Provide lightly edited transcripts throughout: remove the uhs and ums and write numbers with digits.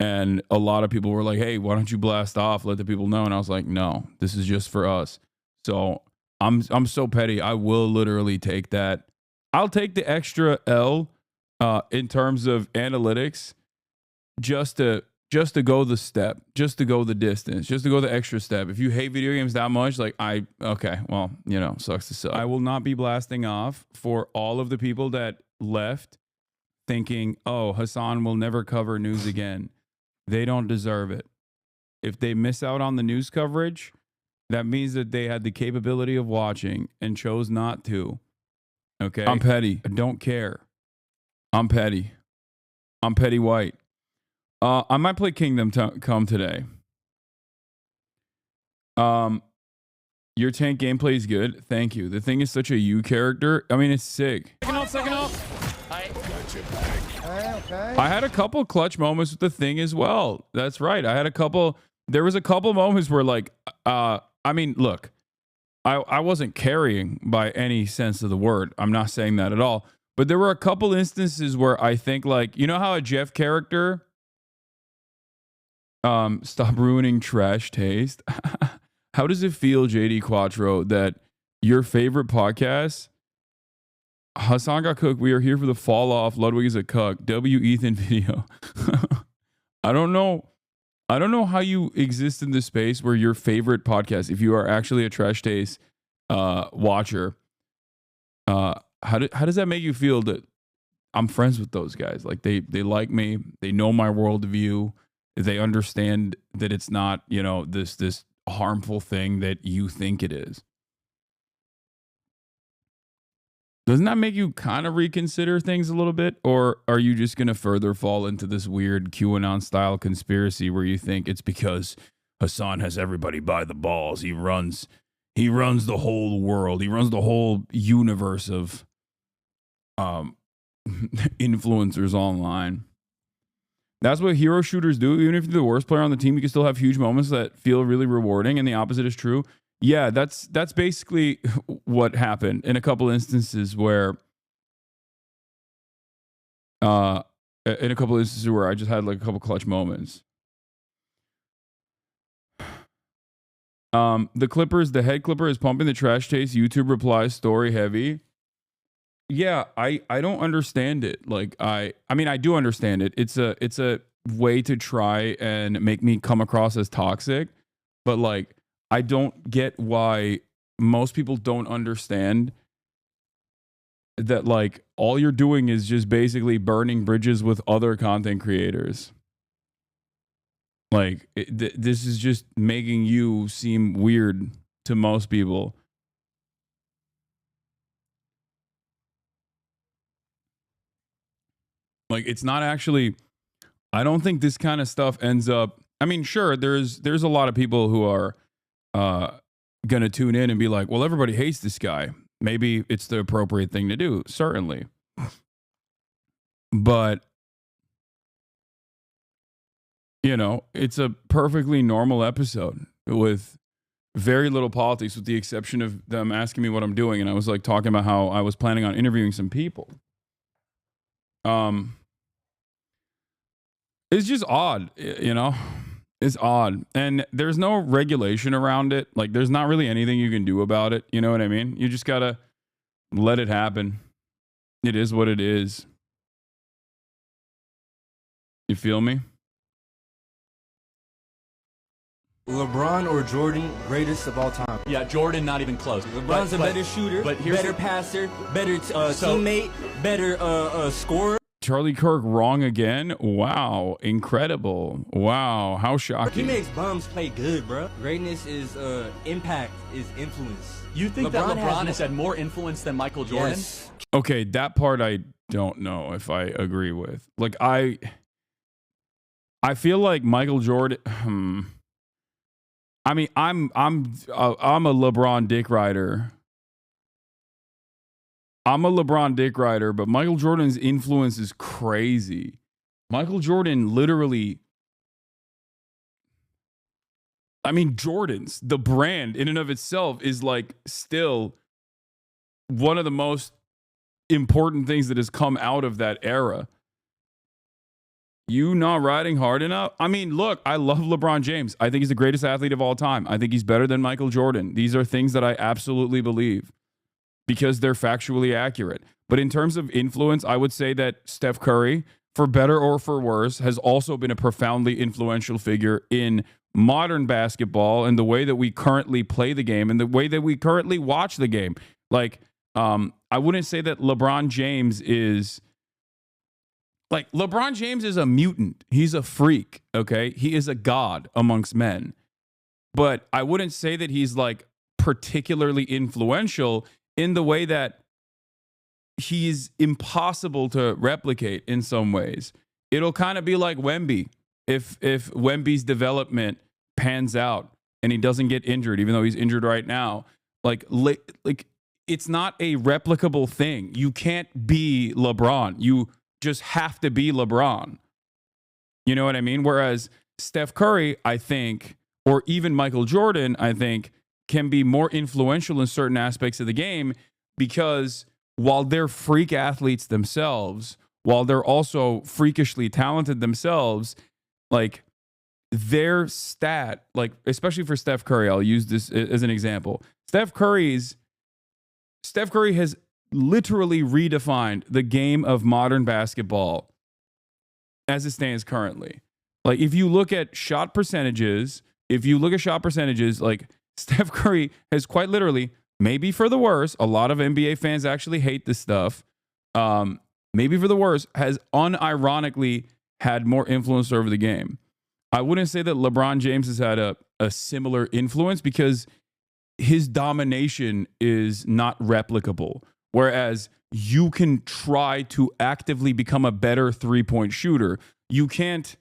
And a lot of people were like, hey, why don't you blast off? Let the people know. And I was like, no, this is just for us. So I'm so petty. I will literally take that. I'll take the extra L in terms of analytics just to go the step, just to go the distance, just to go the extra step. If you hate video games that much, like okay, well, you know, sucks to suck. I will not be blasting off for all of the people that left thinking, oh, Hasan will never cover news again. They don't deserve it. If they miss out on the news coverage, that means that they had the capability of watching and chose not to. Okay? I'm petty. I don't care. I'm petty. I'm petty white. I might play Kingdom Come today. Your tank gameplay is good. Thank you. The thing is such a you character. I mean, it's sick. Second out. Okay. I had a couple clutch moments with the thing as well. That's right. I had a couple. There was a couple moments where, like, I mean, look, I wasn't carrying by any sense of the word. I'm not saying that at all. But there were a couple instances where I think, like, you know how a Jeff character, stop ruining trash taste. How does it feel, JD Quattro, that your favorite podcast, Hasan got cooked, we are here for the fall off, Ludwig is a cuck, W Ethan video. I don't know how you exist in this space where your favorite podcast, if you are actually a trash taste watcher, how does that make you feel that I'm friends with those guys? Like they like me, they know my worldview, they understand that it's not, you know, this harmful thing that you think it is. Doesn't that make you kind of reconsider things a little bit? Or are you just going to further fall into this weird QAnon style conspiracy where you think it's because Hasan has everybody by the balls? He runs the whole world. He runs the whole universe of influencers online. That's what hero shooters do. Even if you're the worst player on the team, you can still have huge moments that feel really rewarding, and the opposite is true. Yeah, that's basically what happened in a couple instances where I just had like a couple clutch moments. The Clippers, the head Clipper is pumping the trash taste. YouTube replies story heavy. Yeah, I don't understand it. Like I mean I do understand it. It's a way to try and make me come across as toxic, but like I don't get why most people don't understand that, like, all you're doing is just basically burning bridges with other content creators. Like, this is just making you seem weird to most people. Like, it's not actually, I don't think this kind of stuff ends up, I mean, sure, there's a lot of people who are gonna tune in and be like, well, everybody hates this guy. Maybe it's the appropriate thing to do, certainly. But, you know, it's a perfectly normal episode with very little politics, with the exception of them asking me what I'm doing. And I was like talking about how I was planning on interviewing some people. It's just odd, you know? It's odd. And there's no regulation around it. Like, there's not really anything you can do about it. You know what I mean? You just gotta let it happen. It is what it is. You feel me? LeBron or Jordan, greatest of all time? Yeah, Jordan, not even close. LeBron's a better shooter, better passer, better teammate, better scorer. Charlie Kirk wrong again? Wow. Incredible. Wow. How shocking. He makes bums play good, bro. Greatness is impact, is influence. You think that LeBron has had more influence than Michael Jordan? Yes. Okay, that part I don't know if I agree with. Like, I feel like Michael Jordan. I mean, I'm a LeBron dick rider. I'm a LeBron dick rider, but Michael Jordan's influence is crazy. Michael Jordan literally, I mean, Jordan's, the brand in and of itself is like still one of the most important things that has come out of that era. You not riding hard enough? I mean, look, I love LeBron James. I think he's the greatest athlete of all time. I think he's better than Michael Jordan. These are things that I absolutely believe because they're factually accurate. But in terms of influence, I would say that Steph Curry, for better or for worse, has also been a profoundly influential figure in modern basketball and the way that we currently play the game and the way that we currently watch the game. Like, I wouldn't say that LeBron James is a mutant. He's a freak, okay? He is a god amongst men. But I wouldn't say that he's like particularly influential in the way that he's impossible to replicate in some ways. It'll kind of be like Wemby. If Wemby's development pans out and he doesn't get injured, even though he's injured right now, like it's not a replicable thing. You can't be LeBron. You just have to be LeBron. You know what I mean? Whereas Steph Curry, I think, or even Michael Jordan, I think, can be more influential in certain aspects of the game because while they're freak athletes themselves, while they're also freakishly talented themselves, like their stat, like especially for Steph Curry, I'll use this as an example. Steph Curry has literally redefined the game of modern basketball as it stands currently. Like if you look at shot percentages, like Steph Curry has quite literally, maybe for the worse, a lot of NBA fans actually hate this stuff. Maybe for the worse, has unironically had more influence over the game. I wouldn't say that LeBron James has had a similar influence because his domination is not replicable. Whereas you can try to actively become a better three-point shooter. You can't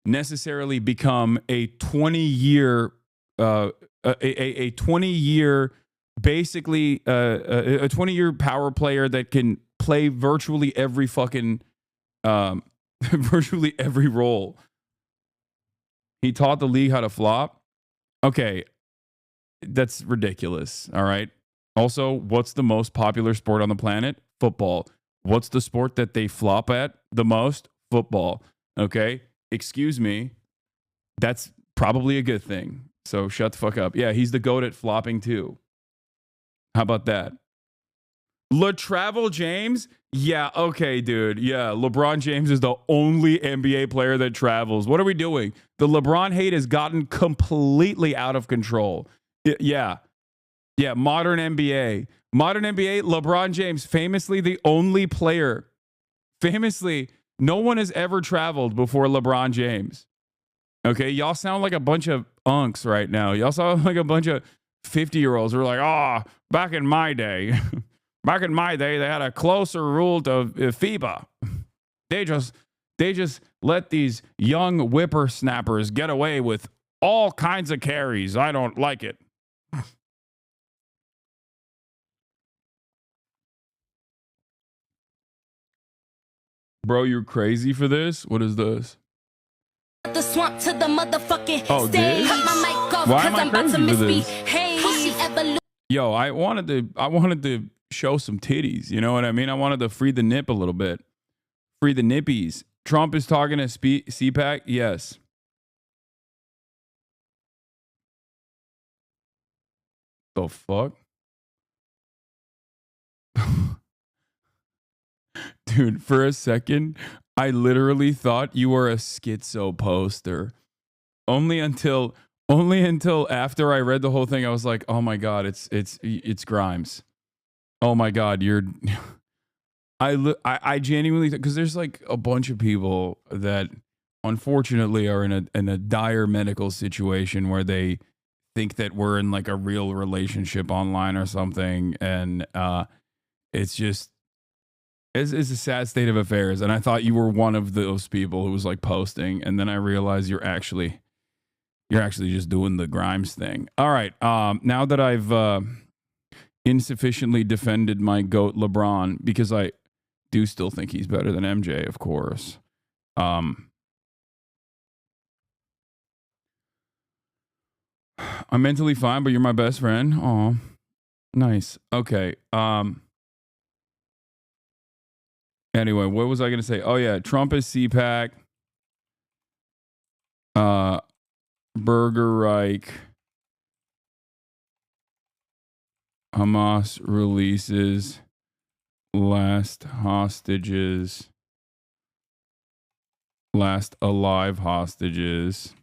necessarily become a 20-year, a 20-year, basically a 20-year power player that can play virtually every fucking, virtually every role. He taught the league how to flop. Okay, that's ridiculous. All right. Also, what's the most popular sport on the planet? Football. What's the sport that they flop at the most? Football. Okay. Excuse me. That's probably a good thing. So shut the fuck up. Yeah, he's the GOAT at flopping too. How about that? LaTravel James? Yeah, okay, dude. Yeah, LeBron James is the only NBA player that travels. What are we doing? The LeBron hate has gotten completely out of control. Yeah. Yeah, modern NBA. Modern NBA, LeBron James, famously the only player. Famously, no one has ever traveled before LeBron James. Okay, y'all sound like a bunch of unks right now. Y'all sound like a bunch of 50-year-olds who are like, oh, back in my day. Back in my day, they had a closer rule to FIBA. They just let these young whippersnappers get away with all kinds of carries. I don't like it. Bro, you're crazy for this? What is this? The swamp to the motherfucking stage. Cut my mic off Why am I I'm about to crazy for misspeak. this? Hey, pussy ever Yo, I wanted to show some titties. You know what I mean? I wanted to free the nip a little bit. Free the nippies. Trump is talking to CPAC? Yes. The fuck? Dude, for a second, I literally thought you were a schizo poster. Only until after I read the whole thing, I was like, oh my God, it's Grimes. Oh my God, I genuinely, because there's like a bunch of people that unfortunately are in a dire medical situation where they think that we're in like a real relationship online or something. And it's a sad state of affairs. And I thought you were one of those people who was like posting. And then I realized you're actually just doing the Grimes thing. All right. Now that I've insufficiently defended my GOAT LeBron, because I do still think he's better than MJ, of course. I'm mentally fine, but you're my best friend. Aw, nice. Okay. Anyway, what was I going to say? Oh yeah, Trump is CPAC. Burgereich. Hamas releases last hostages. Last alive hostages.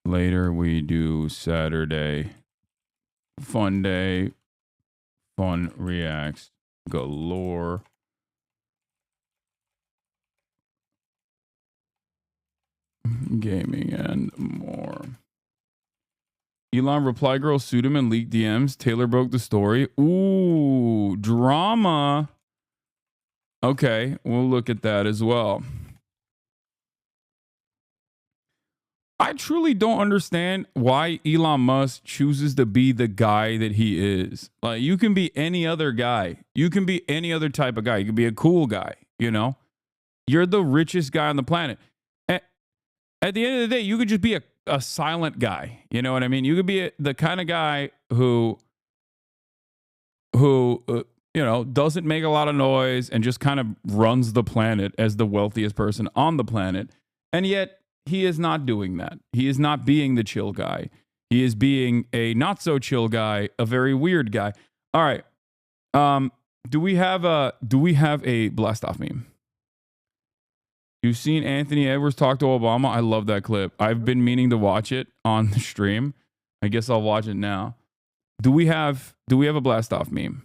Later we do Saturday. FUNDAY. Fun reacts galore. Gaming and more. Elon reply girl sued him and leaked DMs. Taylor broke the story. Ooh, drama. Okay, we'll look at that as well. I truly don't understand why Elon Musk chooses to be the guy that he is. Like, you can be any other guy. You can be any other type of guy. You can be a cool guy, you know? You're the richest guy on the planet. At the end of the day, you could just be a silent guy. You know what I mean? You could be the kind of guy who you know, doesn't make a lot of noise and just kind of runs the planet as the wealthiest person on the planet. And yet he is not doing that. He is not being the chill guy. He is being a not so chill guy, a very weird guy. All right. Do we have a blast off meme? You've seen Anthony Edwards talk to Obama. I love that clip. I've been meaning to watch it on the stream. I guess I'll watch it now. Do we have a blast off meme?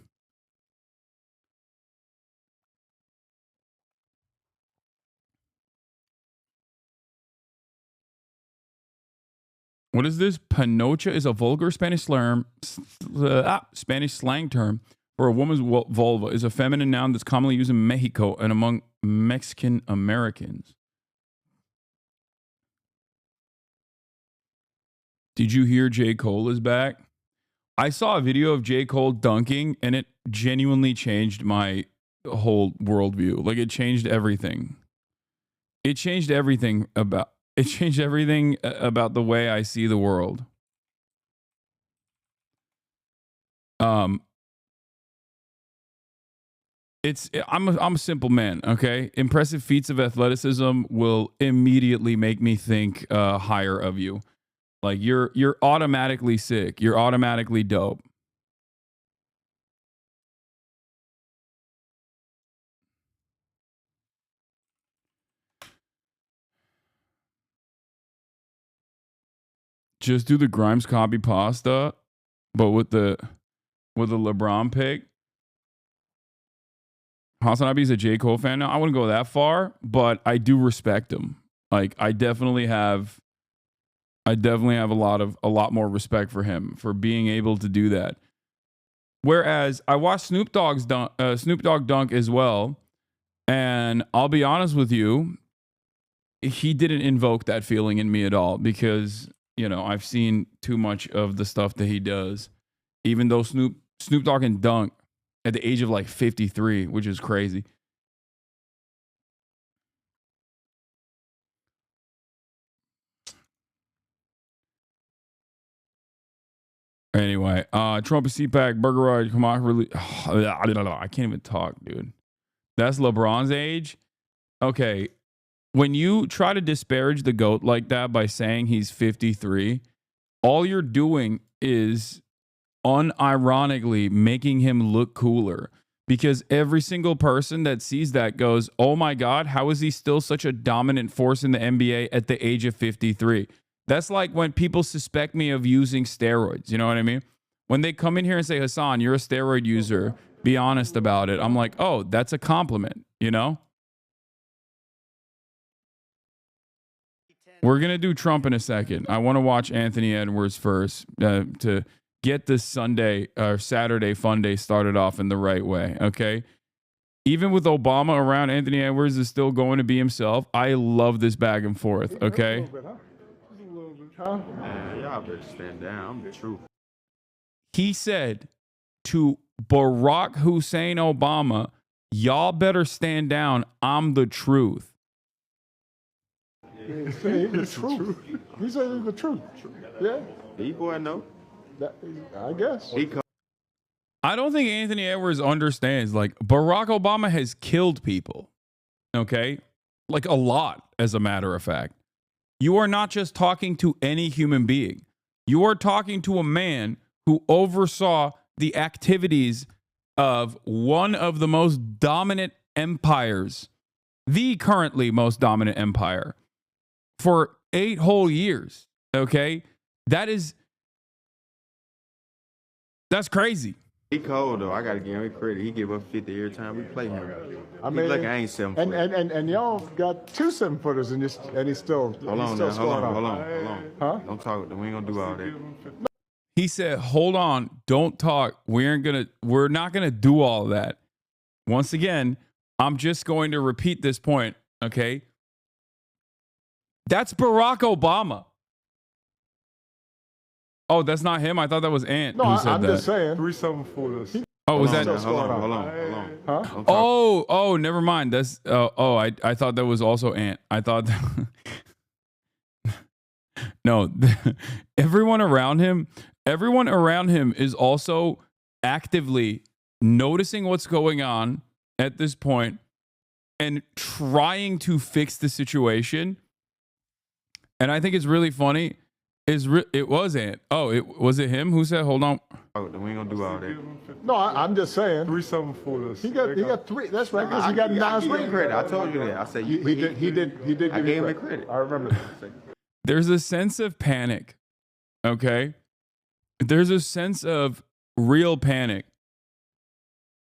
What is this? Panocha is a vulgar Spanish slang term for a woman's vulva. Is a feminine noun that's commonly used in Mexico and among Mexican Americans. Did you hear J. Cole is back? I saw a video of J. Cole dunking, and it genuinely changed my whole worldview. Like, it changed everything. It changed everything about the way I see the world. I'm a simple man, okay? Impressive feats of athleticism will immediately make me think higher of you. Like, you're automatically sick. You're automatically dope. Just do the Grimes copy pasta, but with the LeBron pick. HasanAbi is a J. Cole fan now. I wouldn't go that far, but I do respect him. Like, I definitely have a lot more respect for him for being able to do that. Whereas I watched Snoop Dogg dunk as well, and I'll be honest with you, he didn't invoke that feeling in me at all because, you know, I've seen too much of the stuff that he does. Even though Snoop Dogg can dunk at the age of like 53, which is crazy. Anyway, Trump is CPAC, Burgereich, come on, really. I can't even talk, dude. That's LeBron's age. Okay, when you try to disparage the GOAT like that by saying he's 53, all you're doing is unironically making him look cooler, because every single person that sees that goes, oh my God, how is he still such a dominant force in the NBA at the age of 53? That's like when people suspect me of using steroids. You know what I mean? When they come in here and say, Hasan, you're a steroid user, be honest about it. I'm like, oh, that's a compliment, you know? We're going to do Trump in a second. I want to watch Anthony Edwards first to get this Sunday or Saturday FUNDAY started off in the right way, okay? Even with Obama around, Anthony Edwards is still going to be himself. I love this back and forth, okay? Y'all better stand down. I'm the truth. He said to Barack Hussein Obama, y'all better stand down. I'm the truth. He said the truth. He said the truth. Yeah. D-boy, know. I guess. I don't think Anthony Edwards understands. Like, Barack Obama has killed people. Okay? like a lot, as a matter of fact. You are not just talking to any human being. You are talking to a man who oversaw the activities of one of the most dominant empires, the currently most dominant empire, for 8 whole years. Okay? That's crazy. He cold though. I gotta give him credit. He give up 50 every time we play him. I mean, look, I ain't 7 foot. and y'all got 2 7-footers and he's still Hold on, still now. Hold scoring on. Huh? Don't talk. We ain't gonna do all that. He said, "Hold on, don't talk. We're not gonna do all that." Once again, I'm just going to repeat this point, okay? That's Barack Obama. Oh, that's not him? I thought that was Ant No, who said I'm that. just saying. 3 7-footers. Oh, was that? Hold on. Huh? Oh, never mind. That's I thought that was also Ant. I thought that no, everyone around him is also actively noticing what's going on at this point and trying to fix the situation. And I think it's really funny. It was Ant. Oh, was it him who said, "Hold on"? We ain't gonna do all that. No, I'm just saying. 3 7-footers. He got 3. That's right, because he got 9 I give him straight. credit. I told you that. I said He did give I you gave him credit. credit. I remember that. There's a sense of panic. Okay? There's a sense of real panic.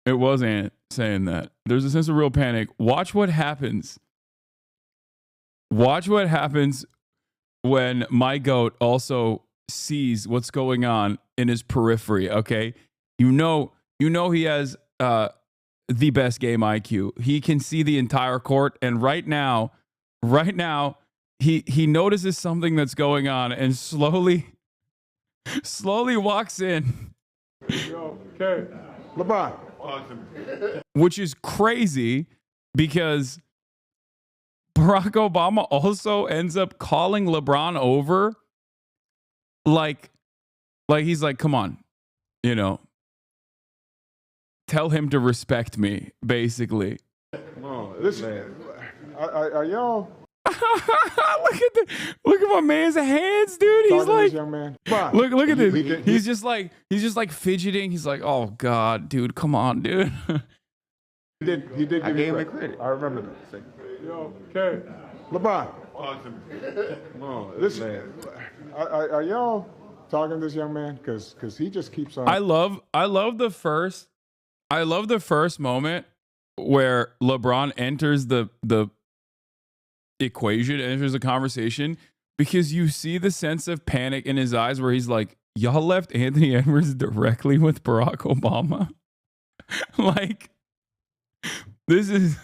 It was Ant saying that. There's a sense of real panic. Watch what happens. Watch what happens when my goat also sees what's going on in his periphery, okay? You know he has the best game IQ. He can see the entire court, and right now, he notices something that's going on and slowly walks in. Okay. LeBron. Which is crazy because Barack Obama also ends up calling LeBron over like he's like, "Come on, tell him to respect me," basically. Listen, are y'all look at my man's hands, dude. He's talking to like, this young man? LeBron. look at this. He He's just like fidgeting. He's like, "Oh God, dude, come on, dude." did I give you gave him credit. credit. I remember that. Okay. LeBron. Listen, are y'all talking to this young man? Because he just keeps on. I love the first moment where LeBron enters the equation, enters the conversation, because you see the sense of panic in his eyes where he's like, "Y'all left Anthony Edwards directly with Barack Obama." Like, this is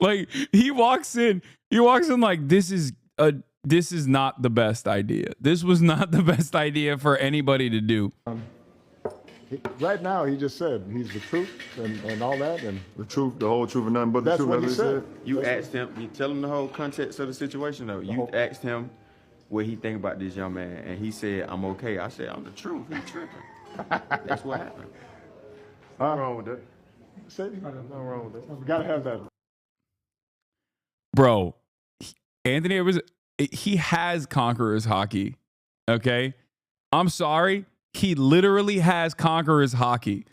like he walks in like, this is not the best idea. This was not the best idea for anybody to do. Right now, he just said he's the truth and all that, and The truth, the whole truth, and nothing but the that's truth. what he as said. You asked him. You tell him the whole context of the situation though. You asked him what he think about this young man, and he said, "I'm okay." I said, "I'm the truth." He tripping. That's what happened. Nothing wrong with that. Say, Nothing wrong with that. we gotta have that. Bro, Anthony Edwards, he has conqueror's hockey. Okay? I'm sorry. He literally has conqueror's hockey.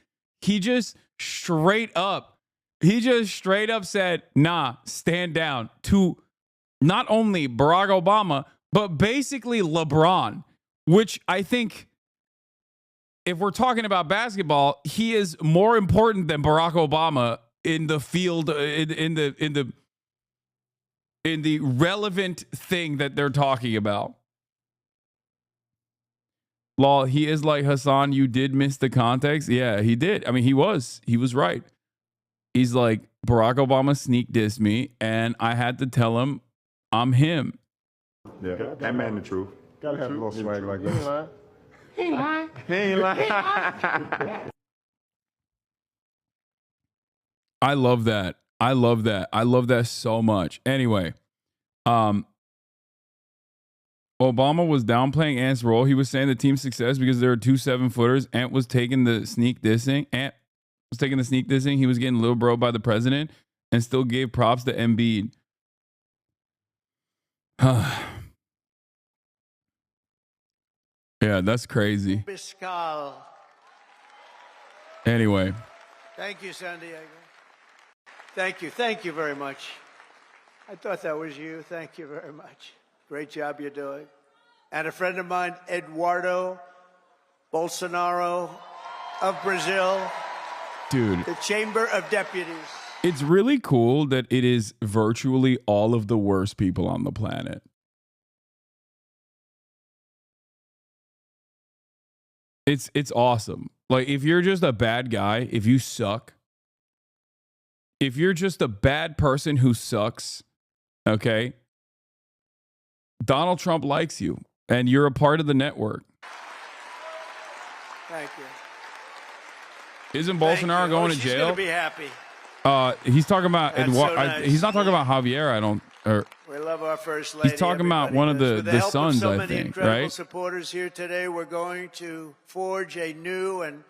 He just straight up said, "Nah, stand down," to not only Barack Obama, but basically LeBron, which I think, if we're talking about basketball, he is more important than Barack Obama in the field, in the relevant thing that they're talking about. Law, he is like, "Hasan, you did miss the context." Yeah, he did. I mean, he was right. He's like, Barack Obama sneak dissed me, and I had to tell him I'm him. Yeah, that man the truth. Gotta have a little swag like this. He ain't lying. I love that. I love that so much. Anyway, Obama was downplaying Ant's role. He was saying the team's success because there were 2 7-footers. Ant was taking the sneak dissing. He was getting little bro by the president. and still gave props to Embiid. Yeah, that's crazy. Biscal. Anyway. Thank you, San Diego. Thank you. Thank you very much. I thought that was you. Thank you very much. Great job you're doing. And a friend of mine, Eduardo Bolsonaro of Brazil. Dude. The Chamber of Deputies. It's really cool that it is virtually all of the worst people on the planet. It's awesome. Like, if you're just a bad guy, if you suck, if you're just a bad person who sucks, okay, Donald Trump likes you, and you're a part of the network. Thank you. Isn't Bolsonaro going to jail? She's going to be happy. He's talking about That's so nice. he's not talking about Javier. I don't. We love our first lady. He's talking about one of the sons, I think, right? Supporters here today, we're going to forge a new and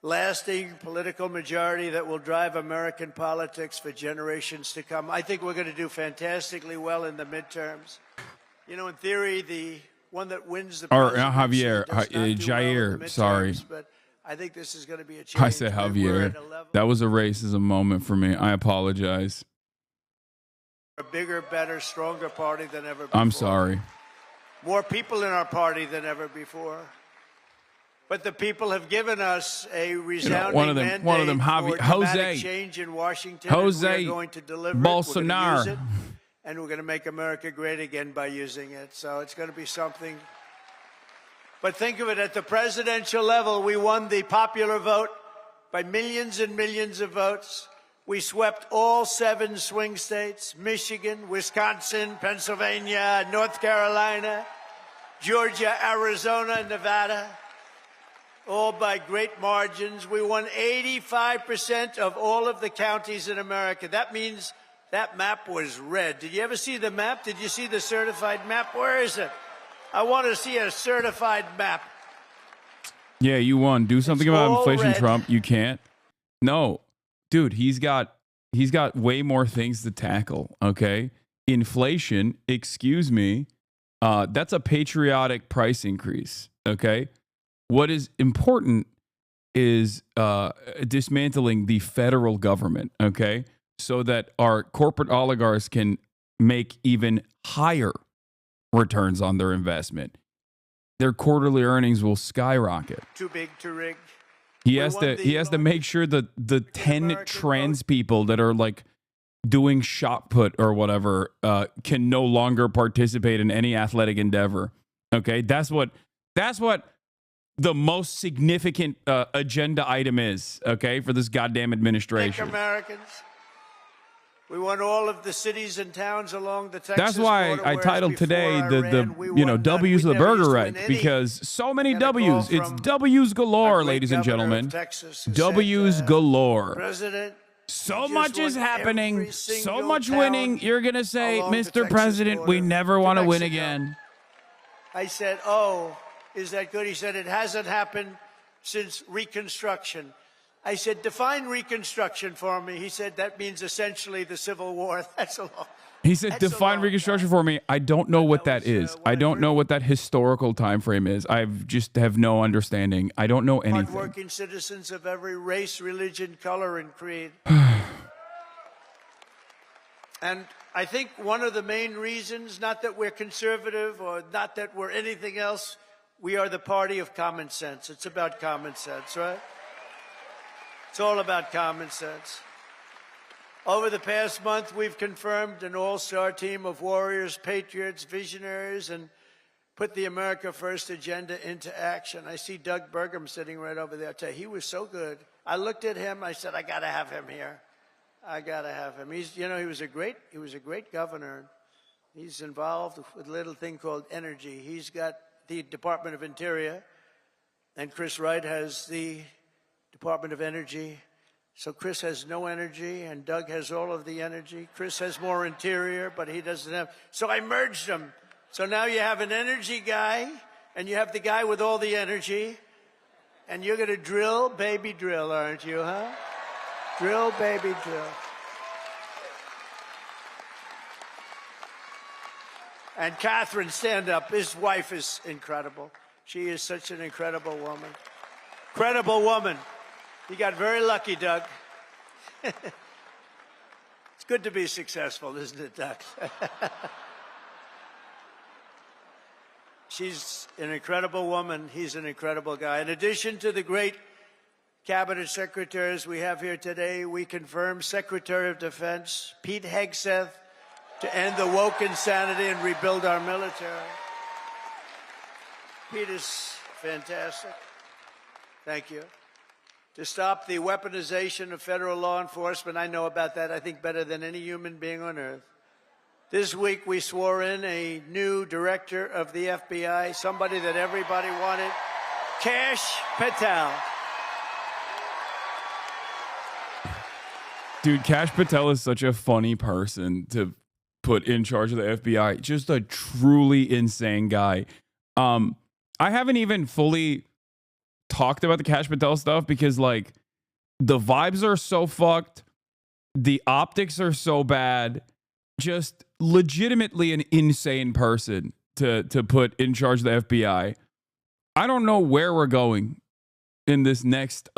lasting political majority that will drive American politics for generations to come. I think we're going to do fantastically well in the midterms. You know, in theory, the one that wins the Javier, Jair. Sorry. But I think this is going to be a change. I said Javier. That was a racism moment for me. I apologize. A bigger, better, stronger party than ever before. I'm sorry. More people in our party than ever before. But the people have given us a resounding mandate one of them, for dramatic change in Washington. Jose we're going to deliver Bolsonaro. It. We're going to use it, and we're going to make America great again by using it. So it's going to be something. But think of it, at the presidential level, we won the popular vote by millions and millions of votes. We swept all 7 swing states: Michigan, Wisconsin, Pennsylvania, North Carolina, Georgia, Arizona, Nevada, all by great margins. We won 85% of all of the counties in America. That means that map was red. Did you ever see the map? Did you see the certified map? Where is it? I want to see a certified map. Yeah, you won. Do something about inflation, red. Trump. You can't. No. Dude, he's got way more things to tackle, okay? Inflation, excuse me, that's a patriotic price increase, okay? What is important is dismantling the federal government, okay? So that our corporate oligarchs can make even higher returns on their investment. Their quarterly earnings will skyrocket. Too big to rig. He has to make sure that the 10 trans people that are like doing shot put or whatever can no longer participate in any athletic endeavor. Okay, that's what the most significant agenda item is. Okay, for this goddamn administration. Americans. We want all of the cities and towns along the Texas That's why border, I titled today the W's of the Burgereich, because so many W's. It's W's galore, ladies and gentlemen. W's galore. President, so much is happening, so much winning. You're going to say, Mr. President, we never want to win again. I said, oh, is that good? He said, it hasn't happened since Reconstruction. I said, define Reconstruction for me. He said, that means essentially the Civil War. That's a long. He said, define Reconstruction for me. I don't know what that is. I don't know what that historical time frame is. I just have no understanding. I don't know anything. Hardworking citizens of every race, religion, color, and creed. And I think one of the main reasons, not that we're conservative or not that we're anything else, we are the party of common sense. It's about common sense, right? It's all about common sense. Over the past month, we've confirmed an all-star team of warriors, patriots, visionaries, and put the America First agenda into action. I see Doug Burgum sitting right over there. I tell you, he was so good. I looked at him. I said, I got to have him here. I got to have him. He was a great governor. He's involved with a little thing called energy. He's got the Department of Interior, and Chris Wright has the Department of Energy. So Chris has no energy, and Doug has all of the energy. Chris has more interior, but he doesn't have. So I merged them. So now you have an energy guy, and you have the guy with all the energy, and you're going to drill, baby, drill, aren't you, huh? Drill, baby, drill. And Catherine, stand up. His wife is incredible. She is such an incredible woman. Incredible woman. You got very lucky, Doug. It's good to be successful, isn't it, Doug? She's an incredible woman. He's an incredible guy. In addition to the great cabinet secretaries we have here today, we confirm Secretary of Defense Pete Hegseth to end the woke insanity and rebuild our military. Pete is fantastic. Thank you. To stop the weaponization of federal law enforcement, I know about that, I think, better than any human being on earth. This week, we swore in a new director of the FBI, somebody that everybody wanted, Kash Patel. Dude, Kash Patel is such a funny person to put in charge of the FBI. Just a truly insane guy. I haven't even fully talked about the Kash Patel stuff because, like, the vibes are so fucked. The optics are so bad. Just legitimately an insane person to put in charge of the FBI. I don't know where we're going in this next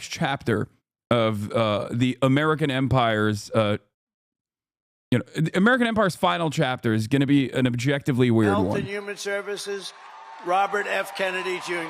chapter of the American Empire's American Empire's final chapter is going to be an objectively weird Health one. and Human Services, Robert F. Kennedy Jr.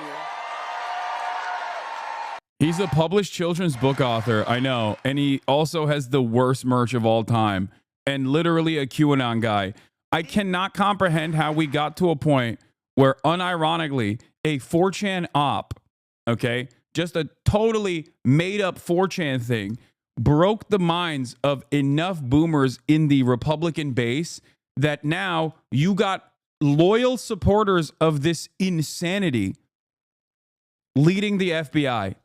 He's a published children's book author, I know, and he also has the worst merch of all time and literally a QAnon guy. I cannot comprehend how we got to a point where, unironically, a 4chan op, okay, just a totally made-up 4chan thing, broke the minds of enough boomers in the Republican base that now you got loyal supporters of this insanity leading the FBI.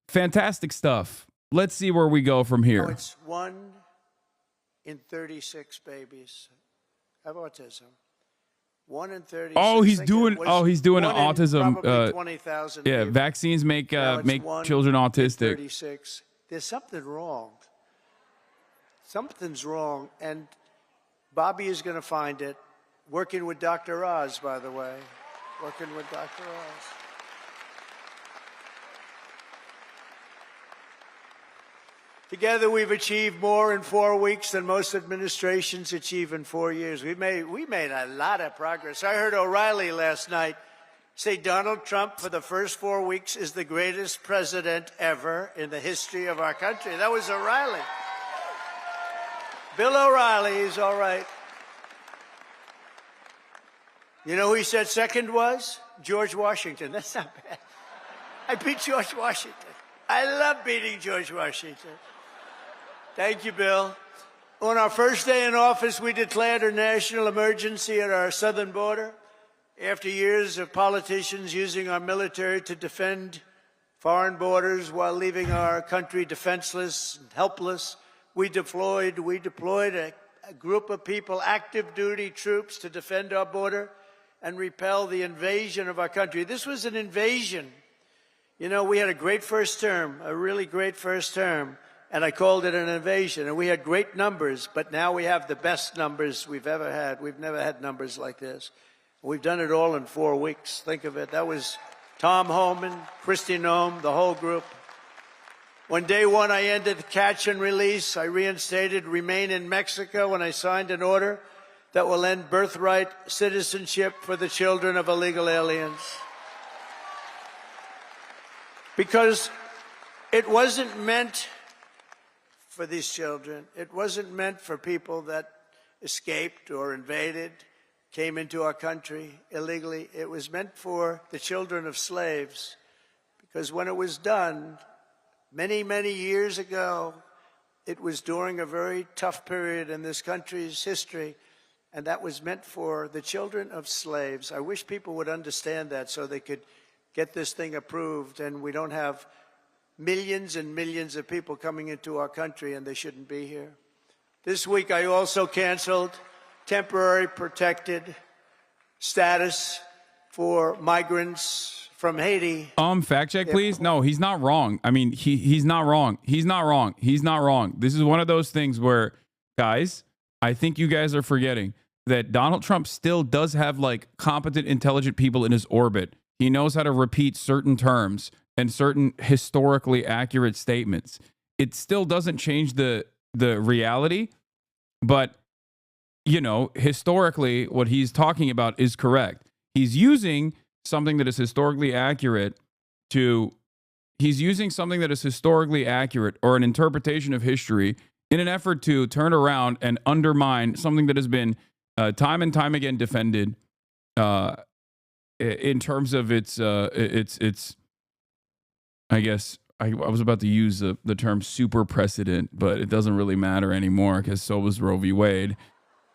Fantastic stuff. Let's see where we go from here. Oh, it's 1 in 36 babies have autism. 1 in 36. Oh, he's doing an autism. 20,000. Yeah, people. vaccines make Now it's 1 children in autistic. 36. There's something wrong. Something's wrong, and Bobby is going to find it. Working with Dr. Oz, by the way. Working with Dr. Oz. Together, we've achieved more in 4 weeks than most administrations achieve in 4 years. We made a lot of progress. I heard O'Reilly last night say Donald Trump, for the first 4 weeks, is the greatest president ever in the history of our country. That was O'Reilly. Bill O'Reilly is all right. You know who he said second was? George Washington. That's not bad. I beat George Washington. I love beating George Washington. Thank you, Bill. On our first day in office, we declared a national emergency at our southern border. After years of politicians using our military to defend foreign borders while leaving our country defenseless and helpless, we deployed a group of people, active duty troops, to defend our border and repel the invasion of our country. This was an invasion. You know, we had a great first term, a really great first term, and I called it an invasion. And we had great numbers, but now we have the best numbers we've ever had. We've never had numbers like this. We've done it all in 4 weeks. Think of it. That was Tom Homan, Kristi Noem, the whole group. On day one, I ended the catch and release. I reinstated Remain in Mexico, and I signed an order that will end birthright citizenship for the children of illegal aliens. Because it wasn't meant for these children. It wasn't meant for people that escaped or invaded, came into our country illegally. It was meant for the children of slaves. Because when it was done, many, many years ago, it was during a very tough period in this country's history, and that was meant for the children of slaves. I wish people would understand that so they could get this thing approved and we don't have millions and millions of people coming into our country and they shouldn't be here. This week, I also canceled temporary protected status for migrants from Haiti. Fact check, please. No, he's not wrong. I mean, he's not wrong. He's not wrong. He's not wrong. This is one of those things where, guys, I think you guys are forgetting. that Donald Trump still does have like competent, intelligent people in his orbit. He knows how to repeat certain terms and certain historically accurate statements. It still doesn't change the reality, but you know, historically, what he's talking about is correct. He's using something that is historically accurate or an interpretation of history in an effort to turn around and undermine something that has been time and time again defended in terms of its I guess I was about to use the term super precedent, but it doesn't really matter anymore because so was Roe v. Wade.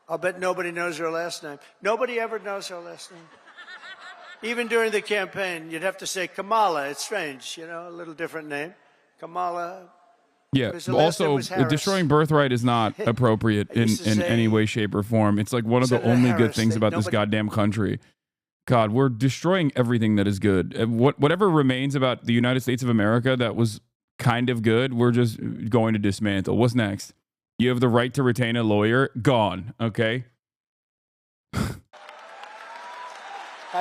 I'll bet nobody knows her last name. Nobody ever knows her last name. Even during the campaign, you'd have to say Kamala. It's strange, you know, a little different name. Kamala. Yeah. Also, destroying birthright is not appropriate in any way, shape, or form. It's like one of the only good things about this goddamn country. God, we're destroying everything that is good. Whatever remains about the United States of America that was kind of good, we're just going to dismantle. What's next? You have the right to retain a lawyer. Gone. Okay. How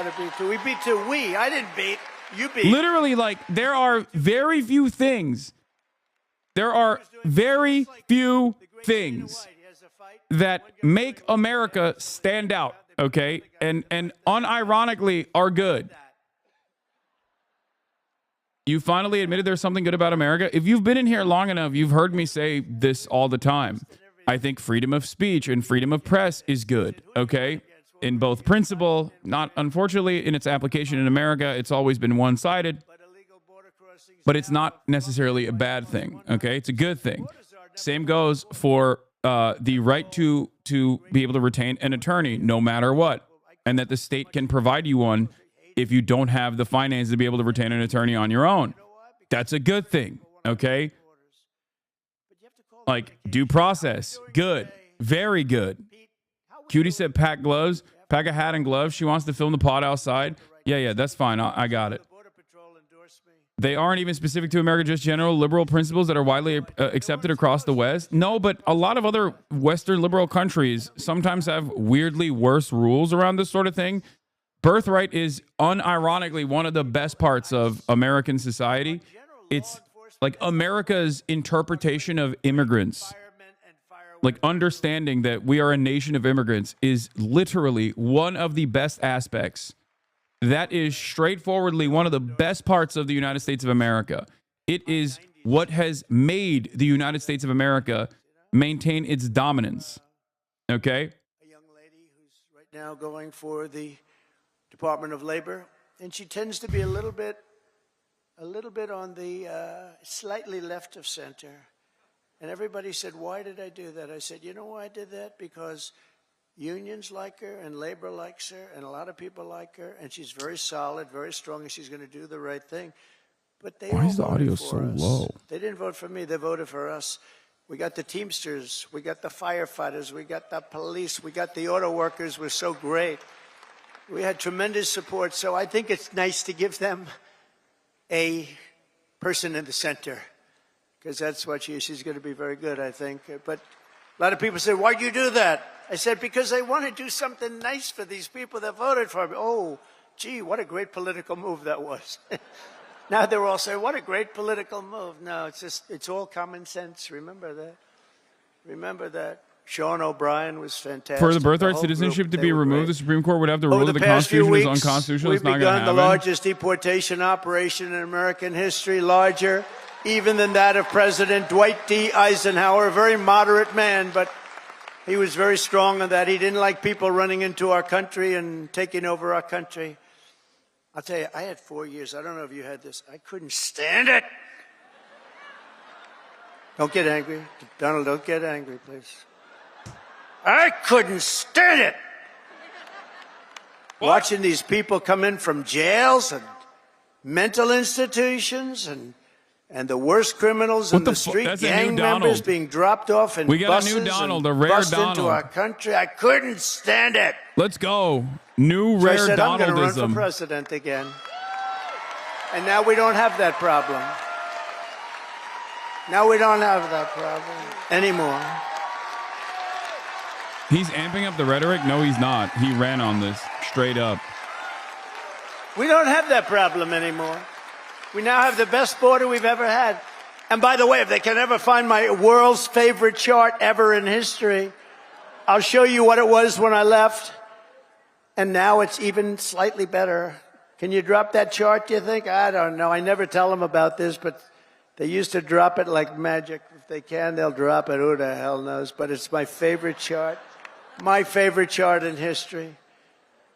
to beat two? We beat two. I didn't beat. You beat. Literally, like, there are very few things. There are very few things that make America stand out. Okay, and unironically are good. You finally admitted there's something good about America. If you've been in here long enough, you've heard me say this all the time. I think freedom of speech and freedom of press is good, okay? In both principle, not unfortunately in its application in America, it's always been one-sided, but it's not necessarily a bad thing, okay? It's a good thing. Same goes for the right to be able to retain an attorney no matter what, and that the state can provide you one if you don't have the finances to be able to retain an attorney on your own. That's a good thing, okay? Like, due process, good, very good. Cutie said pack gloves, pack a hat and gloves. She wants to film the pod outside. Yeah, that's fine. I got it. They aren't even specific to America, just general liberal principles that are widely accepted across the West. No, but a lot of other Western liberal countries sometimes have weirdly worse rules around this sort of thing. Birthright is unironically one of the best parts of American society. It's like America's interpretation of immigrants. Like understanding that we are a nation of immigrants is literally one of the best aspects. That is straightforwardly one of the best parts of the United States of America. It is what has made the United States of America maintain its dominance. Okay? A young lady who's right now going for the Department of Labor, and she tends to be a little bit on the slightly left of center. And everybody said, why did I do that? I said, you know why I did that? Because unions like her and labor likes her and a lot of people like her, and she's very solid, very strong, and she's going to do the right thing. But they Why is the audio so low? They didn't vote for me. They voted for us. We got the Teamsters. We got the firefighters. We got the police. We got the auto workers. We're so great. We had tremendous support. So I think it's nice to give them a person in the center, because that's what she's going to be very good, I think. But a lot of people say, why'd you do that? I said, because I want to do something nice for these people that voted for me. Oh, gee, what a great political move that was. Now they're all saying, what a great political move. No, it's all common sense. Remember that. Remember that. Sean O'Brien was fantastic. For the birthright citizenship to be removed, the Supreme Court would have to rule that the Constitution is unconstitutional. It's not going to happen. We've begun the largest deportation operation in American history, larger even than that of President Dwight D. Eisenhower, a very moderate man, but he was very strong on that. He didn't like people running into our country and taking over our country. I'll tell you, I had 4 years. I don't know if you had this. I couldn't stand it. Don't get angry. Donald, don't get angry, please. I couldn't stand it. What? Watching these people come in from jails and mental institutions and the worst criminals in the street, gang members being dropped off in buses. We got a new Donald, a rare Donald. Into our country. I couldn't stand it. Let's go. New rare Donaldism. I said, I'm going to run for president again. And now we don't have that problem. Now we don't have that problem anymore. He's amping up the rhetoric? No, he's not. He ran on this straight up. We don't have that problem anymore. We now have the best border we've ever had. And by the way, if they can ever find my world's favorite chart ever in history, I'll show you what it was when I left. And now it's even slightly better. Can you drop that chart, do you think? I don't know. I never tell them about this, but they used to drop it like magic. If they can, they'll drop it. Who the hell knows? But it's my favorite chart. My favorite chart in history.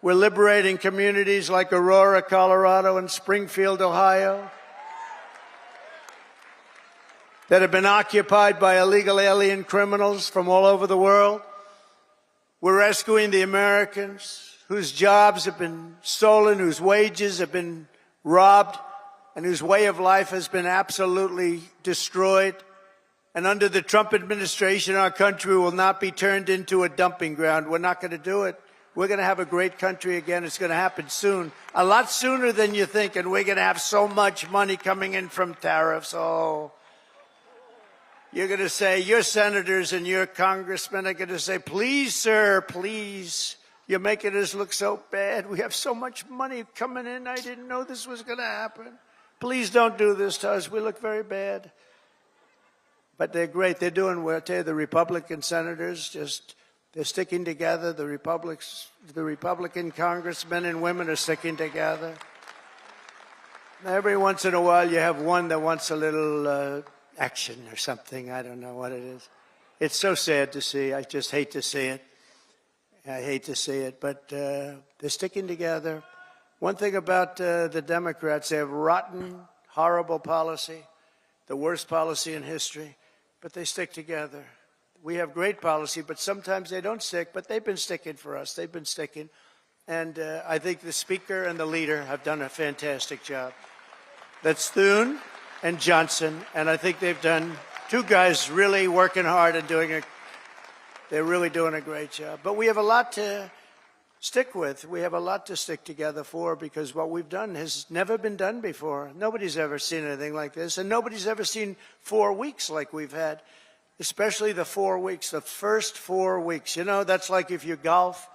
We're liberating communities like Aurora, Colorado, and Springfield, Ohio, that have been occupied by illegal alien criminals from all over the world. We're rescuing the Americans whose jobs have been stolen, whose wages have been robbed, and whose way of life has been absolutely destroyed. And under the Trump administration, our country will not be turned into a dumping ground. We're not going to do it. We're going to have a great country again. It's going to happen soon, a lot sooner than you think, and we're going to have so much money coming in from tariffs. Oh, you're going to say, your senators and your congressmen are going to say, please, sir, please. You're making us look so bad. We have so much money coming in. I didn't know this was going to happen. Please don't do this to us. We look very bad. But they're great. They're doing well. I tell you, the Republican senators they're sticking together. The Republican congressmen and women are sticking together. Every once in a while, you have one that wants a little action or something. I don't know what it is. It's so sad to see. I just hate to see it. I hate to see it, but they're sticking together. One thing about the Democrats, they have rotten, horrible policy, the worst policy in history, but they stick together. We have great policy, but sometimes they don't stick, but they've been sticking for us. They've been sticking. And I think the speaker and the leader have done a fantastic job. That's Thune and Johnson, and I think they've done, two guys really working hard and they're really doing a great job. But we have a lot to stick with. We have a lot to stick together for, because what we've done has never been done before. Nobody's ever seen anything like this, and nobody's ever seen 4 weeks like we've had, especially the 4 weeks, the first 4 weeks. You know, that's like if you golf,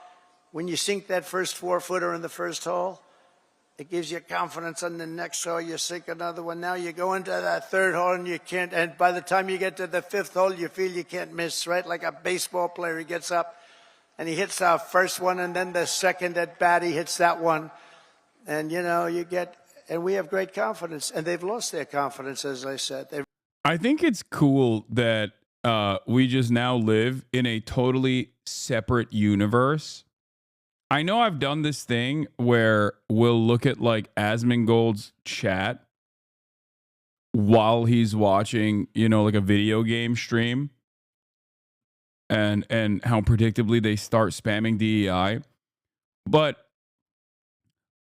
when you sink that first 4-footer in the first hole, it gives you confidence on the next hole. You sink another one. Now you go into that third hole and you can't, and by the time you get to the fifth hole, you feel you can't miss, right? Like a baseball player, he gets up and he hits our first one, and then the second at bat, he hits that one. And, you know, and we have great confidence, and they've lost their confidence, as I said. I think it's cool that we just now live in a totally separate universe. I know I've done this thing where we'll look at like Asmongold's chat while he's watching, you know, like a video game stream, and how predictably they start spamming DEI. But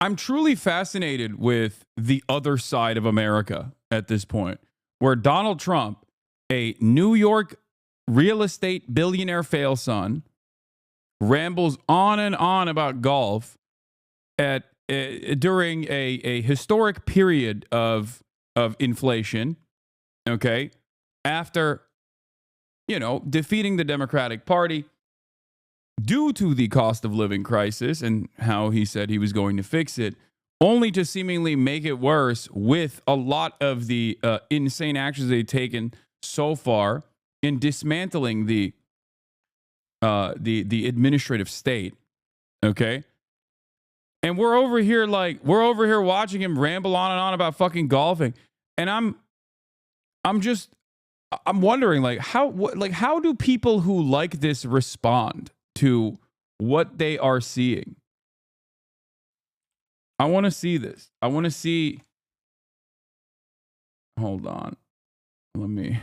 I'm truly fascinated with the other side of America at this point, where Donald Trump, a New York real estate billionaire fail son, rambles on and on about golf during a historic period of inflation, okay, after, you know, defeating the Democratic Party due to the cost of living crisis and how he said he was going to fix it, only to seemingly make it worse with a lot of the insane actions they've taken so far in dismantling the administrative state, okay? And we're over here watching him ramble on and on about fucking golfing, and I'm wondering, like, how do people who like this respond to what they are seeing? I want to see this. I want to see. Hold on. Let me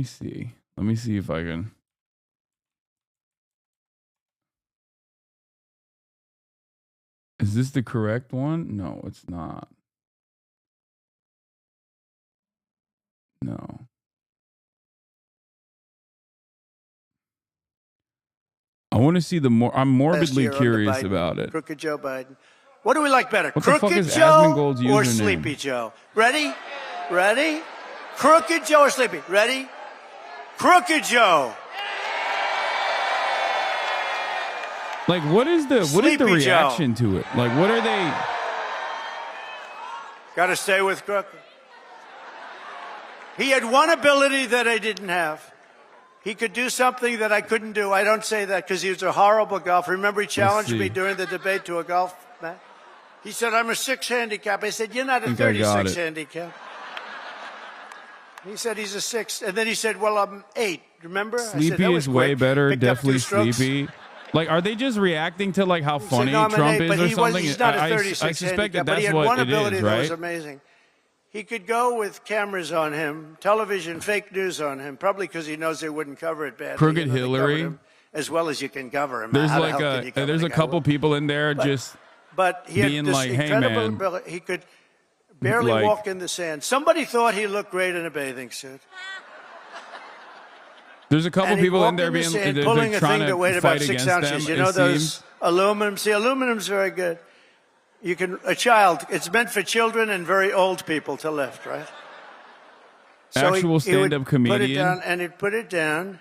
see. Let me see if I can. Is this the correct one? No, it's not. No. I want to see I'm morbidly curious about it. Crooked Joe Biden. What do we like better? What the fuck Crooked is Joe Asmongold's or username? Sleepy Joe? Ready? Ready? Crooked Joe or Sleepy? Ready? Crooked Joe. Like, what is the Sleepy reaction to it? Like, what are they? Got to stay with Crooked. He had one ability that I didn't have. He could do something that I couldn't do. I don't say that because he was a horrible golfer. Remember, he challenged me during the debate to a golf match? He said, I'm a 6 handicap. I said, you're not a 36 handicap. He said he's a 6. And then he said, well, I'm 8. Remember? Sleepy is way better. Definitely Sleepy. Like, are they just reacting to, like, how funny Trump is or something? He's not a 36 I suspect that but he that's had what one it ability is, that right? was amazing. He could go with cameras on him, television, fake news on him, probably because he knows they wouldn't cover it badly. Crooked Hillary. As well as you can cover him. There's there's a couple people in there but he being had this like, hey, incredible man. ability. He could barely walk in the sand. Somebody thought he looked great in a bathing suit. There's a couple people in there being pulling a trying thing to that weighed fight about 6 against ounces. them. You know those aluminum? See, aluminum's very good. You can a child. It's meant for children and very old people to lift, right? So Actual stand-up comedian. Put it down, and he'd put it down,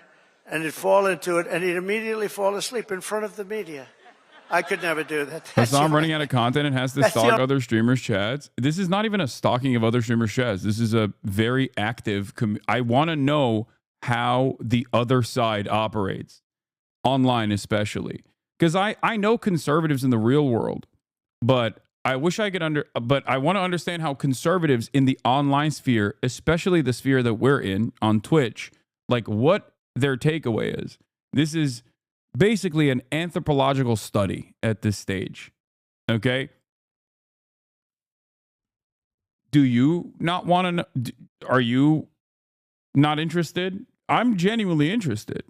and he'd fall into it, and he'd immediately fall asleep in front of the media. I could never do that. Hasan running out of content and has to stalk other streamers' chats. This is not even a stalking of other streamers' chats. This is a very active. I want to know how the other side operates online, especially because I know conservatives in the real world, but I wish I could but I want to understand how conservatives in the online sphere, especially the sphere that we're in on Twitch, like what their takeaway is. This is basically an anthropological study at this stage. Okay. Do you not want to know? Are you not interested? I'm genuinely interested.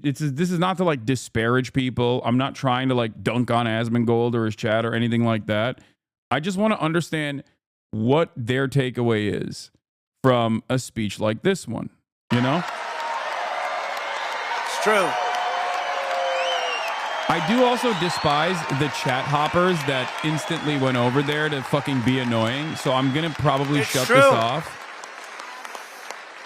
This is not to like disparage people. I'm not trying to like dunk on Asmongold or his chat or anything like that. I just want to understand what their takeaway is from a speech like this one, you know? It's true. I do also despise the chat hoppers that instantly went over there to fucking be annoying. So I'm going to probably shut this off.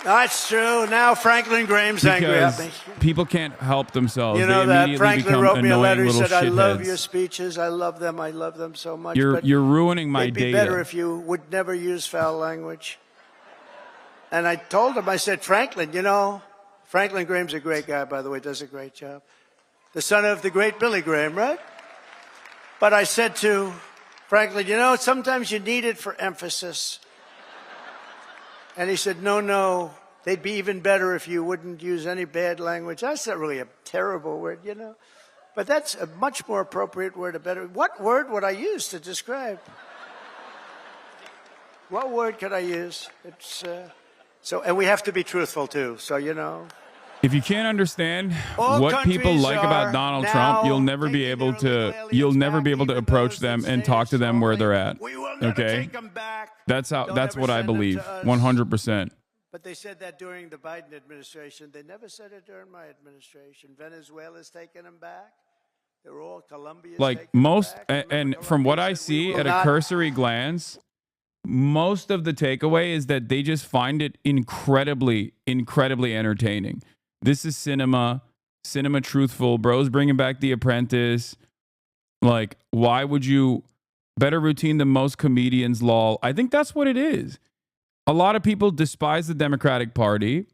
That's true. Now Franklin Graham's angry at me. People can't help themselves. You know they that Franklin wrote me a letter. He said, "I love shitheads. your speeches. I love them. I love them so much. You're ruining my it'd be data. better if you would never use foul language." And I told him, I said, Franklin, you know, Franklin Graham's a great guy, by the way, does a great job. The son of the great Billy Graham, right? But I said to Franklin, you know, sometimes you need it for emphasis. And he said, no, they'd be even better if you wouldn't use any bad language. That's not really a terrible word, you know. But that's a much more appropriate word, a better. What word would I use to describe? What word could I use? It's and we have to be truthful too. So you know, if you can't understand all what people countries like about Donald Trump, you'll never be able to approach them and talk to them where they're at. Okay, that's what I believe, 100%. But they said that during the Biden administration. They never said it during my administration. Venezuela's taking them back. They're all Colombia's Like taking most, them back. and from what I see at a cursory glance, most of the takeaway is that they just find it incredibly entertaining. This is cinema truthful. Bro's bringing back The Apprentice. Like, why would you better routine than most comedians, lol? I think that's what it is. A lot of people despise the Democratic Party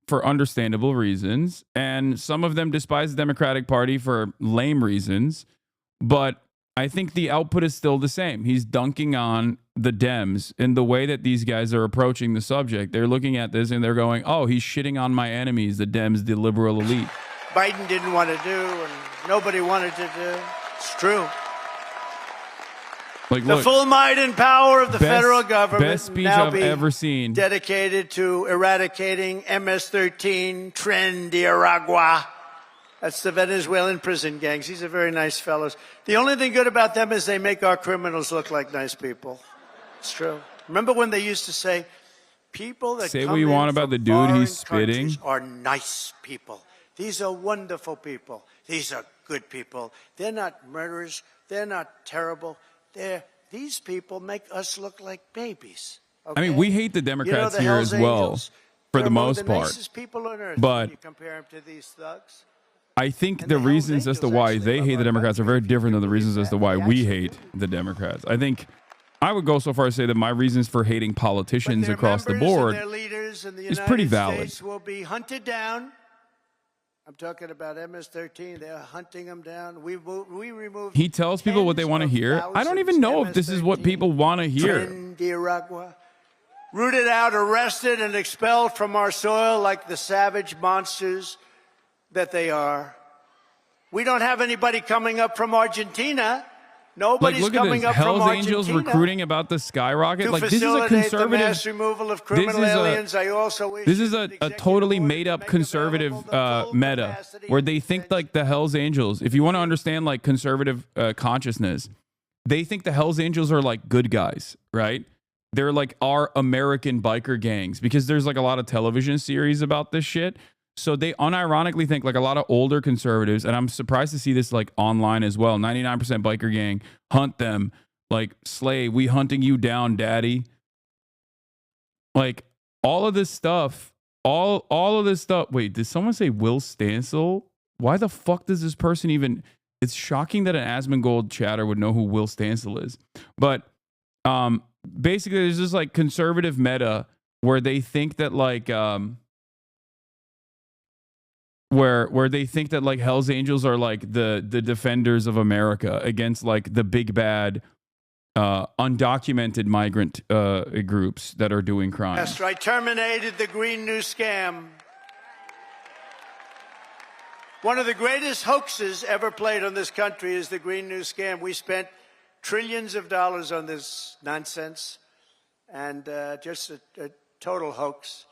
for understandable reasons, and some of them despise the Democratic Party for lame reasons, but I think the output is still the same. He's dunking on the Dems in the way that these guys are approaching the subject. They're looking at this and they're going, oh, he's shitting on my enemies, the Dems, the liberal elite. Biden didn't want to do, and nobody wanted to do. It's true. Like, the look, full might and power of the federal government best speech now I've ever seen. Dedicated to eradicating MS-13, Tren de Aragua. That's the Venezuelan prison gangs. These are very nice fellows. The only thing good about them is they make our criminals look like nice people. It's true. Remember when they used to say, people that say come what you in want about from the dude foreign he's spitting countries are nice people. These are wonderful people. These are good people. They're not murderers. They're not terrible. These people make us look like babies. Okay? I mean, we hate the Democrats the here Hells as well. Angels, for the They're most the part. nicest people on earth But when you compare them to these thugs. I think And the the Hells reasons as to Angels why actually they love hate the our Democrats are country, very if you different than the believe reasons as that. to why They we actually hate the Democrats. I think I would go so far as to say that my reasons for hating politicians Their across the members and board their leaders in the is United pretty valid. States will be hunted down. I'm talking about MS-13. They're hunting them down. We removed. He tells people what they want to hear. I don't even know if this is what people want to hear. Nicaragua, rooted out, arrested, and expelled from our soil like the savage monsters that they are. We don't have anybody coming up from Argentina. Nobody's Look at coming this. up from Hell's Argentina. Angels recruiting about the skyrocket. To Like, this is a facilitate the conservative. mass removal of criminal aliens, I also This is issued a an executive totally order made to up make conservative available the full meta capacity where of they think like the Hell's Angels. If you want to understand like conservative consciousness, they think the Hell's Angels are like good guys, right? They're like our American biker gangs because there's like a lot of television series about this shit. So they unironically think like a lot of older conservatives, and I'm surprised to see this like online as well. 99% biker gang, hunt them, like slay, we hunting you down, daddy. Like all of this stuff, all of this stuff. Wait, did someone say Will Stancil? Why the fuck does this person even? It's shocking that an Asmongold chatter would know who Will Stancil is. But basically, there's this like conservative meta where they think that like where they think that like Hell's Angels are like the defenders of America against like the big bad undocumented migrant groups that are doing crime. Yes, I terminated the Green New Scam. One of the greatest hoaxes ever played on this country is the Green New Scam. We spent trillions of dollars on this nonsense, and just a total hoax.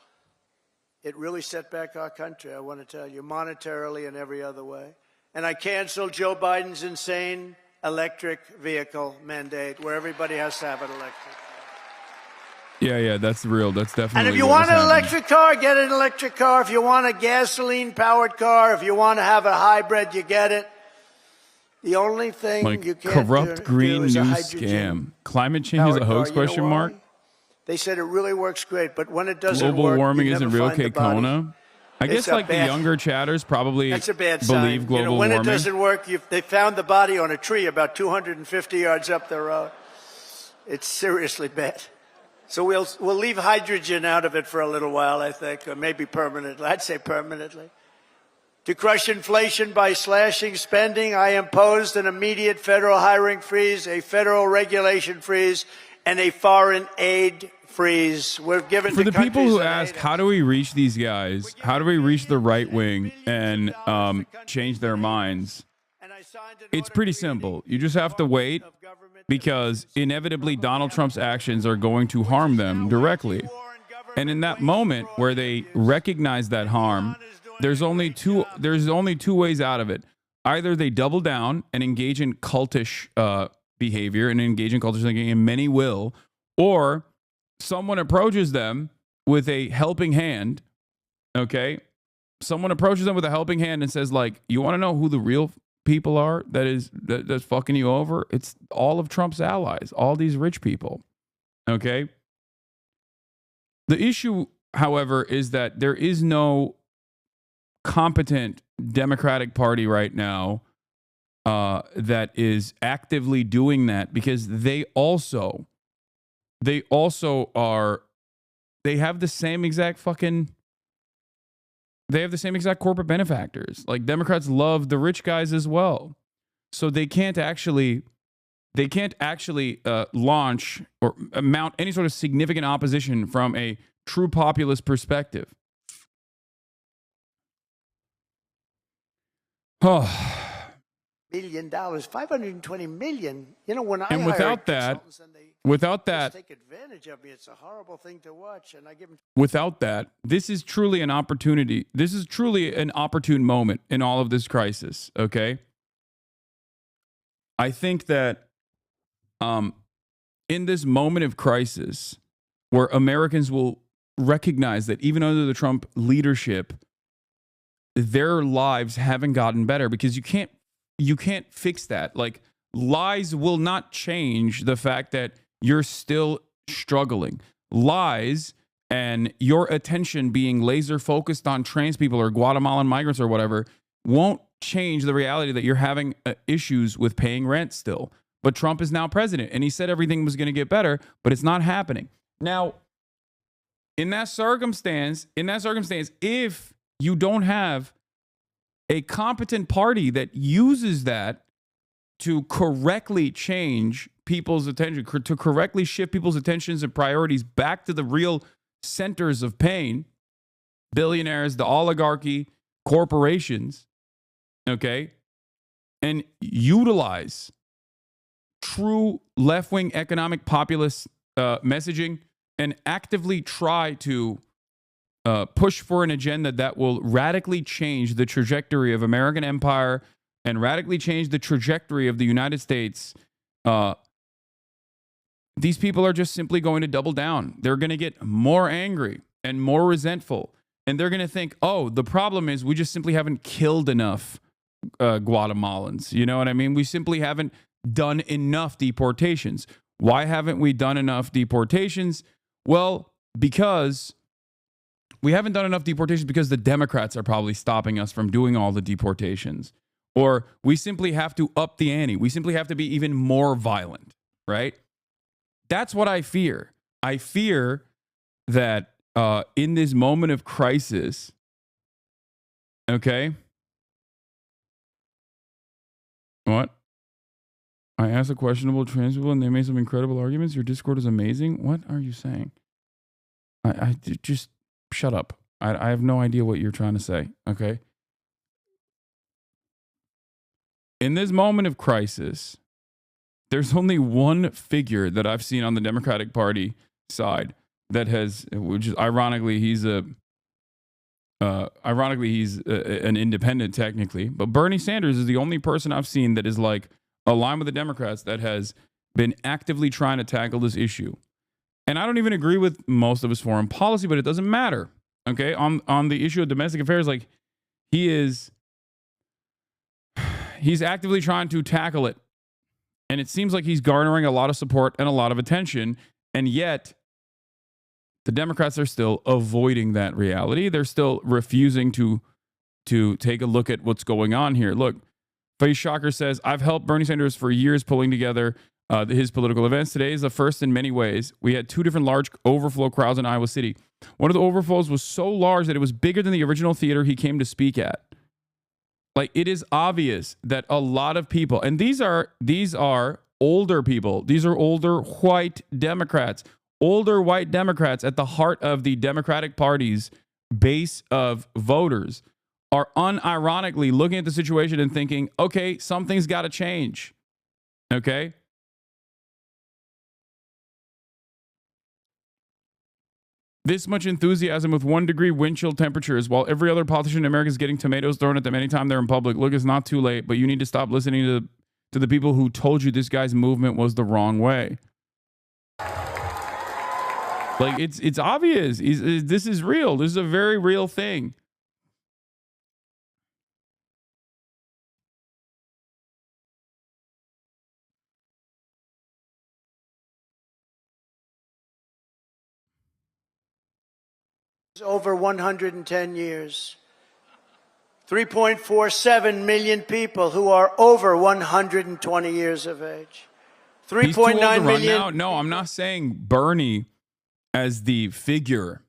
It really set back our country, I want to tell you, monetarily and every other way. And I canceled Joe Biden's insane electric vehicle mandate where everybody has to have an electric car. Yeah, that's real. That's definitely. And if you what want was an happening. electric car, get an electric car. If you want a gasoline-powered car, if you want to have a hybrid, you get it. The only thing Like you can't corrupt do green is a new hydrogen scam. Climate change is a powered hoax? car. You know Question why? mark. They said it really works great, but when it doesn't Global work, warming you isn't never real, find the body. Kona. I It's guess a like the bad- younger chatters probably That's a bad believe sign. global when warming. it doesn't work, they found the body on a tree about 250 yards up the road. It's seriously bad. So we'll leave hydrogen out of it for a little while, I think, or maybe permanently. I'd say permanently. To crush inflation by slashing spending, I imposed an immediate federal hiring freeze, a federal regulation freeze, and a foreign aid freeze. We're given For to the people who countries that ask, hate how do we reach these guys? How do we reach the right wing and change their minds? It's pretty simple. You just have to wait because inevitably Donald Trump's actions are going to harm them directly. And in that moment where they recognize that harm, there's only two ways out of it. Either they double down and engage in cultish behavior and engage in cultish thinking, and many will, or someone approaches them with a helping hand, okay? Someone approaches them with a helping hand and says, like, you want to know who the real people are that's fucking you over? It's all of Trump's allies, all these rich people, okay? The issue, however, is that there is no competent Democratic Party right now that is actively doing that, because they also have the same exact corporate benefactors. Like, Democrats love the rich guys as well. So they can't actually launch or mount any sort of significant opposition from a true populist perspective. $1 billion, $520 million. You know, when I And hire without consultants and they without just that, take advantage of me, it's a horrible thing to watch. And I give them. without that, this is truly an opportunity. This is truly an opportune moment in all of this crisis, okay? I think that in this moment of crisis where Americans will recognize that even under the Trump leadership, their lives haven't gotten better, because you can't fix that. Like, lies will not change the fact that you're still struggling. Lies and your attention being laser focused on trans people or Guatemalan migrants or whatever won't change the reality that you're having issues with paying rent still. But Trump is now president, and he said everything was going to get better, but it's not happening. Now, in that circumstance, if you don't have a competent party that uses that to correctly change people's attention, to correctly shift people's attentions and priorities back to the real centers of pain, billionaires, the oligarchy, corporations, okay, and utilize true left-wing economic populist messaging and actively try to push for an agenda that will radically change the trajectory of American empire and radically change the trajectory of the United States, these people are just simply going to double down. They're going to get more angry and more resentful. And they're going to think, oh, the problem is we just simply haven't killed enough Guatemalans. You know what I mean? We simply haven't done enough deportations. Why haven't we done enough deportations? Well, because we haven't done enough deportations because the Democrats are probably stopping us from doing all the deportations. Or we simply have to up the ante. We simply have to be even more violent, right? That's what I fear. I fear that in this moment of crisis, okay? What? I asked a questionable trans people and they made some incredible arguments. Your Discord is amazing. What are you saying? I just shut up. I have no idea what you're trying to say, okay? In this moment of crisis, there's only one figure that I've seen on the Democratic Party side that has, which is ironically, he's an independent technically, but Bernie Sanders is the only person I've seen that is like aligned with the Democrats that has been actively trying to tackle this issue. And I don't even agree with most of his foreign policy, but it doesn't matter. Okay, on the issue of domestic affairs, like he's actively trying to tackle it. And it seems like he's garnering a lot of support and a lot of attention. And yet, the Democrats are still avoiding that reality. They're still refusing to take a look at what's going on here. Look, Face Shocker says, I've helped Bernie Sanders for years pulling together his political events. Today is the first in many ways. We had two different large overflow crowds in Iowa City. One of the overflows was so large that it was bigger than the original theater he came to speak at. Like, it is obvious that a lot of people, and these are older people. These are older white Democrats. Older white Democrats at the heart of the Democratic Party's base of voters are unironically looking at the situation and thinking, okay, something's got to change. Okay? This much enthusiasm with 1 degree wind chill temperatures while every other politician in America is getting tomatoes thrown at them anytime they're in public. Look, it's not too late, but you need to stop listening to the people who told you this guy's movement was the wrong way. Like, it's obvious. This is real. This is a very real thing. Over 110 years. 3.47 million people who are over 120 years of age. 3.9 million. No, I'm not saying Bernie as the figure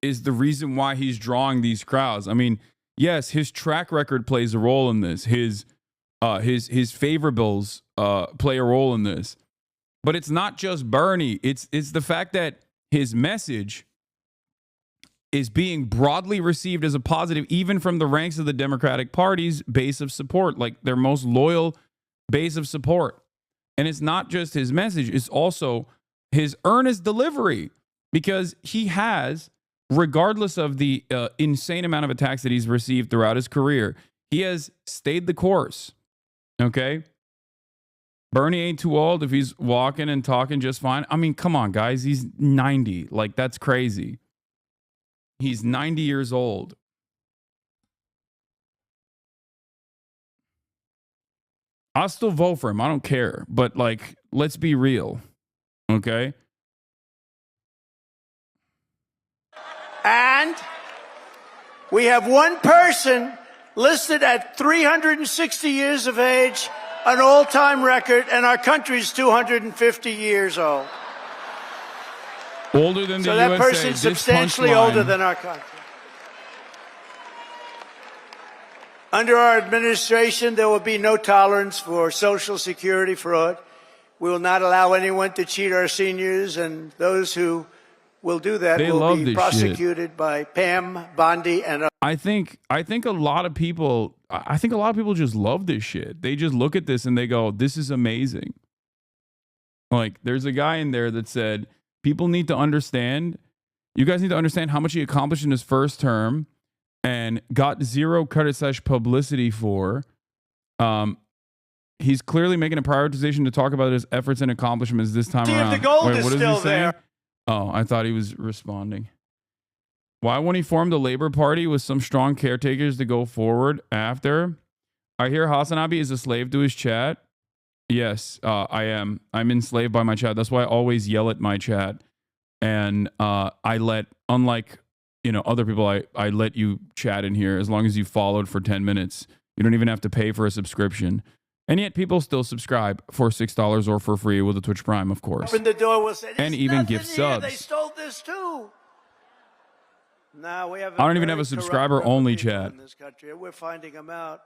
is the reason why he's drawing these crowds. I mean, yes, his track record plays a role in this. His favorables play a role in this. But it's not just Bernie. It's the fact that his message is being broadly received as a positive, even from the ranks of the Democratic Party's base of support, like their most loyal base of support. And it's not just his message, it's also his earnest delivery, because he has, regardless of the insane amount of attacks that he's received throughout his career, he has stayed the course. Okay? Bernie ain't too old if he's walking and talking just fine. I mean, come on, guys. He's 90. Like, that's crazy. He's 90 years old. I'll still vote for him. I don't care. But, like, let's be real. Okay? And we have one person listed at 360 years of age, an all-time record, and our country's 250 years old. Older than the So USA. that person's This substantially punchline- older than our country. Under our administration, there will be no tolerance for Social Security fraud. We will not allow anyone to cheat our seniors, and those who will do that They will love be this prosecuted by Pam, Bondi, and others. I think a lot of people just love this shit. They just look at this and they go, "This is amazing." Like, there's a guy in there that said, "People need to understand. You guys need to understand how much he accomplished in his first term and got zero credit / publicity for. He's clearly making a prioritization to talk about his efforts and accomplishments this time See if around." the gold Wait, is what is he still saying? there. Oh, I thought he was responding. Why won't he form the Labor Party with some strong caretakers to go forward after? I hear HasanAbi is a slave to his chat. Yes, I am. I'm enslaved by my chat. That's why I always yell at my chat. And I let, unlike other people, I let you chat in here as long as you followed for 10 minutes. You don't even have to pay for a subscription. And yet people still subscribe for $6 or for free with a Twitch Prime, of course. Open the door, we'll say, And "There's even nothing gift here. subs. They stole this too. No, we have I don't even very have a corrupt subscriber group of only people chat. in this country. We're finding them out.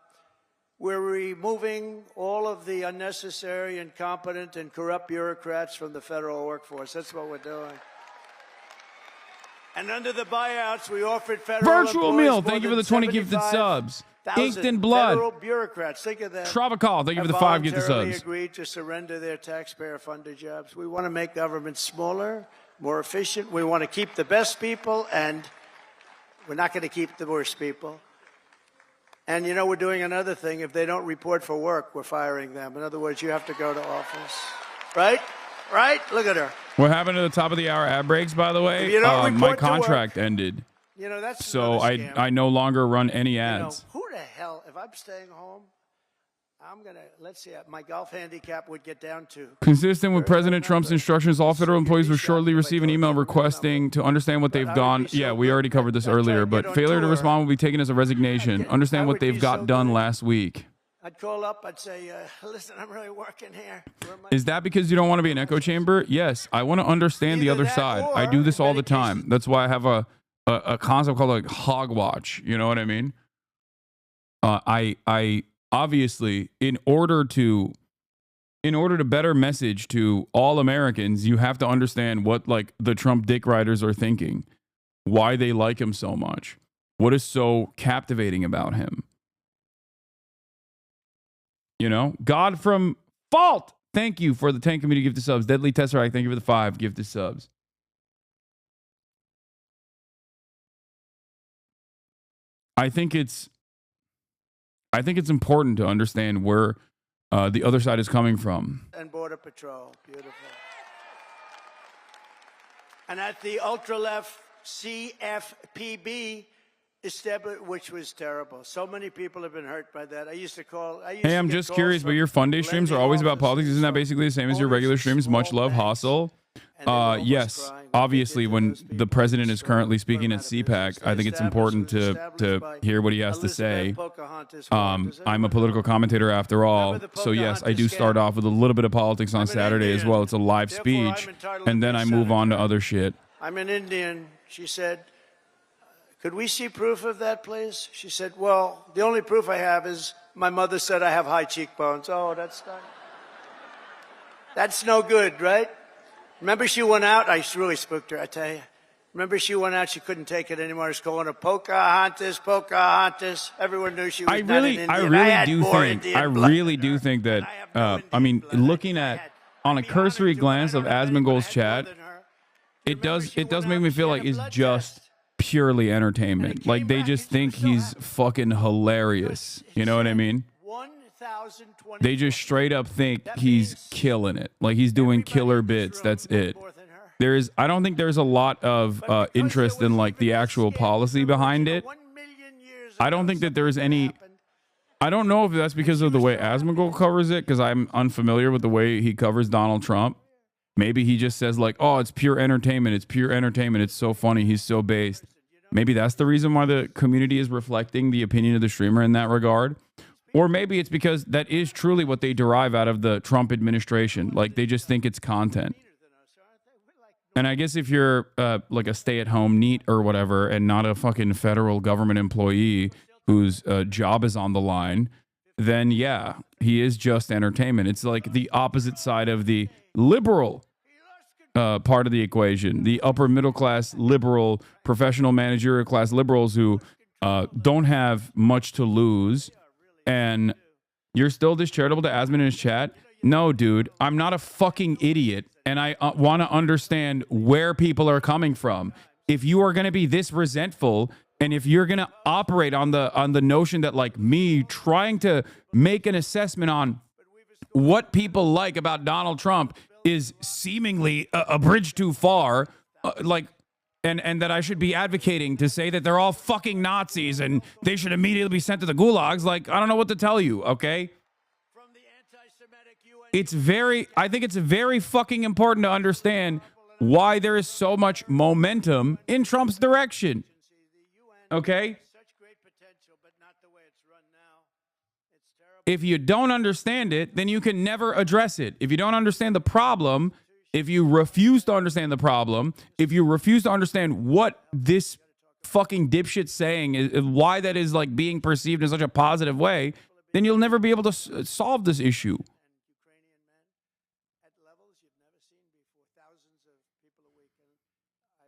We're removing all of the unnecessary, incompetent, and corrupt bureaucrats from the federal workforce. That's what we're doing. And under the buyouts, we offered federal Virtual employees meal. more Thank you for than the 20 gifted 75,000 subs. Inked in blood. Federal bureaucrats, think of that. Travacol. Thank you for the 5 gifted voluntarily subs. agreed to surrender their taxpayer-funded jobs. We want to make government smaller, more efficient. We want to keep the best people, and we're not going to keep the worst people. And we're doing another thing. If they don't report for work, we're firing them. In other words, you have to go to office. Right? Right? Look at her. What happened at the top of the hour ad breaks, by the way? If you don't My report to work, contract ended. That's So another scam. I no longer run any ads. Who the hell, if I'm staying home, I'm going to, let's see, my golf handicap would get down to. Consistent with President Trump's instructions, all federal employees will shortly receive an email requesting to understand what they've gone. Yeah, we already covered this earlier, but failure to respond will be taken as a resignation. Understand what they've got done last week. I'd call up, I'd say, listen, I'm really working here. Is that because you don't want to be an echo chamber? Yes, I want to understand the other side. I do this all the time. That's why I have a concept called like hog watch. You know what I mean? I obviously, in order to better message to all Americans, you have to understand what like the Trump dick riders are thinking, why they like him so much, what is so captivating about him. God from fault. Thank you for the 10 community gifted subs. Deadly Tesseract, thank you for the 5 gifted subs. I think it's important to understand where the other side is coming from. And Border Patrol. Beautiful. And at the ultra-left CFPB, which was terrible. So many people have been hurt by that. Hey, I'm just curious, but your FUNDAY streams are always about politics. Isn't that basically the same as your regular streams? Much love, Hustle. Yes, obviously, when the president is currently speaking at CPAC, I think it's important to hear what he has to say. I'm a political commentator after all, so yes, I do start off with a little bit of politics on Saturday as well. It's a live speech, and then I move on to other shit. I'm an Indian, she said. Could we see proof of that, please? She said, well, the only proof I have is my mother said I have high cheekbones. Oh, that's no good, right? Remember she went out? I really spooked her, I tell you. Remember she went out, she couldn't take it anymore. She was calling her Pocahontas, Pocahontas. Everyone knew she was not an Indian. I really do think that, looking at, on a cursory glance of Asmongold's chat, it does make me feel like it's just purely entertainment. Like they just think he's fucking hilarious. You know what I mean? They just straight up think he's killing it. Like he's doing killer bits. That's it. I don't think there's a lot of interest in like the actual policy behind it. I don't think that there's any. I don't know if that's because of the way Asmongold covers it, because I'm unfamiliar with the way he covers Donald Trump. Maybe he just says like, oh, it's pure entertainment. It's pure entertainment. It's so funny. He's so based. Maybe that's the reason why the community is reflecting the opinion of the streamer in that regard. Or maybe it's because that is truly what they derive out of the Trump administration. Like, they just think it's content. And I guess if you're like a stay-at-home NEET or whatever and not a fucking federal government employee whose job is on the line, then yeah, he is just entertainment. It's like the opposite side of the liberal part of the equation. The upper middle class liberal, professional managerial class liberals who don't have much to lose. And you're still this charitable to Asman in his chat? No, dude, I'm not a fucking idiot. And I want to understand where people are coming from. If you are going to be this resentful, and if you're going to operate on the notion that, like, me trying to make an assessment on what people like about Donald Trump is seemingly a bridge too far, and that I should be advocating to say that they're all fucking Nazis and they should immediately be sent to the gulags, like, I don't know what to tell you, okay? I think it's very fucking important to understand why there is so much momentum in Trump's direction. Okay? If you don't understand it, then you can never address it. If you don't understand the problem, if you refuse to understand the problem, if you refuse to understand what this fucking dipshit's saying is, why that is like being perceived in such a positive way, then you'll never be able to solve this issue.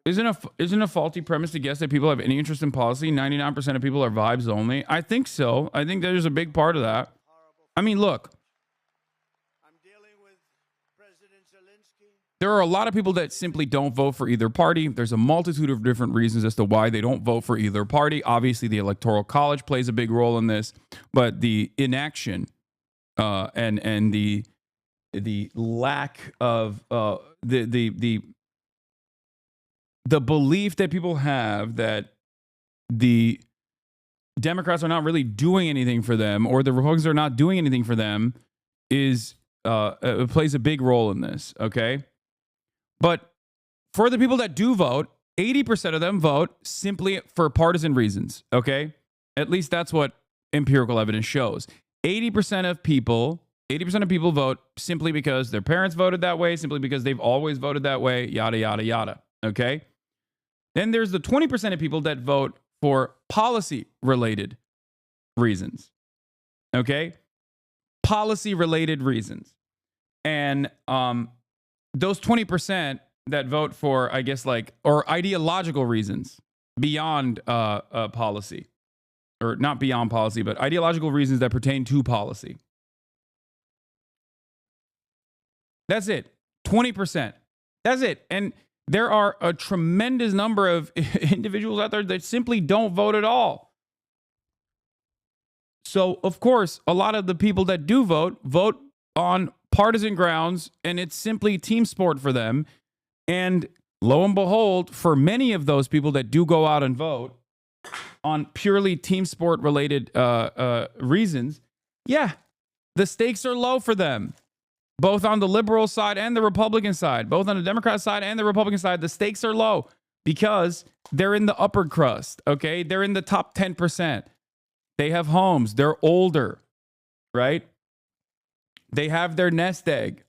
Isn't a faulty premise to guess that people have any interest in policy? 99% of people are vibes only. I think so. I think there's a big part of that. I mean, look. There are a lot of people that simply don't vote for either party. There's a multitude of different reasons as to why they don't vote for either party. Obviously, the Electoral College plays a big role in this, but the inaction and the lack of the belief that people have that the Democrats are not really doing anything for them, or the Republicans are not doing anything for them, is plays a big role in this. Okay. But for the people that do vote, 80% of them vote simply for partisan reasons, okay? At least that's what empirical evidence shows. 80% of people vote simply because their parents voted that way, simply because they've always voted that way, yada, yada, yada, okay? Then there's the 20% of people that vote for policy-related reasons, okay? Policy-related reasons. And those 20% that vote for, I guess, like, or ideological reasons beyond policy, or not beyond policy, but ideological reasons that pertain to policy. That's it. 20%. That's it. And there are a tremendous number of individuals out there that simply don't vote at all. So, of course, a lot of the people that do vote on partisan grounds, and it's simply team sport for them. And lo and behold, for many of those people that do go out and vote on purely team sport related reasons, yeah, the stakes are low for them, both on the liberal side and the Republican side, both on the Democrat side and the Republican side. The stakes are low because they're in the upper crust. Okay. They're in the top 10%. They have homes. They're older, right? They have their nest egg.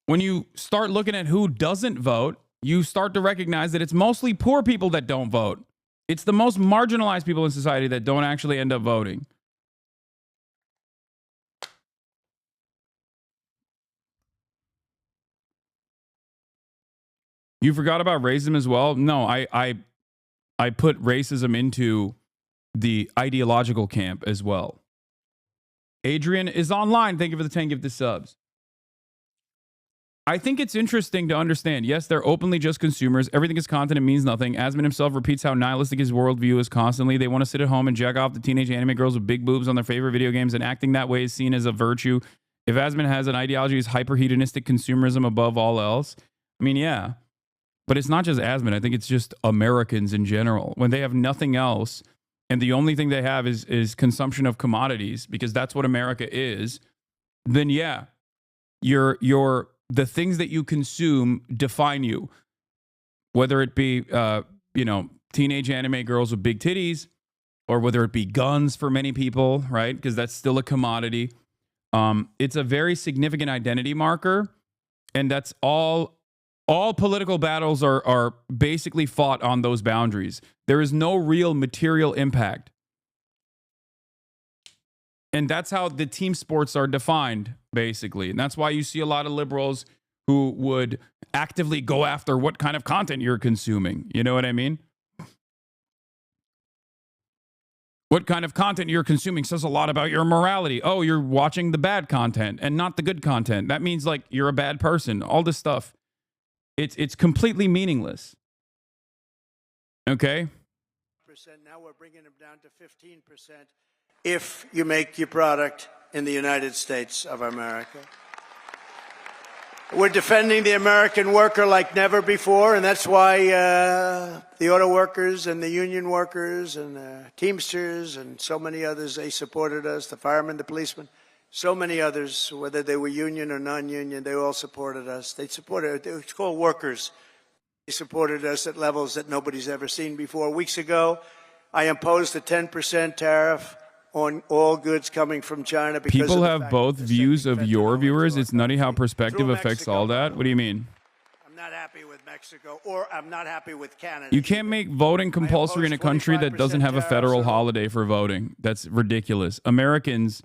When you start looking at who doesn't vote, you start to recognize that it's mostly poor people that don't vote. It's the most marginalized people in society that don't actually end up voting. You forgot about racism as well? No, I put racism into the ideological camp as well. Adrian is online. Thank you for the 10 gifted subs. I think it's interesting to understand. Yes, they're openly just consumers. Everything is content. It means nothing. Asman himself repeats how nihilistic his worldview is constantly. They want to sit at home and jack off the teenage anime girls with big boobs on their favorite video games, and acting that way is seen as a virtue. If Asman has an ideology, is hyper hedonistic consumerism above all else. I mean, yeah. But it's not just Asman. I think it's just Americans in general. When they have nothing else, and the only thing they have is consumption of commodities, because that's what America is, then yeah, the things that you consume define you. whether it be, you know, teenage anime girls with big titties, or whether it be guns for many people, right? Because that's still a commodity. It's a very significant identity marker, and that's all political battles are basically fought on those boundaries. There is no real material impact. And that's how the team sports are defined, basically. And that's why you see a lot of liberals who would actively go after what kind of content you're consuming. You know what I mean? What kind of content you're consuming says a lot about your morality. Oh, you're watching the bad content and not the good content. That means like you're a bad person. All this stuff. It's completely meaningless. Okay? Now we're bringing them down to 15% if you make your product in the United States of America. We're defending the American worker like never before, and that's why the auto workers and the union workers and the Teamsters and so many others, they supported us, the firemen, the policemen, so many others, whether they were union or non-union, they all supported us. They supported, it's called workers. They supported us at levels that nobody's ever seen before. Weeks ago, I imposed a 10% tariff on all goods coming from China. Because people have both views of your viewers. It's nutty how perspective affects all that. What do you mean? I'm not happy with Mexico, or I'm not happy with Canada. You can't make voting compulsory in a country that doesn't have a federal holiday for voting. That's ridiculous. Americans,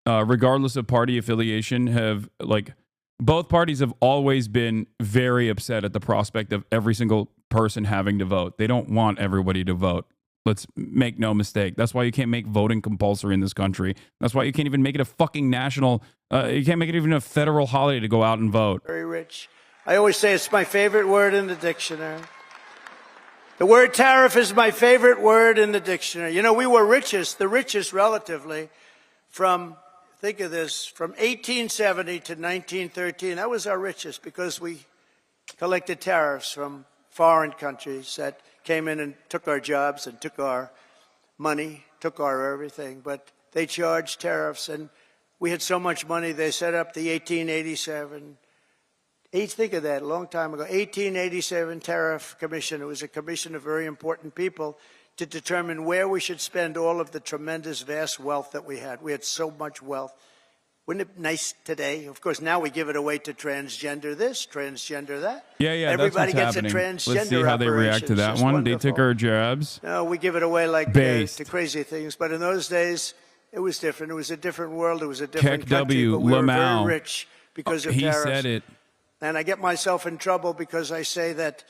regardless of party affiliation, have, like, both parties have always been very upset at the prospect of every single person having to vote. They don't want everybody to vote. Let's make no mistake. That's why you can't make voting compulsory in this country. That's why you can't even make it a fucking national, you can't make it even a federal holiday to go out and vote. Very rich. I always say it's my favorite word in the dictionary. The word tariff is my favorite word in the dictionary. You know, we were the richest relatively from, think of this, from 1870 to 1913. That was our richest because we collected tariffs from foreign countries that came in and took our jobs and took our money, took our everything. But they charged tariffs, and we had so much money, they set up the 1887. Think of that, a long time ago. 1887 Tariff Commission. It was a commission of very important people to determine where we should spend all of the tremendous, vast wealth that we had. We had so much wealth. Wouldn't it be nice today? Of course, now we give it away to transgender this, transgender that. Yeah, Everybody that's what's gets happening. a transgender Let's see how they react to that one. Wonderful. They took our jabs. No, we give it away like Based. to crazy things. But in those days, it was different. It was a different world. It was a different Keck country. W. But we were Lamau. very rich because of He tariffs. said it. And I get myself in trouble because I say that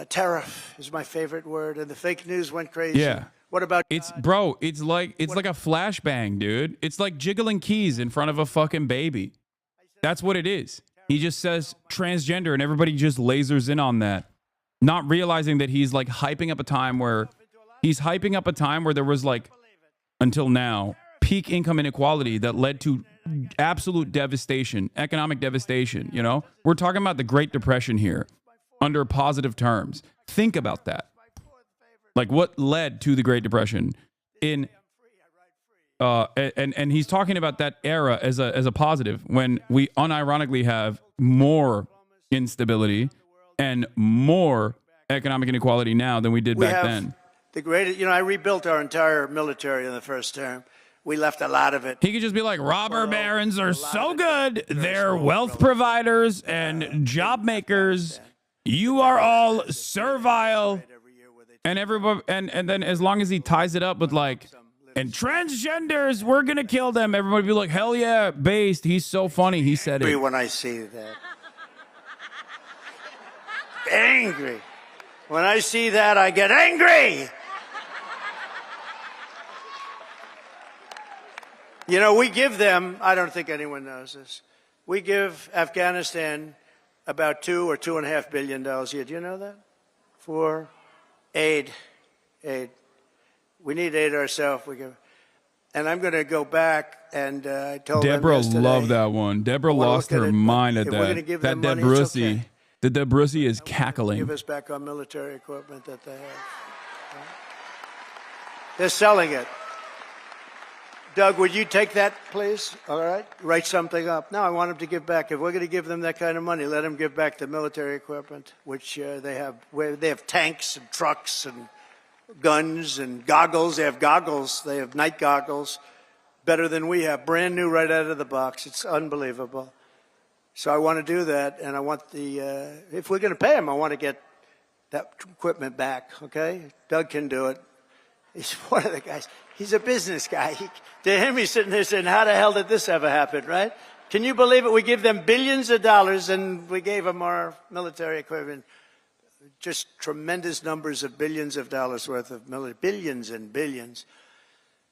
tariff is my favorite word, and the fake news went crazy. Yeah. What about It's bro, it's like a flashbang, dude. It's like jiggling keys in front of a fucking baby. That's what it is. He just says transgender and everybody just lasers in on that. Not realizing that he's like hyping up a time where there was like, until now, peak income inequality that led to absolute devastation, economic devastation, you know? We're talking about the Great Depression here under positive terms. Think about that. Like what led to the Great Depression in and he's talking about that era as a positive when we unironically have more instability and more economic inequality now than we did back then. the greatest? You know, I rebuilt our entire military in the first term. We left a lot of it. He could just be like, robber barons are so good. They're wealth providers and job makers. You are all servile. And everybody, and then as long as he ties it up with like, and transgenders, we're gonna kill them. Everybody be like, hell yeah, based. He's so funny. He said it. When I see that, angry. When I see that, I get angry. You know, we give them. I don't think anyone knows this. We give Afghanistan about $2 or $2.5 billion a year. Do you know that? For aid. We need aid ourselves. And I'm going to go back and I told Deborah them yesterday, loved that one. Deborah lost her mind at that. That Debrussi. Okay. The Debrussi is cackling. Give us back our military equipment that they have. They're selling it. Doug, would you take that, please? All right? Write something up. No, I want them to give back. If we're going to give them that kind of money, let them give back the military equipment, which they have. Where they have tanks and trucks and guns and goggles. They have goggles. They have night goggles, better than we have. Brand new right out of the box. It's unbelievable. So I want to do that, and I want the, if we're going to pay them, I want to get that equipment back, okay? Doug can do it. He's one of the guys. He's a business guy. To him, he's sitting there saying, how the hell did this ever happen, right? Can you believe it? We give them billions of dollars, and we gave them our military equipment. Just tremendous numbers of billions of dollars worth of military, billions and billions.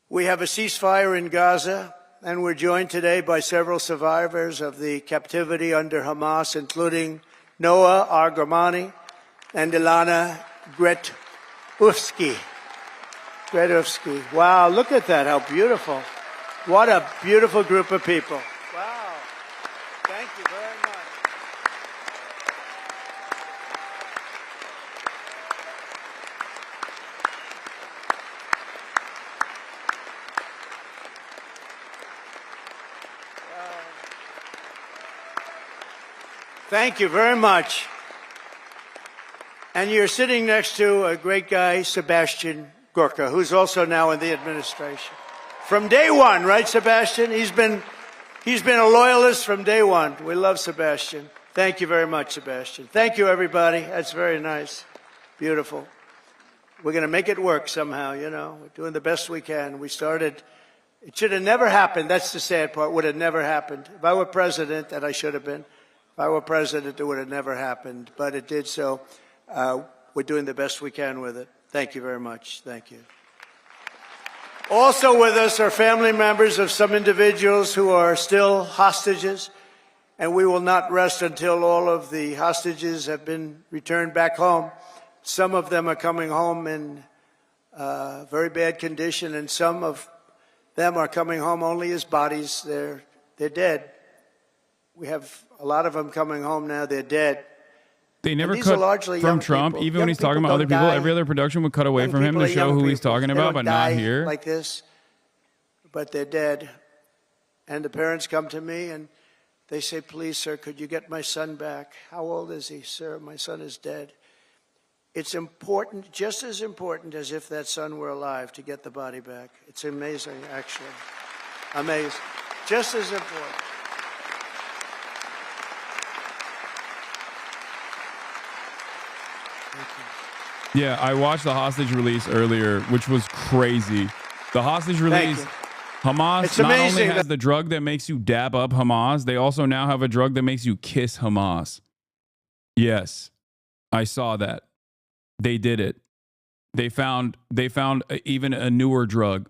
We have a ceasefire in Gaza, and we're joined today by several survivors of the captivity under Hamas, including Noah Argamani and Ilana Gretufsky. Wow, look at that, how beautiful. What a beautiful group of people. Wow, thank you very much. Thank you very much. And you're sitting next to a great guy, Sebastian Gorka, who's also now in the administration. From day one, right, Sebastian? He's been a loyalist from day one. We love Sebastian. Thank you very much, Sebastian. Thank you, everybody. That's very nice. Beautiful. We're going to make it work somehow, you know. We're doing the best we can. We started, it should have never happened. That's the sad part. Would have never happened. If I were president, and I should have been, if I were president, it would have never happened. But it did, so we're doing the best we can with it. Thank you very much. Thank you. Also with us are family members of some individuals who are still hostages, and we will not rest until all of the hostages have been returned back home. Some of them are coming home in very bad condition, and some of them are coming home only as bodies. They're dead. We have a lot of them coming home now. They're dead. They never cut from Trump, people. even when he's talking about other people. Every other production would cut away from him to show who he's talking about, but not here. Like this, but they're dead. And the parents come to me and they say, please, sir, could you get my son back? How old is he, sir? My son is dead. It's important, just as important as if that son were alive, to get the body back. It's amazing, actually. Amazing. Just as important. Yeah, I watched the hostage release earlier, which was crazy. The hostage release, Hamas not only has the drug that makes you dab up Hamas, they also now have a drug that makes you kiss Hamas. Yes, I saw that. They did it. They found even a newer drug.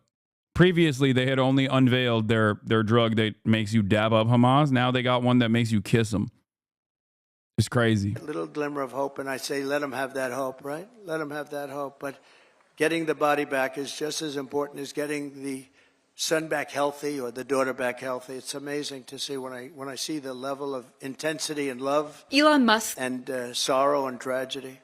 Previously, they had only unveiled their drug that makes you dab up Hamas. Now they got one that makes you kiss them. It's crazy. A little glimmer of hope, and I say let them have that hope, right? Let them have that hope. But getting the body back is just as important as getting the son back healthy or the daughter back healthy. It's amazing to see when I see the level of intensity and love, Elon Musk, and sorrow and tragedy.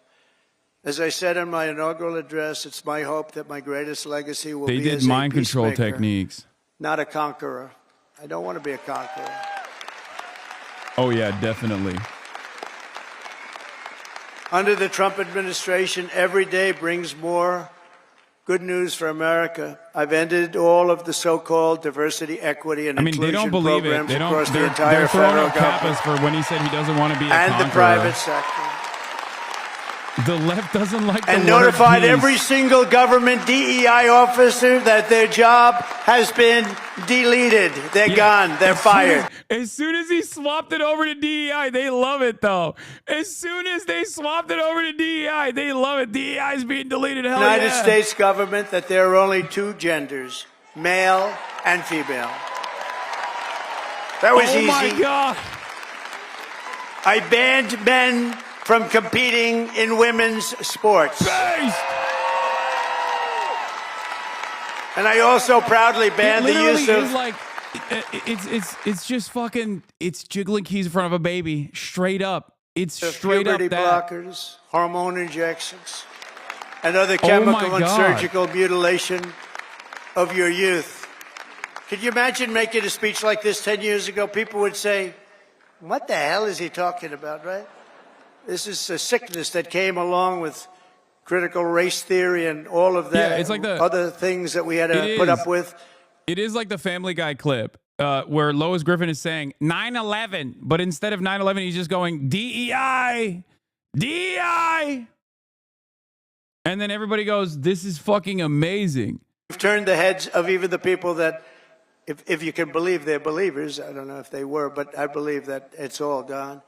As I said in my inaugural address, it's my hope that my greatest legacy will be as a peacemaker, mind control techniques, not a conqueror. I don't want to be a conqueror. Oh yeah, definitely. Under the Trump administration, every day brings more good news for America. I've ended all of the so-called diversity, equity, and inclusion they don't believe programs it. across the entire federal government. For when he said he doesn't want to be a and conqueror. the private sector. The left doesn't like the and word notified peace. Every single government DEI officer that their job has been deleted. They're gone. They're fired. As soon as he swapped it over to DEI, they love it, though. As soon as they swapped it over to DEI, they love it. DEI is being deleted. Hell United yeah. States government that there are only two genders, male and female. That was easy. Oh, my God. I banned men from competing in women's sports. Based. And I also proudly banned the use of... It's just fucking, it's jiggling keys in front of a baby. Straight up. It's straight up that. Puberty blockers, hormone injections, and other chemical and surgical mutilation of your youth. Could you imagine making a speech like this 10 years ago? People would say, what the hell is he talking about, right? This is a sickness that came along with critical race theory and all of that. Yeah, it's like the other things that we had to put up with. It is like the Family Guy clip where Lois Griffin is saying 9/11, but instead of 9/11, he's just going DEI, DEI. And then everybody goes, this is fucking amazing. We've turned the heads of even the people that, if you can believe they're believers, I don't know if they were, but I believe that it's all gone.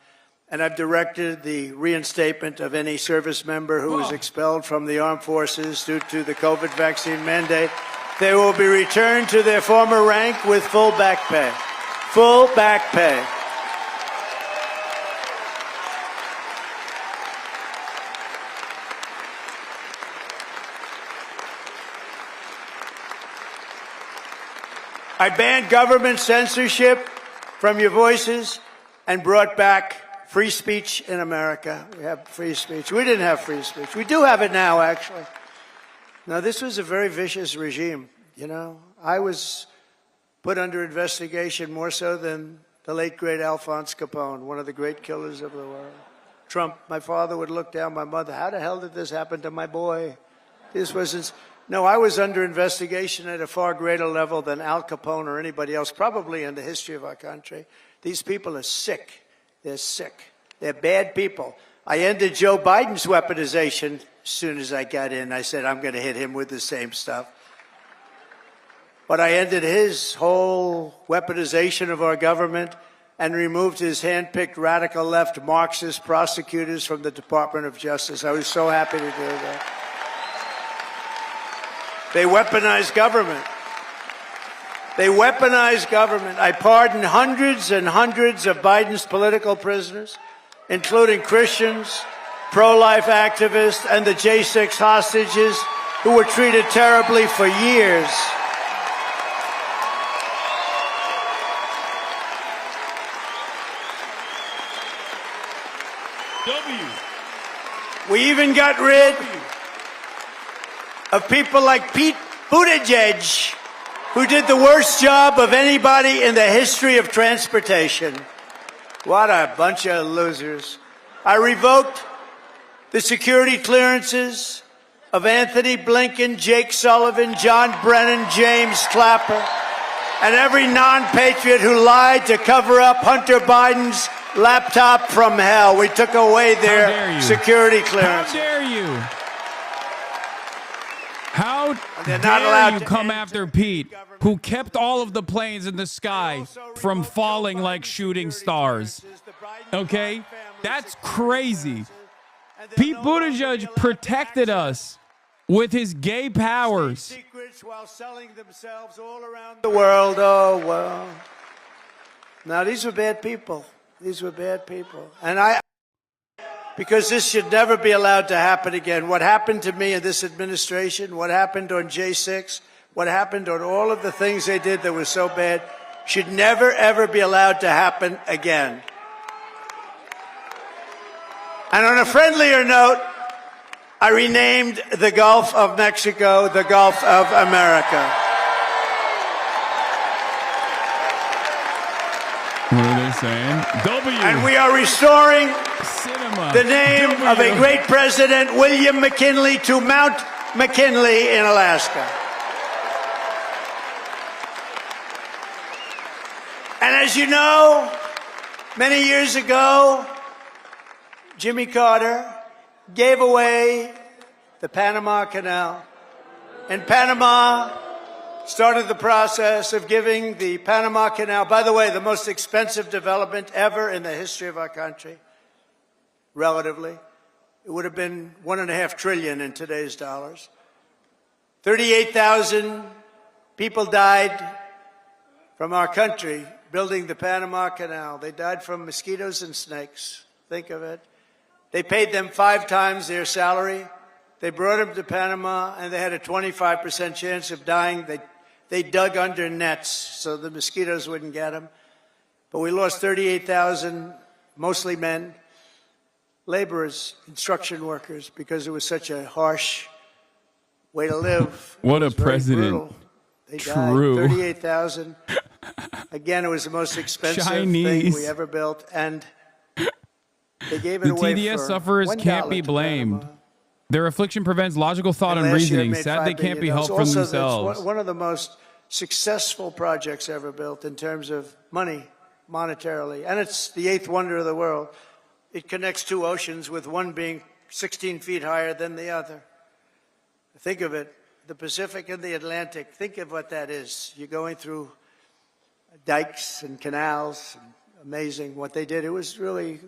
And I've directed the reinstatement of any service member who was expelled from the armed forces due to the COVID vaccine mandate. They will be returned to their former rank with full back pay. Full back pay. I banned government censorship from your voices and brought back free speech in America. We have free speech. We didn't have free speech. We do have it now, actually. Now, this was a very vicious regime, you know. I was put under investigation more so than the late, great Alphonse Capone, one of the great killers of the world. Trump, my father would look down my mother. How the hell did this happen to my boy? This wasn't... No, I was under investigation at a far greater level than Al Capone or anybody else, probably in the history of our country. These people are sick. They're sick. They're bad people. I ended Joe Biden's weaponization as soon as I got in. I said, I'm going to hit him with the same stuff. But I ended his whole weaponization of our government and removed his hand-picked radical left Marxist prosecutors from the Department of Justice. I was so happy to do that. They weaponized government. They weaponized government. I pardoned hundreds and hundreds of Biden's political prisoners, including Christians, pro-life activists, and the J6 hostages who were treated terribly for years. We even got rid of people like Pete Buttigieg, who did the worst job of anybody in the history of transportation. What a bunch of losers. I revoked the security clearances of Anthony Blinken, Jake Sullivan, John Brennan, James Clapper, and every non-patriot who lied to cover up Hunter Biden's laptop from hell. We took away their security clearance. How dare you? How they're not dare allowed you to come after Pete, who kept all of the planes in the sky from falling like shooting stars? Okay? That's crazy. Pete Buttigieg protected us with his gay powers. While selling themselves all around the world. Oh, well. Now, these were bad people. These were bad people. And because this should never be allowed to happen again. What happened to me in this administration, what happened on J6, what happened on all of the things they did that were so bad, should never, ever be allowed to happen again. And on a friendlier note, I renamed the Gulf of Mexico the Gulf of America. What are they saying? W. And we are restoring Cinema. the name of a great president, William McKinley, to Mount McKinley in Alaska. And as you know, many years ago, Jimmy Carter gave away the Panama Canal. And Panama started the process of giving the Panama Canal, by the way, the most expensive development ever in the history of our country, relatively. It would have been $1.5 trillion in today's dollars. 38,000 people died from our country building the Panama Canal. They died from mosquitoes and snakes. Think of it. They paid them 5 times their salary. They brought them to Panama, and they had a 25% chance of dying. They dug under nets so the mosquitoes wouldn't get them. But we lost 38,000, mostly men, laborers, construction workers, because it was such a harsh way to live. What a president. They True. died. 38,000. Again, it was the most expensive thing Chinese. we ever built, and they gave it The away TDS for sufferers $1 can't be to blamed. Panama. Their affliction prevents logical thought And and last year it reasoning. made Sad they $5 can't be billion. helped from Also, themselves. it's one of the most successful projects ever built in terms of money, monetarily. And it's the 8th wonder of the world. It connects 2 oceans, with one being 16 feet higher than the other. Think of it, the Pacific and the Atlantic. Think of what that is. You're going through dikes and canals. Amazing what they did. It was really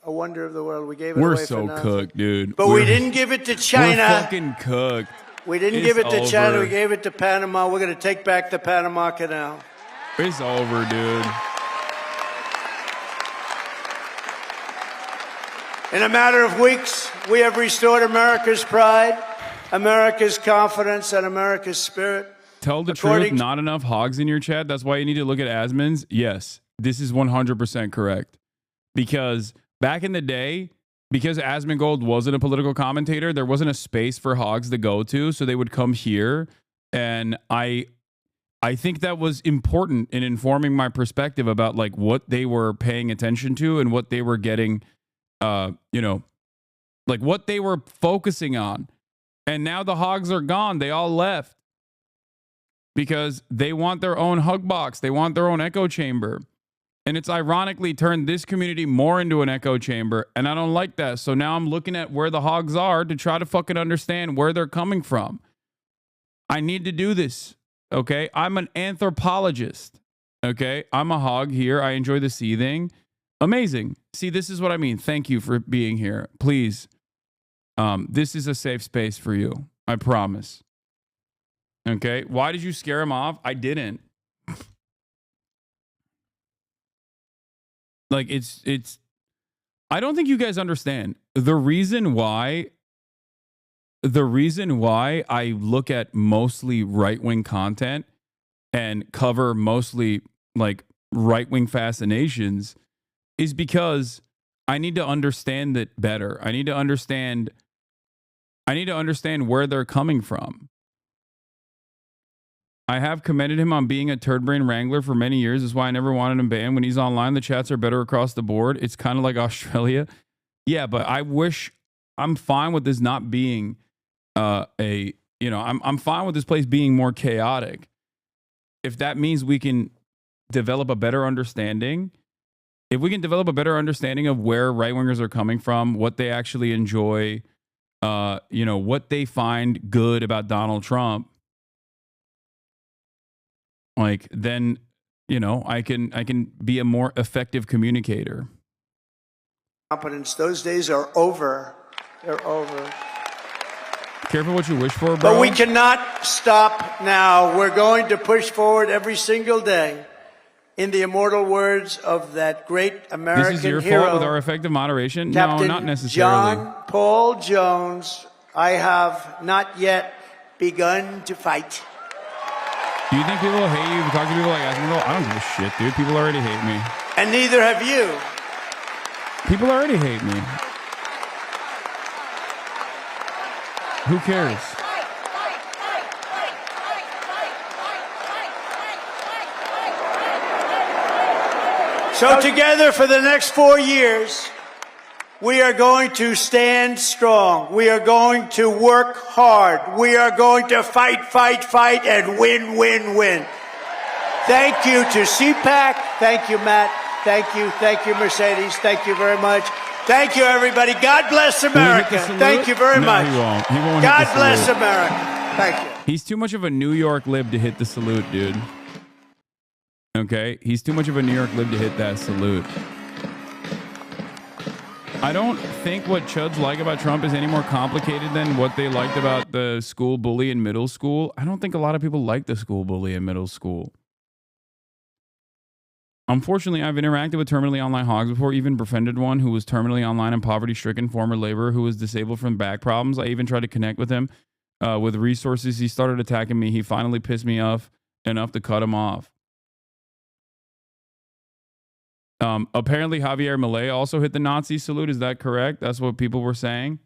a wonder of the world. We gave it We're away so for nothing. cooked, dude. But we didn't give it to China. We're fucking cooked. We didn't It's give it to China. over. We gave it to Panama. We're going to take back the Panama Canal. It's over, dude. In a matter of weeks, we have restored America's pride, America's confidence, and America's spirit. Tell the truth, not enough hogs in your chat. That's why you need to look at Asmon's. Yes, this is 100% correct. Because back in the day, because Asmongold wasn't a political commentator, there wasn't a space for hogs to go to, so they would come here. And I think that was important in informing my perspective about like what they were paying attention to and what they were getting, like what they were focusing on. And now the hogs are gone. They all left because they want their own hug box. They want their own echo chamber. And it's ironically turned this community more into an echo chamber. And I don't like that. So now I'm looking at where the hogs are to try to fucking understand where they're coming from. I need to do this. Okay. I'm an anthropologist. Okay. I'm a hog here. I enjoy the seething. Amazing. See, this is what I mean. Thank you for being here. Please. This is a safe space for you. I promise. Okay. Why did you scare him off? I didn't. Like it's I don't think you guys understand the reason why I look at mostly right-wing content and cover mostly like right-wing fascinations is because I need to understand it better. I need to understand where they're coming from. I have commended him on being a turd brain wrangler for many years. That's why I never wanted him banned. When he's online, the chats are better across the board. It's kind of like Australia. Yeah, but I wish I'm fine with this not being I'm fine with this place being more chaotic. If that means we can develop a better understanding, if we can develop a better understanding of where right-wingers are coming from, what they actually enjoy, what they find good about Donald Trump, like then, I can be a more effective communicator. Competence. Those days are over. They're over. Careful what you wish for, bro. But we cannot stop now. We're going to push forward every single day. In the immortal words of that great American This is your hero, fault with our effective moderation? Captain No, not necessarily. John Paul Jones. I have not yet begun to fight. Do you think people will hate you if you talk to people like Asmongold? I don't give a shit, dude. People already hate me. And neither have you. People already hate me. Who cares? So together for the next 4 years, we are going to stand strong. We are going to work hard. We are going to fight, and win, win, win. Thank you to CPAC. Thank you, Matt. Thank you, Mercedes. Thank you very much. Thank you, everybody. God bless America. Thank you very much. He won't. He won't God hit the bless salute. America. Thank you. He's too much of a New York lib to hit the salute, dude. Okay? He's too much of a New York lib to hit that salute. I don't think what chuds like about Trump is any more complicated than what they liked about the school bully in middle school. I don't think a lot of people like the school bully in middle school. Unfortunately, I've interacted with terminally online hogs before, even befriended one who was terminally online and poverty-stricken former laborer who was disabled from back problems. I even tried to connect with him with resources. He started attacking me. He finally pissed me off enough to cut him off. Apparently, Javier Milei also hit the Nazi salute. Is that correct? That's what people were saying.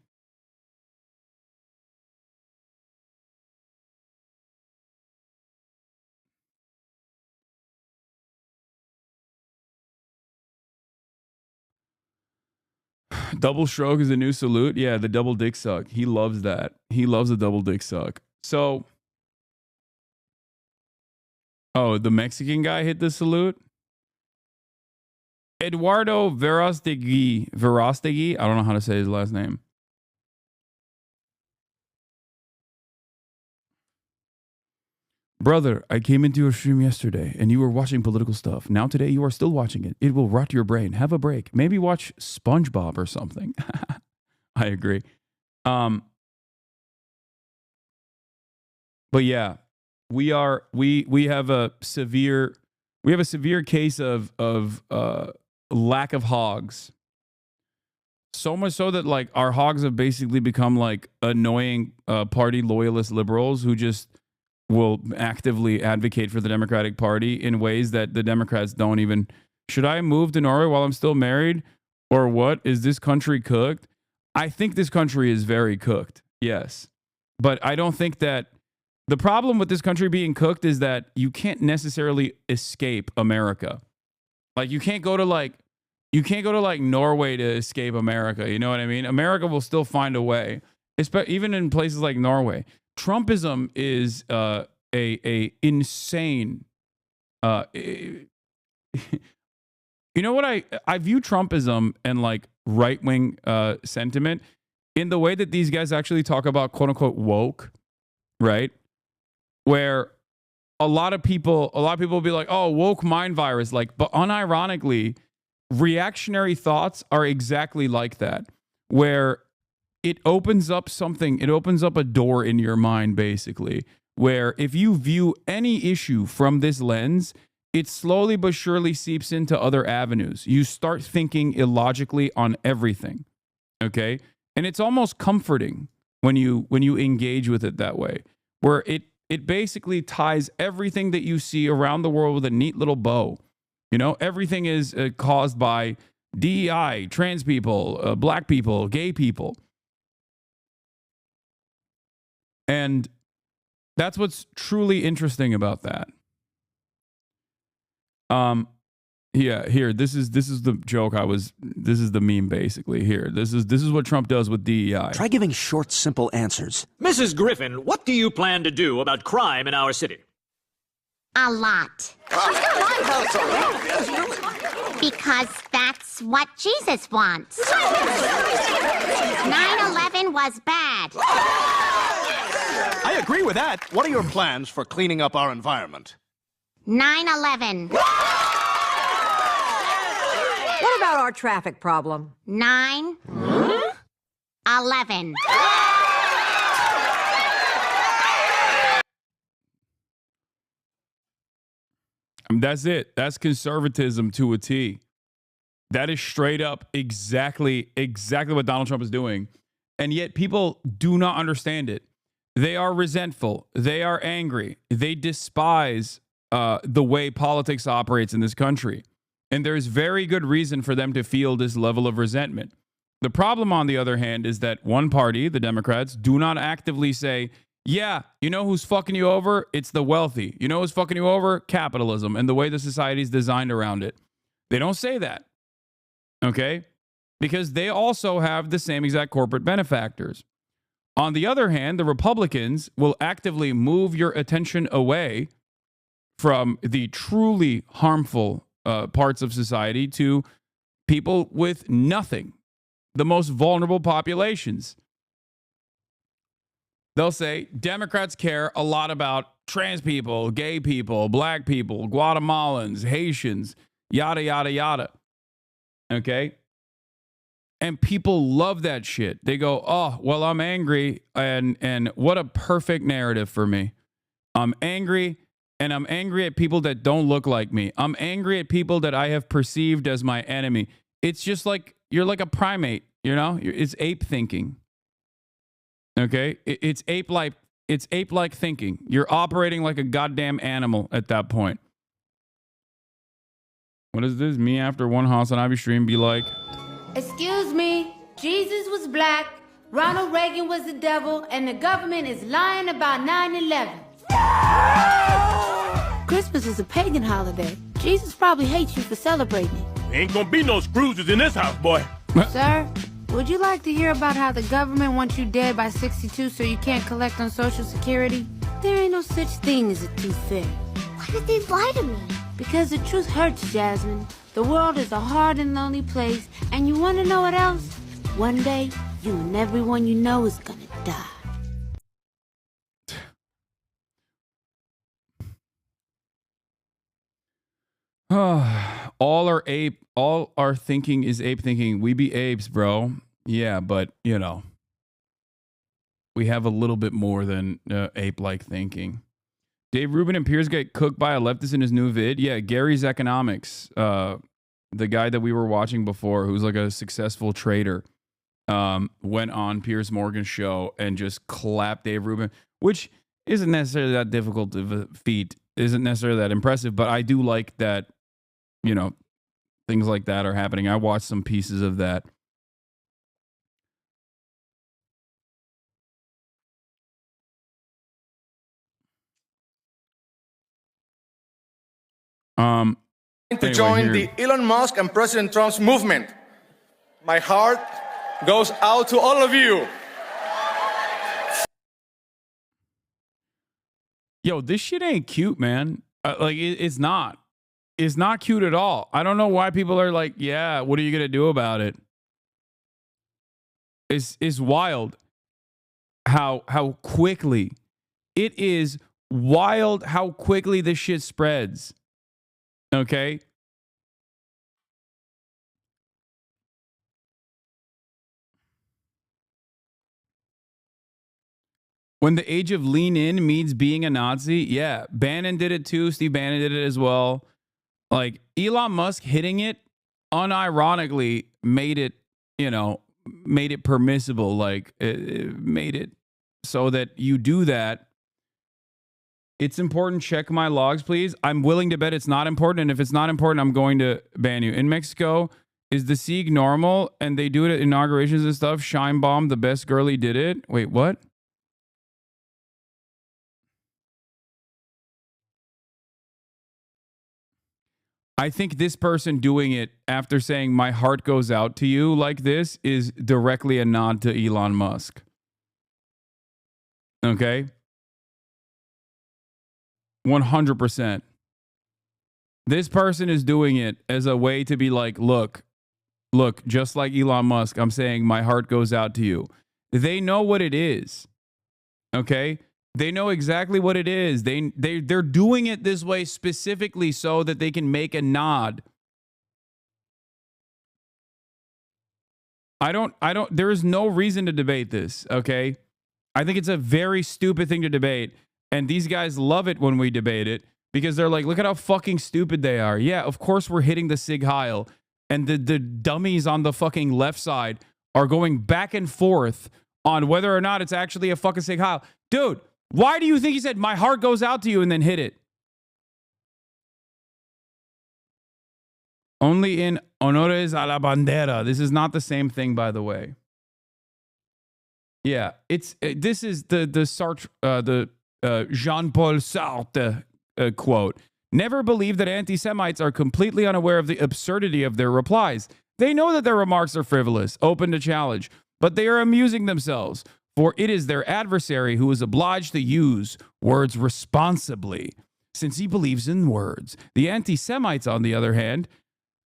Double stroke is a new salute. Yeah, the double dick suck. He loves that. He loves a double dick suck. So, oh, the Mexican guy hit the salute. Eduardo Verástegui. I don't know how to say his last name. Brother, I came into your stream yesterday and you were watching political stuff. Now today you are still watching it. It will rot your brain. Have a break. Maybe watch SpongeBob or something. I agree. But yeah, we have a severe case of lack of hogs. So much so that like our hogs have basically become like annoying party loyalist liberals who just will actively advocate for the Democratic Party in ways that the Democrats don't even. Should I move to Norway while I'm still married? Or what? Is this country cooked? I think this country is very cooked. Yes. But I don't think that the problem with this country being cooked is that you can't necessarily escape America. Like you can't go to like Norway to escape America. You know what I mean? America will still find a way, even in places like Norway. Trumpism is a insane. You know what I view Trumpism and like right wing sentiment in the way that these guys actually talk about quote unquote woke, right? Where a lot of people will be like, oh, woke mind virus, like, but unironically, reactionary thoughts are exactly like that, where it opens up something, it opens up a door in your mind, basically, where if you view any issue from this lens, it slowly but surely seeps into other avenues. You start thinking illogically on everything, okay? And it's almost comforting when you engage with it that way, where it basically ties everything that you see around the world with a neat little bow. You know, everything is caused by DEI, trans people, black people, gay people. And that's what's truly interesting about that. Yeah, here, this is the joke this is the meme basically. Here, this is what Trump does with DEI. Try giving short, simple answers. Mrs. Griffin, what do you plan to do about crime in our city? A lot. Because that's what Jesus wants. 9/11 was bad. I agree with that. What are your plans for cleaning up our environment? 9/11. What about our traffic problem? 9/11. That's it. That's conservatism to a T. That is straight up exactly what Donald Trump is doing. And yet people do not understand it. They are resentful. They are angry. They despise the way politics operates in this country. And there's very good reason for them to feel this level of resentment. The problem, on the other hand, is that one party, the Democrats, do not actively say, yeah, you know who's fucking you over? It's the wealthy. You know who's fucking you over? Capitalism and the way the society is designed around it. They don't say that. Okay? Because they also have the same exact corporate benefactors. On the other hand, the Republicans will actively move your attention away from the truly harmful parts of society to people with nothing, the most vulnerable populations. They'll say Democrats care a lot about trans people, gay people, black people, Guatemalans, Haitians, yada, yada, yada. Okay? And people love that shit. They go, oh, well, I'm angry. And what a perfect narrative for me. I'm angry, and I'm angry at people that don't look like me. I'm angry at people that I have perceived as my enemy. It's just like, you're like a primate, you know? It's ape thinking. Okay? It's ape-like thinking. You're operating like a goddamn animal at that point. What is this? Me after one HasanAbi stream be like, excuse me, Jesus was black, Ronald Reagan was the devil, and the government is lying about 9/11. Christmas is a pagan holiday. Jesus probably hates you for celebrating it. Ain't gonna be no Scrooges in this house, boy. Sir, Would you like to hear about how the government wants you dead by 62 so you can't collect on Social Security? There ain't no such thing as a tooth fairy. Why did they lie to me? Because the truth hurts, Jasmine. The world is a hard and lonely place, and you want to know what else? One day, you and everyone you know is gonna die. All our thinking is ape thinking. We be apes, bro. Yeah, but you know, we have a little bit more than ape-like thinking. Dave Rubin and Piers get cooked by a leftist in his new vid. Yeah, Gary's Economics, the guy that we were watching before, who's like a successful trader, went on Piers Morgan's show and just clapped Dave Rubin, which isn't necessarily that difficult of a feat, isn't necessarily that impressive, but I do like that, you know, things like that are happening. I watched some pieces of that. To join the Elon Musk and President Trump's movement. My heart goes out to all of you. Yo, this shit ain't cute, man. Like, it's not. It's not cute at all. I don't know why people are like, yeah, what are you going to do about it? It's wild how quickly. It is wild how quickly this shit spreads. Okay? When the age of lean in means being a Nazi, yeah, Bannon did it too. Steve Bannon did it as well. Like, Elon Musk hitting it unironically made it, you know, made it permissible. Like, it made it so that you do that. It's important. Check my logs, please. I'm willing to bet it's not important. And if it's not important, I'm going to ban you. In Mexico, is the Sieg normal? And they do it at inaugurations and stuff. Shine Bomb, the best girlie, did it. Wait, what? I think this person doing it after saying my heart goes out to you like this is directly a nod to Elon Musk. Okay? 100%. This person is doing it as a way to be like, look, just like Elon Musk, I'm saying my heart goes out to you. They know what it is. Okay? They know exactly what it is. They're doing it this way specifically so that they can make a nod. There is no reason to debate this, okay? I think it's a very stupid thing to debate. And these guys love it when we debate it because they're like, look at how fucking stupid they are. Yeah, of course we're hitting the Sig Heil. And the dummies on the fucking left side are going back and forth on whether or not it's actually a fucking Sig Heil. Dude, why do you think he said, my heart goes out to you and then hit it? Only in honores a la bandera. This is not the same thing, by the way. Yeah, this is the Sartre, Jean-Paul Sartre quote. Never believe that anti-Semites are completely unaware of the absurdity of their replies. They know that their remarks are frivolous, open to challenge, but they are amusing themselves, for it is their adversary who is obliged to use words responsibly, since he believes in words. The anti-Semites, on the other hand,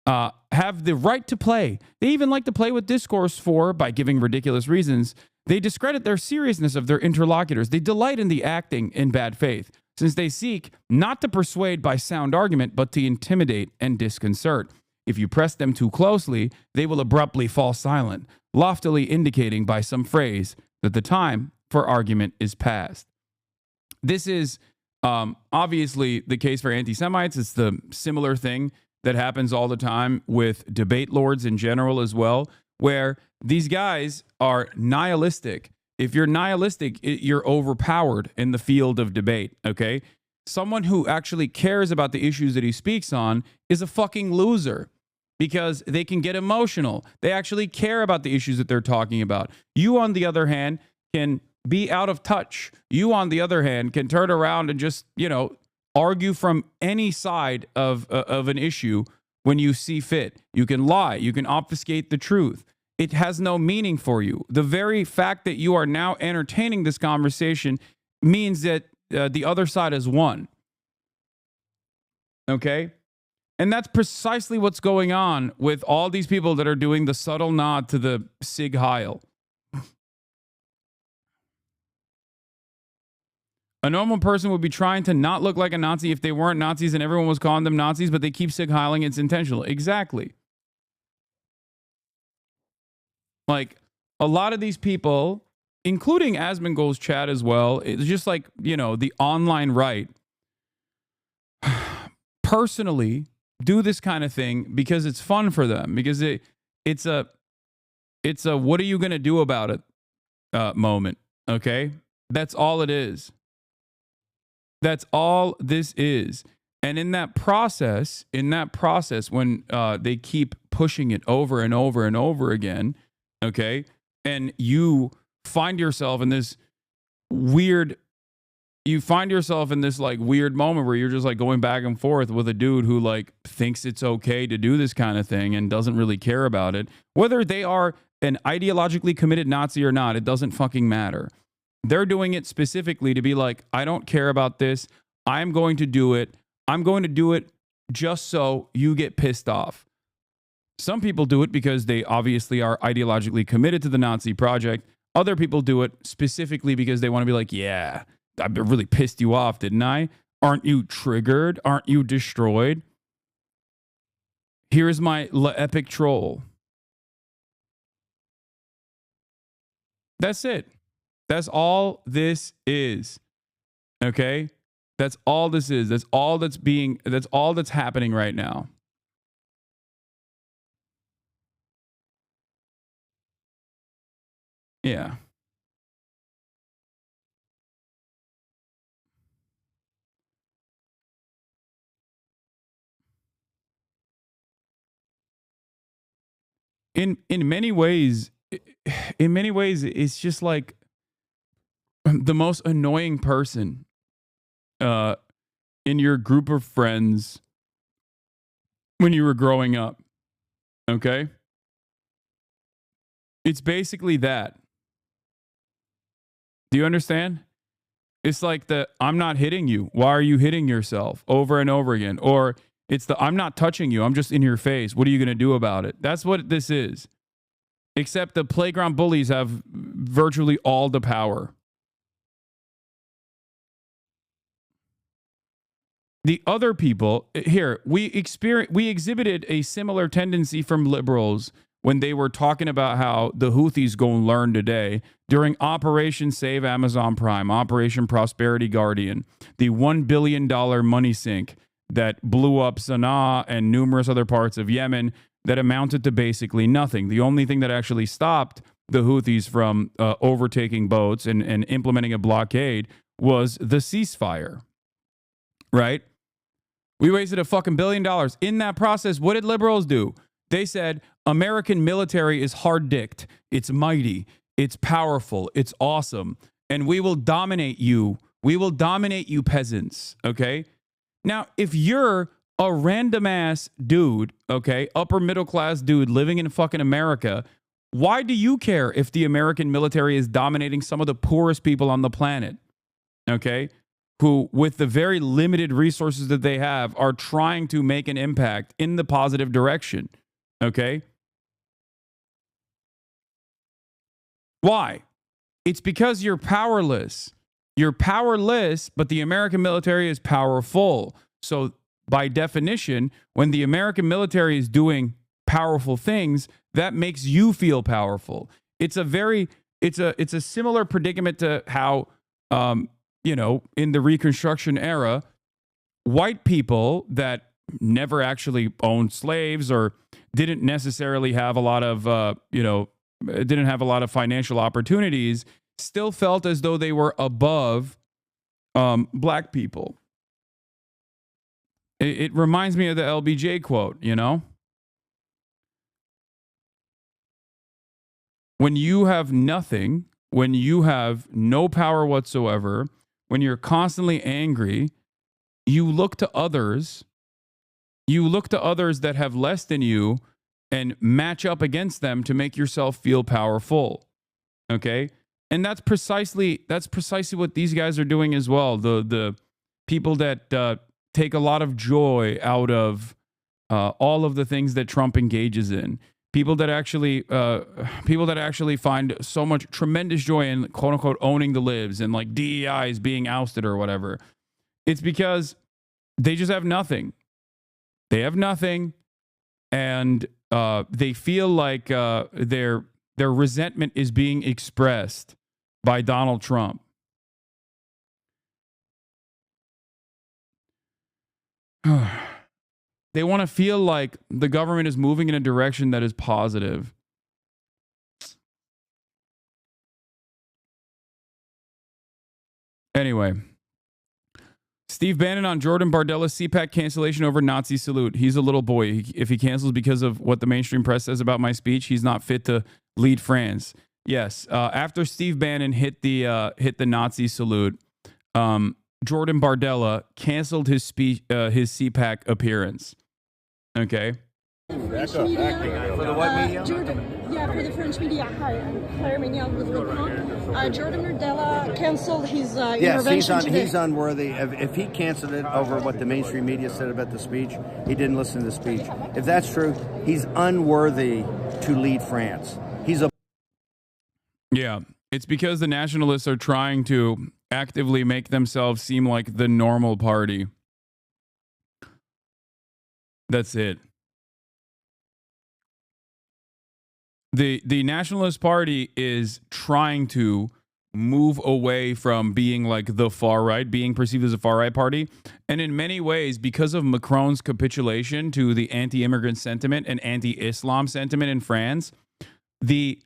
have the right to play. They even like to play with discourse for, by giving ridiculous reasons, they discredit their seriousness of their interlocutors. They delight in the acting in bad faith, since they seek not to persuade by sound argument, but to intimidate and disconcert. If you press them too closely, they will abruptly fall silent, loftily indicating by some phrase that the time for argument is past. This is obviously the case for anti-Semites. It's the similar thing that happens all the time with debate lords in general as well, where these guys are nihilistic. If you're nihilistic, you're overpowered in the field of debate, okay? Someone who actually cares about the issues that he speaks on is a fucking loser because they can get emotional. They actually care about the issues that they're talking about. You, on the other hand, can be out of touch. You, on the other hand, can turn around and just, argue from any side of an issue when you see fit. You can lie. You can obfuscate the truth. it has no meaning for you. The very fact that you are now entertaining this conversation means that the other side has won. Okay? And that's precisely what's going on with all these people that are doing the subtle nod to the Sig Heil. A normal person would be trying to not look like a Nazi if they weren't Nazis and everyone was calling them Nazis, but they keep Sig Heiling. It's intentional. Exactly. Like, a lot of these people, including Asmongold's chat as well, it's just like, you know, the online right, personally do this kind of thing because it's fun for them, because it's a what are you going to do about it moment, okay? That's all it is. That's all this is. And in that process, when they keep pushing it over and over and over again, okay, and you find yourself in this weird, like weird moment where you're just like going back and forth with a dude who like thinks it's okay to do this kind of thing and doesn't really care about it. Whether they are an ideologically committed Nazi or not, it doesn't fucking matter. They're doing it specifically to be like, I don't care about this. I'm going to do it. I'm going to do it just so you get pissed off. Some people do it because they obviously are ideologically committed to the Nazi project. Other people do it specifically because they want to be like, yeah, I really pissed you off, didn't I? Aren't you triggered? Aren't you destroyed? Here's my epic troll. That's it. That's all this is. Okay? That's all this is. That's all that's happening right now. Yeah. In many ways, it's just like the most annoying person in your group of friends when you were growing up. Okay? It's basically that. Do you understand? It's like the I'm not hitting you. Why are you hitting yourself over and over again? Or it's the I'm not touching you. I'm just in your face. What are you going to do about it? That's what this is. Except the playground bullies have virtually all the power. The other people here, we exhibited a similar tendency from liberals when they were talking about how the Houthis go and learn today during Operation Save Amazon Prime, Operation Prosperity Guardian, the $1 billion money sink that blew up Sana'a and numerous other parts of Yemen that amounted to basically nothing. The only thing that actually stopped the Houthis from overtaking boats and implementing a blockade was the ceasefire, right? We wasted a fucking $1 billion. In that process, what did liberals do? They said, American military is hard-dicked. It's mighty. It's powerful. It's awesome. And we will dominate you. We will dominate you peasants, okay? Now, if you're a random-ass dude, okay, upper-middle-class dude living in fucking America, why do you care if the American military is dominating some of the poorest people on the planet, okay? Who, with the very limited resources that they have, are trying to make an impact in the positive direction, okay? Why? It's because you're powerless. You're powerless, but the American military is powerful. So, by definition, when the American military is doing powerful things, that makes you feel powerful. It's a similar predicament to how, you know, in the Reconstruction era, white people that never actually owned slaves or didn't necessarily have a lot of, didn't have a lot of financial opportunities, still felt as though they were above black people. It reminds me of the LBJ quote, you know? When you have nothing, when you have no power whatsoever, when you're constantly angry, you look to others that have less than you and match up against them to make yourself feel powerful. Okay? And that's precisely what these guys are doing as well. The people that take a lot of joy out of all of the things that Trump engages in. People that actually find so much tremendous joy in quote unquote owning the libs and like DEI is being ousted or whatever. It's because they just have nothing. They have nothing, and they feel like their resentment is being expressed by Donald Trump. They want to feel like the government is moving in a direction that is positive. Anyway, Steve Bannon on Jordan Bardella's CPAC cancellation over Nazi salute. He's a little boy. If he cancels because of what the mainstream press says about my speech, he's not fit to lead France. Yes. After Steve Bannon hit the Nazi salute, Jordan Bardella canceled his speech, his CPAC appearance. Okay. For the white media? Jordan, yeah, for the French media. Hi, I'm Claire Mignon with LeBron. Jordan Bardella canceled his intervention today. He's unworthy. If he canceled it over what the mainstream media said about the speech, he didn't listen to the speech. If that's true, he's unworthy to lead France. He's a... Yeah, it's because the nationalists are trying to actively make themselves seem like the normal party. That's it. The Nationalist Party is trying to move away from being like the far right, being perceived as a far right party. And in many ways, because of Macron's capitulation to the anti-immigrant sentiment and anti-Islam sentiment in France, the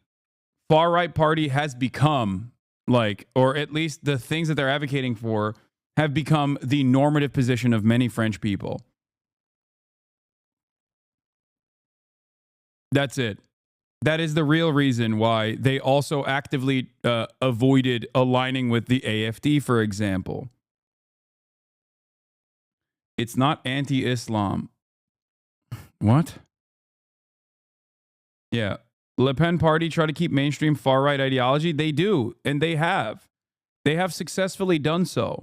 far right party has become like, or at least the things that they're advocating for have become the normative position of many French people. That's it. That is the real reason why they also actively avoided aligning with the AfD, for example. It's not anti-Islam. What? Yeah. Le Pen party try to keep mainstream far-right ideology. They do, and they have. They have successfully done so.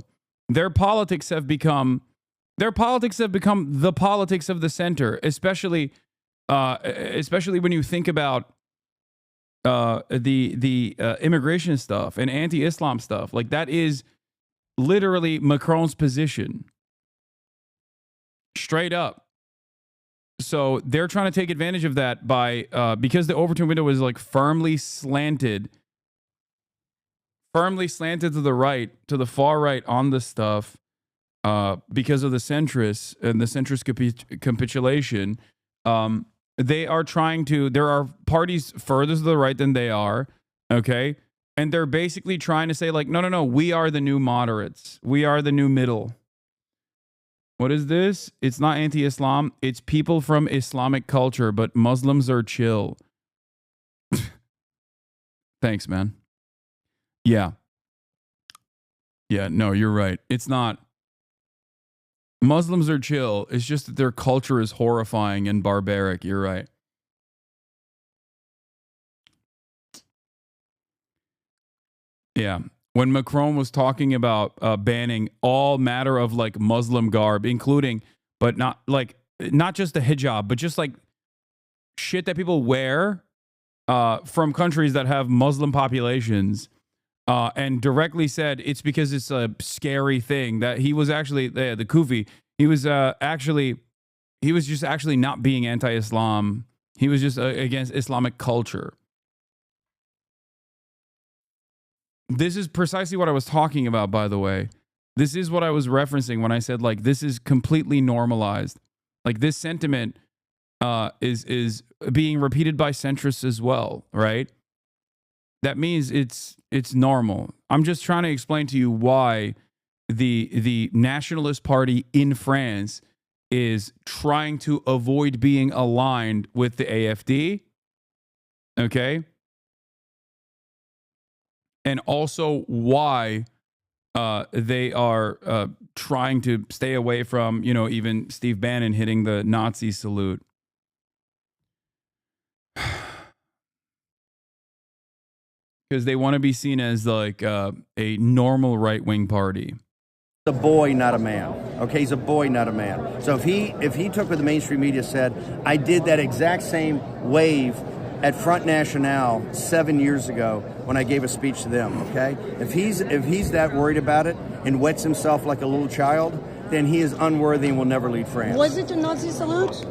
Their politics have become the politics of the center, especially when you think about the immigration stuff and anti-Islam stuff. Like, that is literally Macron's position. Straight up. So they're trying to take advantage of that by because the Overton window is like firmly slanted to the right, to the far right on the stuff because of the centrists and the centrist capitulation. They are trying to, there are parties further to the right than they are, okay? And they're basically trying to say like, no, we are the new moderates. We are the new middle. What is this? It's not anti-Islam. It's people from Islamic culture, but Muslims are chill. Thanks, man. Yeah. Yeah, no, you're right. It's not. Muslims are chill. It's just that their culture is horrifying and barbaric. You're right. Yeah. When Macron was talking about banning all matter of like Muslim garb, including, but not just the hijab, but just like shit that people wear from countries that have Muslim populations, and directly said it's because it's a scary thing, that he was actually the Kufi. He was just actually not being anti-Islam. He was just against Islamic culture. This is precisely what I was talking about, by the way. This is what I was referencing when I said, like, this is completely normalized. Like, this sentiment is being repeated by centrists as well, right? That means it's normal. I'm just trying to explain to you why the Nationalist Party in France is trying to avoid being aligned with the AfD, okay? And also why they are trying to stay away from, even Steve Bannon hitting the Nazi salute. because they want to be seen as like a normal right-wing party. A boy, not a man. Okay, he's a boy, not a man. So if he took what the mainstream media said, I did that exact same wave at Front National 7 years ago when I gave a speech to them. Okay, if he's that worried about it and wets himself like a little child, then he is unworthy and will never lead France. Was it a Nazi salute?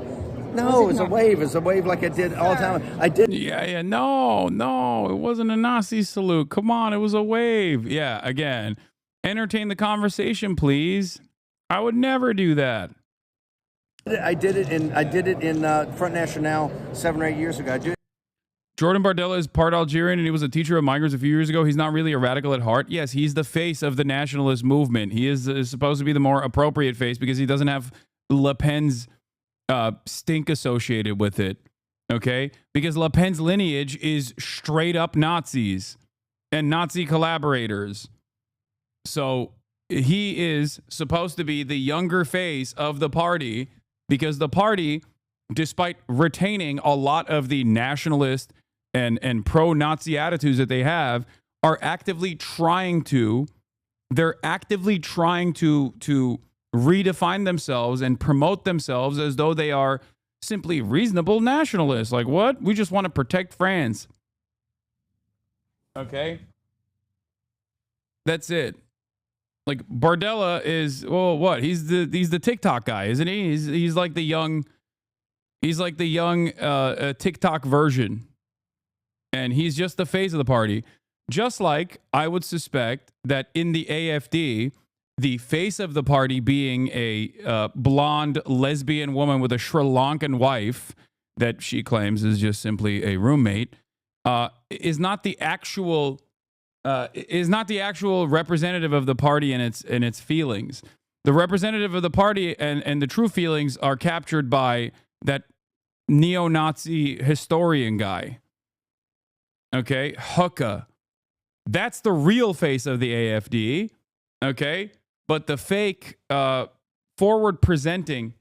No, it's a wave. It's a wave like I did all the time. I did. Yeah. No, it wasn't a Nazi salute. Come on, it was a wave. Yeah, again, entertain the conversation, please. I would never do that. I did it in Front National 7 or 8 years ago. Jordan Bardella is part Algerian and he was a teacher of migrants a few years ago. He's not really a radical at heart. Yes, he's the face of the nationalist movement. He is supposed to be the more appropriate face because he doesn't have Le Pen's stink associated with it. Okay? Because Le Pen's lineage is straight up Nazis and Nazi collaborators. So he is supposed to be the younger face of the party because the party, despite retaining a lot of the nationalist and pro-Nazi attitudes that they have, are actively trying to redefine themselves and promote themselves as though they are simply reasonable nationalists. Like, what? We just want to protect France. Okay? That's it. Like, Bardella is, well, what? He's the TikTok guy, isn't he? He's like the young TikTok version. And he's just the face of the party. Just like I would suspect that in the AFD, the face of the party being a blonde lesbian woman with a Sri Lankan wife that she claims is just simply a roommate, is not the actual representative of the party and its feelings. The representative of the party and the true feelings are captured by that neo-Nazi historian guy. Okay, Hucka. That's the real face of the AFD. Okay, but the fake, forward-presenting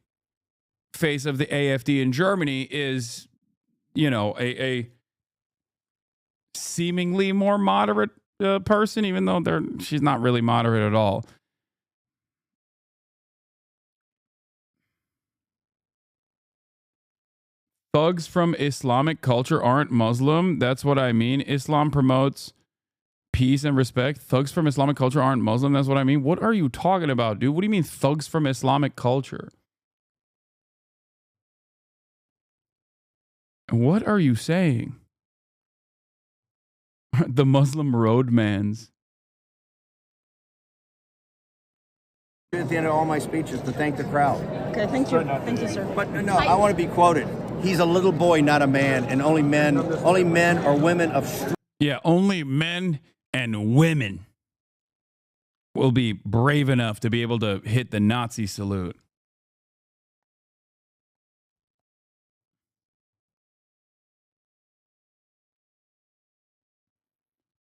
face of the AFD in Germany is, a seemingly more moderate person, even though she's not really moderate at all. Thugs from Islamic culture aren't Muslim. That's what I mean. Islam promotes peace and respect. Thugs from Islamic culture aren't Muslim. That's what I mean. What are you talking about, dude? What do you mean thugs from Islamic culture? What are you saying? The Muslim roadmans. At the end of all my speeches to thank the crowd. Okay, thank you. Thank you, sir. But no, I want to be quoted. He's a little boy, not a man, and only men or women of... Yeah, only men and women will be brave enough to be able to hit the Nazi salute.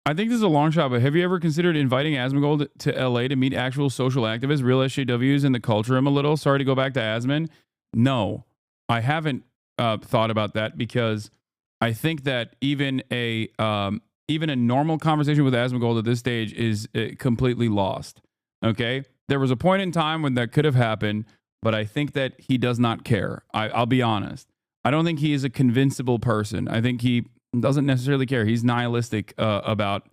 I think this is a long shot, but have you ever considered inviting Asmongold to LA to meet actual social activists, real SJWs, and the culture room a little? Sorry to go back to Asmon. No, I haven't thought about that because I think that even a normal conversation with Asmongold at this stage is completely lost. Okay, there was a point in time when that could have happened, but I think that he does not care. I'll be honest. I don't think he is a convincible person. I think he doesn't necessarily care. He's nihilistic about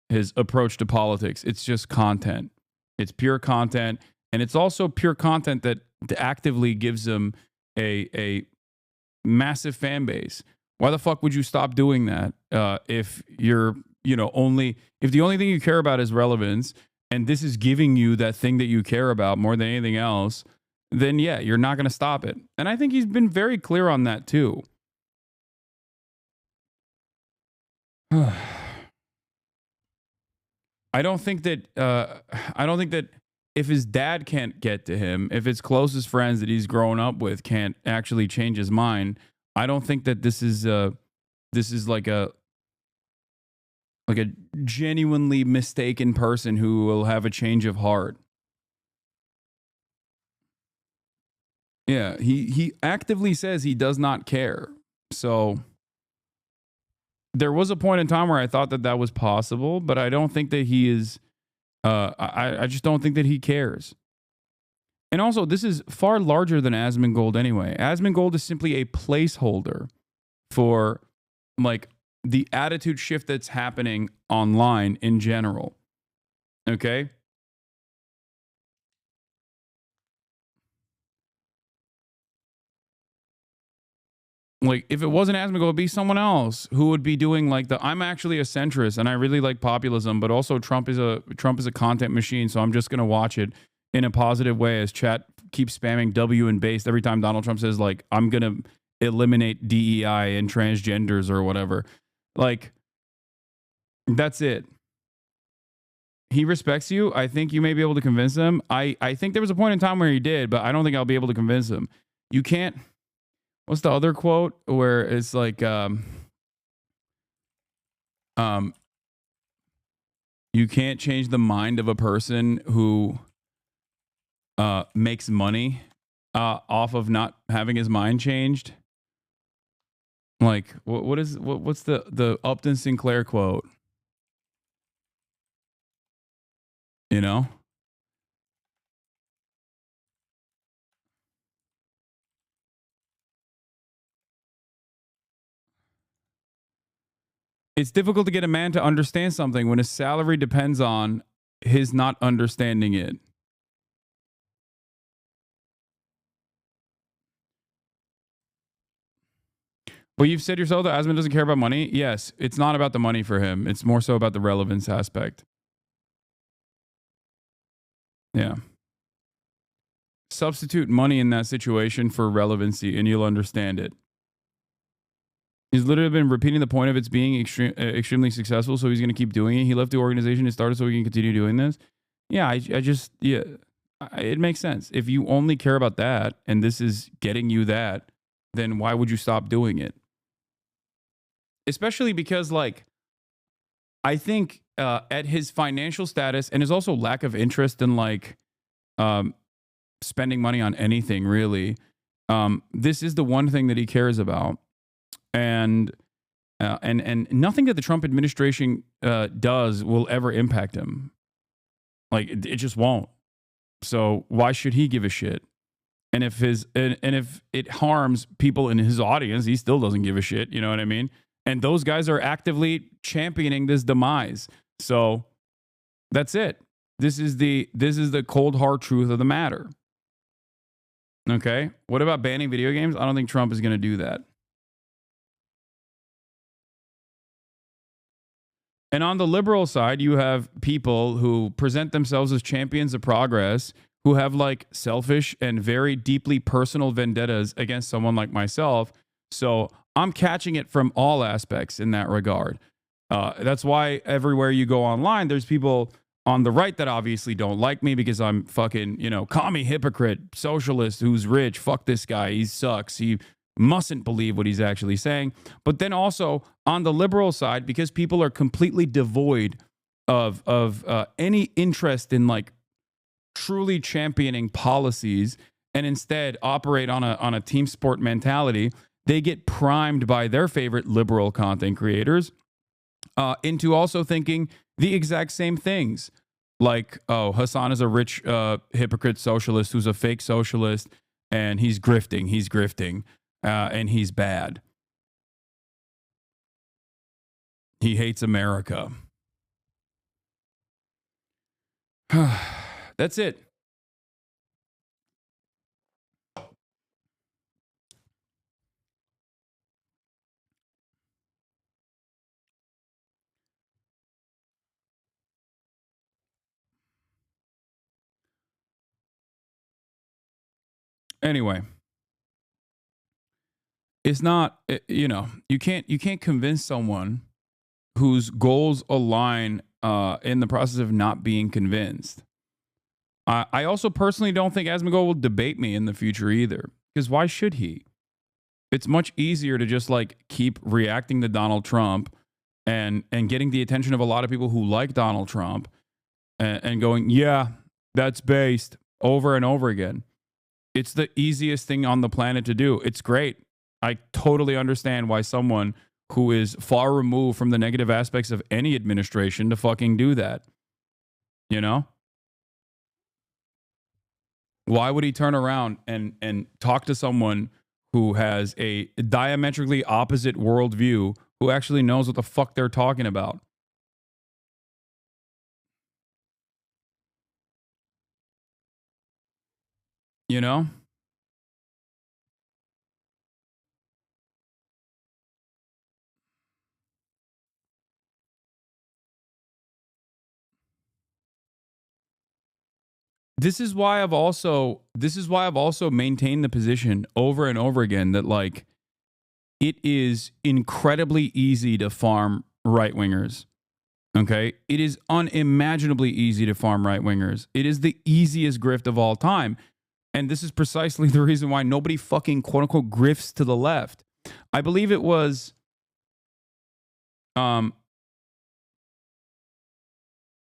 his approach to politics. It's just content. It's pure content, and it's also pure content that actively gives him a massive fan base. Why the fuck would you stop doing that if you're, if the only thing you care about is relevance, and this is giving you that thing that you care about more than anything else, then yeah, you're not going to stop it. And I think he's been very clear on that too. I don't think that if his dad can't get to him, if his closest friends that he's grown up with can't actually change his mind, I don't think that this is like a genuinely mistaken person who will have a change of heart. Yeah, he actively says he does not care. So there was a point in time where I thought that that was possible, but I don't think that he is. I just don't think that he cares. And also, this is far larger than Asmongold anyway. Asmongold is simply a placeholder for like the attitude shift that's happening online in general. Okay? Like, if it wasn't Asmongold, it'd be someone else who would be doing like the I'm actually a centrist and I really like populism, but also Trump is a content machine, so I'm just gonna watch it in a positive way as chat keeps spamming W and based every time Donald Trump says like I'm gonna eliminate DEI and transgenders or whatever. Like, that's it. He respects you. I think you may be able to convince him. I think there was a point in time where he did, but I don't think I'll be able to convince him. You can't. What's the other quote where it's like, you can't change the mind of a person who makes money off of not having his mind changed. Like, what's the Upton Sinclair quote? You know? It's difficult to get a man to understand something when his salary depends on his not understanding it. Well, you've said yourself that Asman doesn't care about money. Yes, it's not about the money for him. It's more so about the relevance aspect. Yeah. Substitute money in that situation for relevancy and you'll understand it. He's literally been repeating the point of its being extremely successful, so he's going to keep doing it. He left the organization he started so he can continue doing this. Yeah, it makes sense. If you only care about that and this is getting you that, then why would you stop doing it? Especially because, like, I think at his financial status and his also lack of interest in, like, spending money on anything, really, this is the one thing that he cares about. And nothing that the Trump administration does will ever impact him. Like, it just won't. So why should he give a shit? And if if it harms people in his audience, he still doesn't give a shit. You know what I mean? And those guys are actively championing this demise. So that's it. This is the cold hard truth of the matter. Okay. What about banning video games? I don't think Trump is going to do that. And on the liberal side, you have people who present themselves as champions of progress, who have like selfish and very deeply personal vendettas against someone like myself. So I'm catching it from all aspects in that regard. That's why everywhere you go online, there's people on the right that obviously don't like me because I'm fucking, commie hypocrite, socialist who's rich. Fuck this guy. He sucks. He mustn't believe what he's actually saying. But then also on the liberal side, because people are completely devoid of any interest in like truly championing policies and instead operate on a team sport mentality, they get primed by their favorite liberal content creators into also thinking the exact same things. Like, oh, Hasan is a rich hypocrite socialist who's a fake socialist and he's grifting. And he's bad. He hates America. That's it. Anyway. It's not, you can't convince someone whose goals align in the process of not being convinced. I also personally don't think Asmongold will debate me in the future either, because why should he? It's much easier to just like keep reacting to Donald Trump and getting the attention of a lot of people who like Donald Trump and going, yeah, that's based over and over again. It's the easiest thing on the planet to do. It's great. I totally understand why someone who is far removed from the negative aspects of any administration to fucking do that. You know? Why would he turn around and talk to someone who has a diametrically opposite worldview, who actually knows what the fuck they're talking about? You know? This is why I've also maintained the position over and over again that, like, it is incredibly easy to farm right-wingers. Okay? It is unimaginably easy to farm right-wingers. It is the easiest grift of all time. And this is precisely the reason why nobody fucking quote-unquote grifts to the left. I believe it was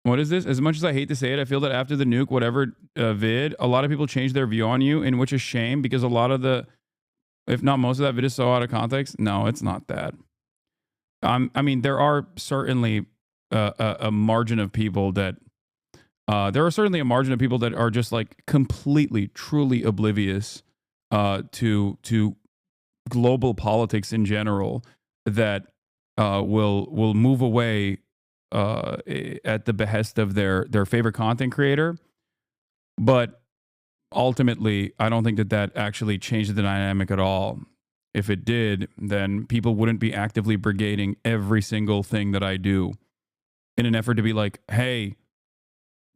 what is this? As much as I hate to say it, I feel that after the nuke, whatever vid, a lot of people changed their view on you, in which is shame, because a lot of the, if not most of that vid is so out of context. No, it's not that. I mean, there are certainly a margin of people that, are just like completely, truly oblivious to global politics in general, that will move away at the behest of their favorite content creator. But ultimately, I don't think that actually changed the dynamic at all. If it did, then people wouldn't be actively brigading every single thing that I do in an effort to be like, hey,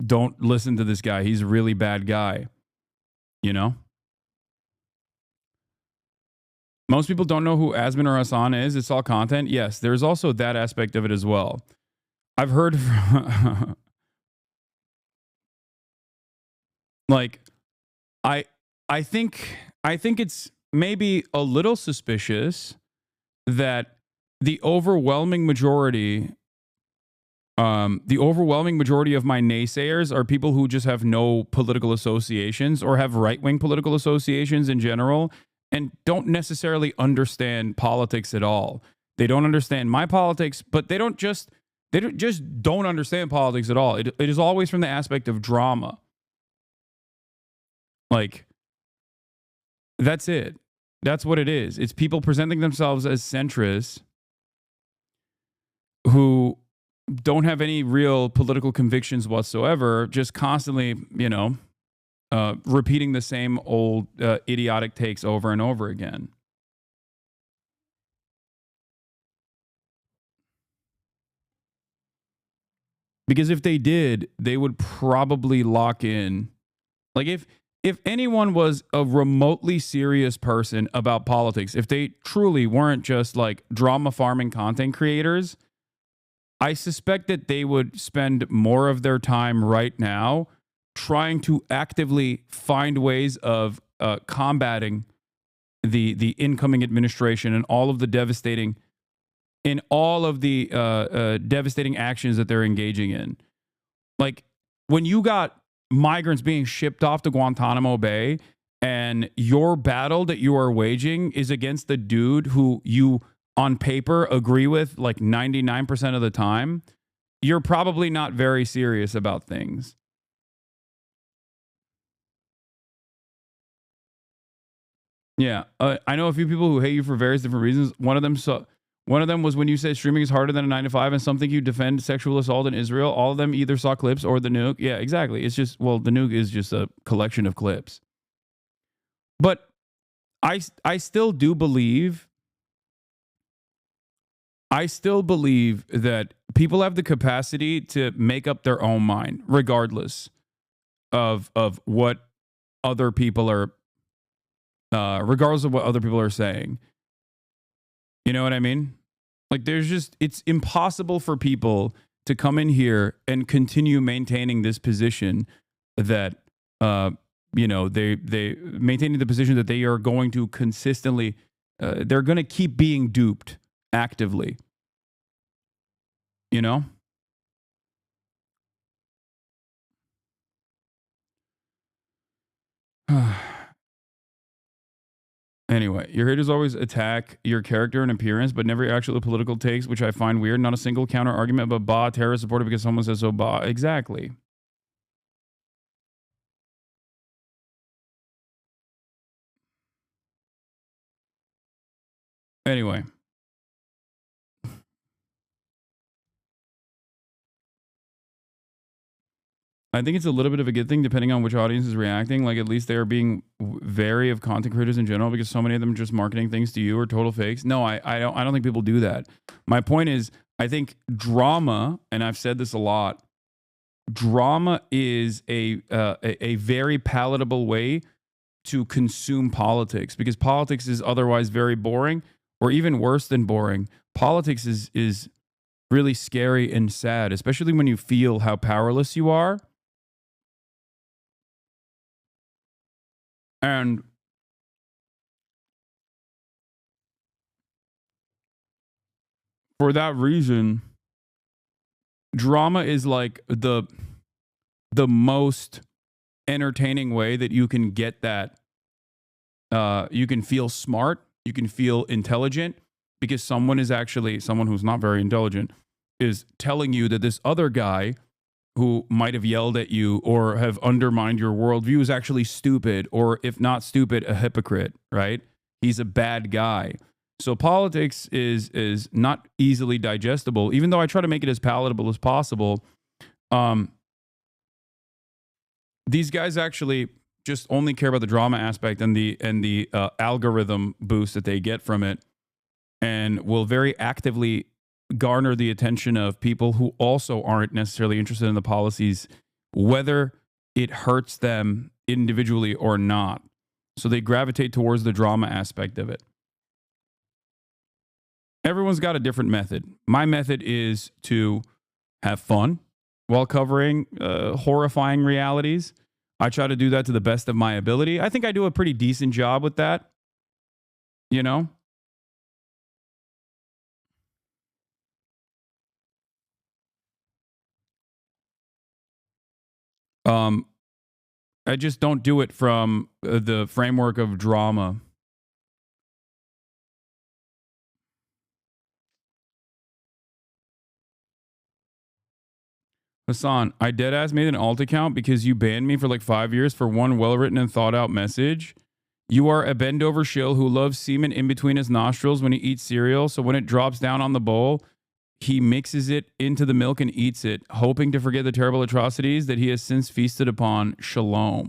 don't listen to this guy. He's a really bad guy. You know? Most people don't know who Asmin or Hasan is. It's all content. Yes, there's also that aspect of it as well. I've heard from like, I think it's maybe a little suspicious that the overwhelming majority of my naysayers are people who just have no political associations, or have right-wing political associations in general, and don't necessarily understand politics at all. They don't understand my politics, but they don't understand politics at all. It is always from the aspect of drama. Like, that's it. That's what it is. It's people presenting themselves as centrists who don't have any real political convictions whatsoever, just constantly, repeating the same old idiotic takes over and over again. Because if they did, they would probably lock in. Like, if anyone was a remotely serious person about politics, if they truly weren't just like drama farming content creators, I suspect that they would spend more of their time right now trying to actively find ways of combating the incoming administration and all of the devastating actions that they're engaging in. Like, when you got migrants being shipped off to Guantanamo Bay, and your battle that you are waging is against the dude who you on paper agree with like 99% of the time, you're probably not very serious about things. Yeah, I know a few people who hate you for various different reasons. One of them was when you said streaming is harder than a 9 to 5, and something you defend sexual assault in Israel. All of them either saw clips or the nuke. Yeah, exactly. It's just, well, the nuke is just a collection of clips. But I still do believe. I still believe that people have the capacity to make up their own mind, regardless of what other people are. Regardless of what other people are saying. You know what I mean? Like, it's impossible for people to come in here and continue maintaining this position that, they maintaining the position that they are going to consistently, they're going to keep being duped actively. You know? Anyway, your haters always attack your character and appearance, but never your actual political takes, which I find weird. Not a single counter argument, but bah, terrorist supporter because someone says so, bah. Exactly. Anyway. I think it's a little bit of a good thing depending on which audience is reacting. Like, at least they are being wary of content creators in general, because so many of them are just marketing things to you or total fakes. No, I don't think people do that. My point is, I think drama, and I've said this a lot, drama is a very palatable way to consume politics, because politics is otherwise very boring, or even worse than boring. Politics is really scary and sad, especially when you feel how powerless you are. And for that reason, drama is like the most entertaining way that you can get that. You can feel smart, you can feel intelligent, because someone who's not very intelligent is telling you that this other guy who might have yelled at you or have undermined your worldview is actually stupid, or if not stupid, a hypocrite, right? He's a bad guy. So politics is not easily digestible, even though I try to make it as palatable as possible. These guys actually just only care about the drama aspect and the algorithm boost that they get from it, and will very actively garner the attention of people who also aren't necessarily interested in the policies, whether it hurts them individually or not. So they gravitate towards the drama aspect of it. Everyone's got a different method. My method is to have fun while covering horrifying realities. I try to do that to the best of my ability. I think I do a pretty decent job with that. You know? I just don't do it from the framework of drama. Hasan, I deadass made an alt account because you banned me for like 5 years for one well-written and thought-out message. You are a bend-over shill who loves semen in between his nostrils when he eats cereal, so when it drops down on the bowl, he mixes it into the milk and eats it, hoping to forget the terrible atrocities that he has since feasted upon. Shalom.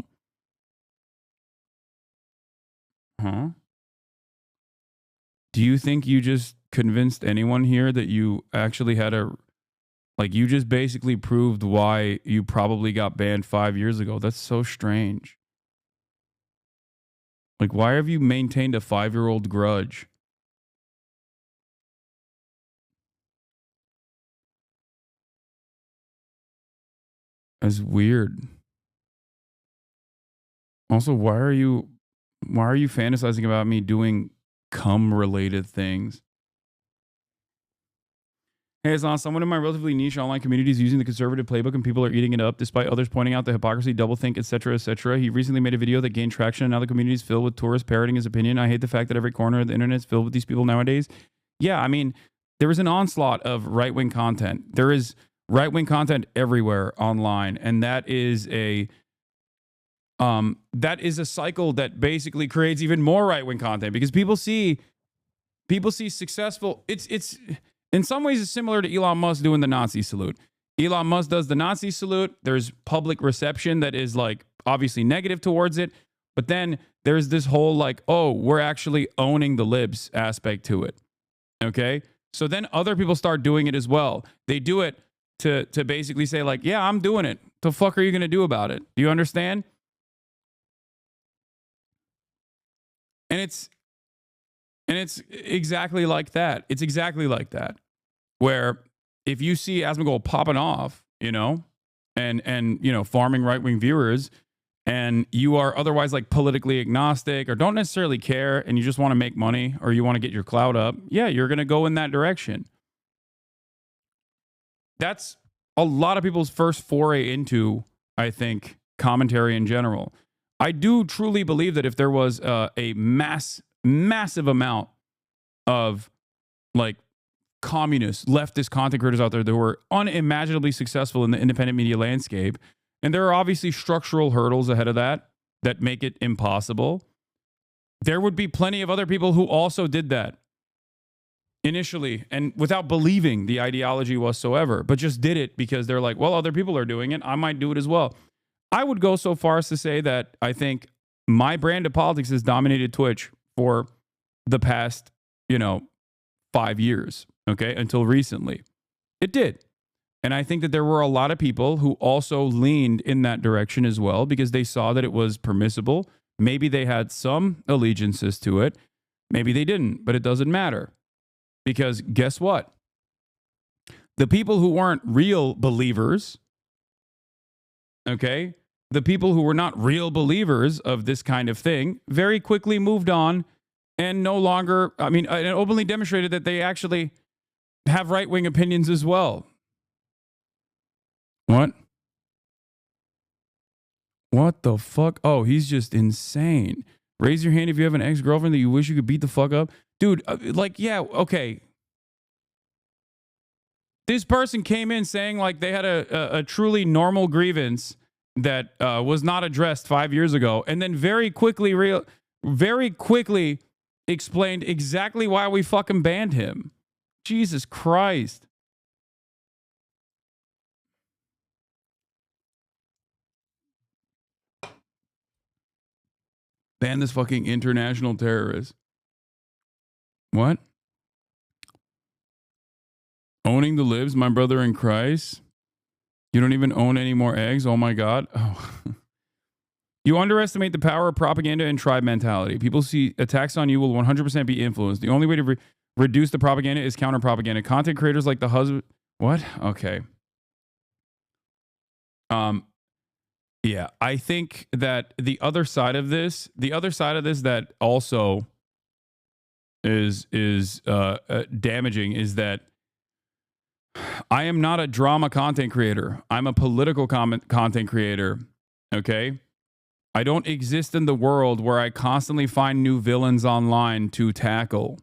Huh? Do you think you just convinced anyone here that you actually had you just basically proved why you probably got banned 5 years ago? That's so strange. Like, why have you maintained a 5-year-old grudge? That's weird. Also, why are you fantasizing about me doing cum-related things? Hey, Hasan, someone in my relatively niche online community is using the conservative playbook and people are eating it up despite others pointing out the hypocrisy, doublethink, etc., etc. He recently made a video that gained traction and now the community is filled with tourists parroting his opinion. I hate the fact that every corner of the internet is filled with these people nowadays. Yeah, I mean, there is an onslaught of right-wing content. There is right-wing content everywhere online, and that is a cycle that basically creates even more right-wing content, because people see successful. It's in some ways it's similar to Elon Musk doing the Nazi salute. Elon Musk does the Nazi salute. There's public reception that is like obviously negative towards it, but then there's this whole like, oh, we're actually owning the libs aspect to it. Okay, so then other people start doing it as well. They do it to basically say like, yeah, I'm doing it. The fuck are you gonna do about it? Do you understand? And it's exactly like that. It's exactly like that. Where if you see Asmongold popping off, you know, and you know, farming right-wing viewers, and you are otherwise like politically agnostic or don't necessarily care, and you just want to make money or you want to get your clout up, yeah, you're going to go in that direction. That's a lot of people's first foray into, I think, commentary in general. I do truly believe that if there was a mass massive amount of like communist, leftist content creators out there that were unimaginably successful in the independent media landscape. And there are obviously structural hurdles ahead of that make it impossible. There would be plenty of other people who also did that initially and without believing the ideology whatsoever, but just did it because they're like, well, other people are doing it. I might do it as well. I would go so far as to say that I think my brand of politics has dominated Twitch for the past, 5 years, okay, until recently. It did. And I think that there were a lot of people who also leaned in that direction as well because they saw that it was permissible. Maybe they had some allegiances to it. Maybe they didn't, but it doesn't matter. Because guess what? The people who weren't real believers, okay, the people who were not real believers of this kind of thing very quickly moved on and no longer, and openly demonstrated that they actually have right-wing opinions as well. What? What the fuck? Oh, he's just insane. Raise your hand if you have an ex-girlfriend that you wish you could beat the fuck up. Dude, yeah, okay. This person came in saying like they had a truly normal grievance that was not addressed 5 years ago, and then very quickly explained exactly why we fucking banned him. Jesus Christ. Ban this fucking international terrorist. What? Owning the libs, my brother in Christ? You don't even own any more eggs? Oh my God. Oh. You underestimate the power of propaganda and tribe mentality. People see attacks on you will 100% be influenced. The only way to reduce the propaganda is counter-propaganda. Content creators like the husband... What? Okay. Yeah, I think that the other side of this that also is damaging is that I am not a drama content creator. I'm a political content creator, okay? I don't exist in the world where I constantly find new villains online to tackle.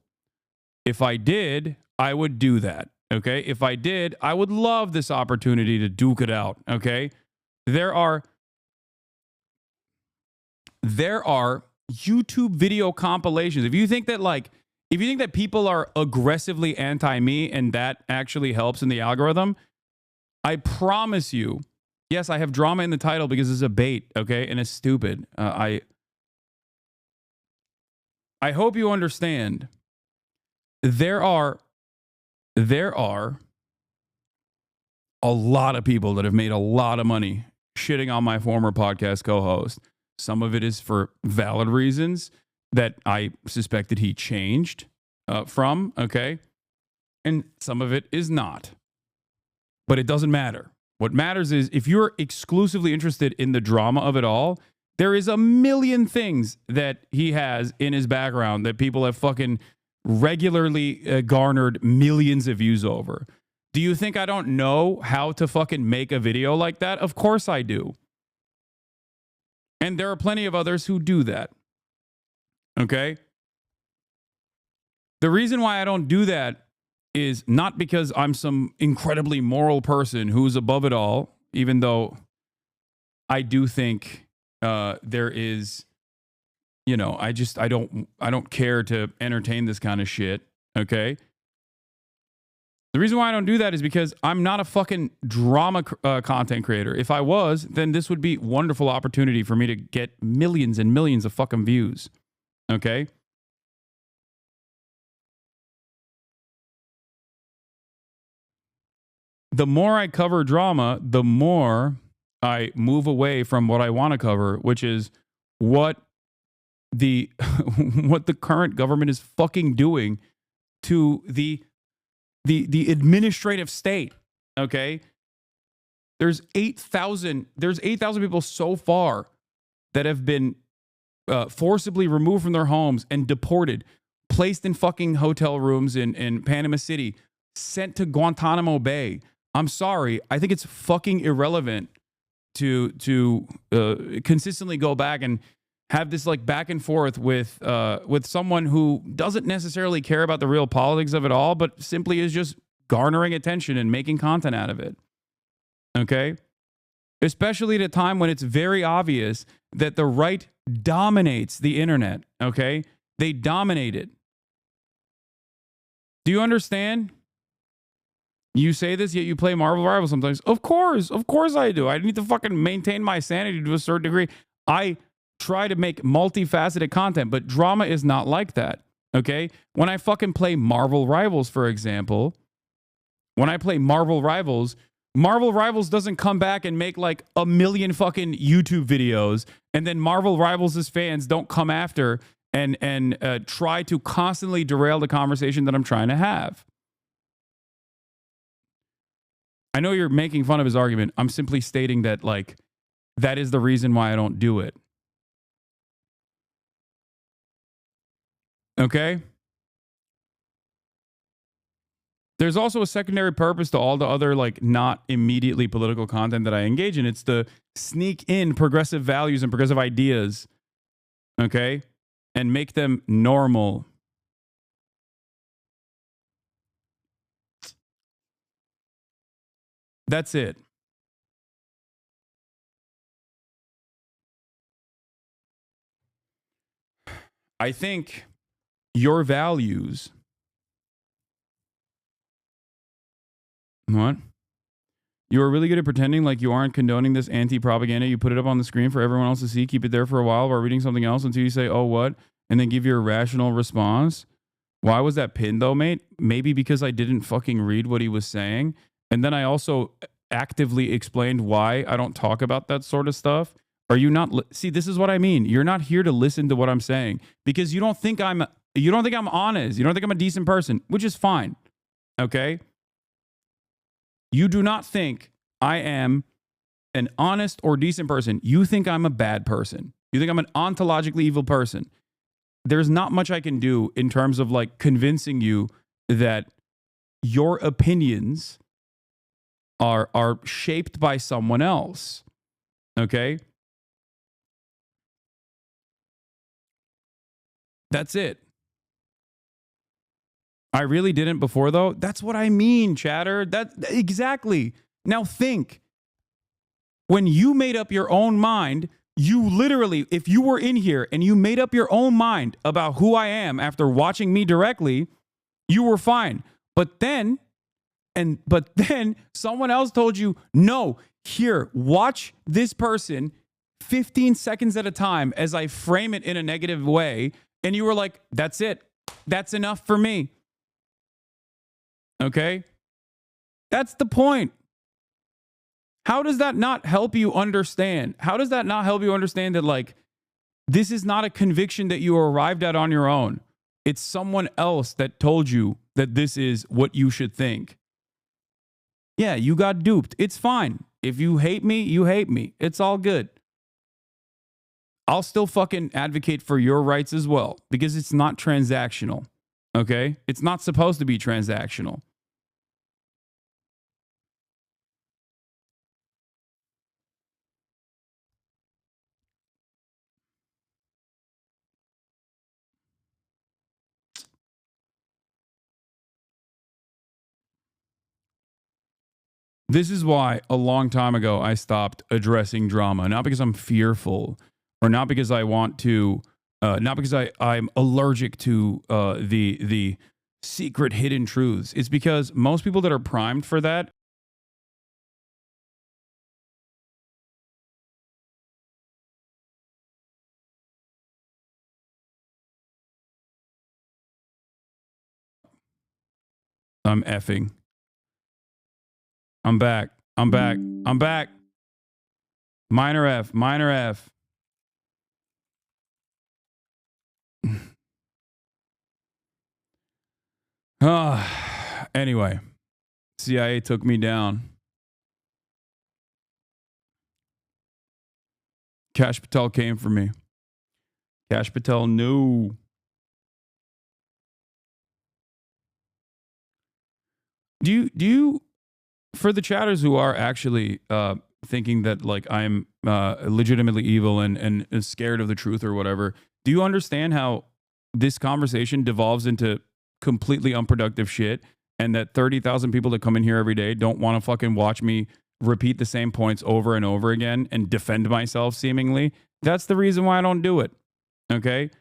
If I did, I would do that, okay? If I did, I would love this opportunity to duke it out, okay? There are YouTube video compilations. If you think that people are aggressively anti-me and that actually helps in the algorithm, I promise you, yes, I have drama in the title because it's a bait, okay? And it's stupid. I hope you understand. There are a lot of people that have made a lot of money shitting on my former podcast co-host. Some of it is for valid reasons that I suspected he changed from, okay? And some of it is not. But it doesn't matter. What matters is if you're exclusively interested in the drama of it all, there is a million things that he has in his background that people have fucking regularly garnered millions of views over. Do you think I don't know how to fucking make a video like that? Of course I do. And there are plenty of others who do that. Okay? The reason why I don't do that is not because I'm some incredibly moral person who's above it all, even though I do think there is, I don't care to entertain this kind of shit, okay? The reason why I don't do that is because I'm not a fucking drama content creator. If I was, then this would be a wonderful opportunity for me to get millions and millions of fucking views, okay? The more I cover drama, the more I move away from what I want to cover, which is what the current government is fucking doing to the administrative state. Okay, there's 8,000 people so far that have been forcibly removed from their homes and deported, placed in fucking hotel rooms in Panama City, sent to Guantanamo Bay. I'm sorry. I think it's fucking irrelevant to consistently go back and have this like back and forth with someone who doesn't necessarily care about the real politics of it all, but simply is just garnering attention and making content out of it. Okay? Especially at a time when it's very obvious that the right dominates the internet. Okay? They dominate it. Do you understand? You say this, yet you play Marvel Rivals sometimes. Of course I do. I need to fucking maintain my sanity to a certain degree. I try to make multifaceted content, but drama is not like that. Okay? When I fucking play Marvel Rivals, for example, when I play Marvel Rivals doesn't come back and make like 1 million fucking YouTube videos, and then Marvel Rivals' fans don't come after and try to constantly derail the conversation that I'm trying to have. I know you're making fun of his argument. I'm simply stating that, like, that is the reason why I don't do it. Okay? There's also a secondary purpose to all the other, like, not immediately political content that I engage in. It's to sneak in progressive values and progressive ideas, okay? And make them normal. That's it. I think your values... What? You are really good at pretending like you aren't condoning this anti-propaganda. You put it up on the screen for everyone else to see, keep it there for a while reading something else until you say, oh, what? And then give your rational response. Why was that pinned, though, mate? Maybe because I didn't fucking read what he was saying. And then I also actively explained why I don't talk about that sort of stuff. Are you not... See, this is what I mean. You're not here to listen to what I'm saying because you don't think I'm honest. You don't think I'm a decent person, which is fine. Okay? You do not think I am an honest or decent person. You think I'm a bad person. You think I'm an ontologically evil person. There's not much I can do in terms of like convincing you that your opinions are shaped by someone else. Okay? That's it. I really didn't before, though. That's what I mean, chatter. Exactly. Now think. When you made up your own mind, you literally, if you were in here and you made up your own mind about who I am after watching me directly, you were fine. But then someone else told you, no, here, watch this person 15 seconds at a time as I frame it in a negative way. And you were like, that's it. That's enough for me. Okay? That's the point. How does that not help you understand? How does that not help you understand that, like, this is not a conviction that you arrived at on your own? It's someone else that told you that this is what you should think. Yeah, you got duped. It's fine. If you hate me, you hate me. It's all good. I'll still fucking advocate for your rights as well because it's not transactional. Okay? It's not supposed to be transactional. This is why a long time ago I stopped addressing drama, not because I'm fearful or not because I want to, not because I'm allergic to the secret hidden truths. It's because most people that are primed for that I'm effing. I'm back. Minor F. Anyway, CIA took me down. Kash Patel came for me. Kash Patel knew. Do you, for the chatters who are actually thinking that like I'm legitimately evil and scared of the truth or whatever. Do you understand how this conversation devolves into completely unproductive shit, and that 30,000 people that come in here every day don't want to fucking watch me repeat the same points over and over again and defend myself seemingly? That's the reason why I don't do it. Okay?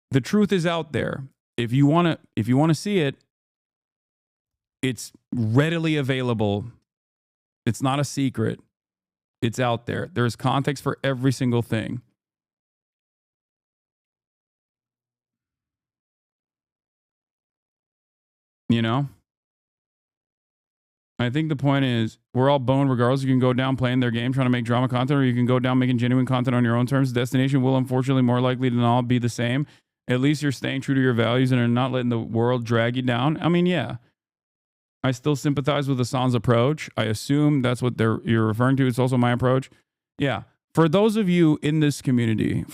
The truth is out there. If you want to see it, it's readily available. It's not a secret. It's out there. There's context for every single thing. You know? I think the point is we're all boned regardless. You can go down playing their game, trying to make drama content, or you can go down making genuine content on your own terms. The destination will unfortunately more likely than all be the same. At least you're staying true to your values and are not letting the world drag you down. I mean, yeah. I still sympathize with Hasan's approach. I assume that's what you're referring to. It's also my approach. Yeah. For those of you in this community,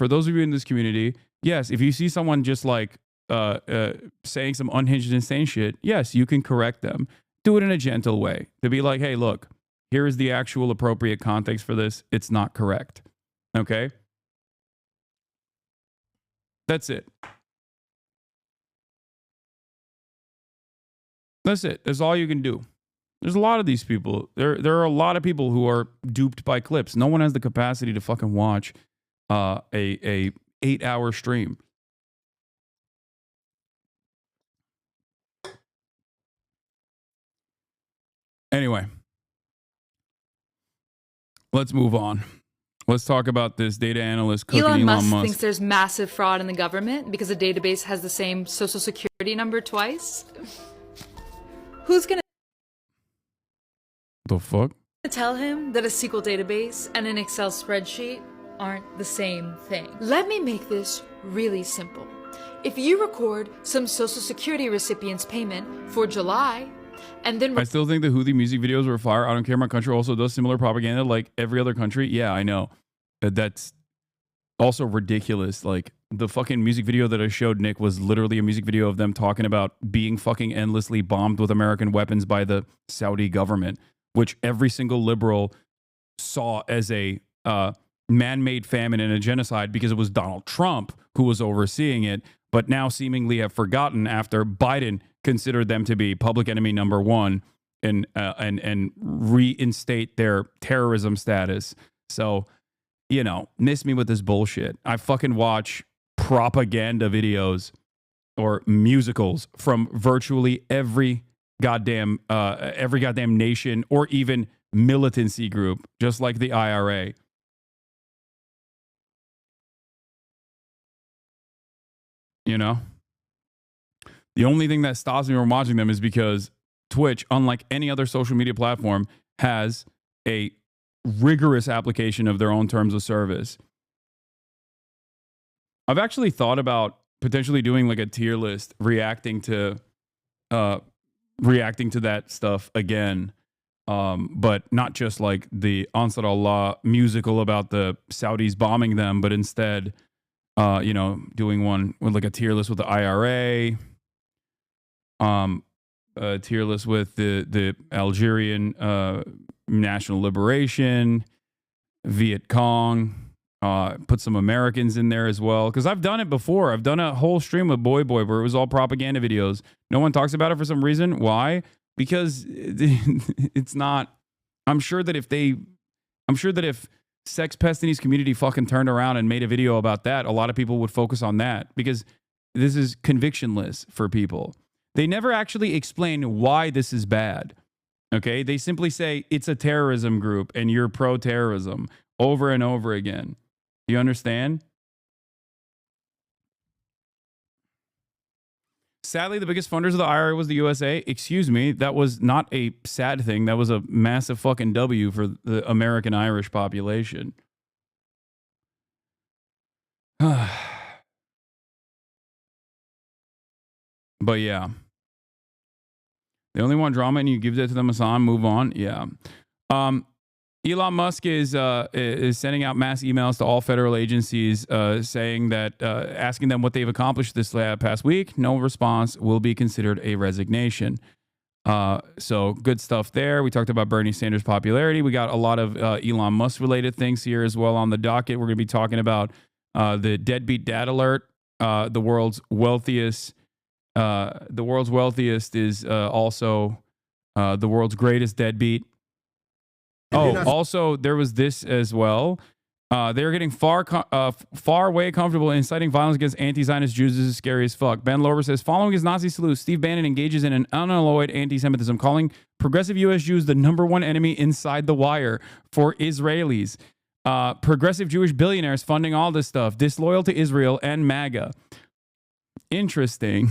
yes, if you see someone just like saying some unhinged, insane shit, yes, you can correct them. Do it in a gentle way. To be like, hey, look, here is the actual appropriate context for this. It's not correct. Okay? That's it. That's it. That's all you can do. There's a lot of these people. There are a lot of people who are duped by clips. No one has the capacity to fucking watch a 8-hour stream. Anyway, let's move on. Let's talk about this data analyst cooking Elon Musk. Musk thinks there's massive fraud in the government because a database has the same social security number twice. Who's gonna the fuck? tell him that a SQL database and an Excel spreadsheet aren't the same thing? Let me make this really simple. If you record some social security recipient's payment for July, and then I still think the Houthi music videos were fire. I don't care. My country also does similar propaganda like every other country. Yeah, I know. That's also ridiculous. Like the fucking music video that I showed Nick was literally a music video of them talking about being fucking endlessly bombed with American weapons by the Saudi government, which every single liberal saw as a man-made famine and a genocide because it was Donald Trump who was overseeing it, but now seemingly have forgotten after Biden considered them to be public enemy number one and reinstate their terrorism status. So, you know, miss me with this bullshit. I fucking watch propaganda videos or musicals from virtually every goddamn nation or even militancy group, just like the IRA. You know? The only thing that stops me from watching them is because Twitch, unlike any other social media platform, has a rigorous application of their own terms of service. I've actually thought about potentially doing like a tier list reacting to that stuff again. But not just like the Ansar Allah musical about the Saudis bombing them, but instead, doing one with like a tier list with the IRA, a tier list with the Algerian National Liberation, Viet Cong, put some Americans in there as well. Because I've done it before. I've done a whole stream with Boy Boy where it was all propaganda videos. No one talks about it for some reason. Why? Because it's not. I'm sure that if Sex Pestini's community fucking turned around and made a video about that, a lot of people would focus on that because this is convictionless for people. They never actually explain why this is bad. Okay? They simply say it's a terrorism group and you're pro-terrorism over and over again. You understand? Sadly, the biggest funders of the IRA was the USA. Excuse me, that was not a sad thing. That was a massive fucking W for the American Irish population. But yeah. They only want drama and you give that to them, Hasan, move on. Yeah. Elon Musk is sending out mass emails to all federal agencies saying that, asking them what they've accomplished this past week. No response will be considered a resignation. So good stuff there. We talked about Bernie Sanders' popularity. We got a lot of Elon Musk related things here as well on the docket. We're going to be talking about the deadbeat dad alert. The world's wealthiest is also the world's greatest deadbeat. Oh, also there was this as well. They're getting far way comfortable inciting violence against anti-Zionist Jews. This is scary as fuck. Ben Lover says, following his Nazi salute, Steve Bannon engages in an unalloyed anti-Semitism, calling progressive U.S. Jews the #1 enemy inside the wire for Israelis. Progressive Jewish billionaires funding all this stuff, disloyal to Israel and MAGA. Interesting.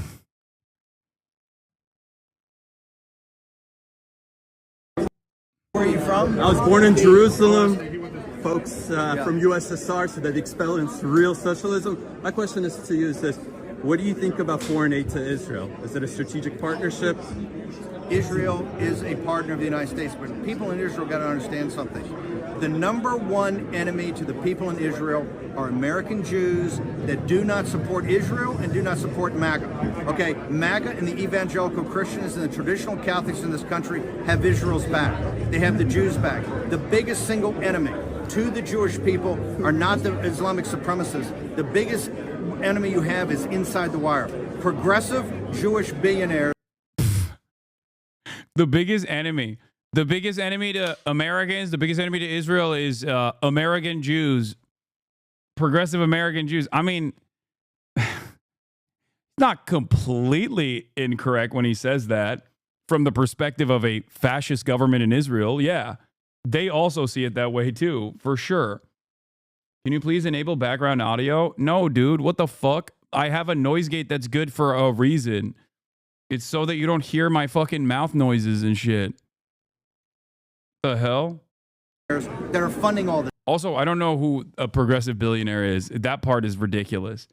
Where are you from? I was born in Jerusalem. Folks from USSR, so they've experienced real socialism. My question is to you is this: what do you think about foreign aid to Israel? Is it a strategic partnership? Israel is a partner of the United States, but people in Israel got to understand something. The #1 enemy to the people in Israel are American Jews that do not support Israel and do not support MAGA. Okay, MAGA and the evangelical Christians and the traditional Catholics in this country have Israel's back. They have the Jews' back. The biggest single enemy to the Jewish people are not the Islamic supremacists. The biggest enemy you have is inside the wire. Progressive Jewish billionaires. The biggest enemy to Americans, the biggest enemy to Israel is American Jews, progressive American Jews. I mean, not completely incorrect when he says that from the perspective of a fascist government in Israel. Yeah, they also see it that way too, for sure. Can you please enable background audio? No, dude, what the fuck? I have a noise gate that's good for a reason. It's so that you don't hear my fucking mouth noises and shit. The hell? That are funding all this. Also, I don't know who a progressive billionaire is. That part is ridiculous.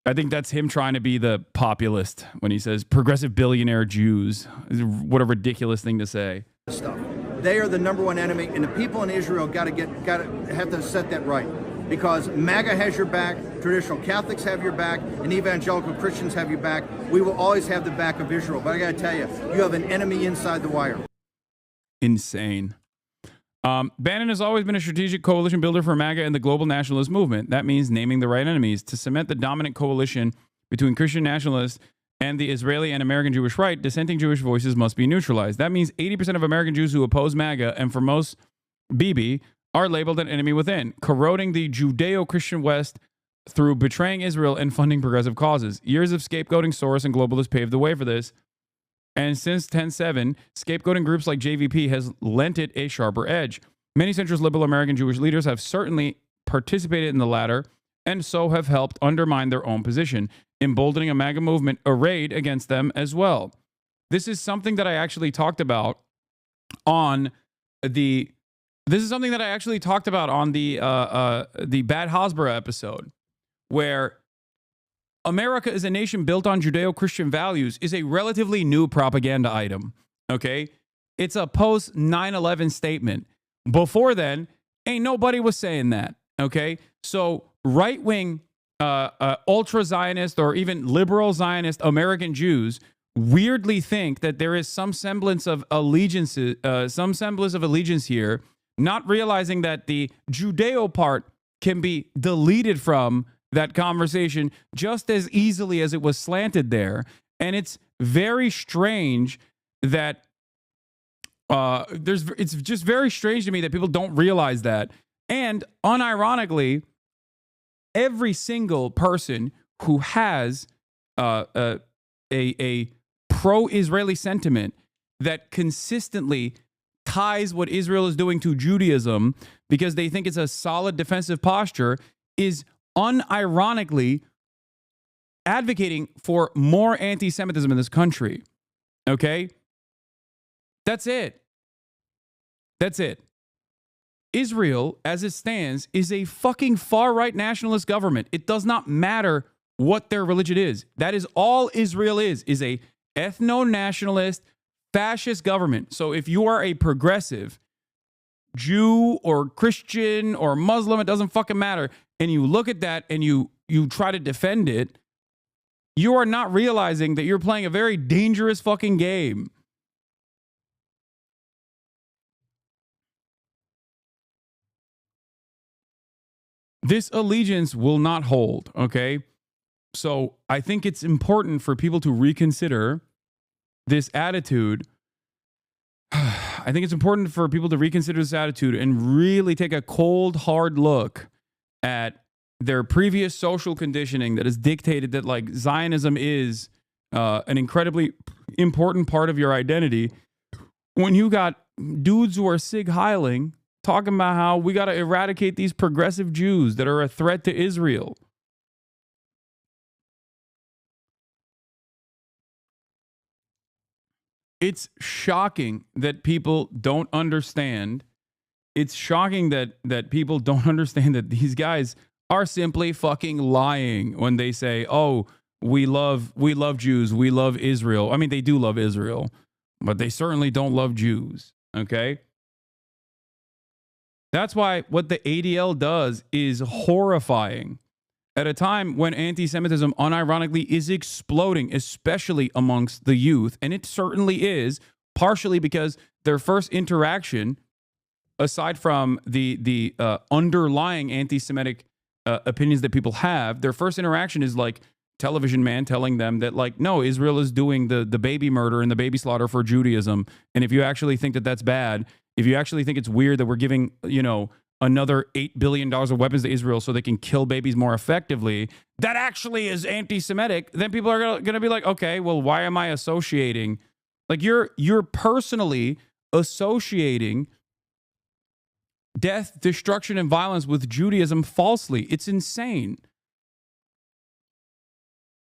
I think that's him trying to be the populist when he says progressive billionaire Jews. What a ridiculous thing to say. Stuff. They are the #1 enemy, and the people in Israel have to set that right. Because MAGA has your back, traditional Catholics have your back, and evangelical Christians have your back. We will always have the back of Israel. But I got to tell you, you have an enemy inside the wire. Insane. Bannon has always been a strategic coalition builder for MAGA and the global nationalist movement. That means naming the right enemies. To cement the dominant coalition between Christian nationalists and the Israeli and American Jewish right, dissenting Jewish voices must be neutralized. That means 80% of American Jews who oppose MAGA, and for most Bibi, are labeled an enemy within, corroding the Judeo-Christian West through betraying Israel and funding progressive causes. Years of scapegoating Soros and globalists paved the way for this. And since 10/7, scapegoating groups like JVP has lent it a sharper edge. Many centrist liberal American Jewish leaders have certainly participated in the latter and so have helped undermine their own position, emboldening a MAGA movement arrayed against them as well. This is something that I actually talked about on the Bad Hasbara episode, where America is a nation built on Judeo-Christian values is a relatively new propaganda item, okay? It's a post-9/11 statement. Before then, ain't nobody was saying that, okay? So right-wing, ultra-Zionist or even liberal Zionist American Jews weirdly think that there is some semblance of allegiance here, not realizing that the Judeo part can be deleted from that conversation just as easily as it was slanted there. And it's very strange that it's just very strange to me that people don't realize that. And unironically, every single person who has a pro-Israeli sentiment that consistently ties what Israel is doing to Judaism because they think it's a solid defensive posture is unironically advocating for more anti-Semitism in this country. Okay? That's it. That's it. Israel, as it stands, is a fucking far-right nationalist government. It does not matter what their religion is. That is all Israel is a ethno-nationalist, fascist government. So if you are a progressive Jew or Christian or Muslim, it doesn't fucking matter, and you look at that and you try to defend it, you are not realizing that you're playing a very dangerous fucking game. This allegiance will not hold, okay? So I think it's important for people to reconsider this attitude. I think it's important for people to reconsider this attitude and really take a cold, hard look at their previous social conditioning that has dictated that like Zionism is an incredibly important part of your identity. When you got dudes who are Sig Heiling talking about how we got to eradicate these progressive Jews that are a threat to Israel. It's shocking that people don't understand. It's shocking that people don't understand that these guys are simply fucking lying when they say, "Oh, we love Jews, we love Israel." I mean, they do love Israel, but they certainly don't love Jews, okay? That's why what the ADL does is horrifying. At a time when anti-Semitism unironically is exploding, especially amongst the youth, and it certainly is, partially because their first interaction, aside from the underlying anti-Semitic opinions that people have, their first interaction is like Television Man telling them that, like, no, Israel is doing the baby murder and the baby slaughter for Judaism, and if you actually think that that's bad, if you actually think it's weird that we're giving, you know, another $8 billion of weapons to Israel so they can kill babies more effectively, that actually is anti-Semitic, then people are going to be like, okay, well, why am I associating? Like, you're personally associating death, destruction, and violence with Judaism falsely. It's insane.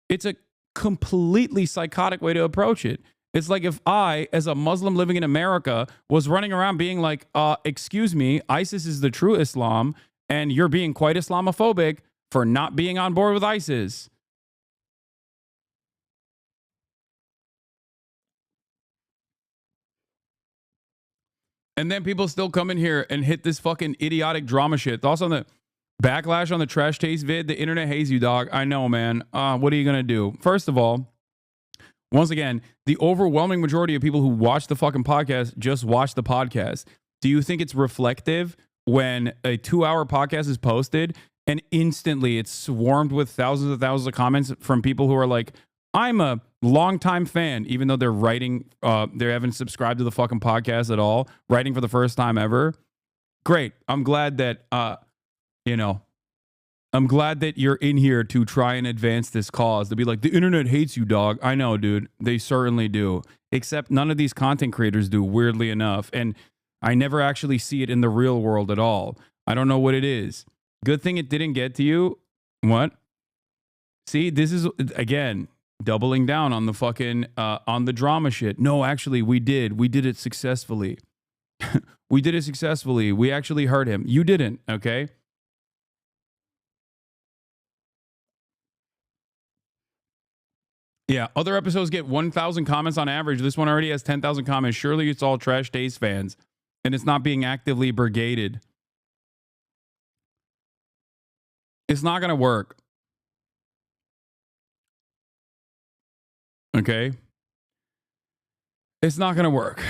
It's a completely psychotic way to approach it. It's like if I, as a Muslim living in America, was running around being like, excuse me, ISIS is the true Islam, and you're being quite Islamophobic for not being on board with ISIS. And then people still come in here and hit this fucking idiotic drama shit. Also on the backlash on the trash taste vid, the internet hates you, dog. I know, man. What are you going to do? First of all, once again, the overwhelming majority of people who watch the fucking podcast just watch the podcast. Do you think it's reflective when a 2-hour podcast is posted and instantly it's swarmed with thousands of comments from people who are like, I'm a longtime fan, even though they're writing, they haven't subscribed to the fucking podcast at all, writing for the first time ever? Great. I'm glad that, I'm glad that you're in here to try and advance this cause. To be like, the internet hates you, dog. I know, dude. They certainly do. Except none of these content creators do, weirdly enough. And I never actually see it in the real world at all. I don't know what it is. Good thing it didn't get to you. What? See, this is, again, doubling down on the fucking, on the drama shit. No, actually, we did. We did it successfully. We did it successfully. We actually hurt him. You didn't, okay? Yeah, other episodes get 1,000 comments on average. This one already has 10,000 comments. Surely it's all Trash Days fans, and it's not being actively brigaded. It's not going to work. Okay? It's not going to work.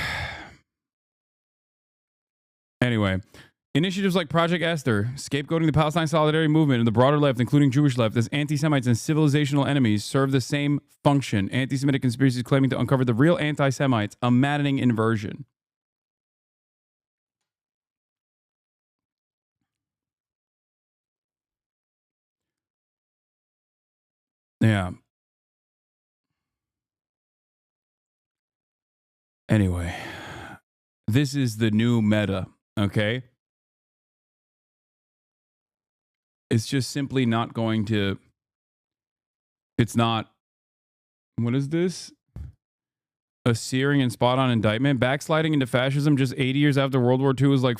Anyway, initiatives like Project Esther, scapegoating the Palestine Solidarity Movement and the broader left, including Jewish left, as anti-Semites and civilizational enemies, serve the same function. Anti-Semitic conspiracies claiming to uncover the real anti-Semites, a maddening inversion. Yeah. Anyway, this is the new meta, okay? It's just simply not going to, it's not, what is this? A searing and spot-on indictment? Backsliding into fascism just 80 years after World War II is like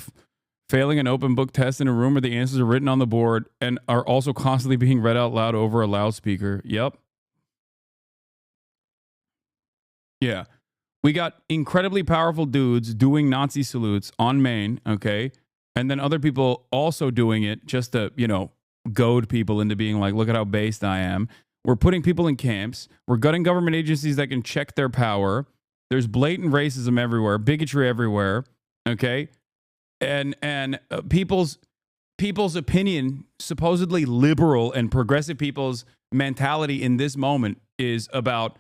failing an open book test in a room where the answers are written on the board and are also constantly being read out loud over a loudspeaker. Yep. Yeah. We got incredibly powerful dudes doing Nazi salutes on Maine, okay? And then other people also doing it just to, goad people into being like, look at how based I am. We're putting people in camps. We're gutting government agencies that can check their power. There's blatant racism everywhere, bigotry everywhere, okay? And people's people's opinion, supposedly liberal and progressive people's mentality in this moment is about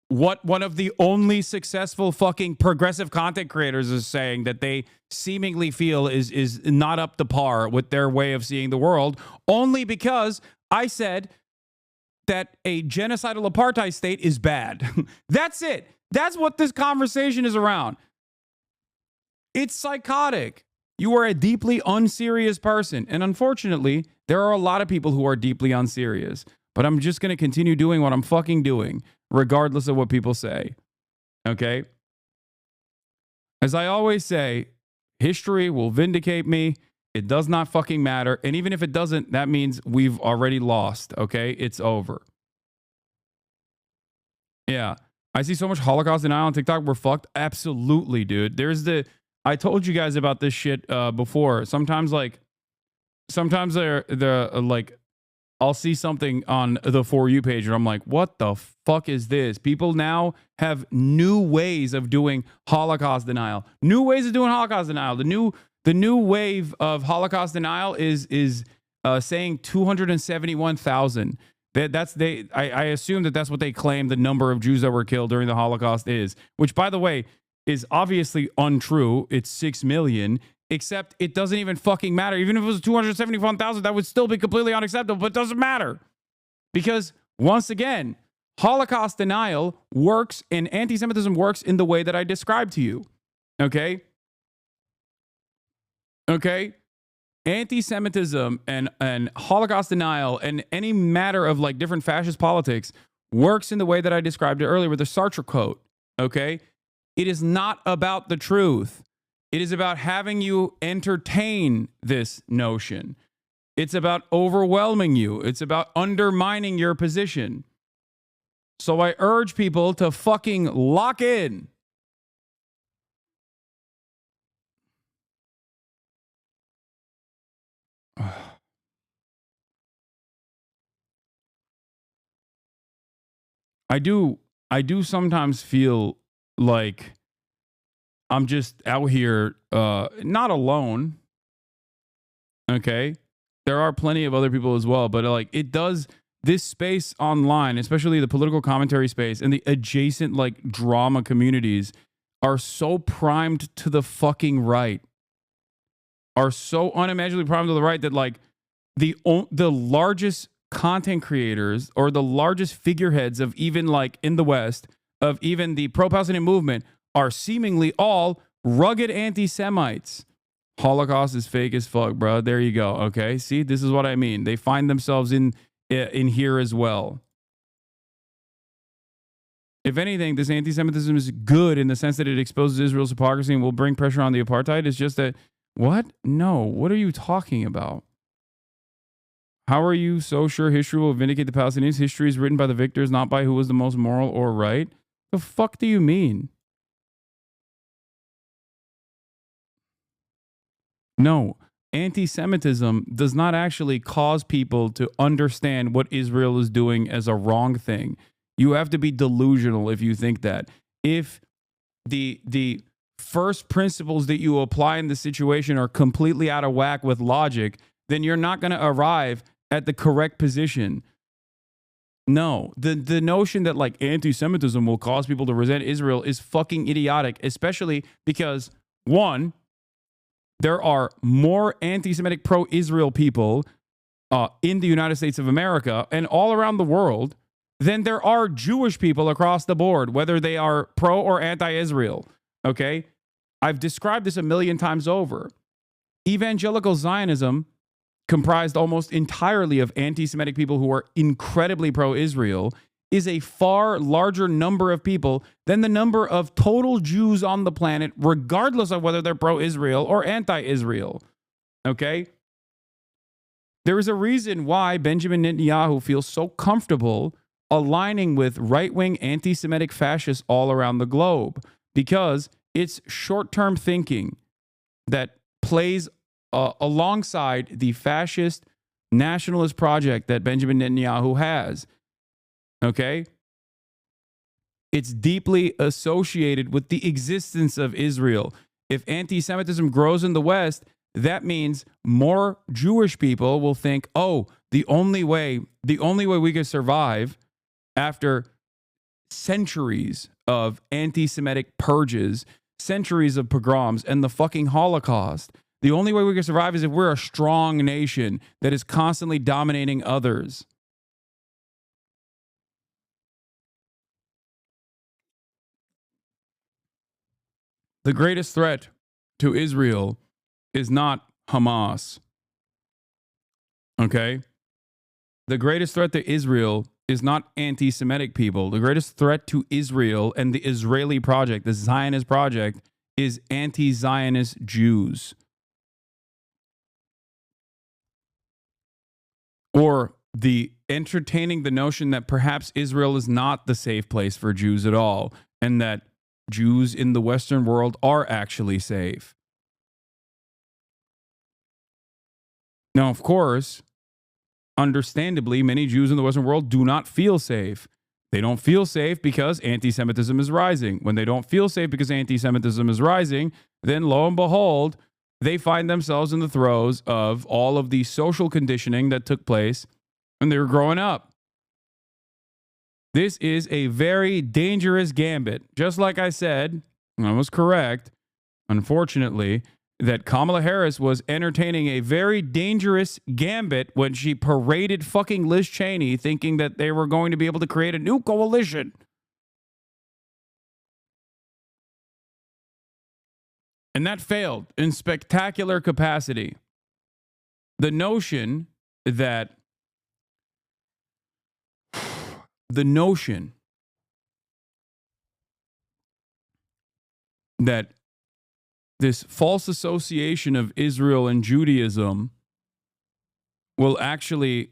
what one of the only successful fucking progressive content creators is saying that they seemingly feel is not up to par with their way of seeing the world, only because I said that a genocidal apartheid state is bad. That's it. That's what this conversation is around. It's psychotic. You are a deeply unserious person. And unfortunately, there are a lot of people who are deeply unserious. But I'm just going to continue doing what I'm fucking doing, regardless of what people say. Okay? As I always say, history will vindicate me. It does not fucking matter. And even if it doesn't, that means we've already lost. Okay? It's over. Yeah. I see so much Holocaust denial on TikTok. We're fucked. Absolutely, dude. I told you guys about this shit before. Sometimes I'll see something on the For You page and I'm like, what the fuck is this? People now have new ways of doing Holocaust denial. New ways of doing Holocaust denial. The new wave of Holocaust denial is saying 271,000. I assume that's what they claim the number of Jews that were killed during the Holocaust is, which, by the way, is obviously untrue. It's 6 million, except it doesn't even fucking matter. Even if it was 271,000, that would still be completely unacceptable, but it doesn't matter. Because, once again, Holocaust denial works and anti-Semitism works in the way that I described to you. Okay? Okay? Anti-Semitism and Holocaust denial and any matter of like different fascist politics works in the way that I described it earlier with the Sartre quote. Okay? It is not about the truth. It is about having you entertain this notion. It's about overwhelming you. It's about undermining your position. So I urge people to fucking lock in. I do sometimes feel like I'm just out here, not alone. Okay. There are plenty of other people as well, but like this space online, especially the political commentary space and the adjacent like drama communities are so primed to the fucking right, are so unimaginably primed to the right that like the largest content creators or the largest figureheads of even like in the West of even the pro-Palestinian movement are seemingly all rugged anti-Semites. Holocaust is fake as fuck, bro. There you go. Okay. See, this is what I mean. They find themselves in here as well. If anything, this anti-Semitism is good in the sense that it exposes Israel's hypocrisy and will bring pressure on the apartheid. It's just that, what? No. What are you talking about? How are you so sure history will vindicate the Palestinians? History is written by the victors, not by who was the most moral or right. The fuck do you mean? No, anti-Semitism does not actually cause people to understand what Israel is doing as a wrong thing. You have to be delusional if you think that. If the first principles that you apply in the situation are completely out of whack with logic, then you're not going to arrive at the correct position. No, the notion that like anti-Semitism will cause people to resent Israel is fucking idiotic, especially because, one, there are more anti-Semitic pro-Israel people in the United States of America and all around the world than there are Jewish people across the board, whether they are pro or anti-Israel. Okay? I've described this a million times over. Evangelical Zionism, comprised almost entirely of anti-Semitic people who are incredibly pro-Israel, is a far larger number of people than the number of total Jews on the planet, regardless of whether they're pro-Israel or anti-Israel. Okay? There is a reason why Benjamin Netanyahu feels so comfortable aligning with right-wing anti-Semitic fascists all around the globe, because it's short-term thinking that plays alongside the fascist nationalist project that Benjamin Netanyahu has. Okay? It's deeply associated with the existence of Israel. If anti-Semitism grows in the West, that means more Jewish people will think, oh, the only way we can survive after centuries of anti-Semitic purges, centuries of pogroms, and the fucking Holocaust, the only way we can survive is if we're a strong nation that is constantly dominating others. The greatest threat to Israel is not Hamas. Okay? The greatest threat to Israel is not anti-Semitic people. The greatest threat to Israel and the Israeli project, the Zionist project, is anti-Zionist Jews. Or the entertaining the notion that perhaps Israel is not the safe place for Jews at all, and that Jews in the Western world are actually safe. Now, of course, understandably, many Jews in the Western world do not feel safe. They don't feel safe because anti-Semitism is rising. When they don't feel safe because anti-Semitism is rising, then lo and behold, they find themselves in the throes of all of the social conditioning that took place when they were growing up. This is a very dangerous gambit. Just like I said, I was correct, unfortunately, that Kamala Harris was entertaining a very dangerous gambit when she paraded fucking Liz Cheney, thinking that they were going to be able to create a new coalition. And that failed in spectacular capacity. The notion that this false association of Israel and Judaism will actually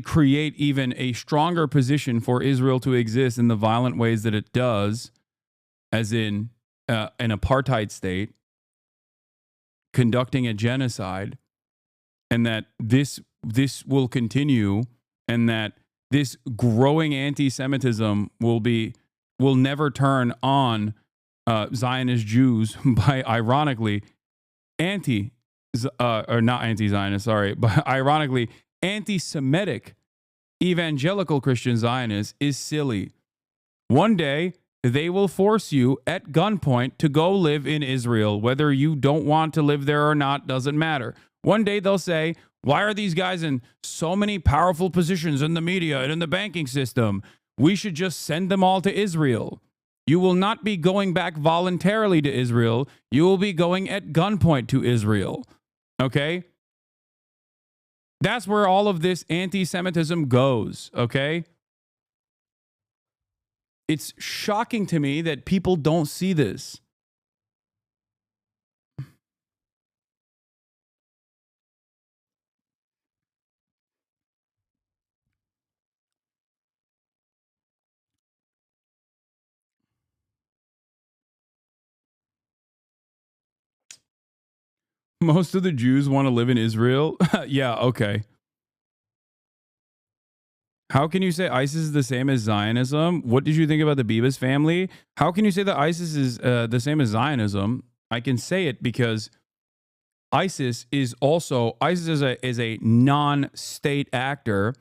create even a stronger position for Israel to exist in the violent ways that it does, as in an apartheid state conducting a genocide, and that this will continue, and that this growing anti-Semitism will never turn on Zionist Jews by ironically anti-Semitic evangelical Christian Zionists is silly. One day they will force you at gunpoint to go live in Israel, whether you don't want to live there or not, doesn't matter. One day they'll say, why are these guys in so many powerful positions in the media and in the banking system? We should just send them all to Israel. You will not be going back voluntarily to Israel. You will be going at gunpoint to Israel. Okay? That's where all of this anti-Semitism goes. Okay? It's shocking to me that people don't see this. Most of the Jews want to live in Israel. Yeah, okay. How can you say ISIS is the same as Zionism? What did you think about the Bibas family? How can you say that ISIS is the same as Zionism? I can say it because ISIS is a non-state actor,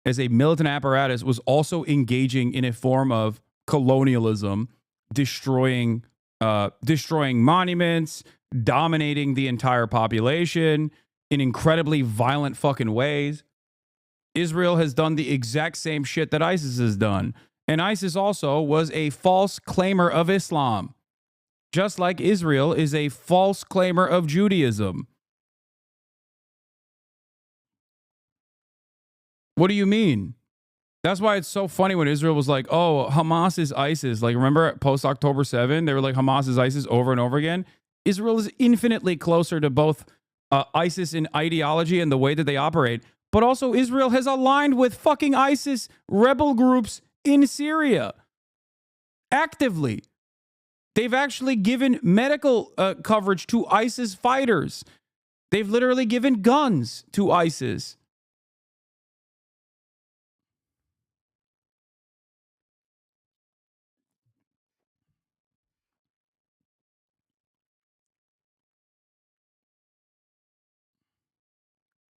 as a militant apparatus, was also engaging in a form of colonialism, destroying monuments, dominating the entire population in incredibly violent fucking ways. Israel has done the exact same shit that ISIS has done. And ISIS also was a false claimer of Islam, just like Israel is a false claimer of Judaism. What do you mean? That's why it's so funny when Israel was like, oh, Hamas is ISIS. Like, remember post-October 7, they were like, Hamas is ISIS over and over again. Israel is infinitely closer to both ISIS in ideology and the way that they operate, but also Israel has aligned with fucking ISIS rebel groups in Syria actively. They've actually given medical coverage to ISIS fighters. They've literally given guns to ISIS.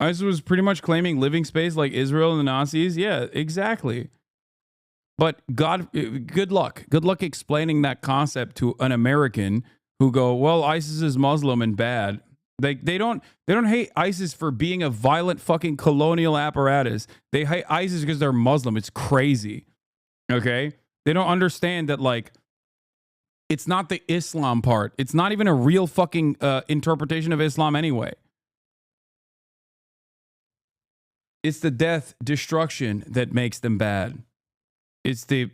ISIS was pretty much claiming living space like Israel and the Nazis. Yeah, exactly. But good luck. Good luck explaining that concept to an American who go, well, ISIS is Muslim and bad. They don't hate ISIS for being a violent fucking colonial apparatus. They hate ISIS because they're Muslim. It's crazy. Okay? They don't understand that, like, it's not the Islam part. It's not even a real fucking interpretation of Islam anyway. It's the death, destruction that makes them bad. It's the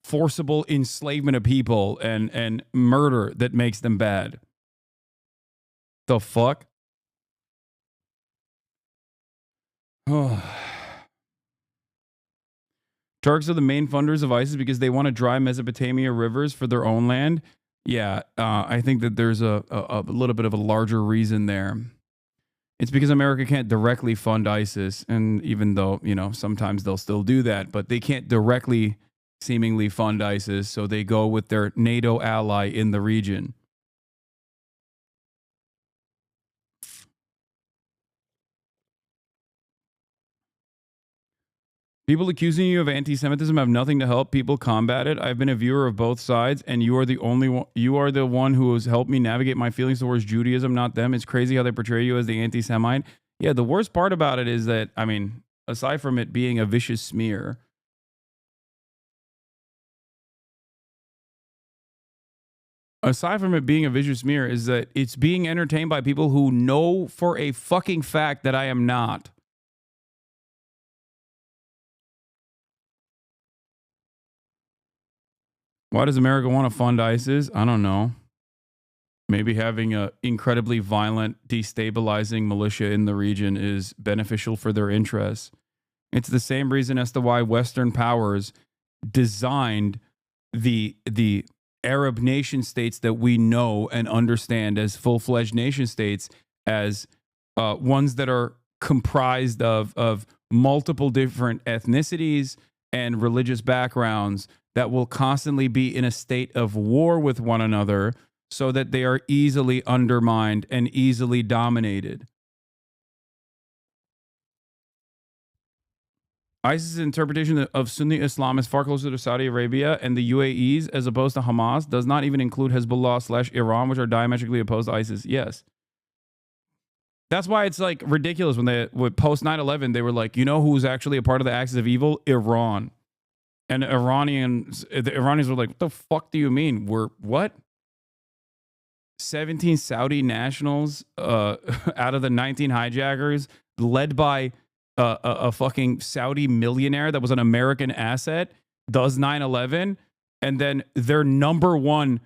forcible enslavement of people and murder that makes them bad. The fuck? Oh. Turks are the main funders of ISIS because they want to dry Mesopotamia rivers for their own land. Yeah, I think that there's a little bit of a larger reason there. It's because America can't directly fund ISIS, and even though, you know, sometimes they'll still do that, but they can't directly seemingly fund ISIS, so they go with their NATO ally in the region. People accusing you of anti-Semitism have nothing to help people combat it. I've been a viewer of both sides, and you are the only one. You are the one who has helped me navigate my feelings towards Judaism, not them. It's crazy how they portray you as the anti-Semite. Yeah, the worst part about it is that, I mean, aside from it being a vicious smear, is that it's being entertained by people who know for a fucking fact that I am not. Why does America want to fund ISIS? I don't know. Maybe having an incredibly violent, destabilizing militia in the region is beneficial for their interests. It's the same reason as to why Western powers designed the Arab nation states that we know and understand as full-fledged nation states as ones that are comprised of multiple different ethnicities and religious backgrounds that will constantly be in a state of war with one another so that they are easily undermined and easily dominated. ISIS's interpretation of Sunni Islam is far closer to Saudi Arabia and the UAEs as opposed to Hamas, does not even include Hezbollah/Iran, which are diametrically opposed to ISIS. Yes. That's why it's like ridiculous when they would post 9/11, they were like, you know who's actually a part of the axis of evil? Iran. And the Iranians were like, what the fuck do you mean? We're what? 17 Saudi nationals out of the 19 hijackers, led by a fucking Saudi millionaire that was an American asset, does 9/11, and then their number one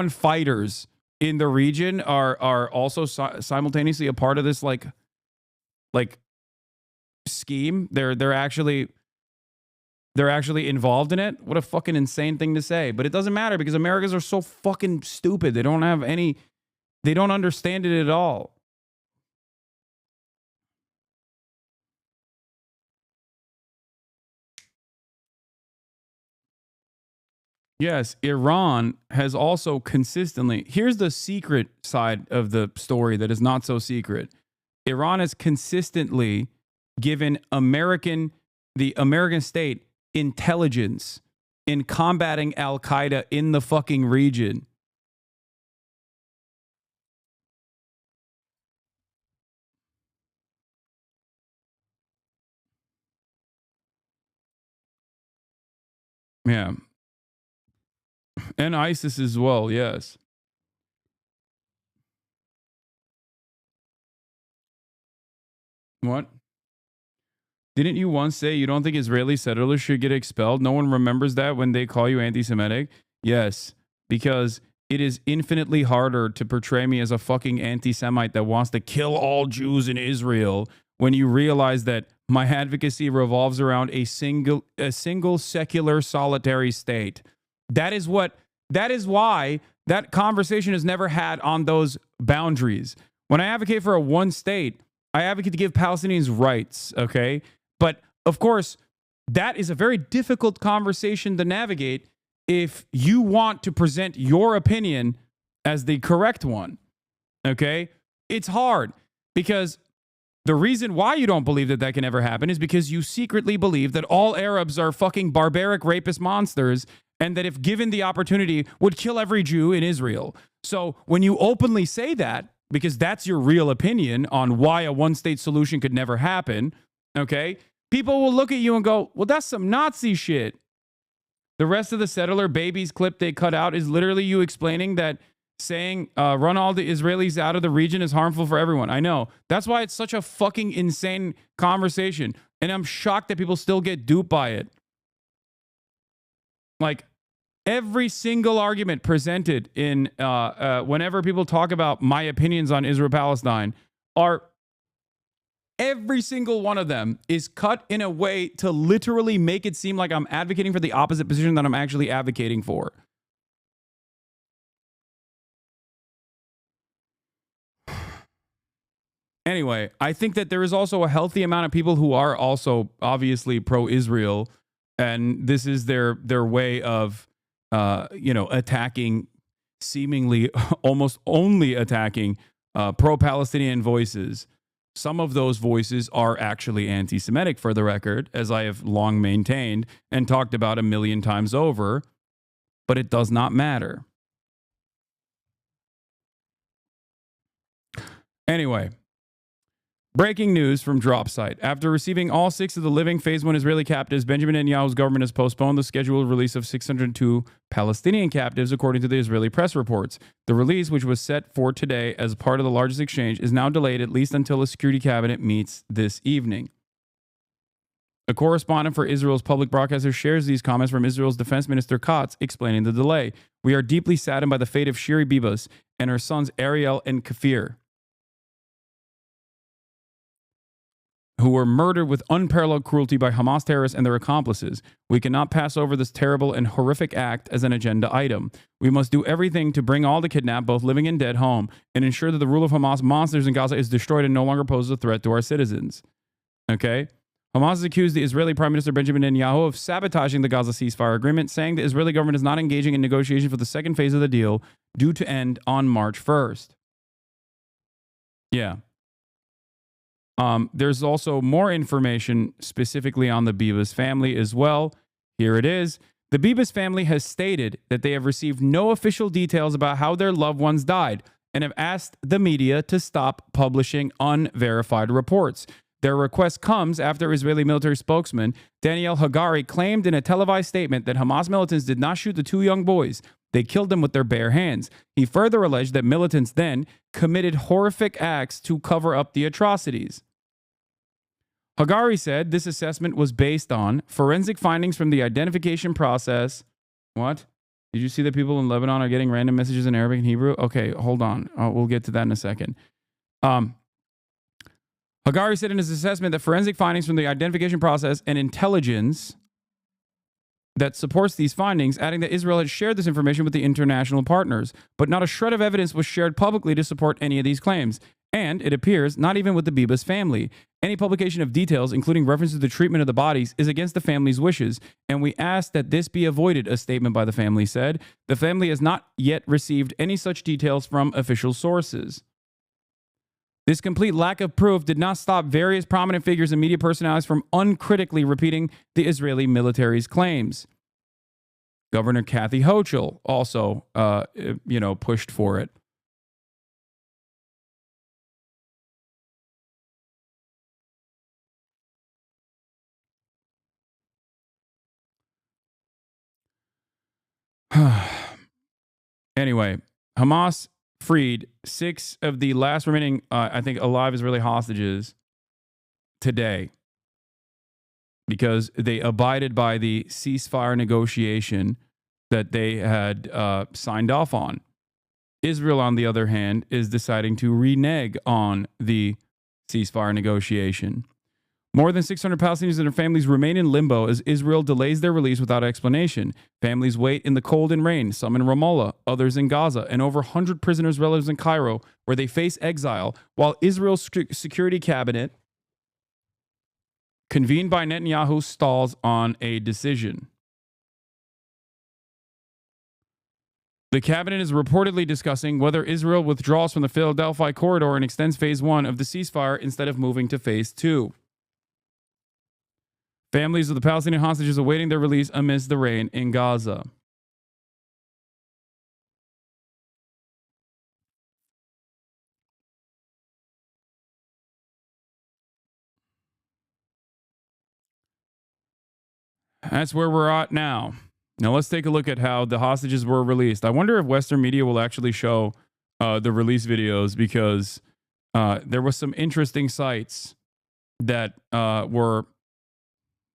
fighters in the region are also simultaneously a part of this like scheme. They're actually involved in it. What a fucking insane thing to say. But it doesn't matter because Americans are so fucking stupid. They don't understand it at all. Yes, Iran has also consistently, here's the secret side of the story that is not so secret. Iran has consistently given the American state intelligence in combating Al-Qaeda in the fucking region. Yeah. And ISIS as well, yes. What? Didn't you once say you don't think Israeli settlers should get expelled? No one remembers that when they call you anti-Semitic? Yes, because it is infinitely harder to portray me as a fucking anti-Semite that wants to kill all Jews in Israel when you realize that my advocacy revolves around a single secular solitary state. That is why that conversation is never had on those boundaries. When I advocate for a one state, I advocate to give Palestinians rights, okay? But of course, that is a very difficult conversation to navigate if you want to present your opinion as the correct one, okay? It's hard. Because the reason why you don't believe that that can ever happen is because you secretly believe that all Arabs are fucking barbaric rapist monsters and that if given the opportunity would kill every Jew in Israel. So when you openly say that, because that's your real opinion on why a one-state solution could never happen, okay, people will look at you and go, well, that's some Nazi shit. The rest of the settler babies clip they cut out is literally you explaining that saying run all the Israelis out of the region is harmful for everyone. I know. That's why it's such a fucking insane conversation. And I'm shocked that people still get duped by it. Like, every single argument presented in whenever people talk about my opinions on Israel-Palestine are, every single one of them is cut in a way to literally make it seem like I'm advocating for the opposite position that I'm actually advocating for. Anyway, I think that there is also a healthy amount of people who are also obviously pro-Israel, and this is their way of, attacking, seemingly almost only attacking pro-Palestinian voices. Some of those voices are actually anti-Semitic, for the record, as I have long maintained and talked about a million times over, but it does not matter. Anyway. Breaking news from Drop Site. After receiving all 6 of the living Phase 1 Israeli captives, Benjamin Netanyahu's government has postponed the scheduled release of 602 Palestinian captives, according to the Israeli press reports. The release, which was set for today as part of the largest exchange, is now delayed at least until the Security Cabinet meets this evening. A correspondent for Israel's public broadcaster shares these comments from Israel's Defense Minister Katz, explaining the delay. We are deeply saddened by the fate of Shiri Bibas and her sons Ariel and Kafir, who were murdered with unparalleled cruelty by Hamas terrorists and their accomplices. We cannot pass over this terrible and horrific act as an agenda item. We must do everything to bring all the kidnapped, both living and dead, home and ensure that the rule of Hamas monsters in Gaza is destroyed and no longer poses a threat to our citizens. Okay? Hamas has accused the Israeli Prime Minister Benjamin Netanyahu of sabotaging the Gaza ceasefire agreement, saying the Israeli government is not engaging in negotiation for the second phase of the deal, due to end on March 1st. Yeah. There's also more information specifically on the Bibas family as well. Here it is. The Bibas family has stated that they have received no official details about how their loved ones died and have asked the media to stop publishing unverified reports. Their request comes after Israeli military spokesman Daniel Hagari claimed in a televised statement that Hamas militants did not shoot the 2 young boys. They killed them with their bare hands. He further alleged that militants then committed horrific acts to cover up the atrocities. Hagari said this assessment was based on forensic findings from the identification process. What? Did you see that people in Lebanon are getting random messages in Arabic and Hebrew? Okay, hold on. We'll get to that in a second. Hagari said in his assessment that forensic findings from the identification process and intelligence that supports these findings, adding that Israel had shared this information with the international partners, but not a shred of evidence was shared publicly to support any of these claims. And, it appears, not even with the Bibas family. Any publication of details, including reference to the treatment of the bodies, is against the family's wishes, and we ask that this be avoided, a statement by the family said. The family has not yet received any such details from official sources. This complete lack of proof did not stop various prominent figures and media personalities from uncritically repeating the Israeli military's claims. Governor Kathy Hochul also, pushed for it. Anyway, Hamas freed 6 of the last remaining, alive Israeli hostages today because they abided by the ceasefire negotiation that they had signed off on. Israel, on the other hand, is deciding to renege on the ceasefire negotiation. More than 600 Palestinians and their families remain in limbo as Israel delays their release without explanation. Families wait in the cold and rain, some in Ramallah, others in Gaza, and over 100 prisoners' relatives in Cairo, where they face exile, while Israel's security cabinet, convened by Netanyahu, stalls on a decision. The cabinet is reportedly discussing whether Israel withdraws from the Philadelphia corridor and extends phase 1 of the ceasefire instead of moving to phase 2. Families of the Palestinian hostages awaiting their release amidst the rain in Gaza. That's where we're at now. Now let's take a look at how the hostages were released. I wonder if Western media will actually show the release videos, because there was some interesting sites that were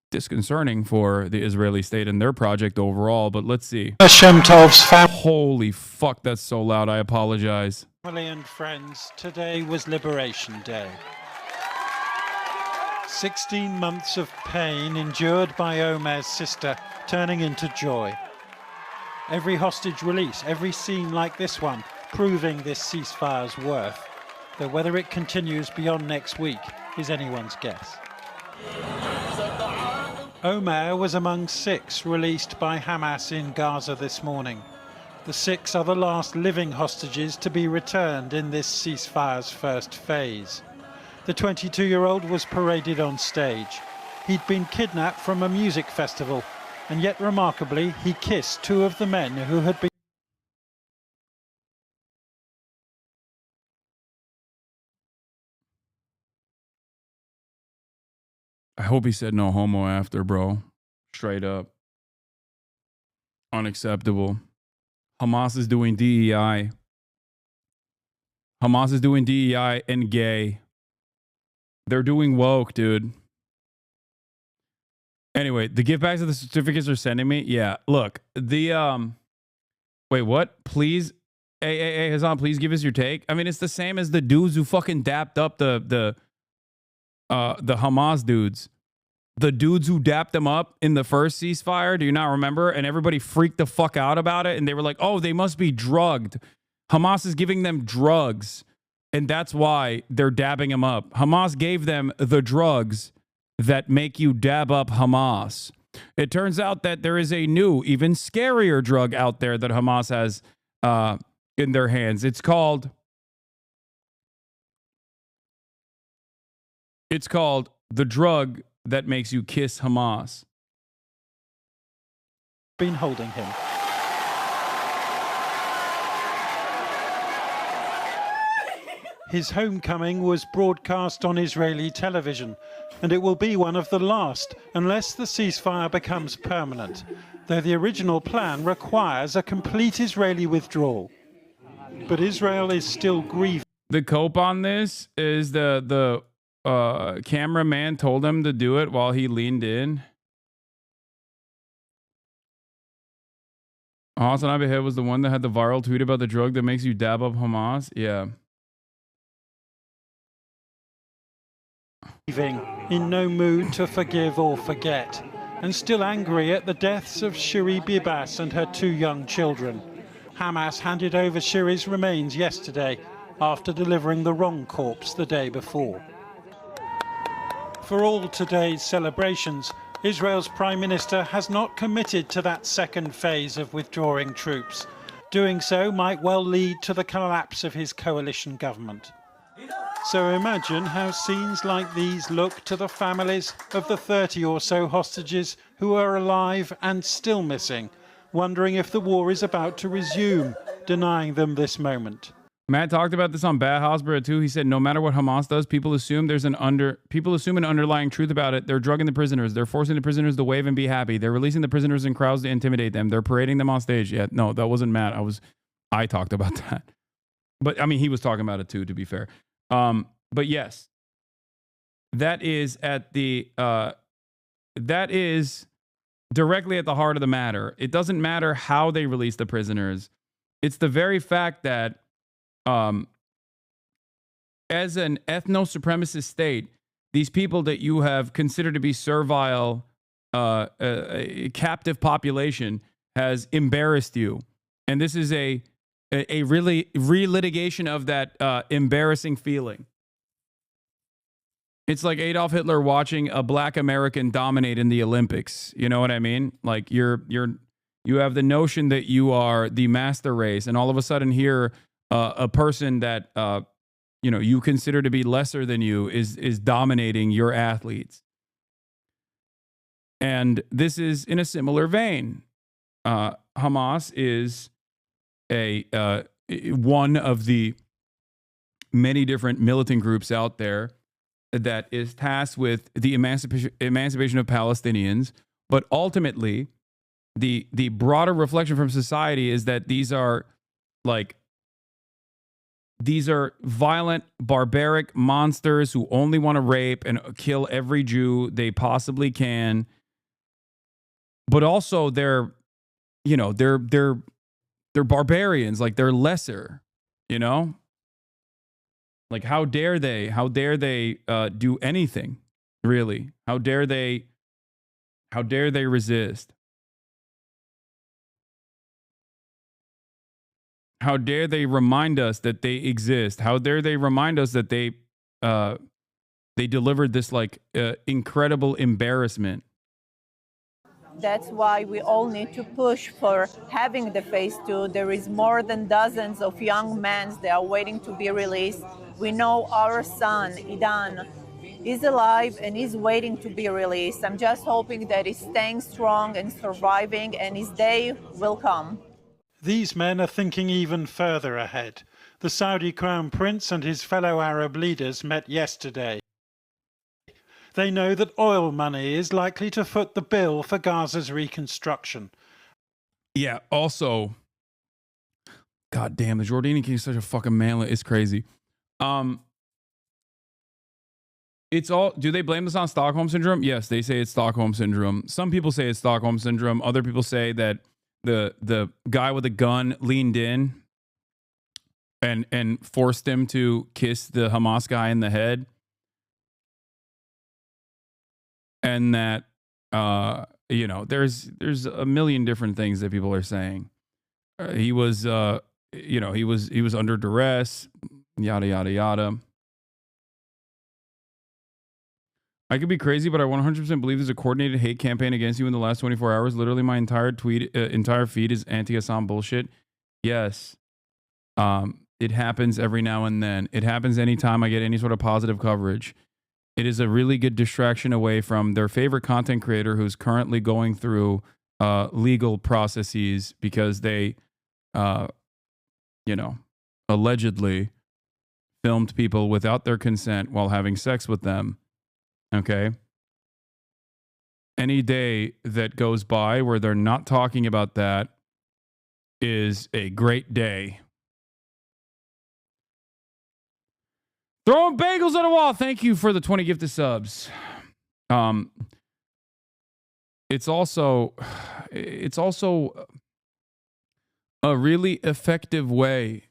disconcerting for the Israeli state and their project overall. But let's see. Holy fuck, that's so loud. I apologize. Family and friends, today was Liberation Day. 16 months of pain endured by Omer's sister turning into joy. Every hostage release, every scene like this one, proving this ceasefire's worth. Though whether it continues beyond next week is anyone's guess. Omer was among 6 released by Hamas in Gaza this morning. The 6 are the last living hostages to be returned in this ceasefire's first phase. The 22-year-old was paraded on stage. He'd been kidnapped from a music festival, and yet remarkably, he kissed 2 of the men who had been... I hope he said no homo after, bro. Straight up. Unacceptable. Hamas is doing DEI. Hamas is doing DEI and gay. They're doing woke, dude. Anyway, the gift bags of the certificates are sending me. Yeah, look, the wait, what? Please, hey, Hasan, please give us your take. I mean, it's the same as the dudes who fucking dapped up the Hamas dudes. The dudes who dapped them up in the first ceasefire, do you not remember? And everybody freaked the fuck out about it, and they were like, "Oh, they must be drugged. Hamas is giving them drugs." And that's why they're dabbing him up. Hamas gave them the drugs that make you dab up Hamas. It turns out that there is a new, even scarier drug out there that Hamas has in their hands. It's called the drug that makes you kiss Hamas. Been holding him. His homecoming was broadcast on Israeli television, and it will be one of the last unless the ceasefire becomes permanent, though the original plan requires a complete Israeli withdrawal. But Israel is still grieving. The cope on this is the cameraman told him to do it while he leaned in. HasanAbi February was the one that had the viral tweet about the drug that makes you dab up Hamas. Yeah. In no mood to forgive or forget, and still angry at the deaths of Shiri Bibas and her 2 young children. Hamas handed over Shiri's remains yesterday after delivering the wrong corpse the day before. For all today's celebrations, Israel's Prime Minister has not committed to that second phase of withdrawing troops. Doing so might well lead to the collapse of his coalition government. So imagine how scenes like these look to the families of the 30 or so hostages who are alive and still missing, wondering if the war is about to resume, denying them this moment. Matt talked about this on Bad Hospital too. He said no matter what Hamas does, people assume an underlying truth about it. They're drugging the prisoners. They're forcing the prisoners to wave and be happy. They're releasing the prisoners in crowds to intimidate them. They're parading them on stage. Yeah, no, that wasn't Matt. I talked about that. But I mean, he was talking about it too, to be fair. But yes, that is directly at the heart of the matter. It doesn't matter how they release the prisoners. It's the very fact that as an ethno-supremacist state, these people that you have considered to be servile, a captive population has embarrassed you. And this is a really relitigation of that embarrassing feeling. It's like Adolf Hitler watching a black American dominate in the Olympics. You know what I mean? Like you're You have the notion that you are the master race, and all of a sudden here, a person that you consider to be lesser than you is dominating your athletes. And this is in a similar vein. Hamas is one of the many different militant groups out there that is tasked with the emancipation of Palestinians. But ultimately, the broader reflection from society is that these are violent, barbaric monsters who only want to rape and kill every Jew they possibly can. But also they're barbarians, like they're lesser, Like how dare they do anything, really? How dare they resist? How dare they remind us that they exist? How dare they remind us that they delivered this incredible embarrassment? That's why we all need to push for having the phase 2. There is more than dozens of young men that are waiting to be released. We know our son, Idan, is alive and is waiting to be released. I'm just hoping that he's staying strong and surviving, and his day will come. These men are thinking even further ahead. The Saudi Crown Prince and his fellow Arab leaders met yesterday. They know that oil money is likely to foot the bill for Gaza's reconstruction. Yeah, also, God damn, the Jordanian king is such a fucking manlet. It's crazy. It's all, do they blame this on Stockholm Syndrome? Yes, they say it's Stockholm Syndrome. Some people say it's Stockholm Syndrome. Other people say that the guy with the gun leaned in and forced him to kiss the Hamas guy in the head. And that, there's a million different things that people are saying. He was under duress, yada, yada, yada. I could be crazy, but I 100% believe there's a coordinated hate campaign against you in the last 24 hours. Literally, my entire feed is anti-Hasan bullshit. Yes. It happens every now and then. It happens anytime I get any sort of positive coverage. It is a really good distraction away from their favorite content creator who's currently going through legal processes because they, allegedly filmed people without their consent while having sex with them. Okay. Any day that goes by where they're not talking about that is a great day. Throwing bagels at a wall. Thank you for the 20 gifted subs. It's also a really effective way.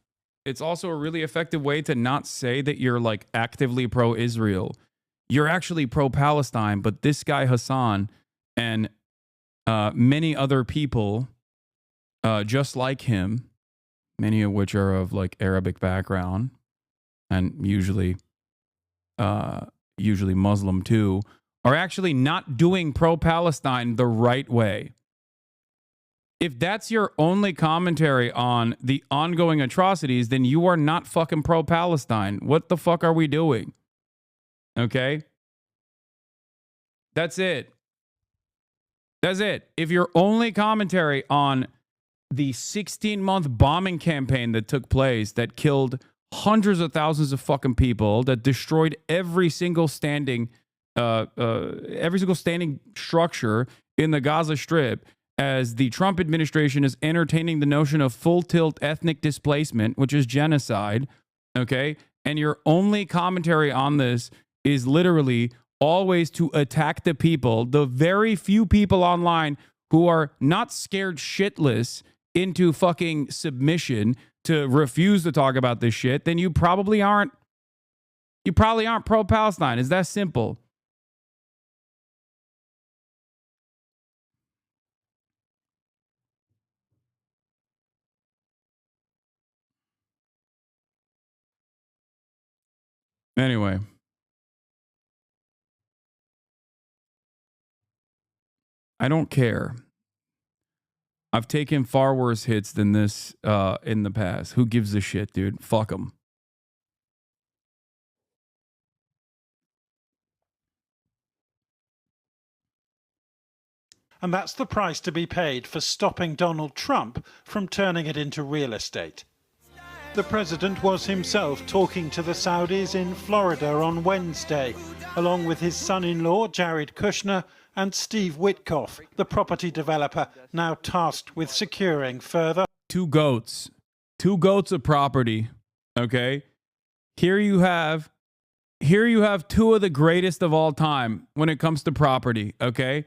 It's also a really effective way to not say that you're actively pro-Israel. You're actually pro-Palestine, but this guy Hasan and many other people just like him, many of which are of Arabic background and usually Muslim too, are actually not doing pro-Palestine the right way. If that's your only commentary on the ongoing atrocities, then you are not fucking pro-Palestine. What the fuck are we doing? Okay? That's it. That's it. If your only commentary on the 16-month bombing campaign that took place that killed hundreds of thousands of fucking people, that destroyed every single standing structure in the Gaza Strip, as the Trump administration is entertaining the notion of full tilt ethnic displacement, which is genocide, okay? And your only commentary on this is literally always to attack the people, the very few people online who are not scared shitless into fucking submission to refuse to talk about this shit, then you probably aren't pro-Palestine. It's that simple. Anyway. I don't care. I've taken far worse hits than this in the past. Who gives a shit, dude? Fuck them. And that's the price to be paid for stopping Donald Trump from turning it into real estate. The president was himself talking to the Saudis in Florida on Wednesday, along with his son-in-law, Jared Kushner, and Steve Witkoff, the property developer now tasked with securing further. Two goats of property. Okay. Here you have two of the greatest of all time when it comes to property. Okay.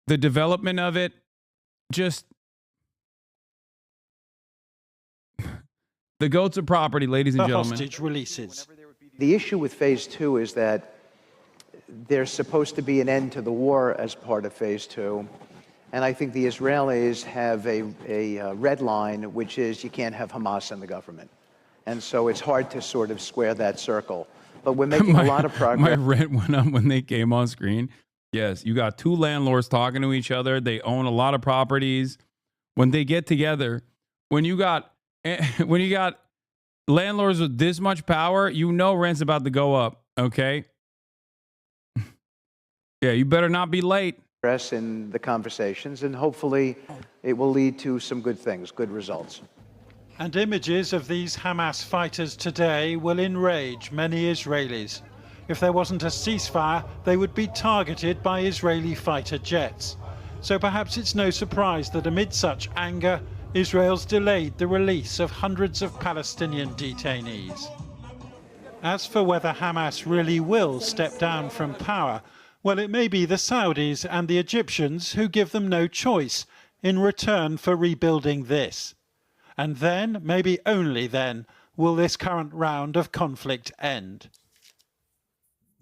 The development of it, just the goats of property, ladies and gentlemen. Hostage releases. The issue with phase 2 is that there's supposed to be an end to the war as part of phase 2. And I think the Israelis have a red line, which is you can't have Hamas in the government. And so it's hard to sort of square that circle. But we're making a lot of progress. My rent went up when they came on screen. Yes, you got two landlords talking to each other. They own a lot of properties. When they get together, when you got landlords with this much power, you know rent's about to go up, okay? Yeah, you better not be late. In the conversations, and hopefully it will lead to some good things, good results. And images of these Hamas fighters today will enrage many Israelis. If there wasn't a ceasefire, they would be targeted by Israeli fighter jets. So perhaps it's no surprise that amid such anger, Israel's delayed the release of hundreds of Palestinian detainees. As for whether Hamas really will step down from power, well, it may be the Saudis and the Egyptians who give them no choice in return for rebuilding this. And then, maybe only then, will this current round of conflict end.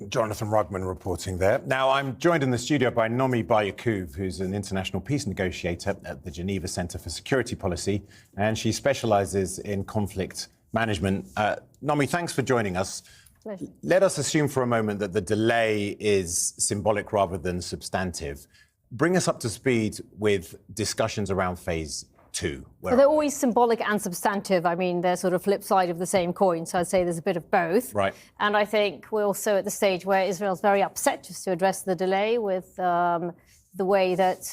Jonathan Rugman reporting there. Now, I'm joined in the studio by Nomi Bayakoub, who's an international peace negotiator at the Geneva Centre for Security Policy, and she specialises in conflict management. Nomi, thanks for joining us. Pleasure. Let us assume for a moment that the delay is symbolic rather than substantive. Bring us up to speed with discussions around phase 2. So they're always symbolic and substantive. I mean, they're sort of flip side of the same coin. So I'd say there's a bit of both. Right. And I think we're also at the stage where Israel's very upset just to address the delay with the way that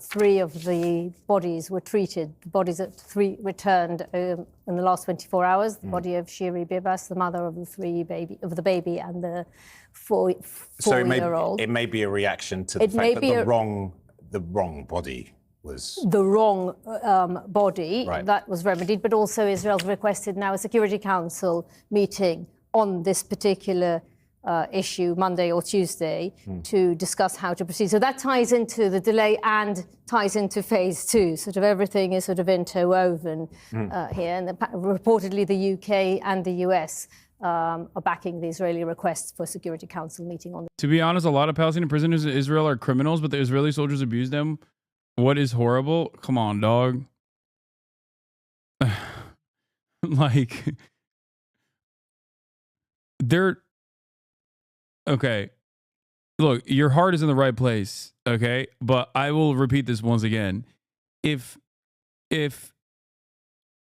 3 of the bodies were treated. The bodies that 3 returned in the last 24 hours. The body of Shiri Bibas, the mother of the baby, and the 4-year-old. So it may be a reaction to the fact that the wrong body was the wrong body. Right. That was remedied, but also Israel's requested now a Security Council meeting on this particular issue Monday or Tuesday to discuss how to proceed. So that ties into the delay and ties into phase 2. Sort of everything is sort of interwoven here. And reportedly the UK and the US are backing the Israeli requests for a Security Council meeting on. To be honest, a lot of Palestinian prisoners in Israel are criminals, but the Israeli soldiers abuse them. What is horrible? Come on, dog. Like, they're okay. Look, your heart is in the right place, okay? But I will repeat this once again. If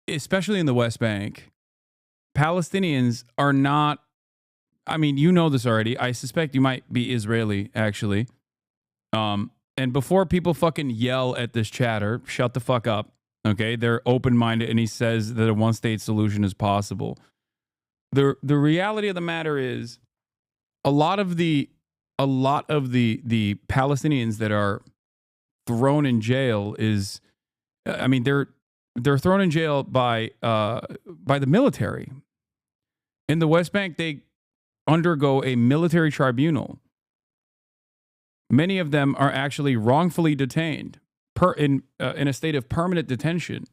especially in the West Bank, Palestinians are not, I mean, you know this already. I suspect you might be Israeli, actually. And before people fucking yell at this chatter, shut the fuck up, okay? They're open-minded, and he says that a one-state solution is possible. The reality of the matter is, a lot of the Palestinians that are thrown in jail is, I mean, they're thrown in jail by the military. In the West Bank, they undergo a military tribunal. Many of them are actually wrongfully detained in a state of permanent detention.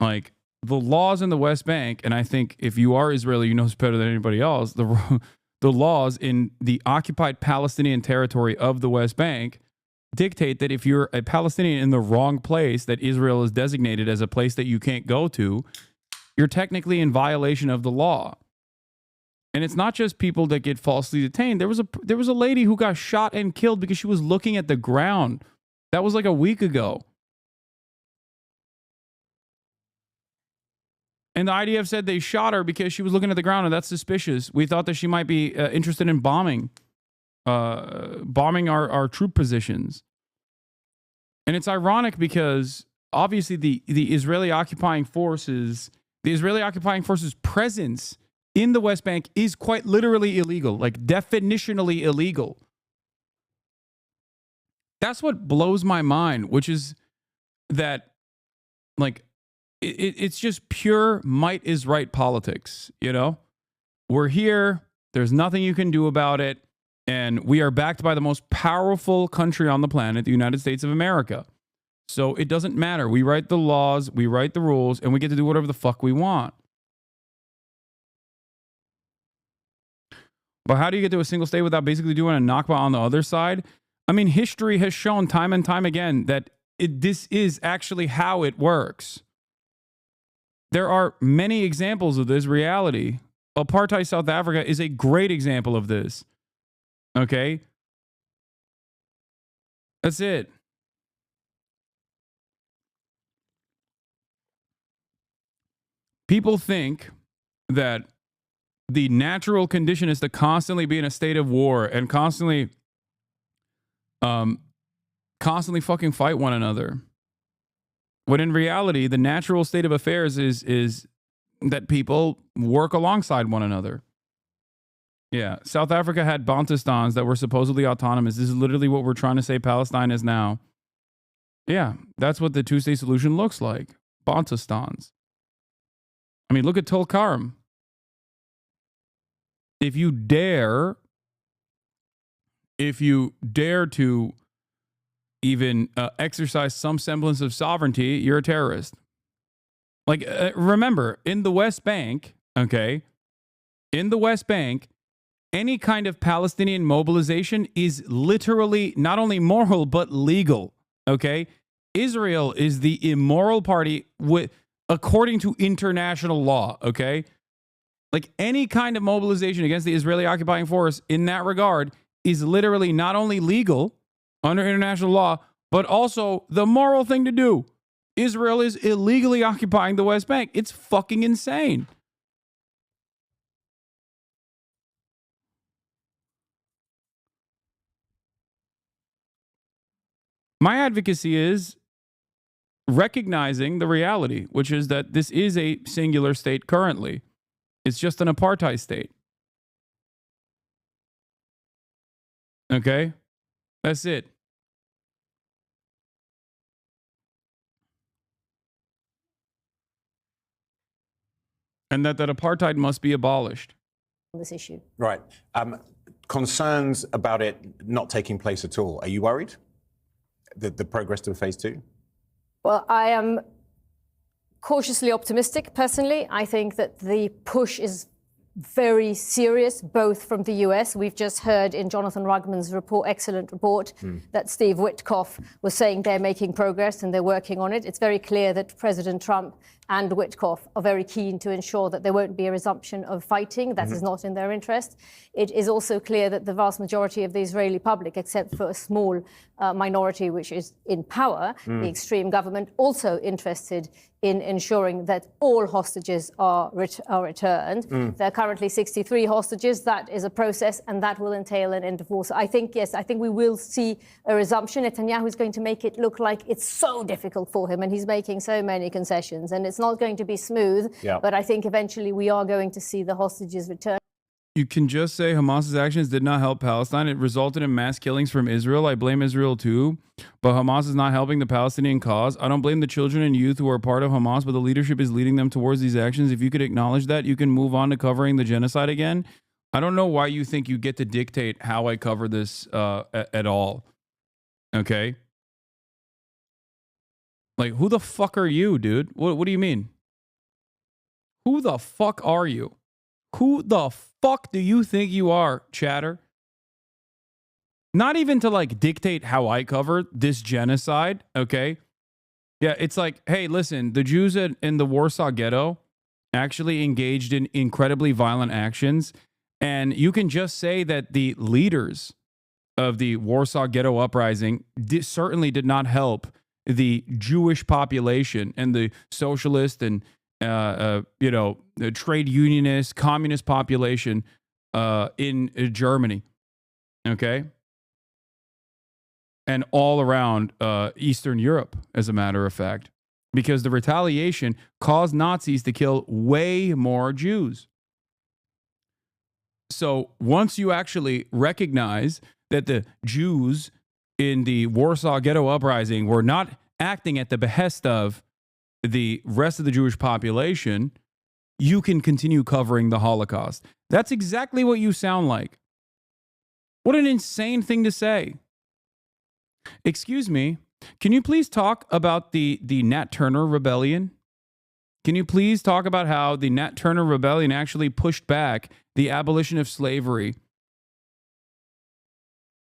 Like, the laws in the West Bank, and I think if you are Israeli, you know this better than anybody else, the laws in the occupied Palestinian territory of the West Bank dictate that if you're a Palestinian in the wrong place that Israel is designated as a place that you can't go to, you're technically in violation of the law. And it's not just people that get falsely detained. There was a lady who got shot and killed because she was looking at the ground. That was like a week ago. And the IDF said they shot her because she was looking at the ground, and that's suspicious. We thought that she might be interested in bombing our troop positions. And it's ironic because obviously the Israeli occupying forces presence in the West Bank is quite literally illegal, like definitionally illegal. That's what blows my mind, which is that, like, it's just pure might is right politics, you know? We're here, there's nothing you can do about it, and we are backed by the most powerful country on the planet, the United States of America. So it doesn't matter. We write the laws, we write the rules, and we get to do whatever the fuck we want. But how do you get to a single state without basically doing a Nakba on the other side? I mean, history has shown time and time again that this is actually how it works. There are many examples of this reality. Apartheid South Africa is a great example of this. Okay? That's it. People think that the natural condition is to constantly be in a state of war and constantly fucking fight one another. When in reality, the natural state of affairs is that people work alongside one another. Yeah, South Africa had Bantustans that were supposedly autonomous. This is literally what we're trying to say Palestine is now. Yeah, that's what the two-state solution looks like. Bantustans. I mean, look at Tulkarm. If you dare to even exercise some semblance of sovereignty, you're a terrorist. Like, remember, in the West Bank, okay, in the West Bank, any kind of Palestinian mobilization is literally not only moral, but legal, okay? Israel is the immoral party according to international law, okay? Like, any kind of mobilization against the Israeli occupying force in that regard is literally not only legal under international law, but also the moral thing to do. Israel is illegally occupying the West Bank. It's fucking insane. My advocacy is recognizing the reality, which is that this is a singular state currently. It's just an apartheid state. Okay? That's it. And that apartheid must be abolished. This issue. Right. Concerns about it not taking place at all. Are you worried? The progress to phase two? Well, I am cautiously optimistic, personally. I think that the push is very serious, both from the US. We've just heard in Jonathan Rugman's report, excellent report, that Steve Witkoff was saying they're making progress and they're working on it. It's very clear that President Trump and Witkoff are very keen to ensure that there won't be a resumption of fighting. That is not in their interest. It is also clear that the vast majority of the Israeli public, except for a small minority which is in power, the extreme government, also interested in ensuring that all hostages are returned. There are currently 63 hostages. That is a process, and that will entail an end of war. So I think, yes, I think we will see a resumption. Netanyahu is going to make it look like it's so difficult for him, and he's making so many concessions, and it's not going to be smooth. But I think eventually we are going to see the hostages return. You can just say Hamas's actions did not help Palestine. It resulted in mass killings from Israel. I blame Israel too, but Hamas is not helping the Palestinian cause. I don't blame the children and youth who are part of Hamas, but the leadership is leading them towards these actions. If you could acknowledge that, you can move on to covering the genocide again. I don't know why you think you get to dictate how I cover this at all. Okay? Like, who the fuck are you, dude? What do you mean? Who the fuck are you? Who the fuck do you think you are, chatter? Not even to like dictate how I cover this genocide, okay? Yeah, it's like, hey, listen, the Jews in the Warsaw Ghetto actually engaged in incredibly violent actions, and you can just say that the leaders of the Warsaw Ghetto uprising certainly did not help the Jewish population and the socialist and the trade unionist, communist population in Germany, okay? And all around Eastern Europe, as a matter of fact, because the retaliation caused Nazis to kill way more Jews. So once you actually recognize that the Jews in the Warsaw Ghetto Uprising were not acting at the behest of the rest of the Jewish population, you can continue covering the Holocaust. That's exactly what you sound like. What an insane thing to say. Excuse me, can you please talk about the Nat Turner Rebellion? Can you please talk about how the Nat Turner Rebellion actually pushed back the abolition of slavery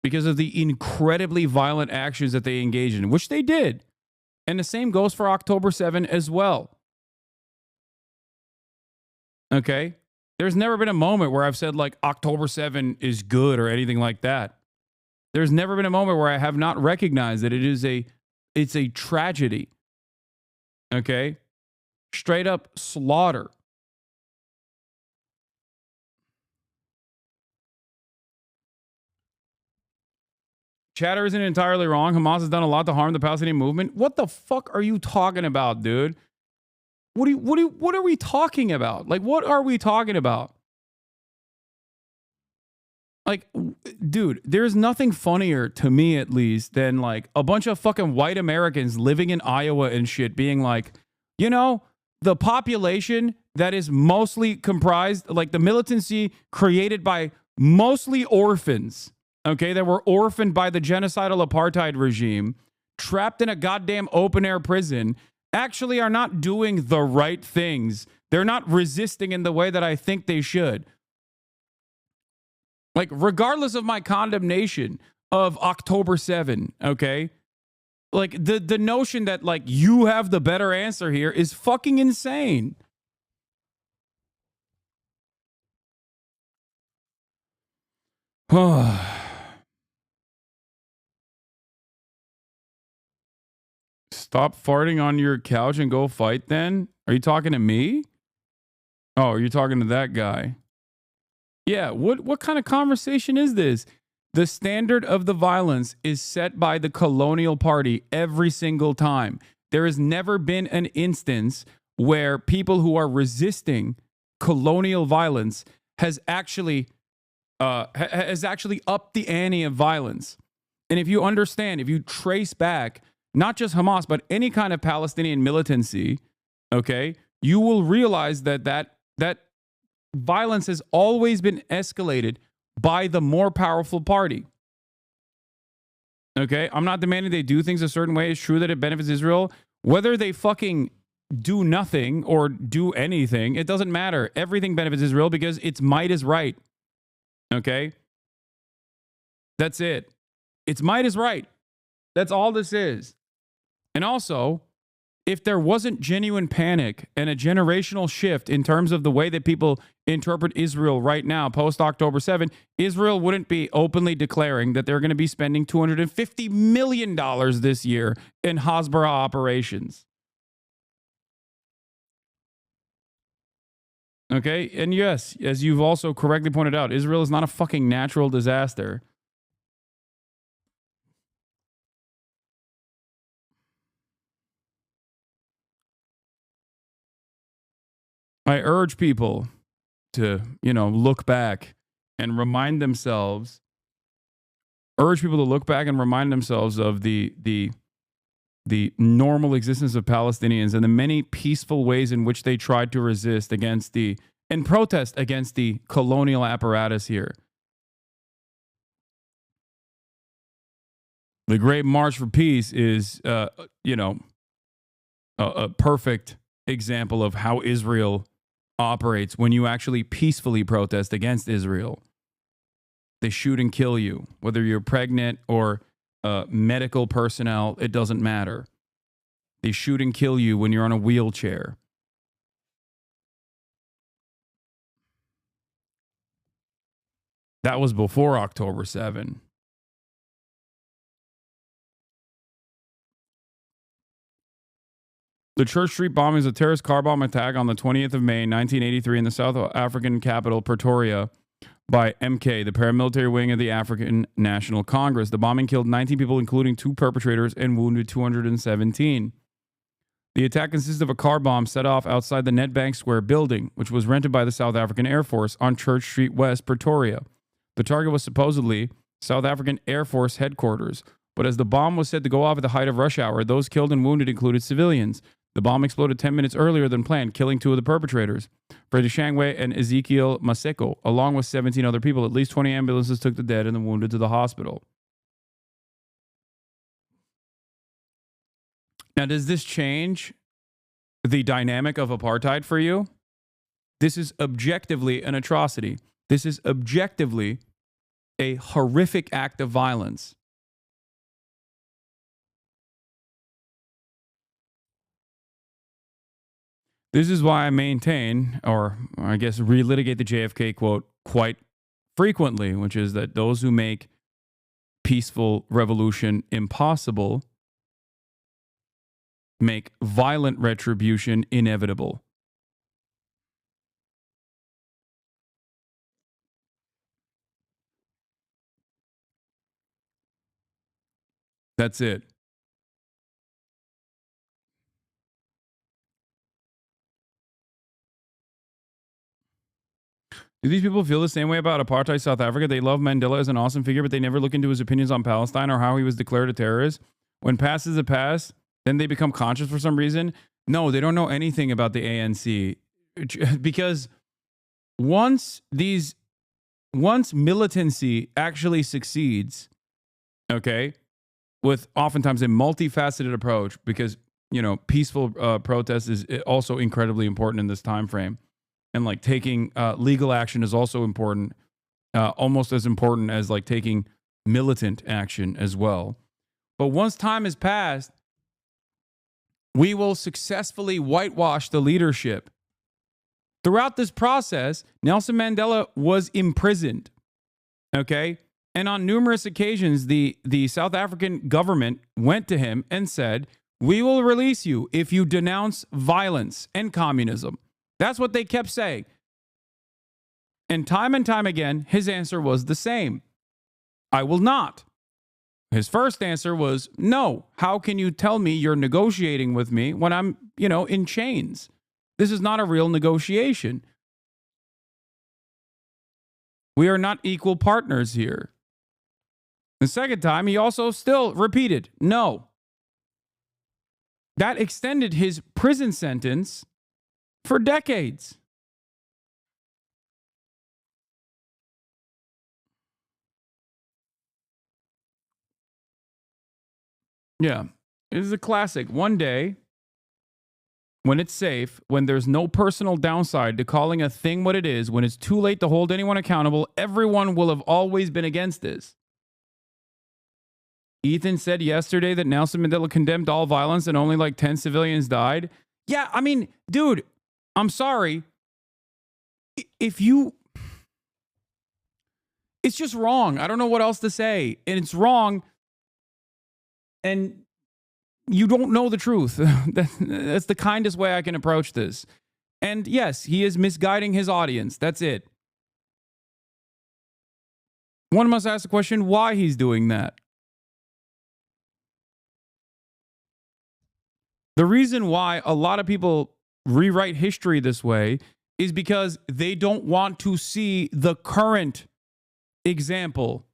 because of the incredibly violent actions that they engaged in, which they did. And the same goes for October 7 as well. Okay? There's never been a moment where I've said like October 7 is good or anything like that. There's never been a moment where I have not recognized that it's a tragedy. Okay? Straight up slaughter. Chatter isn't entirely wrong. Hamas has done a lot to harm the Palestinian movement. What the fuck are you talking about, dude? What are we talking about? Like, what are we talking about? Like, dude, there's nothing funnier to me, at least, than like a bunch of fucking white Americans living in Iowa and shit being like, you know, the population that is mostly comprised, like the militancy created by mostly orphans, okay, that were orphaned by the genocidal apartheid regime, trapped in a goddamn open-air prison, actually are not doing the right things. They're not resisting in the way that I think they should. Like, regardless of my condemnation of October 7, okay, like the notion that like you have the better answer here is fucking insane. Stop farting on your couch and go fight then? Are you talking to me? Oh, you're talking to that guy. Yeah, what kind of conversation is this? The standard of the violence is set by the colonial party every single time. There has never been an instance where people who are resisting colonial violence has actually upped the ante of violence. And if you understand, if you trace back not just Hamas, but any kind of Palestinian militancy, okay, you will realize that violence has always been escalated by the more powerful party. Okay, I'm not demanding they do things a certain way. It's true that it benefits Israel. Whether they fucking do nothing or do anything, it doesn't matter. Everything benefits Israel because its might is right. Okay? That's it. Its might is right. That's all this is. And also, if there wasn't genuine panic and a generational shift in terms of the way that people interpret Israel right now, post-October 7, Israel wouldn't be openly declaring that they're going to be spending $250 million this year in Hasbara operations. Okay? And yes, as you've also correctly pointed out, Israel is not a fucking natural disaster. I urge people to, look back and remind themselves, of the normal existence of Palestinians and the many peaceful ways in which they tried to resist against and protest against the colonial apparatus here. The Great March for Peace is, a perfect example of how Israel operates when you actually peacefully protest against Israel. They shoot and kill you, whether you're pregnant or medical personnel, it doesn't matter. They shoot and kill you when you're on a wheelchair. That was before October 7. The Church Street bombing is a terrorist car bomb attack on the 20th of May, 1983 in the South African capital, Pretoria, by MK, the paramilitary wing of the African National Congress. The bombing killed 19 people, including 2 perpetrators, and wounded 217. The attack consisted of a car bomb set off outside the Nedbank Square building, which was rented by the South African Air Force on Church Street West, Pretoria. The target was supposedly South African Air Force headquarters, but as the bomb was said to go off at the height of rush hour, those killed and wounded included civilians. The bomb exploded 10 minutes earlier than planned, killing 2 of the perpetrators, Freddie Shangwe and Ezekiel Maseko, along with 17 other people. At least 20 ambulances took the dead and the wounded to the hospital. Now, does this change the dynamic of apartheid for you? This is objectively an atrocity. This is objectively a horrific act of violence. This is why I maintain, or I guess relitigate the JFK quote quite frequently, which is that those who make peaceful revolution impossible make violent retribution inevitable. That's it. Do these people feel the same way about apartheid South Africa? They love Mandela as an awesome figure, but they never look into his opinions on Palestine or how he was declared a terrorist. When past is a past, then they become conscious for some reason. No, they don't know anything about the ANC. Because once militancy actually succeeds, okay, with oftentimes a multifaceted approach, because, you know, peaceful protest is also incredibly important in this time frame. And like taking legal action is also important, almost as important as like taking militant action as well. But once time has passed, we will successfully whitewash the leadership. Throughout this process, Nelson Mandela was imprisoned, okay? And on numerous occasions, the South African government went to him and said, "We will release you if you denounce violence and communism." That's what they kept saying. And time again, his answer was the same. "I will not." His first answer was, "No. How can you tell me you're negotiating with me when I'm, in chains? This is not a real negotiation. We are not equal partners here." The second time, he also still repeated, "No." That extended his prison sentence for decades. Yeah, it is a classic. One day, when it's safe, when there's no personal downside to calling a thing what it is, when it's too late to hold anyone accountable, everyone will have always been against this. Ethan said yesterday that Nelson Mandela condemned all violence and only like 10 civilians died. Yeah, I mean, dude, I'm sorry. It's just wrong. I don't know what else to say. And it's wrong. And you don't know the truth. That's the kindest way I can approach this. And yes, he is misguiding his audience. That's it. One must ask the question why he's doing that. The reason why a lot of people rewrite history this way is because they don't want to see the current example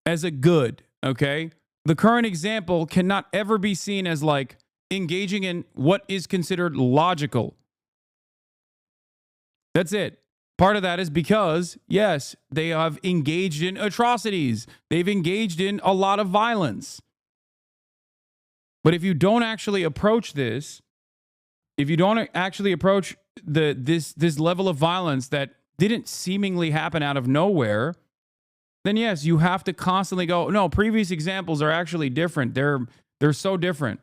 as a good, okay? The current example cannot ever be seen as like engaging in what is considered logical. That's it. Part of that is because, yes, they have engaged in atrocities. They've engaged in a lot of violence. But if you don't actually approach this, if you don't actually approach this level of violence that didn't seemingly happen out of nowhere, then yes, you have to constantly go, no, previous examples are actually different. They're so different.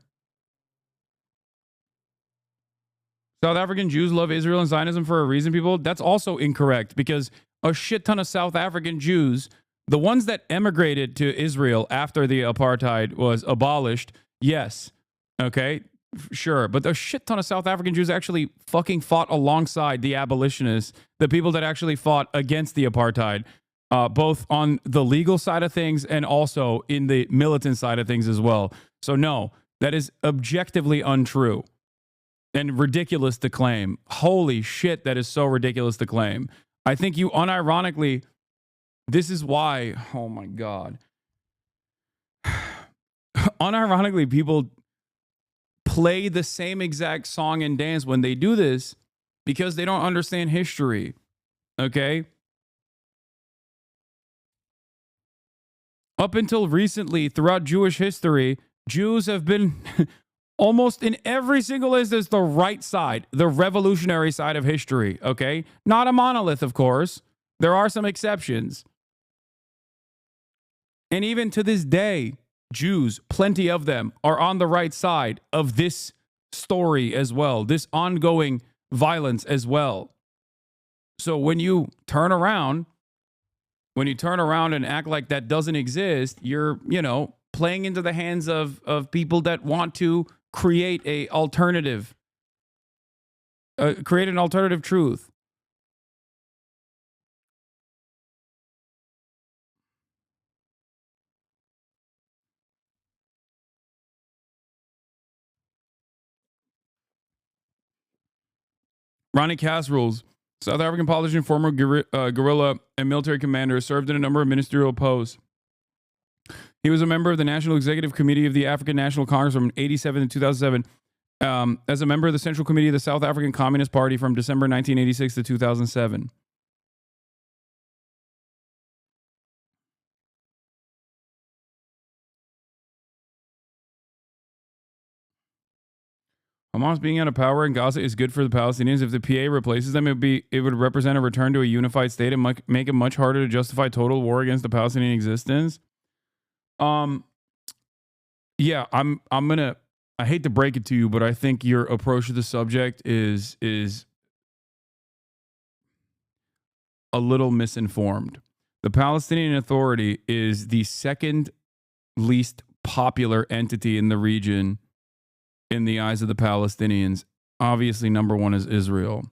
South African Jews love Israel and Zionism for a reason, people. That's also incorrect, because a shit ton of South African Jews, the ones that emigrated to Israel after the apartheid was abolished, yes, okay, Sure, but a shit ton of South African Jews actually fucking fought alongside the abolitionists, the people that actually fought against the apartheid, both on the legal side of things and also in the militant side of things as well. So no, that is objectively untrue and ridiculous to claim. Holy shit, that is so ridiculous to claim. I think you unironically, this is why, oh my God. Unironically, people play the same exact song and dance when they do this because they don't understand history. Okay? Up until recently, throughout Jewish history, Jews have been almost in every single instance the right side, the revolutionary side of history. Okay? Not a monolith, of course. There are some exceptions. And even to this day, Jews, plenty of them, are on the right side of this story as well, this ongoing violence as well. So when you turn around and act like that doesn't exist, you're, playing into the hands of people that want to create an alternative truth. Ronnie Cass rules. South African politician, former guerrilla and military commander, served in a number of ministerial posts. He was a member of the National Executive Committee of the African National Congress from 1987 to 2007, as a member of the Central Committee of the South African Communist Party from December 1986 to 2007. Hamas being out of power in Gaza is good for the Palestinians. If the PA replaces them, it would represent a return to a unified state and make it much harder to justify total war against the Palestinian existence. Yeah, I hate to break it to you, but I think your approach to the subject is a little misinformed. The Palestinian Authority is the second least popular entity in the region in the eyes of the Palestinians. Obviously, number one is Israel.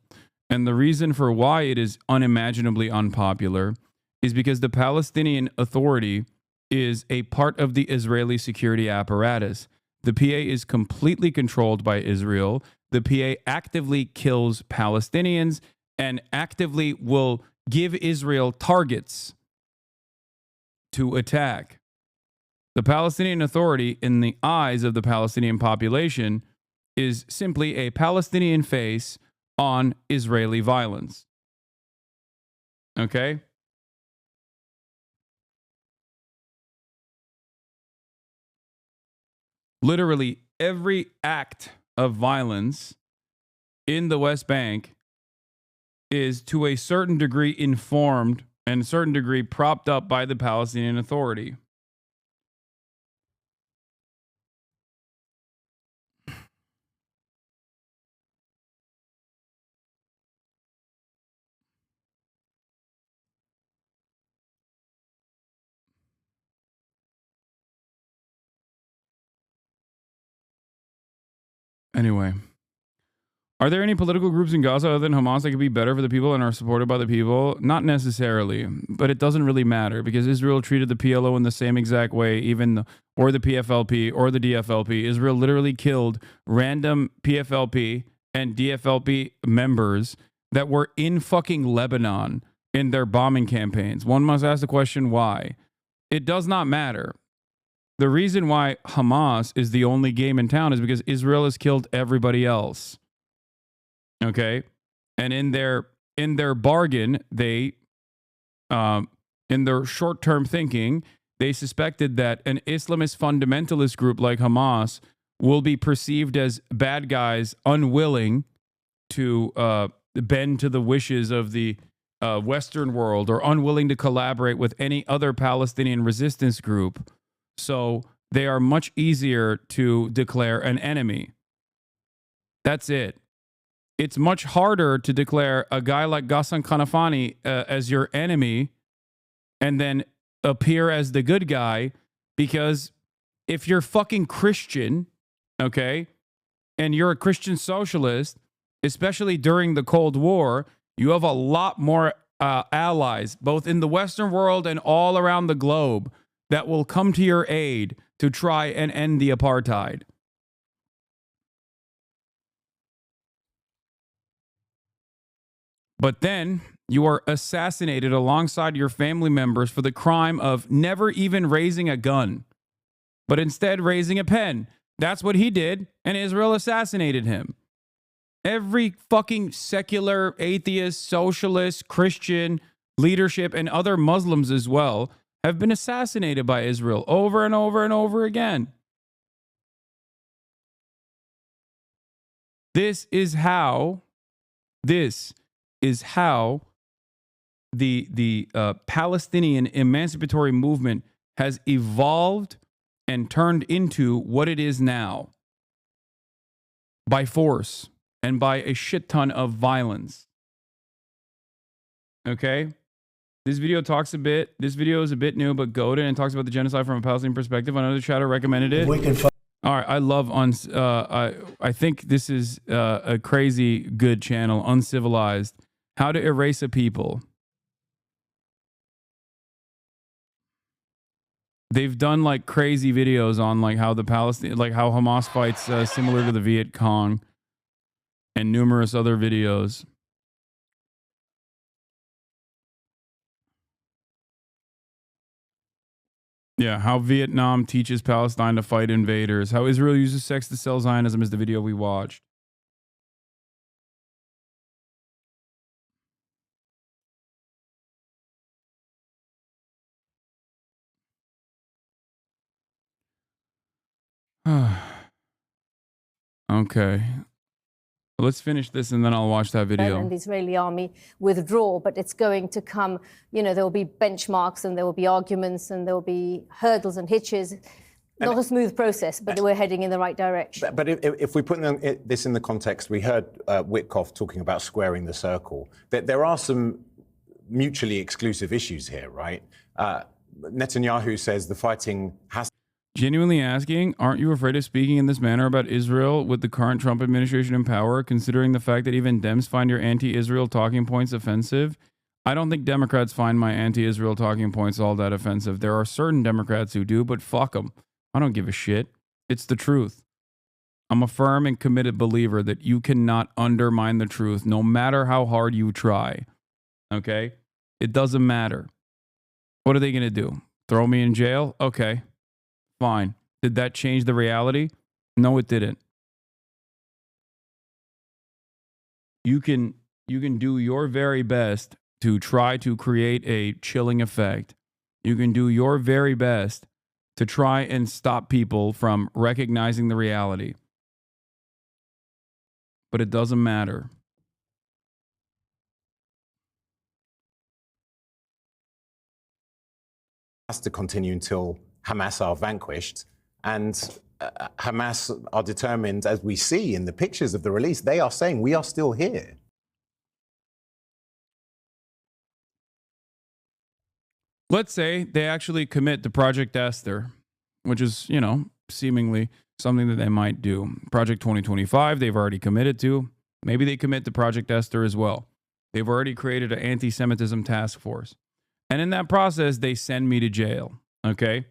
And the reason for why it is unimaginably unpopular is because the Palestinian Authority is a part of the Israeli security apparatus. The PA is completely controlled by Israel. The PA actively kills Palestinians and actively will give Israel targets to attack. The Palestinian Authority, in the eyes of the Palestinian population, is simply a Palestinian face on Israeli violence. Okay? Literally every act of violence in the West Bank is to a certain degree informed and a certain degree propped up by the Palestinian Authority. Anyway, are there any political groups in Gaza other than Hamas that could be better for the people and are supported by the people? Not necessarily, but it doesn't really matter because Israel treated the PLO in the same exact way, or the PFLP or the DFLP. Israel literally killed random PFLP and DFLP members that were in fucking Lebanon in their bombing campaigns. One must ask the question, why? It does not matter. The reason why Hamas is the only game in town is because Israel has killed everybody else. Okay? And in their bargain, they in their short-term thinking, they suspected that an Islamist fundamentalist group like Hamas will be perceived as bad guys unwilling to bend to the wishes of the Western world or unwilling to collaborate with any other Palestinian resistance group. So they are much easier to declare an enemy. That's it. It's much harder to declare a guy like Ghassan Kanafani as your enemy and then appear as the good guy, because if you're fucking Christian, okay, and you're a Christian socialist, especially during the Cold War, you have a lot more allies, both in the Western world and all around the globe, that will come to your aid to try and end the apartheid. But then you are assassinated alongside your family members for the crime of never even raising a gun, but instead raising a pen. That's what he did, and Israel assassinated him. Every fucking secular, atheist, socialist, Christian leadership, and other Muslims as well have been assassinated by Israel over and over and over again. This is how the Palestinian emancipatory movement has evolved and turned into what it is now, by force and by a shit ton of violence. Okay? This video is a bit new, but go to and talks about the genocide from a Palestinian perspective. Another chatter recommended it. All right, I love I think this is a crazy good channel, Uncivilized. How to erase a people. They've done like crazy videos on like how the how Hamas fights similar to the Viet Cong, and numerous other videos. Yeah, how Vietnam teaches Palestine to fight invaders. How Israel uses sex to sell Zionism is the video we watched. Okay. Let's finish this and then I'll watch that video. And the Israeli army withdraw, but it's going to come, you know, there will be benchmarks and there will be arguments and there will be hurdles and hitches. Not a smooth process, but we're heading in the right direction. But if we put this in the context, we heard Witkoff talking about squaring the circle. There are some mutually exclusive issues here, right? Netanyahu says the fighting has... Genuinely asking, aren't you afraid of speaking in this manner about Israel with the current Trump administration in power, considering the fact that even Dems find your anti-Israel talking points offensive? I don't think Democrats find my anti-Israel talking points all that offensive. There are certain Democrats who do, but fuck them. I don't give a shit. It's the truth. I'm a firm and committed believer that you cannot undermine the truth, no matter how hard you try. Okay? It doesn't matter. What are they going to do? Throw me in jail? Okay. Fine. Did that change the reality? No, it didn't. You can do your very best to try to create a chilling effect. You can do your very best to try and stop people from recognizing the reality. But it doesn't matter. Has to continue until Hamas are vanquished, and Hamas are determined, as we see in the pictures of the release, they are saying we are still here. Let's say they actually commit to Project Esther, which is, you know, seemingly something that they might do. Project 2025, they've already committed to. Maybe they commit to Project Esther as well. They've already created an anti-Semitism task force. And in that process, they send me to jail. Okay?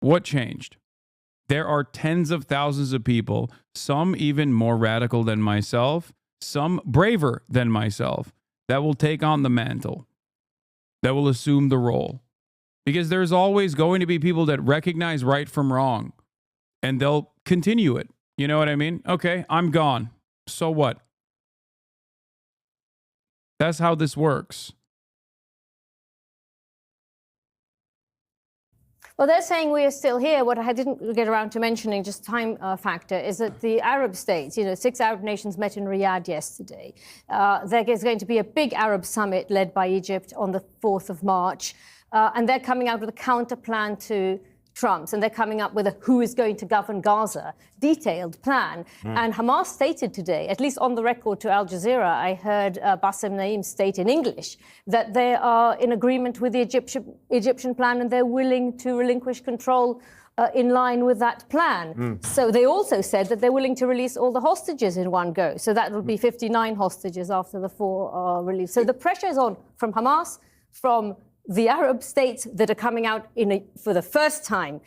What changed? There are tens of thousands of people, some even more radical than myself, some braver than myself, that will take on the mantle, that will assume the role. Because there's always going to be people that recognize right from wrong, and they'll continue it. You know what I mean? Okay, I'm gone. So what? That's how this works. Well, they're saying we are still here. What I didn't get around to mentioning, just time factor, is that the Arab states, 6 Arab nations met in Riyadh yesterday. There is going to be a big Arab summit led by Egypt on the 4th of March. And they're coming out with a counter plan to Trump's, and they're coming up with a who is going to govern Gaza detailed plan. And Hamas stated today, at least on the record to Al Jazeera, I heard Bassem Naim state in English that they are in agreement with the Egyptian plan and they're willing to relinquish control in line with that plan. So they also said that they're willing to release all the hostages in one go. So that would be 59 hostages after the 4 are released. So the pressure is on from Hamas, from the Arab states that are coming out for the first time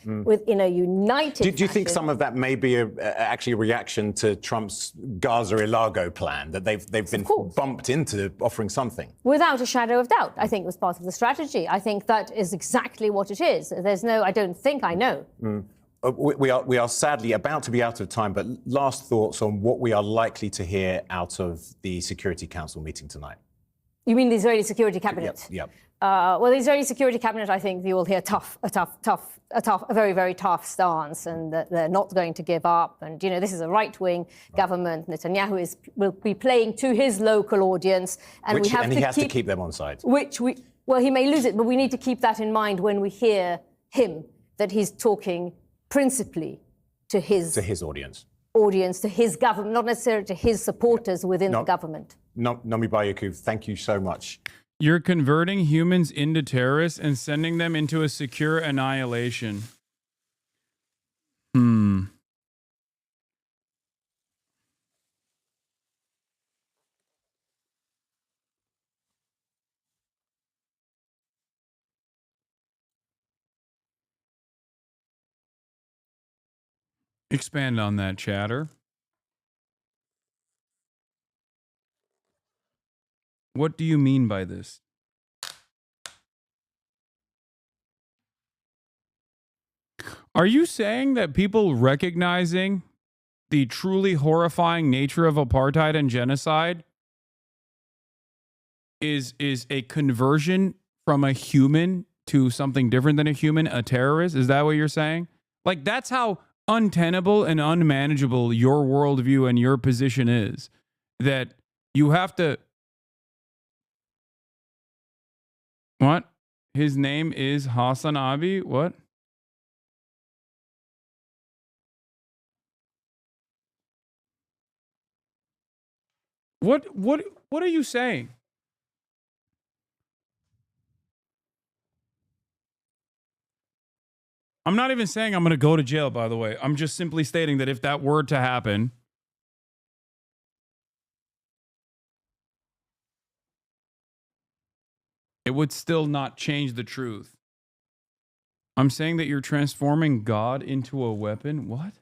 in a united Do you think some of that may be actually a reaction to Trump's Gaza-Ilago plan, that they've been bumped into offering something? Without a shadow of doubt. I think it was part of the strategy. I think that is exactly what it is. There's no, I don't think I know. We are sadly about to be out of time, but last thoughts on what we are likely to hear out of the Security Council meeting tonight. You mean the Israeli Security Cabinet? Yep. Well, the Israeli Security Cabinet, I think you will hear a very, very tough stance, and that they're not going to give up. And, you know, this is a right-wing government. Netanyahu will be playing to his local audience. And he has to keep them on side. Well, he may lose it, but we need to keep that in mind when we hear him, that he's talking principally to his audience, to his government, not necessarily to his supporters within the government. Nomi Bayakov, thank you so much. You're converting humans into terrorists and sending them into a secure annihilation. Expand on that, chatter. What do you mean by this? Are you saying that people recognizing the truly horrifying nature of apartheid and genocide is a conversion from a human to something different than a human, a terrorist? Is that what you're saying? Like, that's how untenable and unmanageable your worldview and your position is. That you have to... What? His name is HasanAbi? What? What are you saying? I'm not even saying I'm going to go to jail, by the way. I'm just simply stating that if that were to happen, it would still not change the truth. I'm saying that you're transforming God into a weapon? What?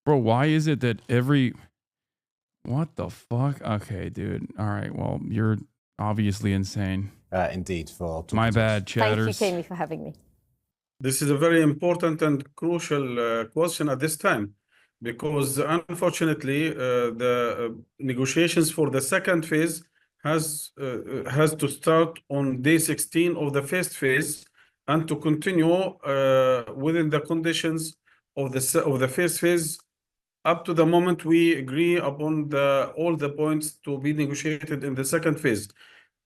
Bro, why is it that every... What the fuck? Okay, dude. All right, well, you're obviously insane. Indeed. My bad, chatters. Thank you, Kami, for having me. This is a very important and crucial question at this time, because unfortunately, the negotiations for the second phase has to start on day 16 of the first phase, and to continue within the conditions of the first phase up to the moment we agree upon all the points to be negotiated in the second phase.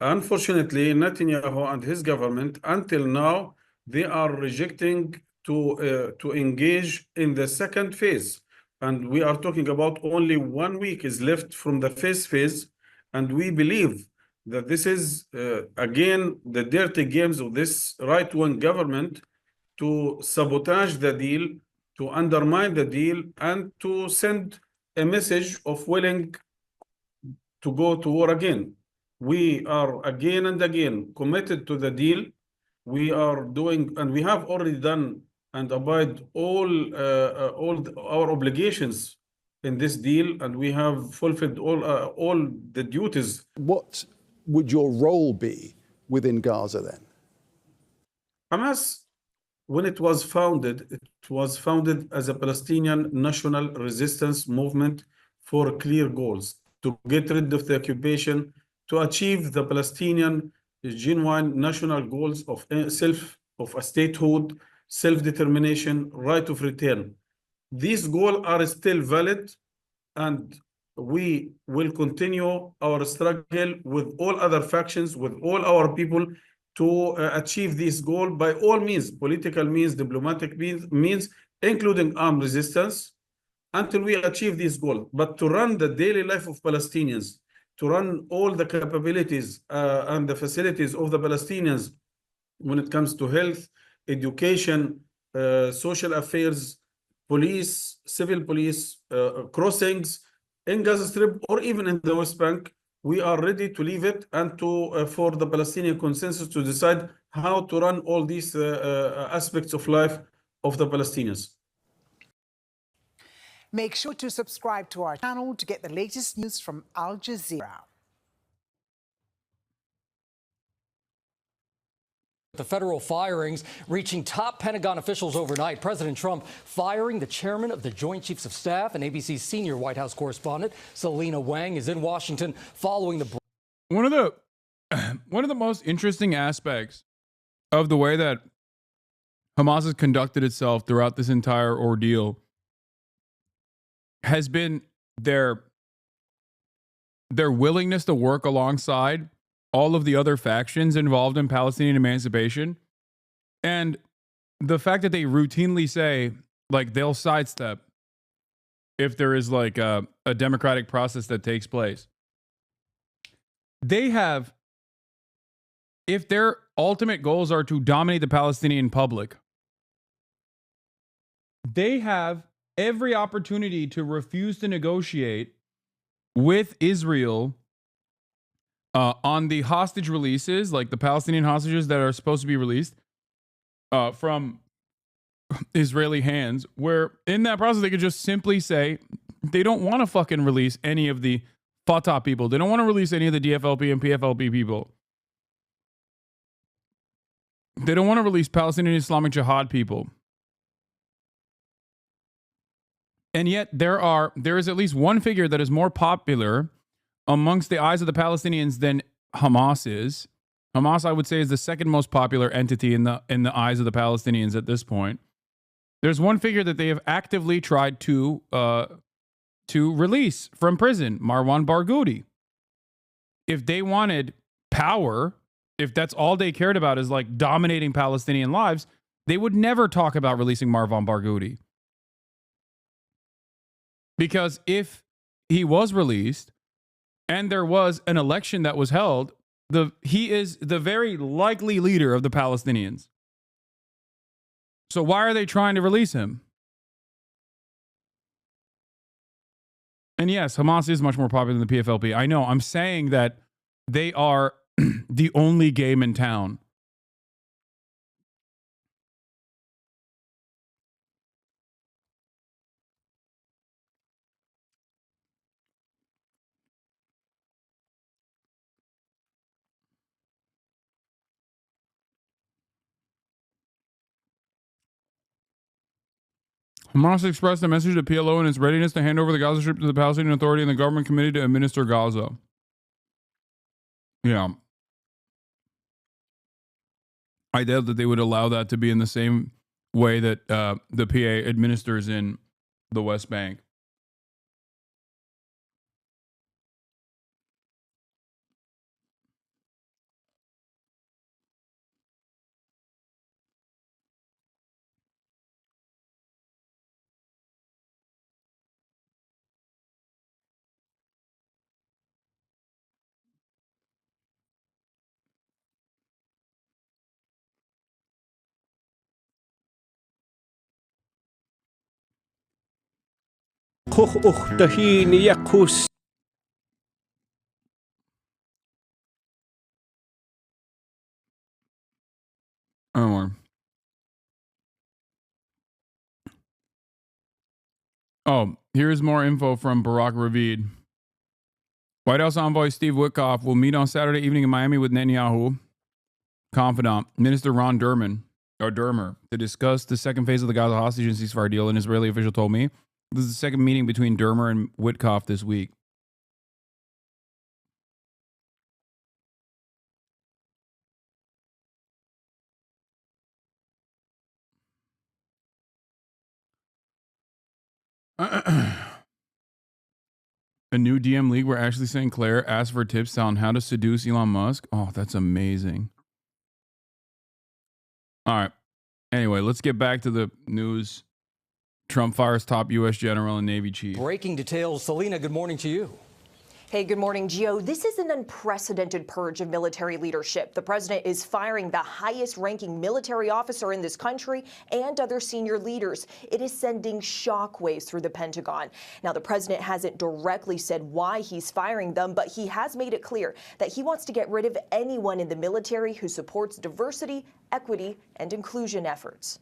Unfortunately, Netanyahu and his government, until now, they are rejecting to engage in the second phase. And we are talking about only 1 week is left from the first phase. And we believe that this is, again, the dirty games of this right-wing government to sabotage the deal, to undermine the deal, and to send a message of willing to go to war again. We are again and again committed to the deal. We are doing, and we have already done and abide all our obligations in this deal, and we have fulfilled all the duties. What would your role be within Gaza then? Hamas, when it was founded as a Palestinian national resistance movement for clear goals: to get rid of the occupation, to achieve the Palestinian genuine national goals of a statehood, self-determination, right of return. These goals are still valid, and we will continue our struggle with all other factions, with all our people, to achieve this goal by all means, political means, diplomatic means, including armed resistance, until we achieve this goal. But to run the daily life of Palestinians, to run all the capabilities and the facilities of the Palestinians when it comes to health, education, social affairs, police, civil police, crossings in Gaza Strip or even in the West Bank. We are ready to leave it and to for the Palestinian consensus to decide how to run all these aspects of life of the Palestinians. Make sure to subscribe to our channel to get the latest news from Al Jazeera. The federal firings reaching top Pentagon officials overnight. President Trump firing the chairman of the Joint Chiefs of Staff, and ABC's senior White House correspondent Selena Wang is in Washington following the. One of the most interesting aspects of the way that Hamas has conducted itself throughout this entire ordeal has been their willingness to work alongside all of the other factions involved in Palestinian emancipation, and the fact that they routinely say, like, they'll sidestep if there is like a democratic process that takes place. They have, if their ultimate goals are to dominate the Palestinian public, they have every opportunity to refuse to negotiate with Israel on the hostage releases, like the Palestinian hostages that are supposed to be released from Israeli hands, where in that process they could just simply say they don't want to fucking release any of the Fatah people. They don't want to release any of the DFLP and PFLP people. They don't want to release Palestinian Islamic Jihad people. And yet there is at least one figure that is more popular amongst the eyes of the Palestinians than Hamas is. Hamas, I would say, is the second most popular entity in the eyes of the Palestinians at this point. There's one figure that they have actively tried to release from prison, Marwan Barghouti. If they wanted power, if that's all they cared about is like dominating Palestinian lives, they would never talk about releasing Marwan Barghouti. Because if he was released and there was an election that was held, he is the very likely leader of the Palestinians. So why are they trying to release him? And yes, Hamas is much more popular than the PFLP. I know. I'm saying that they are the only game in town. Hamas expressed a message to PLO and its readiness to hand over the Gaza Strip to the Palestinian Authority and the government committee to administer Gaza. Yeah. I doubt that they would allow that to be in the same way that the PA administers in the West Bank. Oh, here's more info from Barak Ravid. White House envoy Steve Witkoff will meet on Saturday evening in Miami with Netanyahu, confidant Minister Ron Dermer, to discuss the second phase of the Gaza hostage and ceasefire deal. An Israeli official told me this is the second meeting between Dermer and Witkoff this week. A new DM league where Ashley St. Clair asked for tips on how to seduce Elon Musk. Oh, that's amazing. All right. Anyway, let's get back to the news. Trump fires top U.S. general and Navy chief. Breaking details. Selena, good morning to you. Hey, good morning, Gio. This is an unprecedented purge of military leadership. The president is firing the highest-ranking military officer in this country and other senior leaders. It is sending shockwaves through the Pentagon. Now, the president hasn't directly said why he's firing them, but he has made it clear that he wants to get rid of anyone in the military who supports diversity, equity, and inclusion efforts.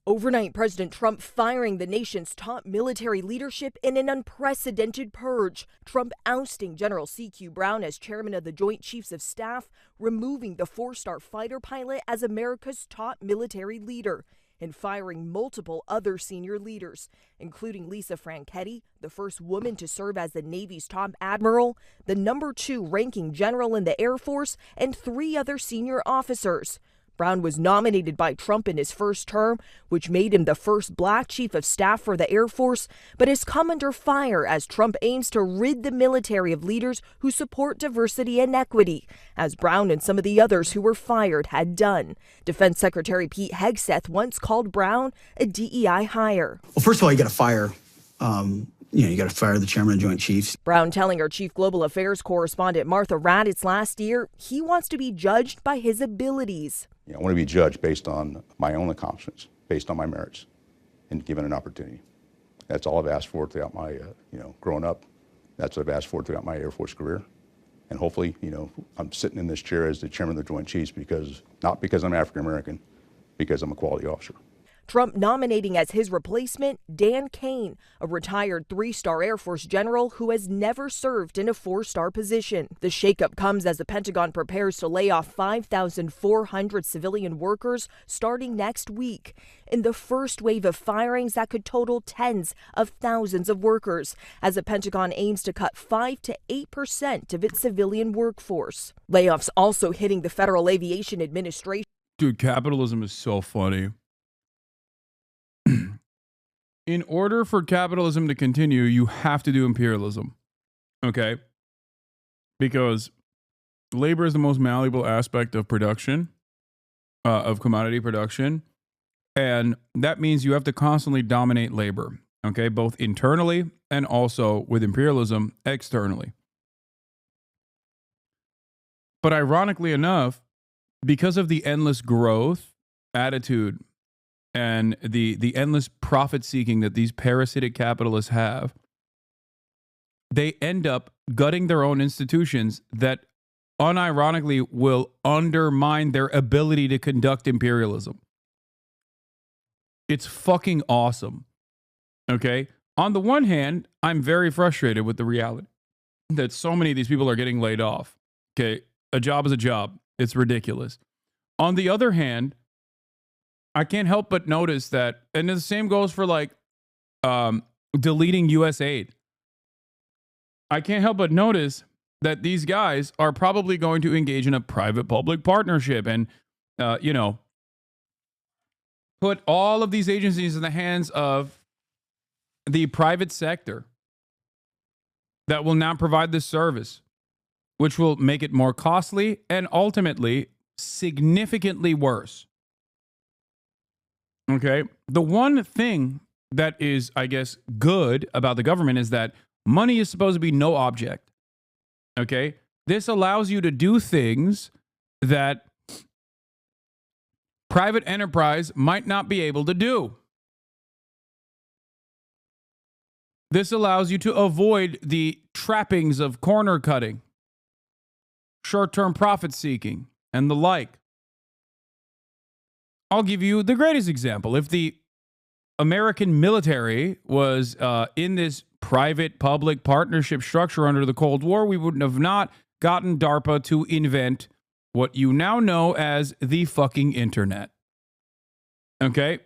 Overnight, President Trump firing the nation's top military leadership in an unprecedented purge. Trump ousting General C.Q. Brown as chairman of the Joint Chiefs of Staff, removing the four-star fighter pilot as America's top military leader, and firing multiple other senior leaders, including Lisa Franchetti, the first woman to serve as the Navy's top admiral, the number 2 ranking general in the Air Force, and 3 other senior officers. Brown was nominated by Trump in his first term, which made him the first black chief of staff for the Air Force, but has come under fire as Trump aims to rid the military of leaders who support diversity and equity, as Brown and some of the others who were fired had done. Defense Secretary Pete Hegseth once called Brown a DEI hire. Well, first of all, you got to fire you got to fire the chairman of Joint Chiefs. Brown telling our chief global affairs correspondent Martha Raddatz last year he wants to be judged by his abilities. I want to be judged based on my own accomplishments, based on my merits, and given an opportunity. That's all I've asked for throughout my, growing up. That's what I've asked for throughout my Air Force career. And hopefully, I'm sitting in this chair as the chairman of the Joint Chiefs not because I'm African American, because I'm a quality officer. Trump nominating as his replacement Dan Kane, a retired 3-star Air Force general who has never served in a 4-star position. The shakeup comes as the Pentagon prepares to lay off 5,400 civilian workers starting next week, in the first wave of firings that could total tens of thousands of workers, as the Pentagon aims to cut 5 to 8% of its civilian workforce. Layoffs also hitting the Federal Aviation Administration. Dude, capitalism is so funny. In order for capitalism to continue, you have to do imperialism. Okay? Because labor is the most malleable aspect of production, of commodity production. And that means you have to constantly dominate labor. Okay? Both internally and also with imperialism, externally. But ironically enough, because of the endless growth attitude and the endless profit seeking that these parasitic capitalists have, they end up gutting their own institutions that unironically will undermine their ability to conduct imperialism. It's fucking awesome. Okay? On the one hand, I'm very frustrated with the reality that so many of these people are getting laid off. Okay? A job is a job. It's ridiculous. On the other hand, I can't help but notice that, and the same goes for deleting U.S. aid. I can't help but notice that these guys are probably going to engage in a private-public partnership and, put all of these agencies in the hands of the private sector that will now provide this service, which will make it more costly and ultimately significantly worse. Okay. The one thing that is, I guess, good about the government is that money is supposed to be no object. Okay. This allows you to do things that private enterprise might not be able to do. This allows you to avoid the trappings of corner cutting, short-term profit seeking, and the like. I'll give you the greatest example. If the American military was in this private-public partnership structure under the Cold War, we would have not gotten DARPA to invent what you now know as the fucking internet. Okay?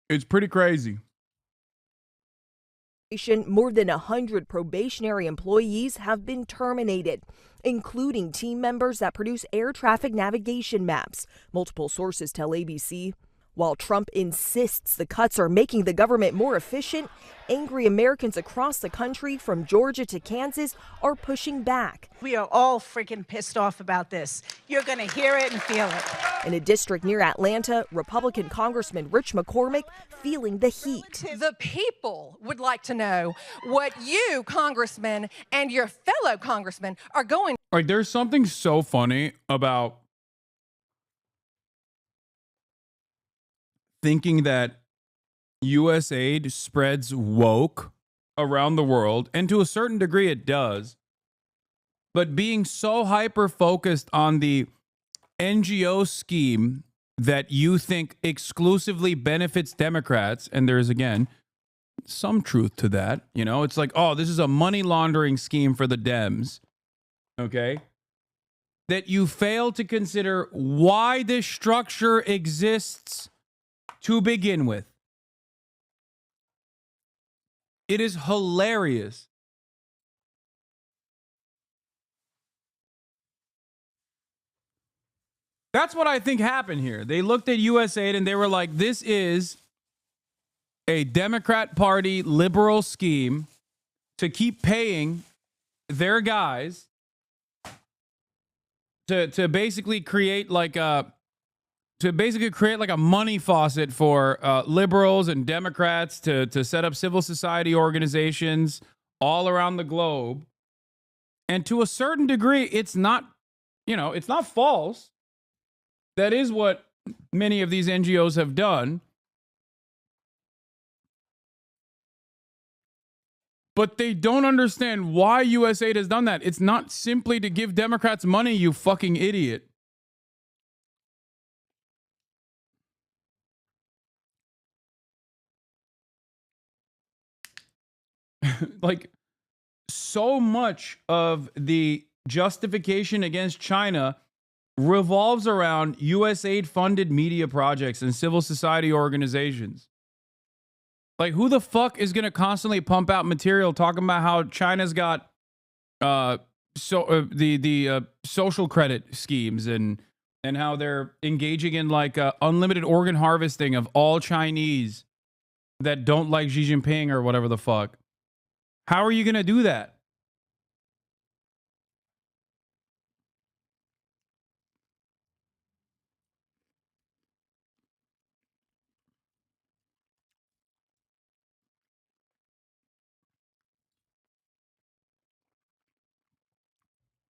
It's pretty crazy. More than 100 probationary employees have been terminated, including team members that produce air traffic navigation maps, multiple sources tell ABC. While Trump insists the cuts are making the government more efficient, angry Americans across the country, from Georgia to Kansas, are pushing back. We are all freaking pissed off about this. You're going to hear it and feel it. In a district near Atlanta, Republican Congressman Rich McCormick feeling the heat. The people would like to know what you, congressmen, and your fellow congressmen are going. Like, there's something so funny about thinking that U.S. aid spreads woke around the world, and to a certain degree it does, but being so hyper-focused on the NGO scheme that you think exclusively benefits Democrats, and there's, again, some truth to that. You know, it's like, oh, this is a money laundering scheme for the Dems, okay? That you fail to consider why this structure exists to begin with. It is hilarious. That's what I think happened here. They looked at USAID and they were like, this is a Democrat Party liberal scheme to keep paying their guys to basically create like a money faucet for liberals and Democrats to set up civil society organizations all around the globe. And to a certain degree, it's not, it's not false. That is what many of these NGOs have done. But they don't understand why USAID has done that. It's not simply to give Democrats money, you fucking idiot. Like, so much of the justification against China revolves around USAID-funded media projects and civil society organizations. Like, who the fuck is going to constantly pump out material talking about how China's got social credit schemes and how they're engaging in like unlimited organ harvesting of all Chinese that don't like Xi Jinping or whatever the fuck? How are you going to do that?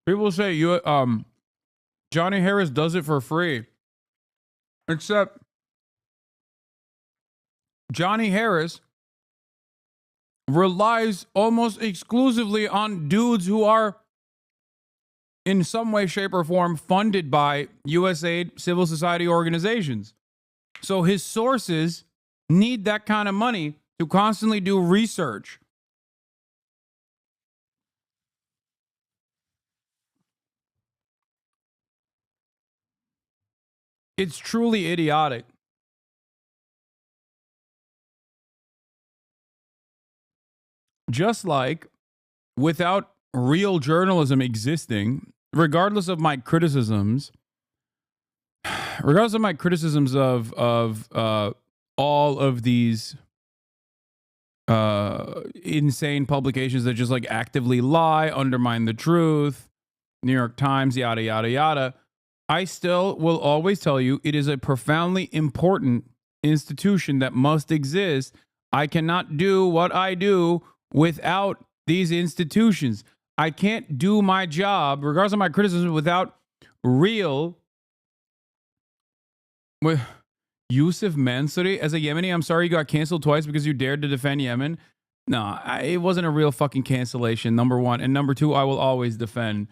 People say Johnny Harris does it for free. Except Johnny Harris relies almost exclusively on dudes who are in some way, shape, or form funded by USAID civil society organizations. So his sources need that kind of money to constantly do research. It's truly idiotic. Just like without real journalism existing, regardless of my criticisms of all of these insane publications that just like actively lie, undermine the truth, New York Times, yada, yada, yada, I still will always tell you it is a profoundly important institution that must exist. I cannot do what I do without these institutions. I can't do my job, regardless of my criticism, without real. Yusuf Mansouri, as a Yemeni, I'm sorry you got canceled twice because you dared to defend Yemen. No, it wasn't a real fucking cancellation, number one. And number two, I will always defend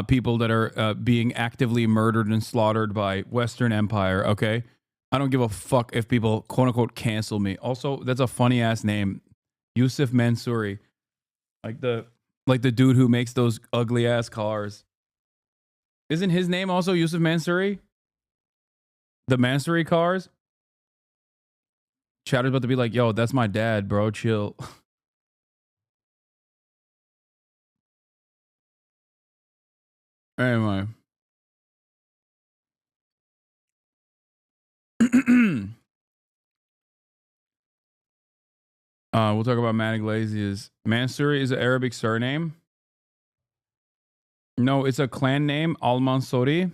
people that are being actively murdered and slaughtered by Western Empire, okay? I don't give a fuck if people, quote unquote, cancel me. Also, that's a funny ass name. Yusuf Mansouri. Like the dude who makes those ugly ass cars. Isn't his name also Yusuf Mansouri? The Mansouri cars? Chatter's about to be like, yo, that's my dad, bro. Chill. Anyway. We'll talk about Maniglazius. Mansouri is an Arabic surname. No, it's a clan name, Al-Mansouri.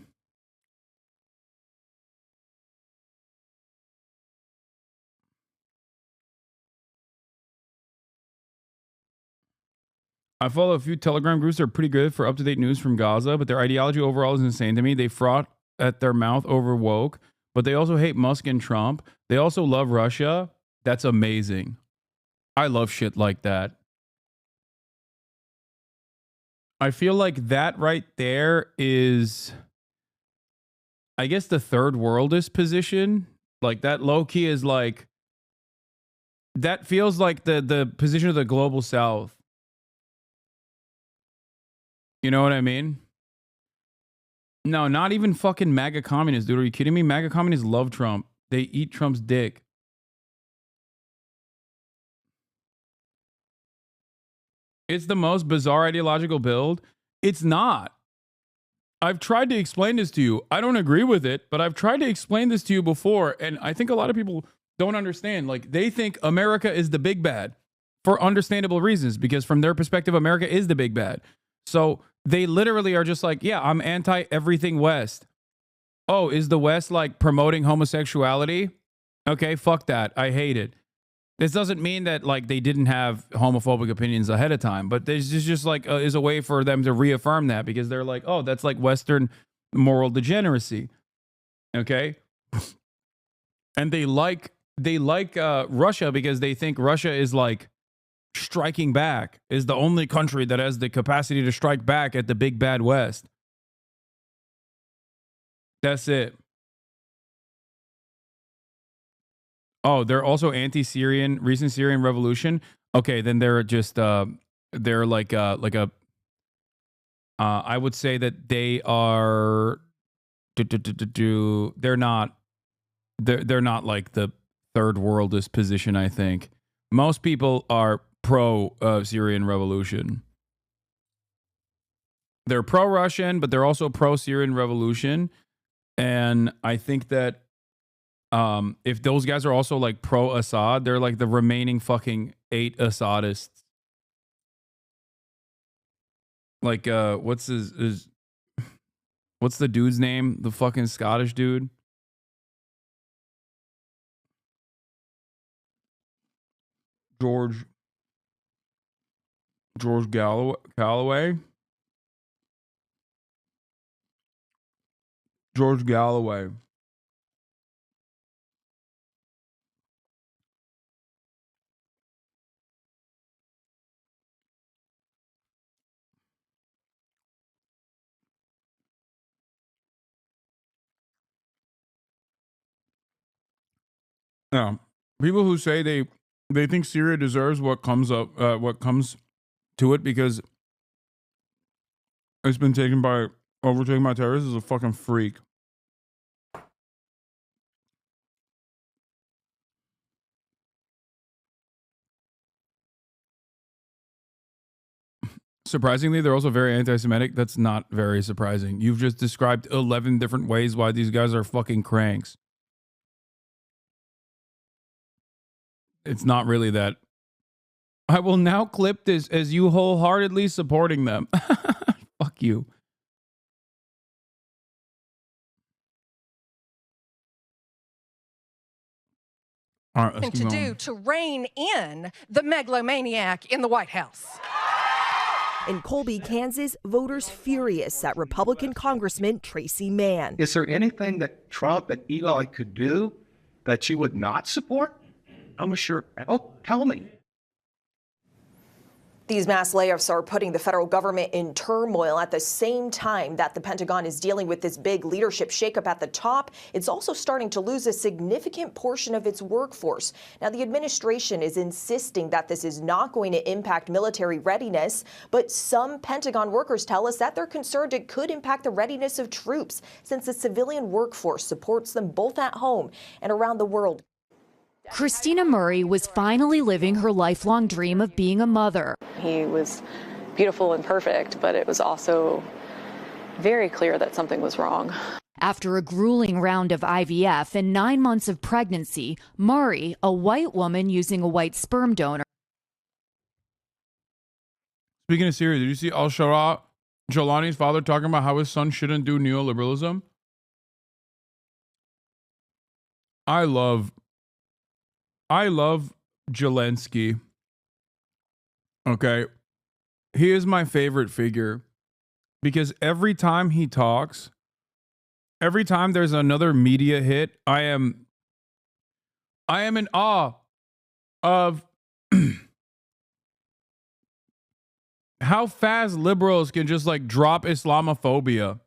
I follow a few Telegram groups that are pretty good for up-to-date news from Gaza, but their ideology overall is insane to me. They froth at their mouth over woke, but they also hate Musk and Trump. They also love Russia. That's amazing. I love shit like that. I feel like that right there is, I guess, the third worldist position. Like that low-key is like, that feels like the position of the global south. You know what I mean? No, not even fucking MAGA communists, dude. Are you kidding me? MAGA communists love Trump. They eat Trump's dick. It's the most bizarre ideological build. It's not. I've tried to explain this to you. I don't agree with it, but I've tried to explain this to you before, and I think a lot of people don't understand. Like, they think America is the big bad for understandable reasons, because from their perspective, America is the big bad. So they literally are just like, yeah, I'm anti everything West. Oh, is the West like promoting homosexuality? Okay, fuck that. I hate it. This doesn't mean that like they didn't have homophobic opinions ahead of time, but this is just like is a way for them to reaffirm that, because they're like, oh, that's like Western moral degeneracy. Okay. And they like Russia because they think Russia is like striking back, is the only country that has the capacity to strike back at the big bad West. That's it. Oh, they're also anti-Syrian, recent Syrian revolution. Okay, then they're just they're like a I would say that they are they're not like the third worldist position, I think. Most people are pro Syrian revolution. They're pro-Russian, but they're also pro-Syrian revolution. And I think that if those guys are also like pro-Assad, they're like the remaining fucking 8 Assadists. Like, what's the dude's name? The fucking Scottish dude? George Galloway? George Galloway. Yeah. People who say they think Syria deserves what comes to it because it's been overtaken by terrorists is a fucking freak. Surprisingly, they're also very anti-Semitic. That's not very surprising. You've just described 11 different ways why these guys are fucking cranks. It's not really that. I will now clip this as you wholeheartedly supporting them. Fuck you. All right, to do to rein in the megalomaniac in the White House. In Colby, Kansas, voters furious at Republican Congressman Tracy Mann. Is there anything that Trump and Eli could do that you would not support? I'm sure. Oh, tell me. These mass layoffs are putting the federal government in turmoil at the same time that the Pentagon is dealing with this big leadership shakeup at the top. It's also starting to lose a significant portion of its workforce. Now, the administration is insisting that this is not going to impact military readiness, but some Pentagon workers tell us that they're concerned it could impact the readiness of troops since the civilian workforce supports them both at home and around the world. Christina Murray was finally living her lifelong dream of being a mother. He was beautiful and perfect, but it was also very clear that something was wrong. After a grueling round of IVF and 9 months of pregnancy, Murray, a white woman using a white sperm donor. Speaking of Syria, did you see al-Shara, Jolani's father, talking about how his son shouldn't do neoliberalism? I love Zelensky. Okay. He is my favorite figure because every time he talks, every time there's another media hit, I am in awe of how fast liberals can just like drop Islamophobia.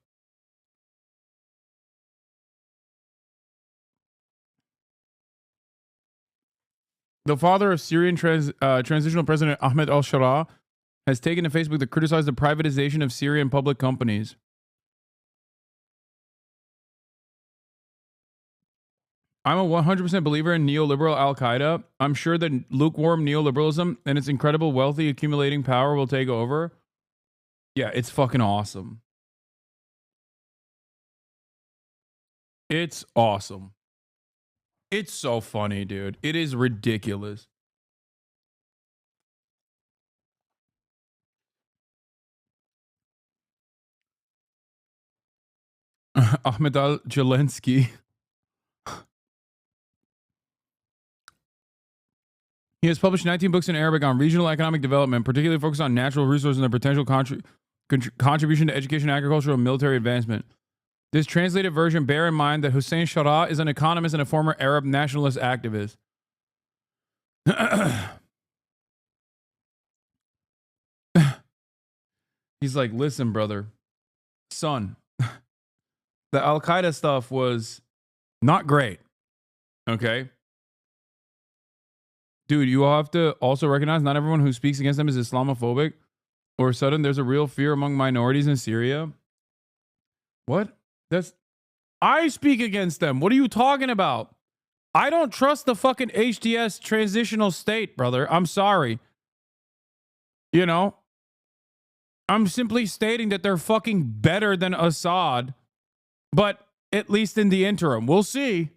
The father of Syrian transitional president Ahmed al-Shara has taken to Facebook to criticize the privatization of Syrian public companies. I'm a 100% believer in neoliberal Al-Qaeda. I'm sure that lukewarm neoliberalism and its incredible wealthy accumulating power will take over. Yeah, it's fucking awesome. It's awesome. It's so funny, dude. It is ridiculous. Ahmed al-Zelensky. He has published 19 books in Arabic on regional economic development, particularly focused on natural resources and their potential contribution to education, agriculture, and military advancement. This translated version, bear in mind that Hussein Shara is an economist and a former Arab nationalist activist. He's like, listen, brother, son, the Al-Qaeda stuff was not great, okay? Dude, you all have to also recognize not everyone who speaks against them is Islamophobic or sudden there's a real fear among minorities in Syria. What? I speak against them. What are you talking about? I don't trust the fucking HTS transitional state, brother. I'm sorry. You know? I'm simply stating that they're fucking better than Assad, but at least in the interim. We'll see.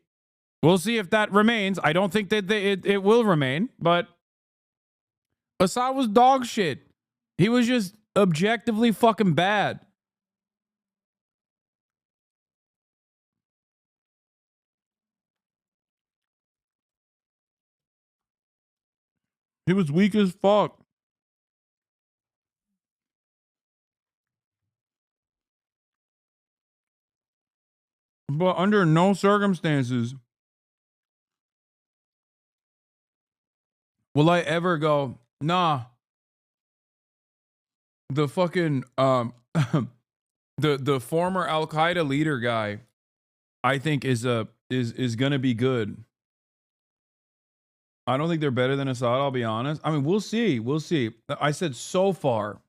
We'll see if that remains. I don't think that it will remain, but Assad was dog shit. He was just objectively fucking bad. He was weak as fuck. But under no circumstances will I ever go, nah. The fucking the former Al-Qaeda leader guy, I think is gonna be good. I don't think they're better than Assad, I'll be honest. I mean, we'll see. We'll see. I said so far.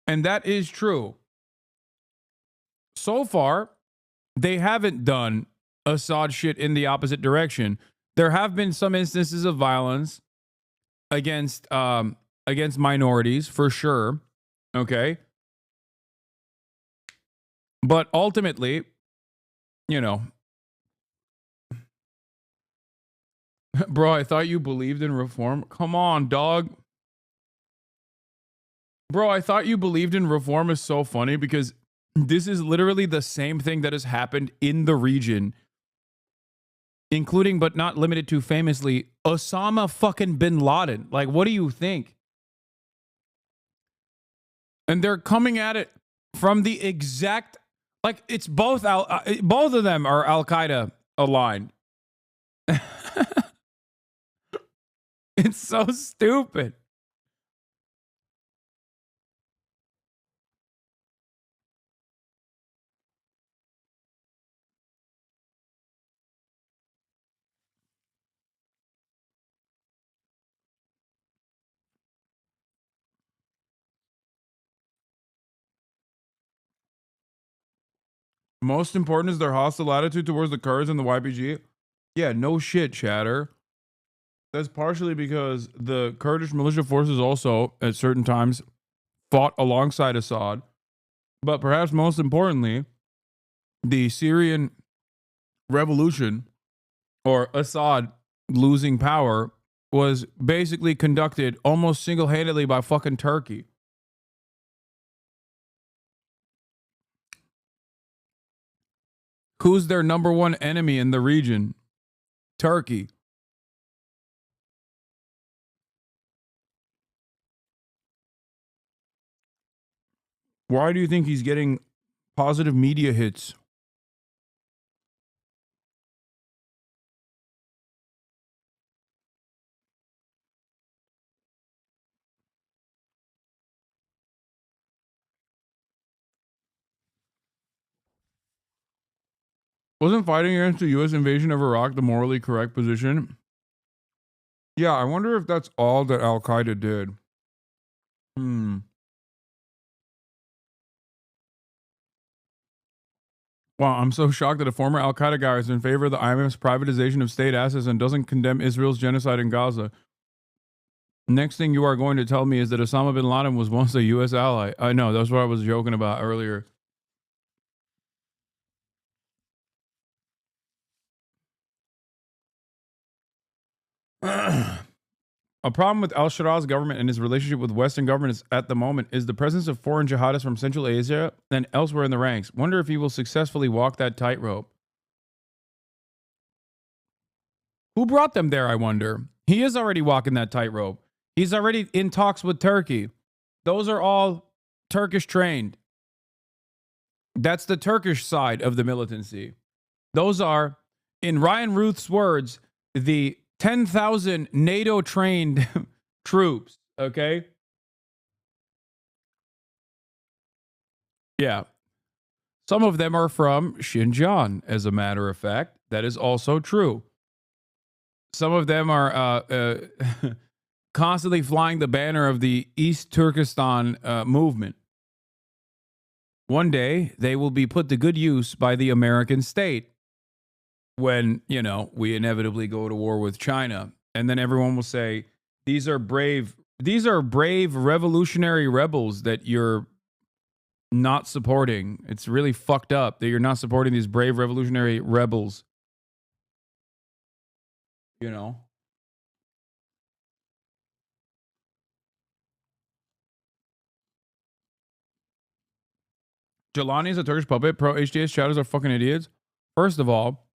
And that is true. So far, they haven't done Assad shit in the opposite direction. There have been some instances of violence against minorities, for sure. Okay. But ultimately, you know, bro, I thought you believed in reform. Come on, dog. Bro, I thought you believed in reform is so funny because this is literally the same thing that has happened in the region, including but not limited to famously Osama fucking bin Laden. Like, what do you think? And they're coming at it from the exact, like, it's both both of them are Al-Qaeda aligned. It's so stupid. Most important is their hostile attitude towards the Kurds and the YPG. Yeah, no shit, chatter. That's partially because the Kurdish militia forces also, at certain times, fought alongside Assad. But perhaps most importantly, the Syrian revolution, or Assad losing power, was basically conducted almost single-handedly by fucking Turkey. Who's their number one enemy in the region? Turkey. Why do you think he's getting positive media hits? Wasn't fighting against the U.S. invasion of Iraq the morally correct position? Yeah, I wonder if that's all that Al Qaeda did. Wow, I'm so shocked that a former Al Qaeda guy is in favor of the IMF's privatization of state assets and doesn't condemn Israel's genocide in Gaza. Next thing you are going to tell me is that Osama bin Laden was once a U.S. ally. I know, that's what I was joking about earlier. A problem with al-Shara's government and his relationship with Western governments at the moment is the presence of foreign jihadists from Central Asia and elsewhere in the ranks. Wonder if he will successfully walk that tightrope. Who brought them there, I wonder? He is already walking that tightrope. He's already in talks with Turkey. Those are all Turkish trained. That's the Turkish side of the militancy. Those are, in Ryan Ruth's words, the 10,000 NATO trained troops, okay? Yeah. Some of them are from Xinjiang, as a matter of fact. That is also true. Some of them are constantly flying the banner of the East Turkestan movement. One day, they will be put to good use by the American state when, you know, we inevitably go to war with China. And then everyone will say, these are brave revolutionary rebels that you're not supporting. It's really fucked up that you're not supporting these brave revolutionary rebels. You know? Jelani is a Turkish puppet. Pro HDS shadows are fucking idiots. First of all,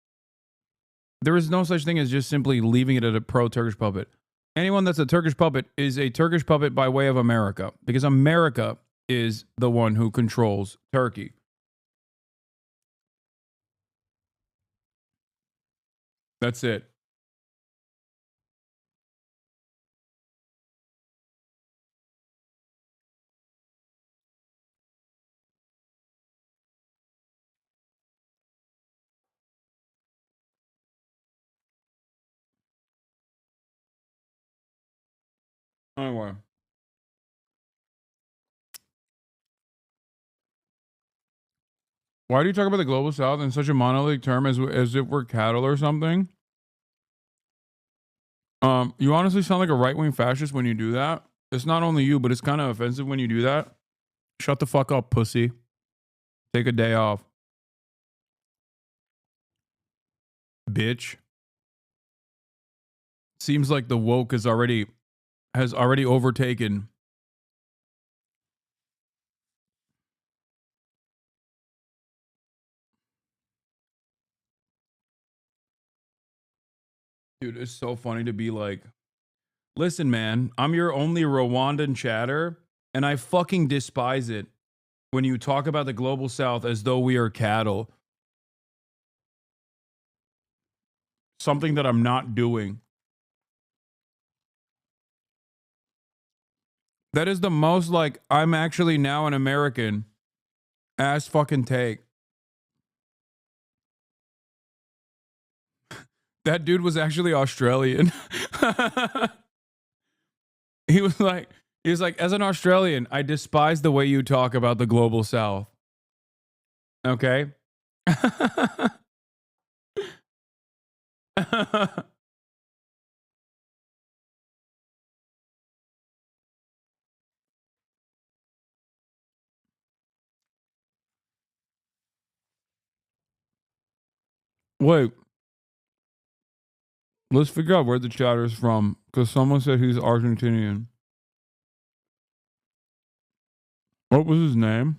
there is no such thing as just simply leaving it at a pro Turkish puppet. Anyone that's a Turkish puppet is a Turkish puppet by way of America, because America is the one who controls Turkey. That's it. Anyway. Why do you talk about the global south in such a monolithic term as if we're cattle or something? You honestly sound like a right-wing fascist when you do that. It's not only you, but it's kind of offensive when you do that. Shut the fuck up, pussy. Take a day off. Bitch. Seems like the woke has already overtaken. Dude, it's so funny to be like, listen, man, I'm your only Rwandan chatter, and I fucking despise it when you talk about the global south as though we are cattle. Something that I'm not doing. That is the most like I'm actually now an American ass fucking take. That dude was actually Australian. He was like, as an Australian, I despise the way you talk about the global south. Okay? Wait. Let's figure out where the chatter's from, because someone said he's Argentinian. What was his name?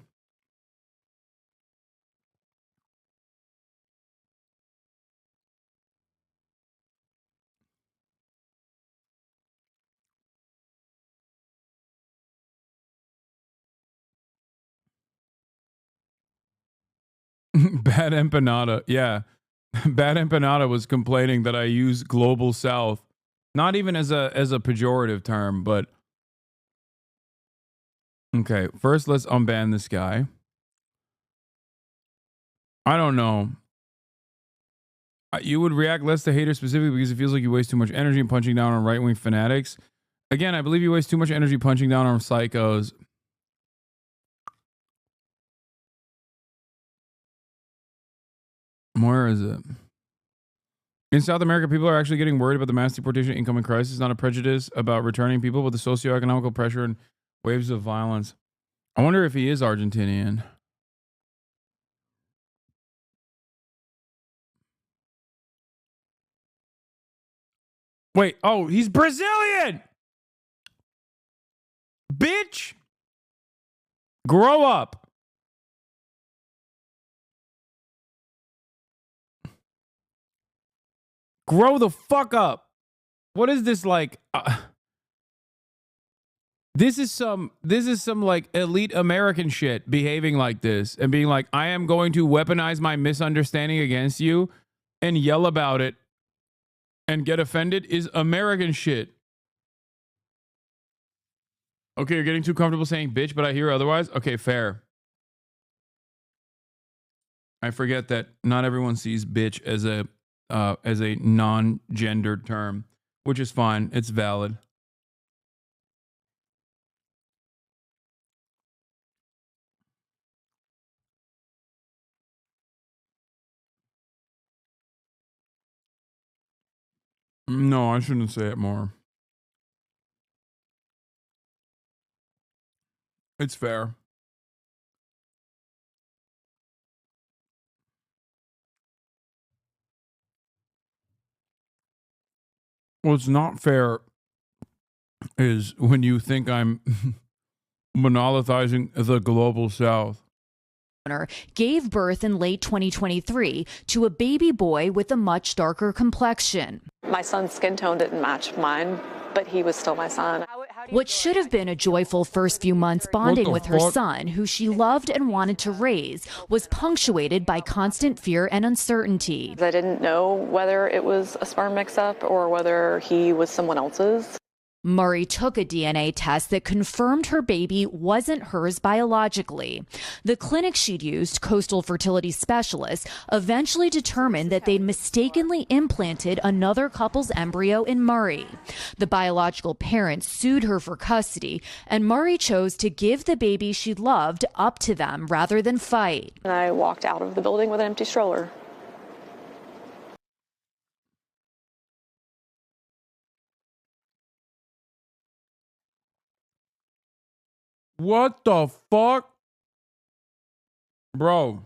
Bad Empanada. Yeah. Bad Empanada was complaining that I use Global South, not even as a pejorative term, but okay, first let's unban this guy. I don't know. You would react less to haters specifically because it feels like you waste too much energy punching down on right-wing fanatics. Again, I believe you waste too much energy punching down on psychos. Where is it? In South America, people are actually getting worried about the mass deportation incoming crisis, not a prejudice about returning people, but the socioeconomical pressure and waves of violence. I wonder if he is Argentinian. Wait, oh, he's Brazilian! Bitch! Grow up. Grow the fuck up. What is this like? This is some like elite American shit, behaving like this and being like, I am going to weaponize my misunderstanding against you and yell about it and get offended is American shit. Okay, you're getting too comfortable saying bitch, but I hear otherwise. Okay, fair. I forget that not everyone sees bitch as a non-gendered term, which is fine. It's valid. No, I shouldn't say it more. It's fair. What's not fair is when you think I'm monolithizing the global South. Gave birth in late 2023 to a baby boy with a much darker complexion. My son's skin tone didn't match mine, but he was still my son. What should have been a joyful first few months bonding with her son, who she loved and wanted to raise, was punctuated by constant fear and uncertainty. I didn't know whether it was a sperm mix-up or whether he was someone else's. Murray took a DNA test that confirmed her baby wasn't hers biologically. The clinic she'd used, Coastal Fertility Specialists, eventually determined that they'd mistakenly implanted another couple's embryo in Murray. The biological parents sued her for custody, and Murray chose to give the baby she loved up to them rather than fight. And I walked out of the building with an empty stroller. What the fuck? Bro.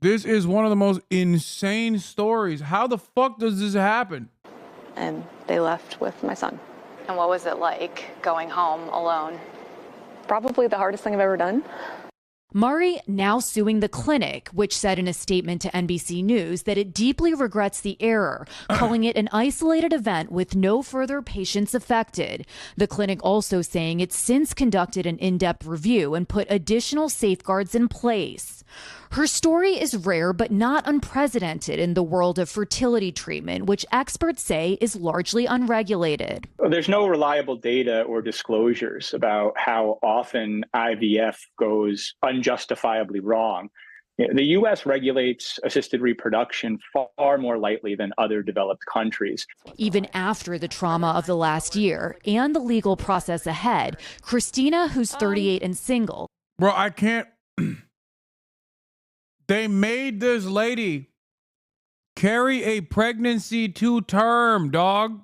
This is one of the most insane stories. How the fuck does this happen? And they left with my son. And what was it like going home alone? Probably the hardest thing I've ever done. Murray now suing the clinic, which said in a statement to NBC News that it deeply regrets the error, calling it an isolated event with no further patients affected. The clinic also saying it's since conducted an in-depth review and put additional safeguards in place. Her story is rare but not unprecedented in the world of fertility treatment, which experts say is largely unregulated. There's no reliable data or disclosures about how often IVF goes unjustifiably wrong. The U.S. regulates assisted reproduction far more lightly than other developed countries. Even after the trauma of the last year and the legal process ahead, Christina, who's 38 and single. Bro, I can't. They made this lady carry a pregnancy to term, dog.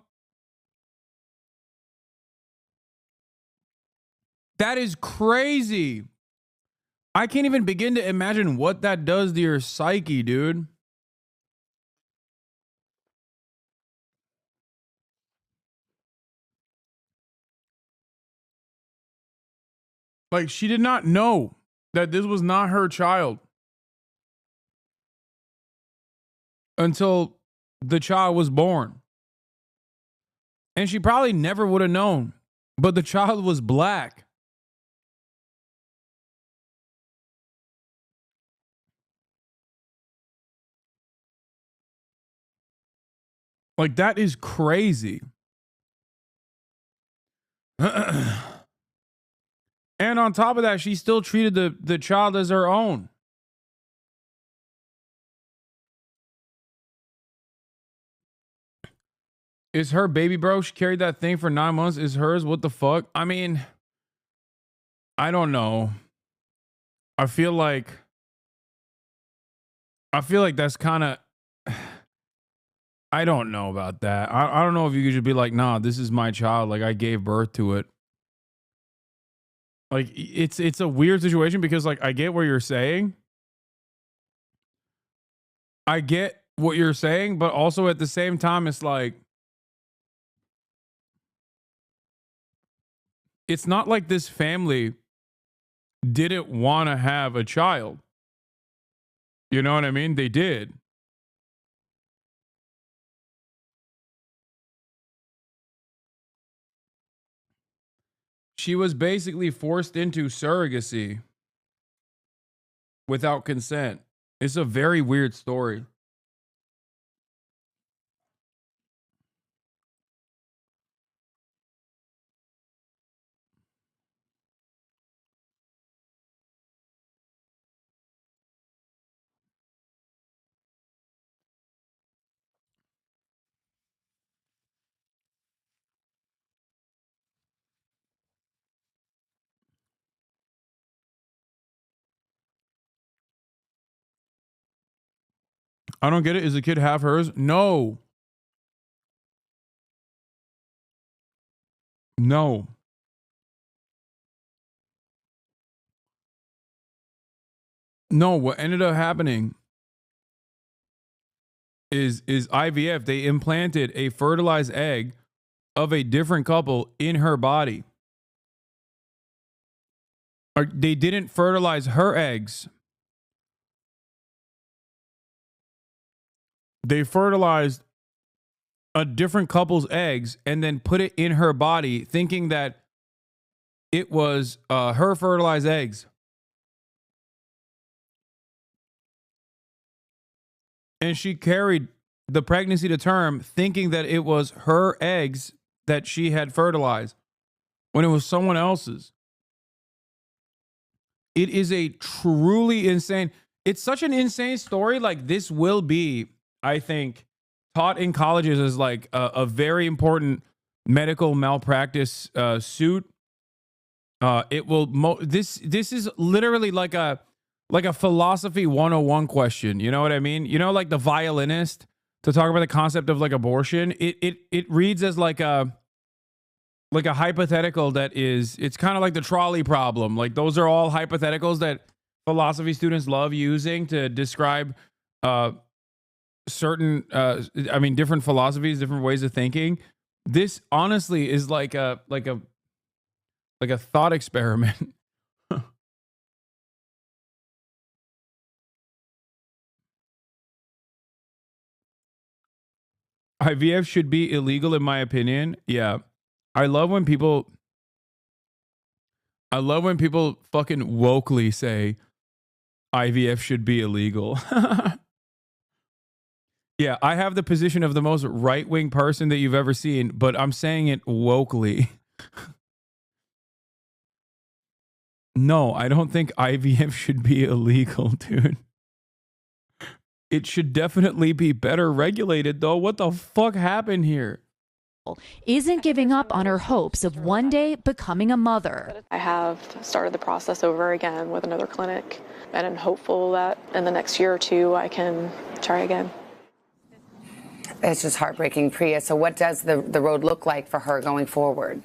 That is crazy. I can't even begin to imagine what that does to your psyche, dude. Like, she did not know that this was not her child until the child was born. And she probably never would have known, but the child was black. Like, that is crazy. And on top of that, she still treated the child as her own. Is her baby, bro? She carried that thing for 9 months. Is hers? What the fuck? I mean, I don't know. I feel like that's kind of, I don't know about that. I don't know if you could just be like, nah, this is my child. Like, I gave birth to it. Like, it's a weird situation because, like, I get what you're saying. I get what you're saying, but also at the same time, it's like, it's not like this family didn't want to have a child. You know what I mean? They did. She was basically forced into surrogacy without consent. It's a very weird story. I don't get it. Is the kid half hers? No. No. No, what ended up happening is IVF. They implanted a fertilized egg of a different couple in her body. Or they didn't fertilize her eggs. They fertilized a different couple's eggs and then put it in her body, thinking that it was her fertilized eggs. And she carried the pregnancy to term thinking that it was her eggs that she had fertilized when it was someone else's. It is a truly insane, it's such an insane story. Like, this will be, I think, taught in colleges as like a very important medical malpractice suit. It will, this is literally like a philosophy 101 question. You know what I mean? You know, like the violinist, to talk about the concept of like abortion. It reads as like a hypothetical that is, it's kind of like the trolley problem. Like, those are all hypotheticals that philosophy students love using to describe certain different philosophies, different ways of thinking. This honestly is like a thought experiment. IVF should be illegal, in my opinion. Yeah. I love when people fucking wokely say IVF should be illegal. Yeah, I have the position of the most right-wing person that you've ever seen, but I'm saying it wokely. No, I don't think IVF should be illegal, dude. It should definitely be better regulated, though. What the fuck happened here? Isn't giving up on her hopes of one day becoming a mother. I have started the process over again with another clinic, and I'm hopeful that in the next year or two I can try again. It's just heartbreaking, Priya. So what does the road look like for her going forward?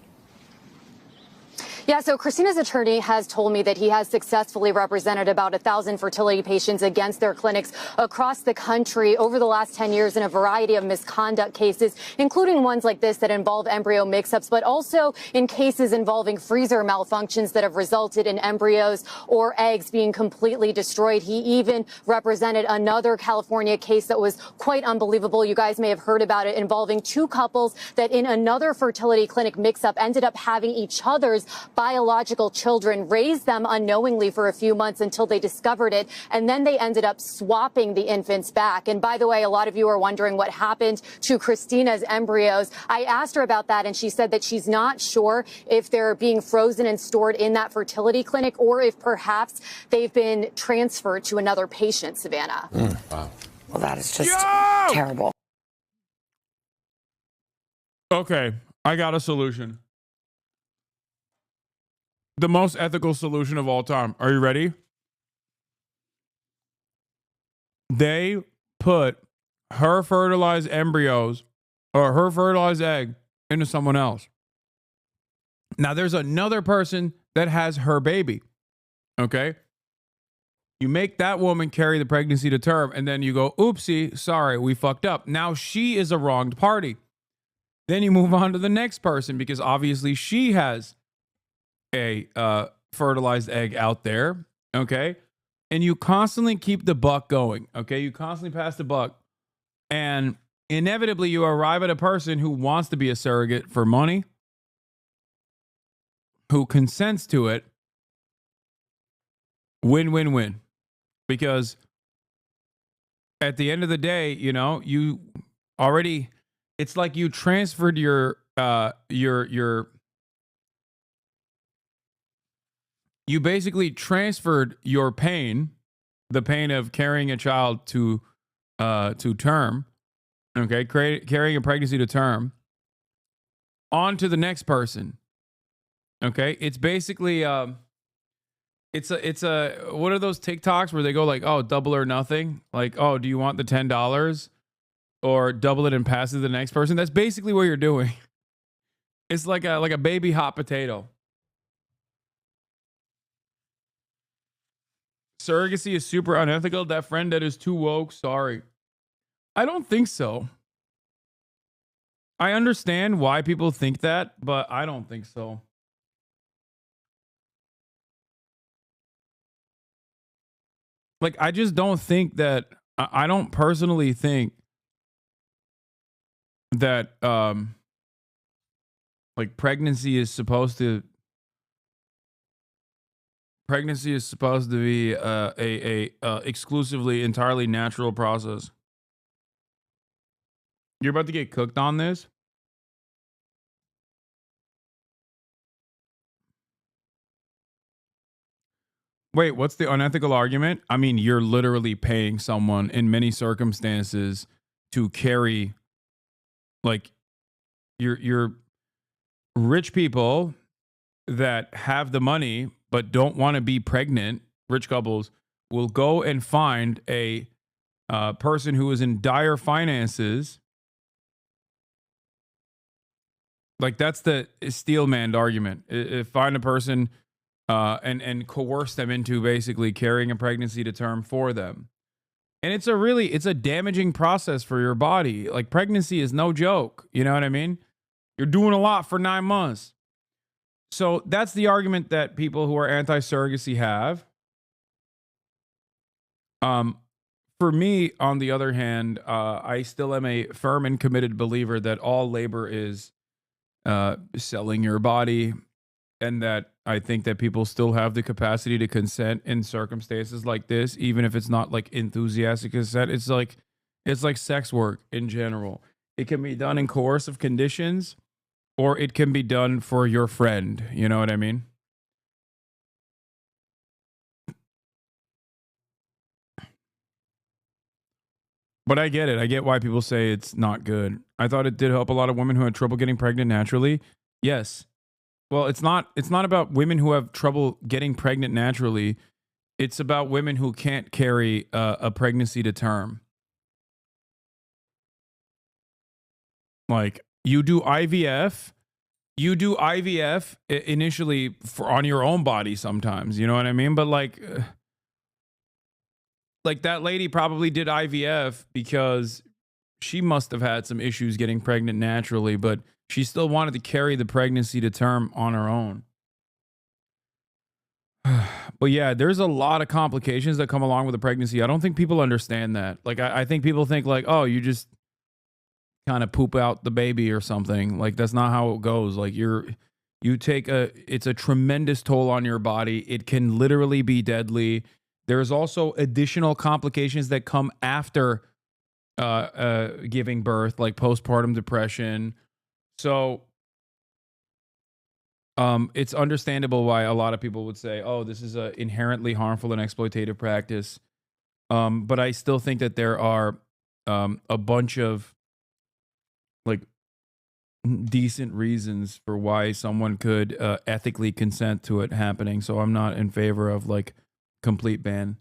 Yeah, so Christina's attorney has told me that he has successfully represented about 1,000 fertility patients against their clinics across the country over the last 10 years in a variety of misconduct cases, including ones like this that involve embryo mix-ups, but also in cases involving freezer malfunctions that have resulted in embryos or eggs being completely destroyed. He even represented another California case that was quite unbelievable. You guys may have heard about it, involving two couples that in another fertility clinic mix-up ended up having each other's biological children, raised them unknowingly for a few months until they discovered it, and then they ended up swapping the infants back. And by the way, a lot of you are wondering what happened to Christina's embryos. I asked her about that, and she said that she's not sure if they're being frozen and stored in that fertility clinic or if perhaps they've been transferred to another patient, Savannah. Wow. Well, that is just terrible. Okay, I got a solution. The most ethical solution of all time. Are you ready? They put her fertilized embryos or her fertilized egg into someone else. Now, there's another person that has her baby. Okay? You make that woman carry the pregnancy to term, and then you go, oopsie, sorry, we fucked up. Now she is a wronged party. Then you move on to the next person because obviously she has a fertilized egg out there, okay? And you constantly keep the buck going, okay? You constantly pass the buck. And inevitably you arrive at a person who wants to be a surrogate for money, who consents to it. Win, win, win. Because at the end of the day, you know, you already, it's like you transferred you basically transferred your pain, the pain of carrying a child to term, okay, carrying a pregnancy to term, onto the next person. Okay, it's basically it's a what are those TikToks where they go like, oh, double or nothing, like, oh, do you want the $10 or double it and pass it to the next person? That's basically what you're doing. It's like a baby hot potato. Surrogacy is super unethical. That friend that is too woke, sorry. I don't think so. I understand why people think that, but I don't think so. Like, I just don't think that, I don't personally think that, like, pregnancy is supposed to be a exclusively entirely natural process. You're about to get cooked on this. Wait, what's the unethical argument? I mean, you're literally paying someone in many circumstances to carry, like, you're rich people that have the money but don't want to be pregnant. Rich couples will go and find a person who is in dire finances. Like, that's the steel-manned argument. Find a person and coerce them into basically carrying a pregnancy to term for them. And it's a damaging process for your body. Like, pregnancy is no joke. You know what I mean? You're doing a lot for 9 months. So that's the argument that people who are anti-surrogacy have. For me, on the other hand, I still am a firm and committed believer that all labor is selling your body, and that I think that people still have the capacity to consent in circumstances like this, even if it's not like enthusiastic consent. It's like sex work in general. It can be done in coercive conditions, or it can be done for your friend. You know what I mean? But I get it. I get why people say it's not good. I thought it did help a lot of women who had trouble getting pregnant naturally. Yes. Well, it's not about women who have trouble getting pregnant naturally. It's about women who can't carry a pregnancy to term. Like, you do IVF you do IVF initially on your own body sometimes, you know what I mean? But like that lady probably did IVF because she must have had some issues getting pregnant naturally, but she still wanted to carry the pregnancy to term on her own. But yeah, there's a lot of complications that come along with a pregnancy. I don't think people understand that. Like, I think people think like, oh, you just kind of poop out the baby or something. Like, that's not how it goes. Like, it's a tremendous toll on your body. It can literally be deadly. There's also additional complications that come after giving birth, like postpartum depression. So it's understandable why a lot of people would say, oh, this is a inherently harmful and exploitative practice. But I still think that there are a bunch of like decent reasons for why someone could ethically consent to it happening. So I'm not in favor of like complete ban.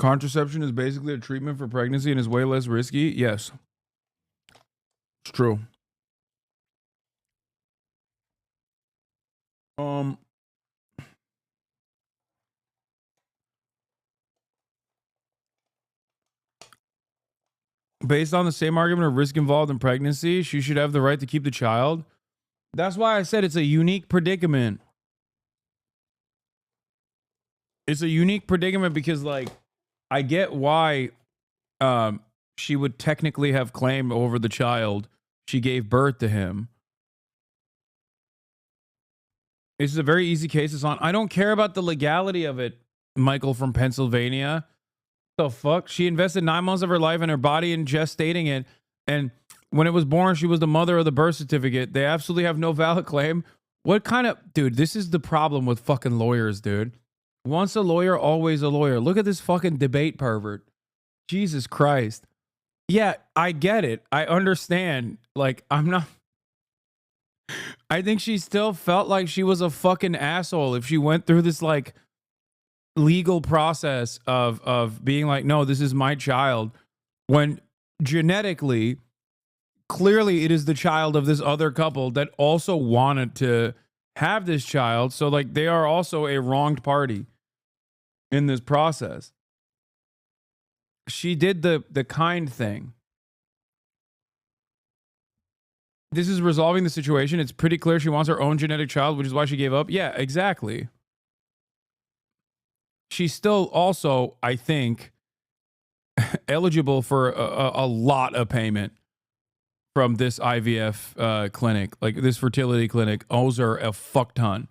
Contraception is basically a treatment for pregnancy and is way less risky. Yes, it's true. Based on the same argument of risk involved in pregnancy, she should have the right to keep the child. That's why I said it's a unique predicament. It's a unique predicament because, like, I get why she would technically have claim over the child. She gave birth to him. This is a very easy case. It's on. I don't care about the legality of it, Michael from Pennsylvania. The fuck? She invested 9 months of her life in her body and gestating it. And when it was born, she was the mother of the birth certificate. They absolutely have no valid claim. What kind of... Dude, this is the problem with fucking lawyers, dude. Once a lawyer, always a lawyer. Look at this fucking debate pervert. Jesus Christ. Yeah, I get it. I understand. Like, I'm not... I think she still felt like she was a fucking asshole if she went through this, like, legal process of being like, no, this is my child, when genetically, clearly it is the child of this other couple that also wanted to have this child. So, like, they are also a wronged party in this process. She did the kind thing. This is resolving the situation. It's pretty clear she wants her own genetic child, which is why she gave up. Yeah, exactly. She's still also, I think, eligible for a lot of payment from this IVF clinic, like this fertility clinic, owes her a fuck ton.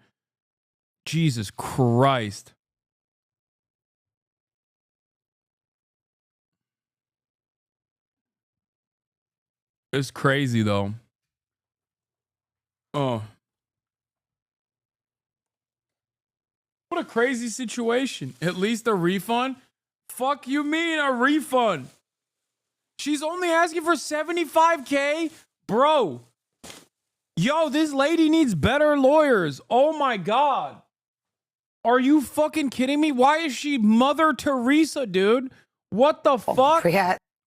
Jesus Christ. It's crazy, though. Oh. What a crazy situation. At least a refund? Fuck you mean a refund? She's only asking for $75K? Bro. Yo, this lady needs better lawyers. Oh my God. Are you fucking kidding me? Why is she Mother Teresa, dude? What the fuck?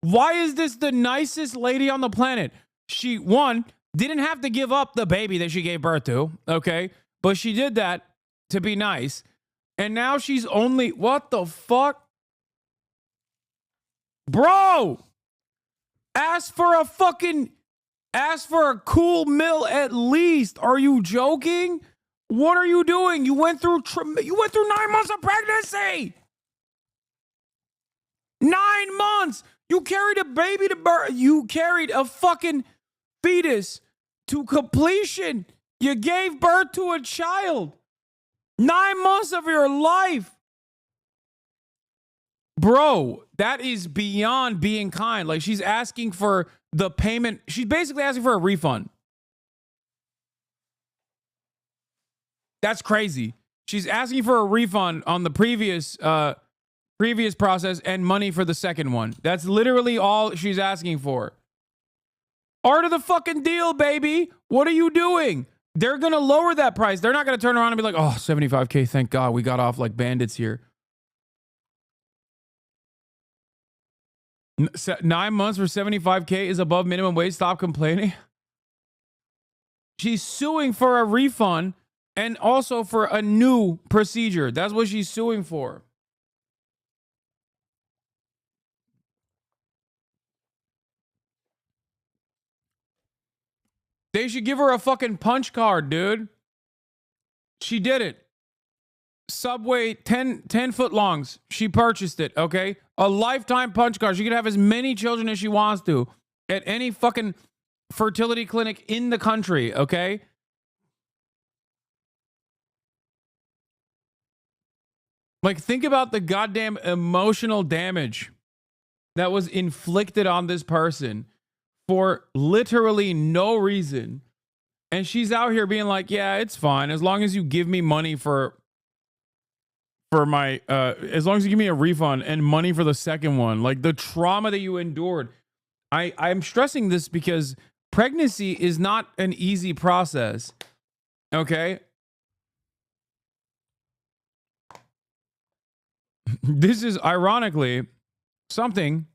Why is this the nicest lady on the planet? She, one, didn't have to give up the baby that she gave birth to, okay? But she did that to be nice. And now she's only... What the fuck? Bro! Ask for a cool meal at least. Are you joking? What are you doing? You went through 9 months of pregnancy. 9 months. You carried a baby to birth. You carried a fucking fetus to completion. You gave birth to a child. 9 months of your life. Bro, that is beyond being kind. Like, she's asking for the payment. She's basically asking for a refund. That's crazy. She's asking for a refund on the previous previous process and money for the second one. That's literally all she's asking for. Art of the fucking deal, baby. What are you doing? They're going to lower that price. They're not going to turn around and be like, oh, $75K, thank God we got off like bandits here. 9 months for $75K is above minimum wage. Stop complaining. She's suing for a refund and also for a new procedure. That's what she's suing for. They should give her a fucking punch card, dude. She did it. Subway, 10 foot longs. She purchased it, okay? A lifetime punch card. She could have as many children as she wants to at any fucking fertility clinic in the country, okay? Like, think about the goddamn emotional damage that was inflicted on this person for literally no reason. And she's out here being like, yeah, it's fine. As long as you give me money for my, as long as you give me a refund and money for the second one, like the trauma that you endured. I'm stressing this because pregnancy is not an easy process. Okay. This is ironically something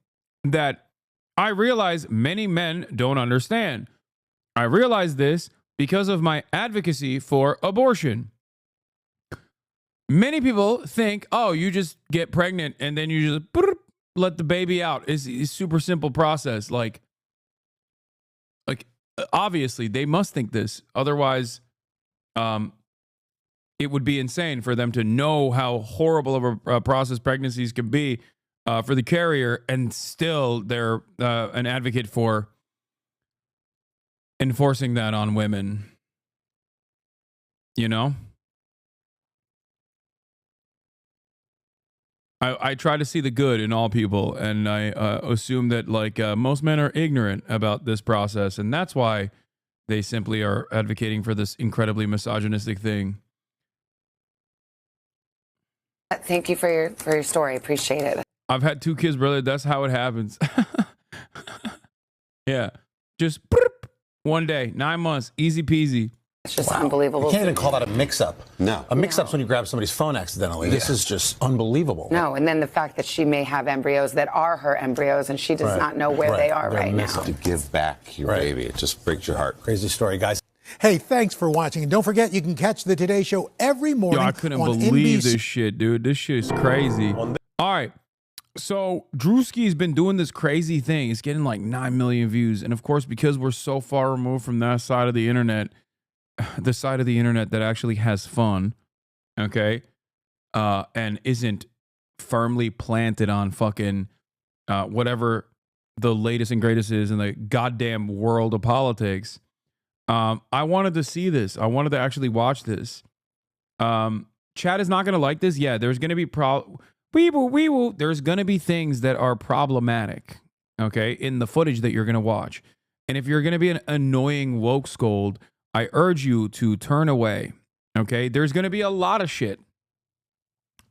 that I realize many men don't understand. I realize this because of my advocacy for abortion. Many people think, oh, you just get pregnant and then you just let the baby out. It's a super simple process. Like obviously they must think this. Otherwise, it would be insane for them to know how horrible of a process pregnancies can be for the carrier, and still they're an advocate for enforcing that on women. You know? I try to see the good in all people, and I assume that like most men are ignorant about this process, and that's why they simply are advocating for this incredibly misogynistic thing. Thank you for your story. Appreciate it. I've had 2 kids, brother. That's how it happens. Yeah. Just one day, 9 months, easy peasy. It's just unbelievable. You can't even call that a mix-up. No. A mix-up's when you grab somebody's phone accidentally. Yeah. This is just unbelievable. No, and then the fact that she may have embryos that are her embryos and she does not know where they are right now. To give back your baby, it just breaks your heart. Crazy story, guys. Hey, thanks for watching. And don't forget, you can catch the Today Show every morning. Yo, I couldn't believe this shit, dude. This shit is crazy. All right. So Drewski's been doing this crazy thing. He's getting like 9 million views. And of course, because we're so far removed from that side of the internet, the side of the internet that actually has fun, okay, and isn't firmly planted on fucking whatever the latest and greatest is in the goddamn world of politics. I wanted to see this. I wanted to actually watch this. Chad is not going to like this. Yeah, there's going to be there's going to be things that are problematic, okay, in the footage that you're going to watch. And if you're going to be an annoying woke scold, I urge you to turn away, okay? There's going to be a lot of shit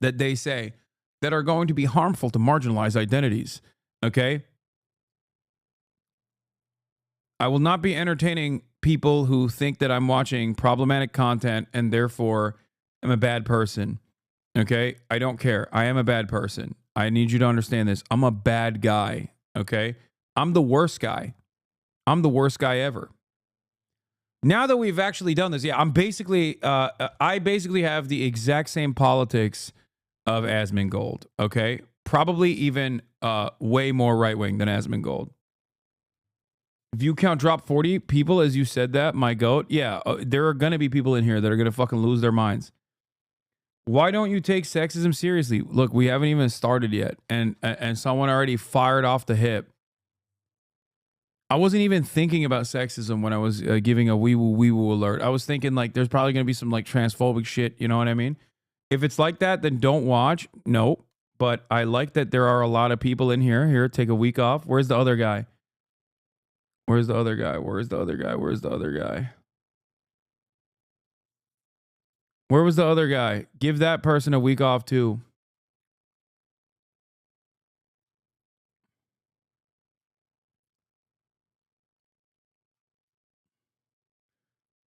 that they say that are going to be harmful to marginalized identities, okay? I will not be entertaining people who think that I'm watching problematic content and therefore I'm a bad person, okay? I don't care. I am a bad person. I need you to understand this. I'm a bad guy, okay? I'm the worst guy. I'm the worst guy ever. Now that we've actually done this, yeah, I'm basically, I basically have the exact same politics of Asmongold, okay? Probably even way more right-wing than Asmongold. View count dropped 40 people as you said that, my goat. Yeah, there are going to be people in here that are going to fucking lose their minds. Why don't you take sexism seriously? Look, we haven't even started yet, and someone already fired off the hip. I wasn't even thinking about sexism when I was giving a wee woo alert. I was thinking like there's probably going to be some like transphobic shit. You know what I mean? If it's like that, then don't watch. No, but I like that there are a lot of people in here. Here, take a week off. Where's the other guy? Where's the other guy? Where's the other guy? Where's the other guy? Where was the other guy? Give that person a week off too.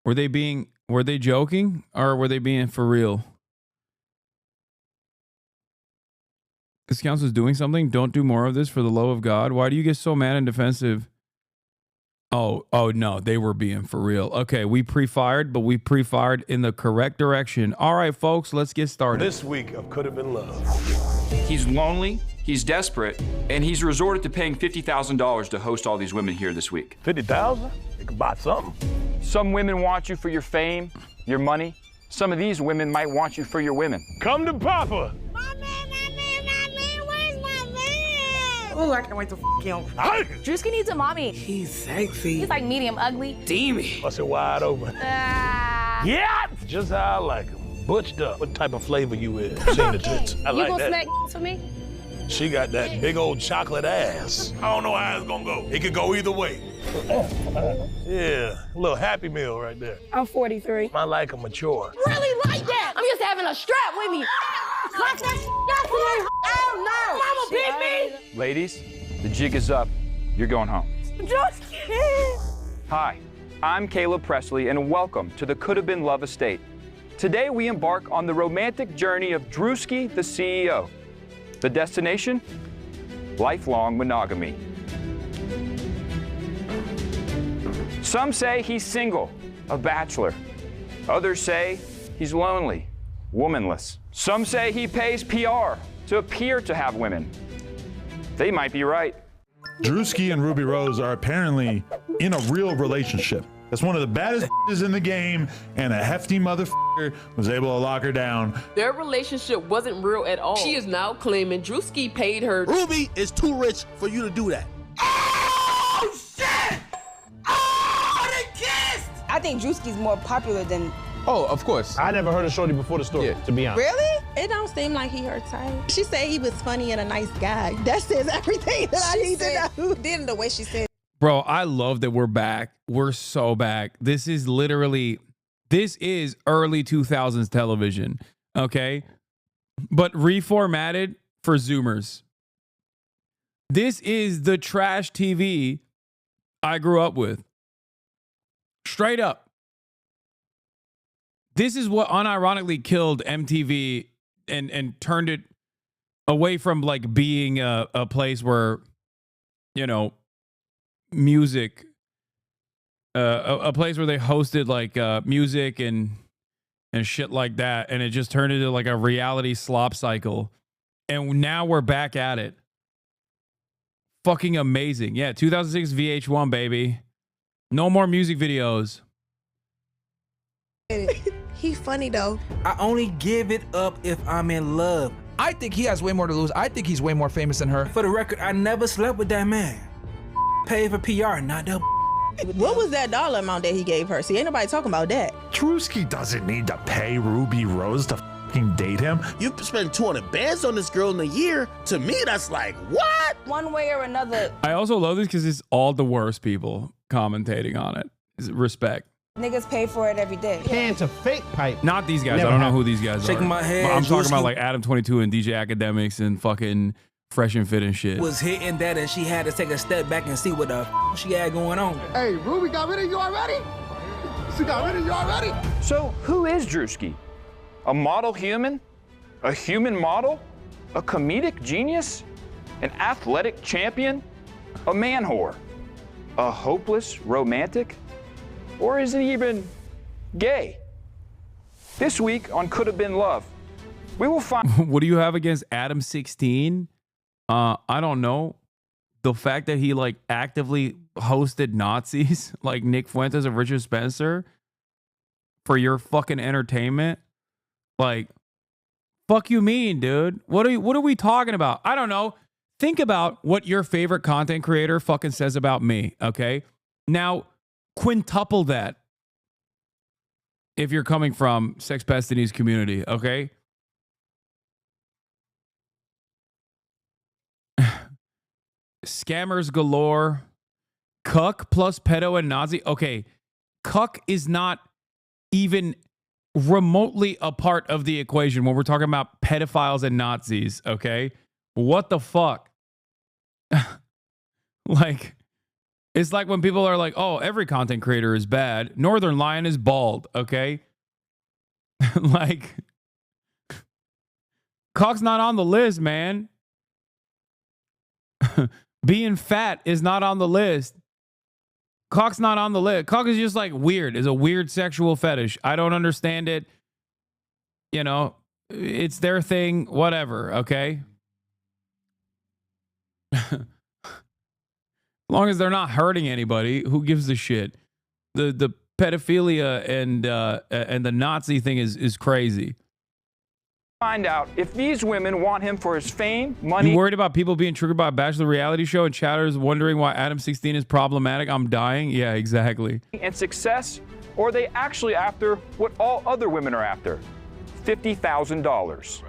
Were they joking or were they being for real? This council is doing something. Don't do more of this for the love of God. Why do you get so mad and defensive? Oh no, they were being for real. Okay, we pre-fired, but we pre-fired in the correct direction. All right, folks, let's get started. This week of Could Have Been Love. He's lonely, he's desperate, and he's resorted to paying $50,000 to host all these women here this week. 50,000? You can buy something. Some women want you for your fame, your money. Some of these women might want you for your women. Come to Papa. Oh, I can't wait to f him. Drewski needs a mommy. He's sexy. He's like medium ugly. Steamy. Bust it wide open. Yeah! Just how I like him. Butched up. What type of flavor you is? Seen the tits. I You like gonna that. smack for me? She got that big old chocolate ass. I don't know how it's gonna go. It could go either way. Yeah, a little Happy Meal right there. I'm 43. I like a mature. Really like that? I'm used to having a strap with me. Lock that yesterday. Oh no! Mama beat me. Ladies, the jig is up. You're going home. Just kidding. Hi, I'm Caleb Presley, and welcome to the Could Have Been Love Estate. Today we embark on the romantic journey of Drewski, the CEO. The destination? Lifelong monogamy. Some say he's single, a bachelor. Others say he's lonely, womanless. Some say he pays PR to appear to have women. They might be right. Drewski and Ruby Rose are apparently in a real relationship. That's one of the baddest in the game, and a hefty motherfucker was able to lock her down. Their relationship wasn't real at all. She is now claiming Drewski paid her. Ruby is too rich for you to do that. Oh shit! Oh, they kissed! I think Drewski's more popular than. Oh, of course. I never heard of Shorty before the story, to be honest. Really? It don't seem like he her type. She said he was funny and a nice guy. That says everything that I need to know. Then the way she said. Bro, I love that we're back. We're so back. This is early 2000s television, okay? But reformatted for Zoomers. This is the trash TV I grew up with. Straight up. This is what unironically killed MTV and turned it away from like being a place where, you know, music, a place where they hosted like music and shit like that, and it just turned into like a reality slop cycle, and now we're back at it. Fucking amazing. Yeah, 2006 VH1, baby. No more music videos. He funny though. I only give it up if I'm in love. I think he has way more to lose. I think he's way more famous than her. For the record, I never slept with that man. Paid for PR, not the. What was that dollar amount that he gave her? See, ain't nobody talking about that. Drewski doesn't need to pay Ruby Rose to fucking date him. You spend 200 bands on this girl in a year. To me, that's like, what? One way or another. I also love this because it's all the worst people commentating on it. Respect. Niggas pay for it every day. Paying to fake pipe. Not these guys. I don't know who these guys are. Shaking my head. I'm talking about like Adam 22 and DJ Academics and fucking Fresh and Fit and shit. Was hitting that and she had to take a step back and see what the she had going on. Hey, Ruby got rid of you already? She got rid of you already? So who is Drewski? A model human? A human model? A comedic genius? An athletic champion? A man whore? A hopeless romantic? Or is he even gay? This week on Could Have Been Love, we will find. What do you have against Adam 16? I don't know. The fact that he like actively hosted Nazis like Nick Fuentes and Richard Spencer for your fucking entertainment. Like, fuck you mean, dude? What are we talking about? I don't know. Think about what your favorite content creator fucking says about me, okay? Now, quintuple that if you're coming from Sex Destiny's community, okay? Scammers galore, cuck plus pedo and Nazi. Okay, cuck is not even remotely a part of the equation when we're talking about pedophiles and Nazis, okay? What the fuck? Like, It's like when people are like, oh, every content creator is bad. Northern Lion is bald, okay? Like, cock's not on the list, man. Being fat is not on the list. Cock's not on the list. Cock is just like weird. It's a weird sexual fetish. I don't understand it. You know, it's their thing, whatever, okay? As long as they're not hurting anybody, who gives a shit? The pedophilia and the Nazi thing is crazy. Find out if these women want him for his fame, money. You worried about people being triggered by a Bachelor reality show and chatters wondering why Adam 16 is problematic? I'm dying. Yeah, exactly. And success, or are they actually after what all other women are after? $50,000.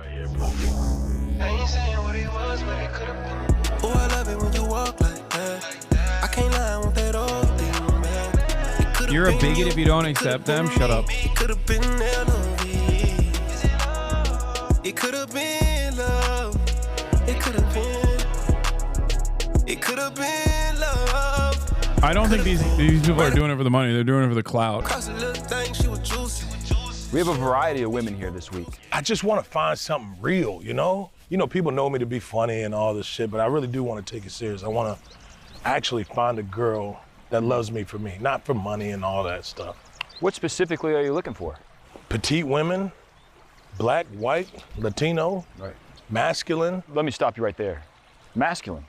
Oh, I love it when you walk like that. I can't lie, I want that all thing, man. You're a bigot if you don't accept them. Shut up. It could have been it could have been love. It could have been. It could have been love. I don't think these people are doing it for the money. They're doing it for the clout. We have a variety of women here this week. I just want to find something real, you know? You know, people know me to be funny and all this shit, but I really do want to take it serious. I want to actually find a girl that loves me for me, not for money and all that stuff. What specifically are you looking for? Petite women, black, white, Latino, right, masculine. Let me stop you right there. Masculine?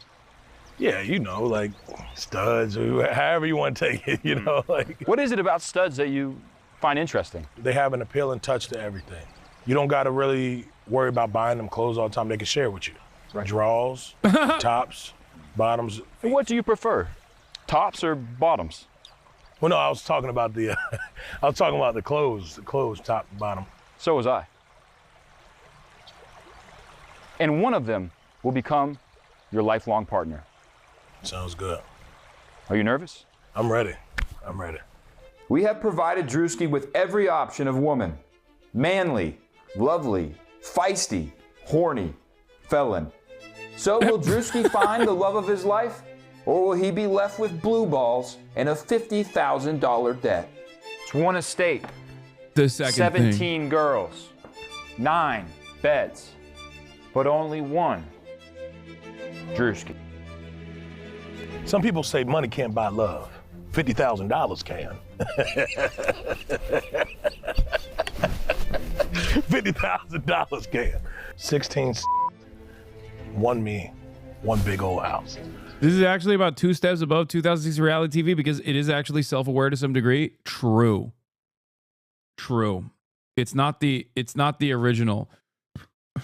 Yeah, you know, like studs or however you want to take it, you know? Like, what is it about studs that you find interesting? They have an appealing touch to everything. You don't got to really worry about buying them clothes all the time. They can share with you. Right. Draws, tops, bottoms. And what do you prefer, tops or bottoms? Well, no, I was talking about the clothes, top and bottom. So was I. And one of them will become your lifelong partner. Sounds good. Are you nervous? I'm ready. I'm ready. We have provided Drewski with every option of woman. Manly, lovely, feisty, horny, felon. So will Drewski find the love of his life? Or will he be left with blue balls and a $50,000 debt? It's one estate. The second 17 thing. girls. 9 beds. But only one Drewski. Some people say money can't buy love. $50,000 can. $50,000 can. 16 won me one big old house. This is actually about 2 steps above 2006 reality TV because it is actually self-aware to some degree. True. It's not the original,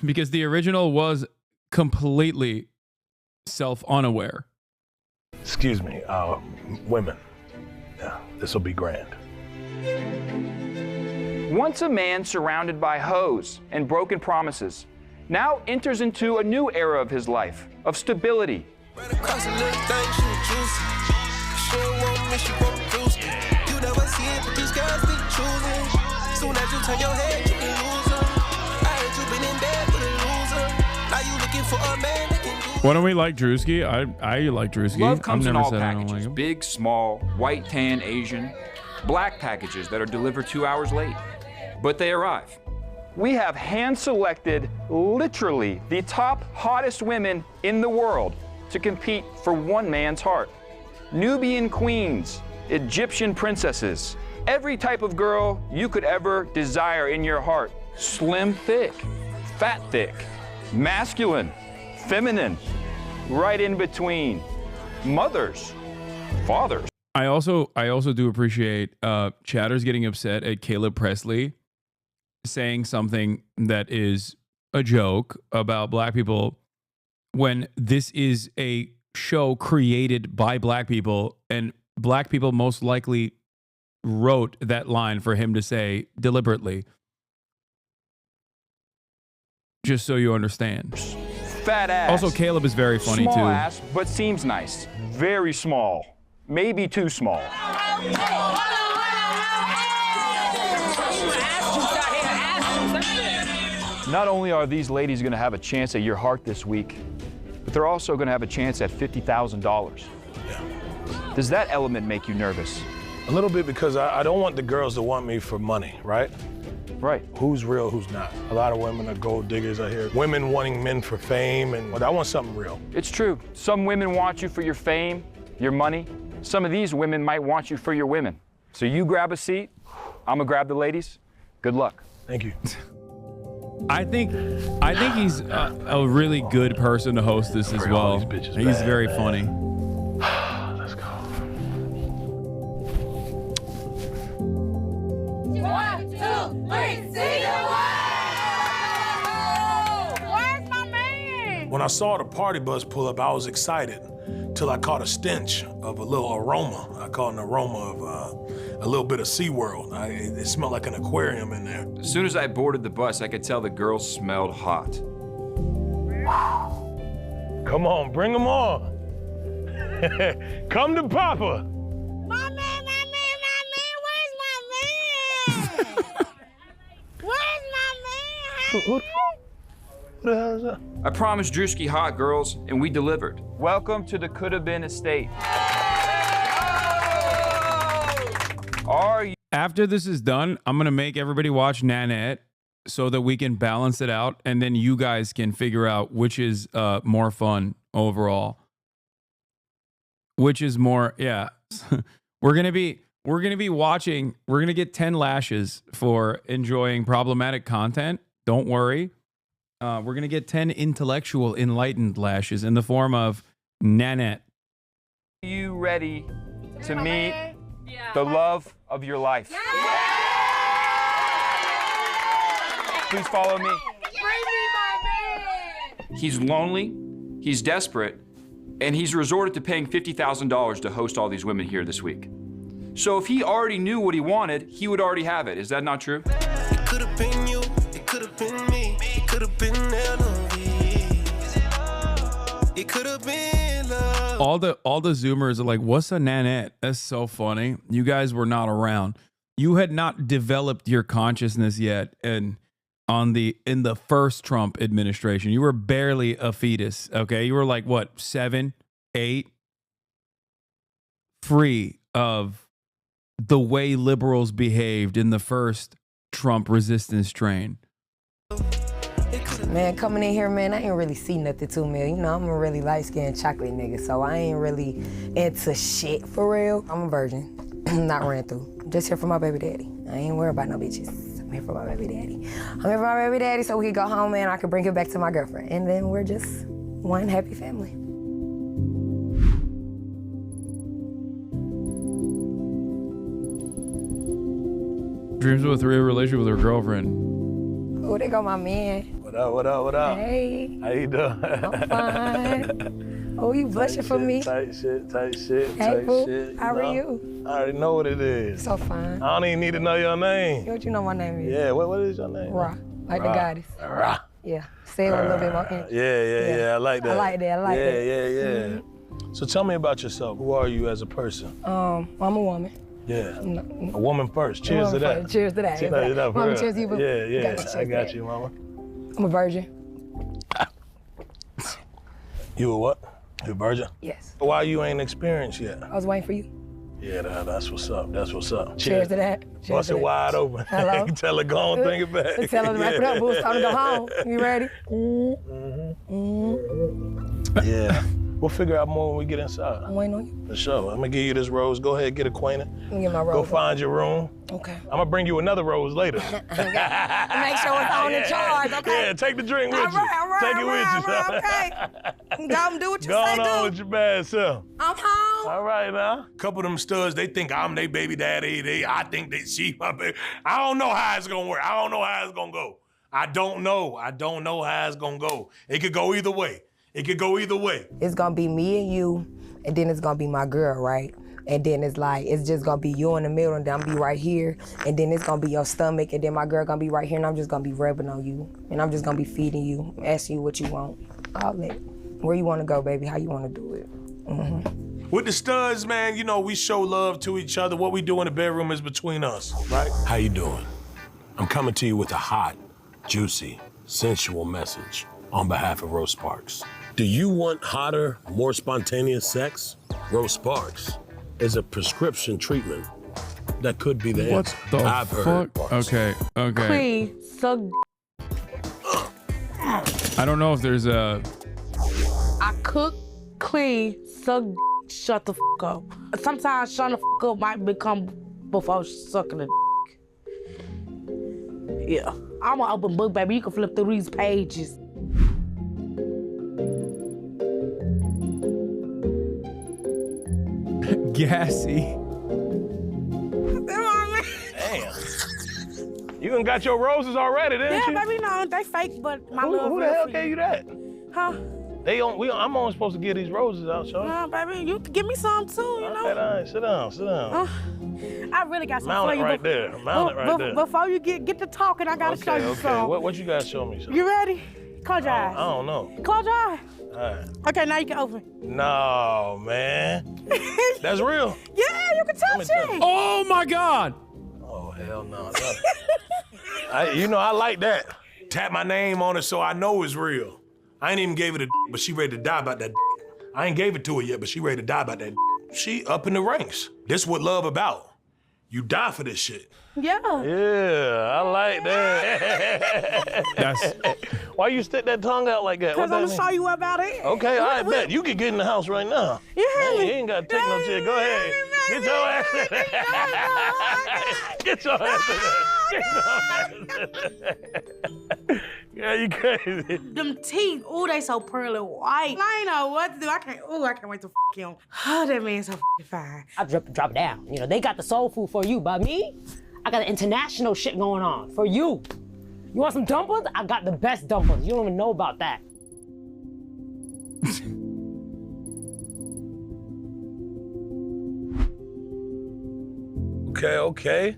because the original was completely self-unaware. Excuse me, women. Yeah, this will be grand. Once a man surrounded by hoes and broken promises, now enters into a new era of his life, of stability. Why don't we like Drewski? I like Drewski. Love comes I've in never all said I don't packages, like him. big, small, white, tan, Asian, black packages that are delivered 2 hours late, but they arrive. We have hand-selected, literally, the top hottest women in the world to compete for one man's heart. Nubian queens, Egyptian princesses, every type of girl you could ever desire in your heart. Slim thick, fat thick, masculine, feminine, right in between. Mothers, fathers. I also do appreciate chatters getting upset at Caleb Presley saying something that is a joke about black people when this is a show created by black people, and black people most likely wrote that line for him to say deliberately. Just so you understand. Fat ass. Also, Caleb is very funny small too. Ass, but seems nice. Very small. Maybe too small. Not only are these ladies going to have a chance at your heart this week, but they're also going to have a chance at $50,000. Yeah. Does that element make you nervous? A little bit, because I don't want the girls to want me for money, right? Right. Who's real, who's not? A lot of women are gold diggers, I hear. Women wanting men for fame, and I want something real. It's true. Some women want you for your fame, your money. Some of these women might want you for your women. So you grab a seat, I'm gonna grab the ladies. Good luck. Thank you. I think he's a really good person to host this as well. He's very funny. Let's go. 1, 2, 3, see you. Where's my man? When I saw the party bus pull up, I was excited till I caught a stench of a little aroma. I caught an aroma of a little bit of SeaWorld. It smelled like an aquarium in there. As soon as I boarded the bus, I could tell the girls smelled hot. Come on, bring them on. Come to Papa. My man, where's my man? Where's my man? Who the hell is that? I promised Drewski hot, girls, and we delivered. Welcome to the Coulda Been Estate. Are you? After this is done, I'm gonna make everybody watch Nanette so that we can balance it out, and then you guys can figure out which is more fun overall. Which is more, yeah. We're gonna be watching. We're gonna get 10 lashes for enjoying problematic content. Don't worry. We're gonna get 10 intellectual, enlightened lashes in the form of Nanette. Are you ready to meet the love of your life? Please follow me. He's lonely, he's desperate, and he's resorted to paying $50,000 to host all these women here this week. So if he already knew what he wanted, he would already have it. Is that not true? It could have been you, it could have been me, it could have been it could have been love. All the Zoomers are like, what's a Nanette? That's so funny. You guys were not around. You had not developed your consciousness yet, and in the first Trump administration, you were barely a fetus. Okay, you were like what, 7, 8, free of the way liberals behaved in the first Trump resistance train. Man, coming in here, man, I ain't really see nothing to me. You know, I'm a really light-skinned chocolate nigga, so I ain't really into shit for real. I'm a virgin, not ran through. I'm just here for my baby daddy. I ain't worried about no bitches. I'm here for my baby daddy. I'm here for my baby daddy so we can go home and I can bring him back to my girlfriend. And then we're just one happy family. Dreams of a 3-year relationship with her girlfriend. Oh, there go my man. What up, what up, what up? Hey. How you doing? I'm fine. Oh, you blushing for me? Tight shit, tight shit, hey, tight boo. shit. How are you? I already know what it is. So fine. I don't even need to know your name. What you know my name is? Yeah, what is your name? Ra, like Ra. the goddess. Ra. Yeah, say it with a little bit more energy. Yeah, I like that. I like that, Yeah. Mm-hmm. So tell me about yourself. Who are you as a person? I'm a woman. Yeah, a woman first. Cheers to that. Cheers to that. Mama, cheers to you, boo. Yeah, I got you, mama. I'm a virgin. You a what? You a virgin? Yes. Why you ain't experienced yet? I was waiting for you. Yeah, that's what's up. That's what's up. Cheers to that. Bust it wide open. Hello. Tell her go on, bring it back. Tell her to wrap it up, boo. It's time to go home. You ready? Yeah. We'll figure out more when we get inside. I'm waiting on you. For sure. I'm gonna give you this rose. Go ahead, get acquainted. Let me get my rose. Go find your room. Okay. I'm gonna bring you another rose later. Make sure it's on in charge, okay? Yeah, take the drink with you. Take it with you. Okay. Go do what you Go say, on with your bad self. I'm home. All right now. Couple of them studs, they think I'm their baby daddy. I think that she my baby. I don't know how it's gonna work. I don't know how it's gonna go. I don't know how it's gonna go. It could go either way. It's gonna be me and you, and then it's gonna be my girl, right? And then it's just gonna be you in the middle, and then I'm gonna be right here, and then it's gonna be your stomach, and then my girl gonna be right here, and I'm just gonna be rubbing on you, and I'm just gonna be feeding you, asking you what you want. All that. Where you wanna go, baby? How you wanna do it? Mm-hmm. With the studs, man, you know, we show love to each other. What we do in the bedroom is between us, right? How you doing? I'm coming to you with a hot, juicy, sensual message on behalf of Rose Sparks. Do you want hotter, more spontaneous sex? Rose Sparks is a prescription treatment that could be the What answer. the I've heard. fuck? Okay, okay. Queen, suck. I don't know if there's a. I cook, clean, suck, shut the fuck up. Sometimes shutting the fuck up might become before sucking the Yeah. I'm an open book, baby. You can flip through these pages. Gassy. Damn. You done got your roses already, didn't you? Yeah, baby, no, they fake, but my love Who the real hell for gave you. you that? Huh? I'm only supposed to give these roses out, Sean. Nah, baby, you can give me some too, you know? All right, sit down, sit down. I really got some Mount for it you. right there, mount it right there. Before you get to talking, I gotta show you some. What you guys show me? Sean? You ready? Close your eyes. I don't know. Close your eyes. All right. Okay, now you can open. No, man. That's real. Yeah, you can touch it. Oh my God. Oh, hell no. I like that. Tap my name on it so I know it's real. I ain't even gave it a but she ready to die about that. I ain't gave it to her yet, but she ready to die about that. She up in the ranks. This what love about. You die for this shit. Yeah. Yeah, I like that. Why you stick that tongue out like that? Because I'm going to show you about it. Okay, I bet. You can get in the house right now. Yeah. You ain't got to take no shit. Go ahead. Get your ass in there. Get your ass in there. Yeah, you crazy. Them teeth, ooh, they so pearly white. I ain't know what to do. I can't wait to f him. Oh, that man's so fine. I drop it down. You know, they got the soul food for you, but me, I got the international shit going on for you. You want some dumplings? I got the best dumplings. You don't even know about that. Okay.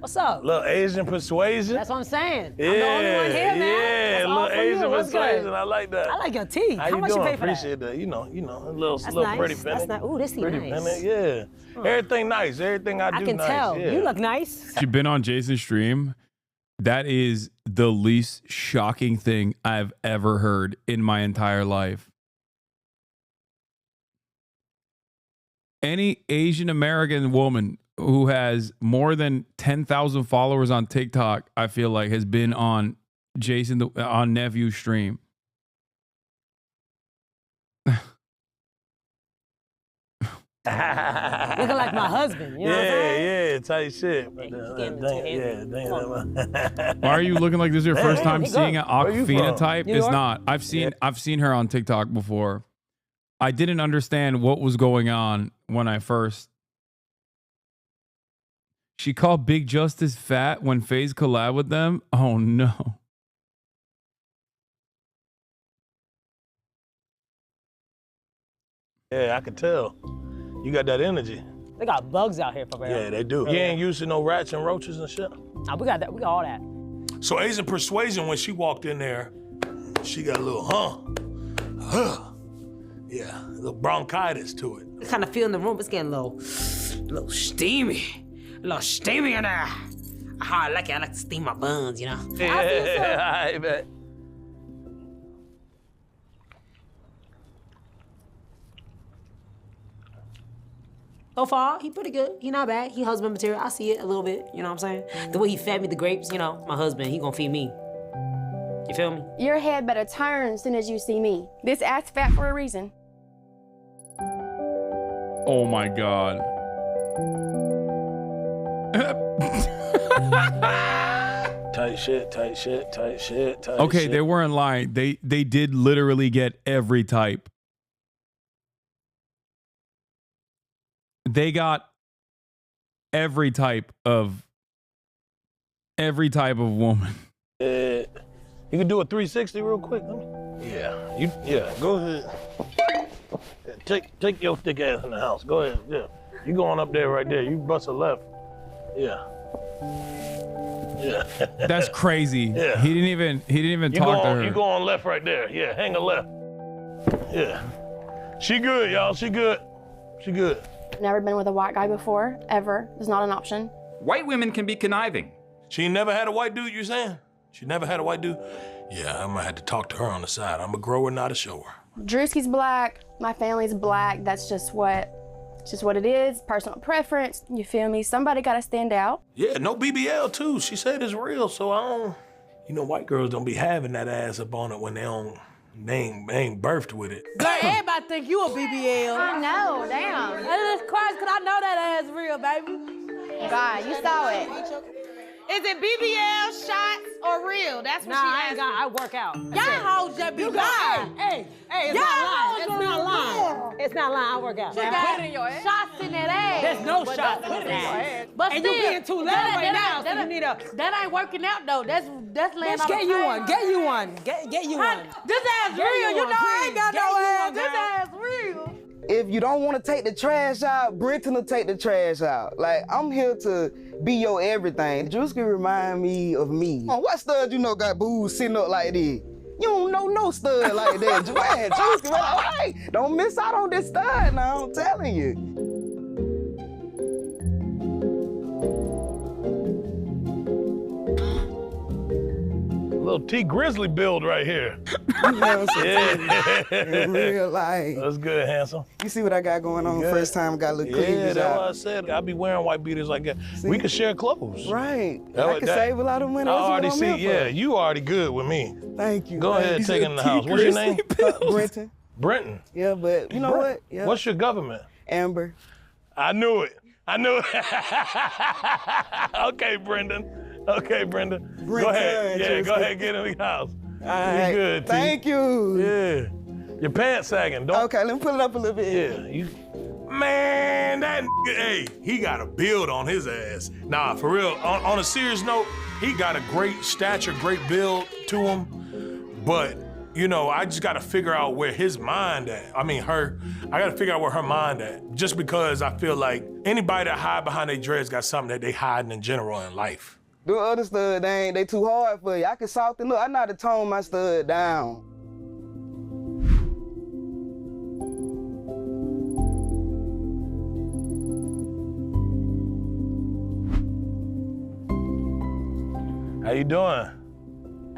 What's up? Little Asian persuasion. That's what I'm saying. Yeah, I'm the only one here, man. yeah, That's all little for you. Asian What's good? persuasion. I like that. I like your teeth. How you much doing? you pay for Appreciate that. You know, a little That's little nice. pretty penny. That's nice. Ooh, this is pretty nice. penny. Yeah. Everything nice. Everything I do I can nice. tell. Yeah. You look nice. You've been on Jason's stream. That is the least shocking thing I've ever heard in my entire life. Any Asian American woman who has more than 10,000 followers on TikTok, I feel like, has been on on Nephew's stream. Looking like my husband. You know what I'm saying? Yeah, tight shit. Why are you looking like this is your first time Hey, seeing an Where you Aquafina from? type? New It's York? not. I've seen her on TikTok before. I didn't understand what was going on when I first. She called Big Justice fat when FaZe collab with them. Oh no. Yeah, I can tell. You got that energy. They got bugs out here for real. Yeah, they do. You ain't used to no rats and roaches and shit? Nah, we got that. We got all that. So Asian persuasion, when she walked in there, she got a little yeah, a little bronchitis to it. I kind of feel in the room. It's getting a little steamy. A little steamy in there. How I like it. I like to steam my buns, you know? Yeah, I bet. So far, he pretty good. He not bad. He husband material. I see it a little bit, you know what I'm saying? The way he fed me the grapes, you know, my husband, he gonna feed me. You feel me? Your head better turn as soon as you see me. This ass fat for a reason. Oh my God. Tight shit, tight shit, tight shit, tight Okay, shit. they weren't lying. They did literally get every type. They got every type of woman. You can do a 360 real quick. Yeah, go ahead. Take your thick ass in the house. Go ahead. Yeah, you going up there right there. You bust a left. Yeah. That's crazy. Yeah. He didn't even talk to her. You going left right there. Yeah, hang a left. Yeah. She good, y'all. She good. She good. Never been with a white guy before, ever. It's not an option. White women can be conniving. She ain't never had a white dude, you saying? She never had a white dude? Yeah, I'm gonna have to talk to her on the side. I'm a grower, not a shower. Drewski's black, my family's black. That's just what Just what it is, personal preference, you feel me? Somebody gotta stand out. Yeah, no BBL too. She said it's real, so I don't. You know, white girls don't be having that ass up on it when they ain't birthed with it. Girl, everybody think you a BBL. I know, damn. That is crazy, cause I know that ass real, baby. God, you saw it. Is it BBL, shots, or real? That's what she asked. I work out. Y'all hoes just be lying. Hey, it's not lying. It's not lying. It's not lying. I work out. You got shots in that ass. There's no shots in that ass. But and still, you being too loud right now, so you need a... That ain't working out, though. That's laying on the Get you one. Get you one. Get you one. This ass real. You know I ain't got no ass. This ass real. If you don't want to take the trash out, Brenton will take the trash out. Like, I'm here to be your everything. Drewski remind me of me. What stud you know got boobs sitting up like this? You don't know no stud like that. Man, Drewski, man, all right. Don't miss out on this stud now, I'm telling you. Little T Grizzly build right here. You know what I'm saying? In real life. That's good, handsome. You see what I got going on? First time got a little cleavage Yeah, that's out. what I said. I be wearing white beaters like that. See? We could share clothes. Right. I can save a lot of money. I already see. Yeah, you already good with me. Thank you. Go ahead, take it in the house. What's your name? Brenton. Brenton. Yeah, but you know what? Yeah. What's your government? Amber. I knew it. Okay, Brendan. Okay, Brendan. Go ahead. Yeah, go ahead, get in the house. All right. You good, T. Thank you. Yeah. Your pants sagging. Don't. Okay, let me pull it up a little bit. Yeah. You. Man, that nigga, hey, he got a build on his ass. Nah, for real. On a serious note, he got a great stature, great build to him. But, you know, I just gotta figure out where his mind at. I mean, I gotta figure out where her mind at. Just because I feel like anybody that hide behind their dreads got something that they hiding in general in life. The other stud, they too hard for you. I can soften up. I know how to tone my stud down. How you doing?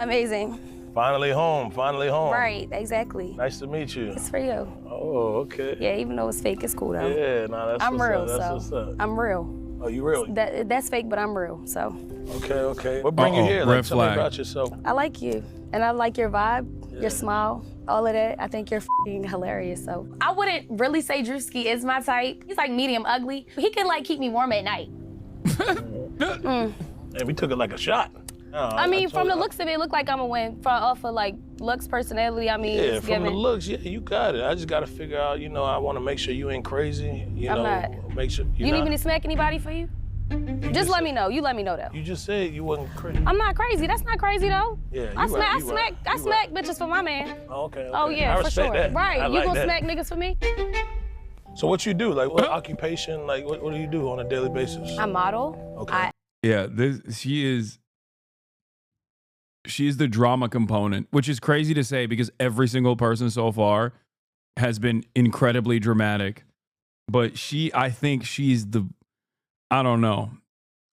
Amazing. Finally home, finally home. Right, exactly. Nice to meet you. It's for you. Oh, okay. Yeah, even though it's fake, it's cool though. Yeah, nah, that's I'm what's real, up. That's so what's up. I'm real. Oh, you real? That's fake, but I'm real, so. Okay. What bring you here? Like, tell me about yourself. I like you, and I like your vibe, your smile, all of that. I think you're f***ing hilarious, so. I wouldn't really say Drewski is my type. He's like medium ugly. He could like keep me warm at night. And we took it like a shot. I mean, from the looks of it looked like I'm a win. Off of like looks, personality, I mean, Yeah, it's from given. the looks, yeah, you got it. I just gotta figure out, you know, I wanna make sure you ain't crazy. I'm not. Make sure You need me to smack anybody for you? Just let me know. You let me know though. You just said you wasn't crazy. I'm not crazy. That's not crazy though. Yeah, I you right. smack bitches for my man. Okay. Oh yeah, I for sure. respect that. Right. I You like gonna that. smack niggas for me? So what you do? Like what occupation? Like what do you do on a daily basis? I model. Okay. Yeah, she's the drama component, which is crazy to say because every single person so far has been incredibly dramatic. But I think she's I don't know.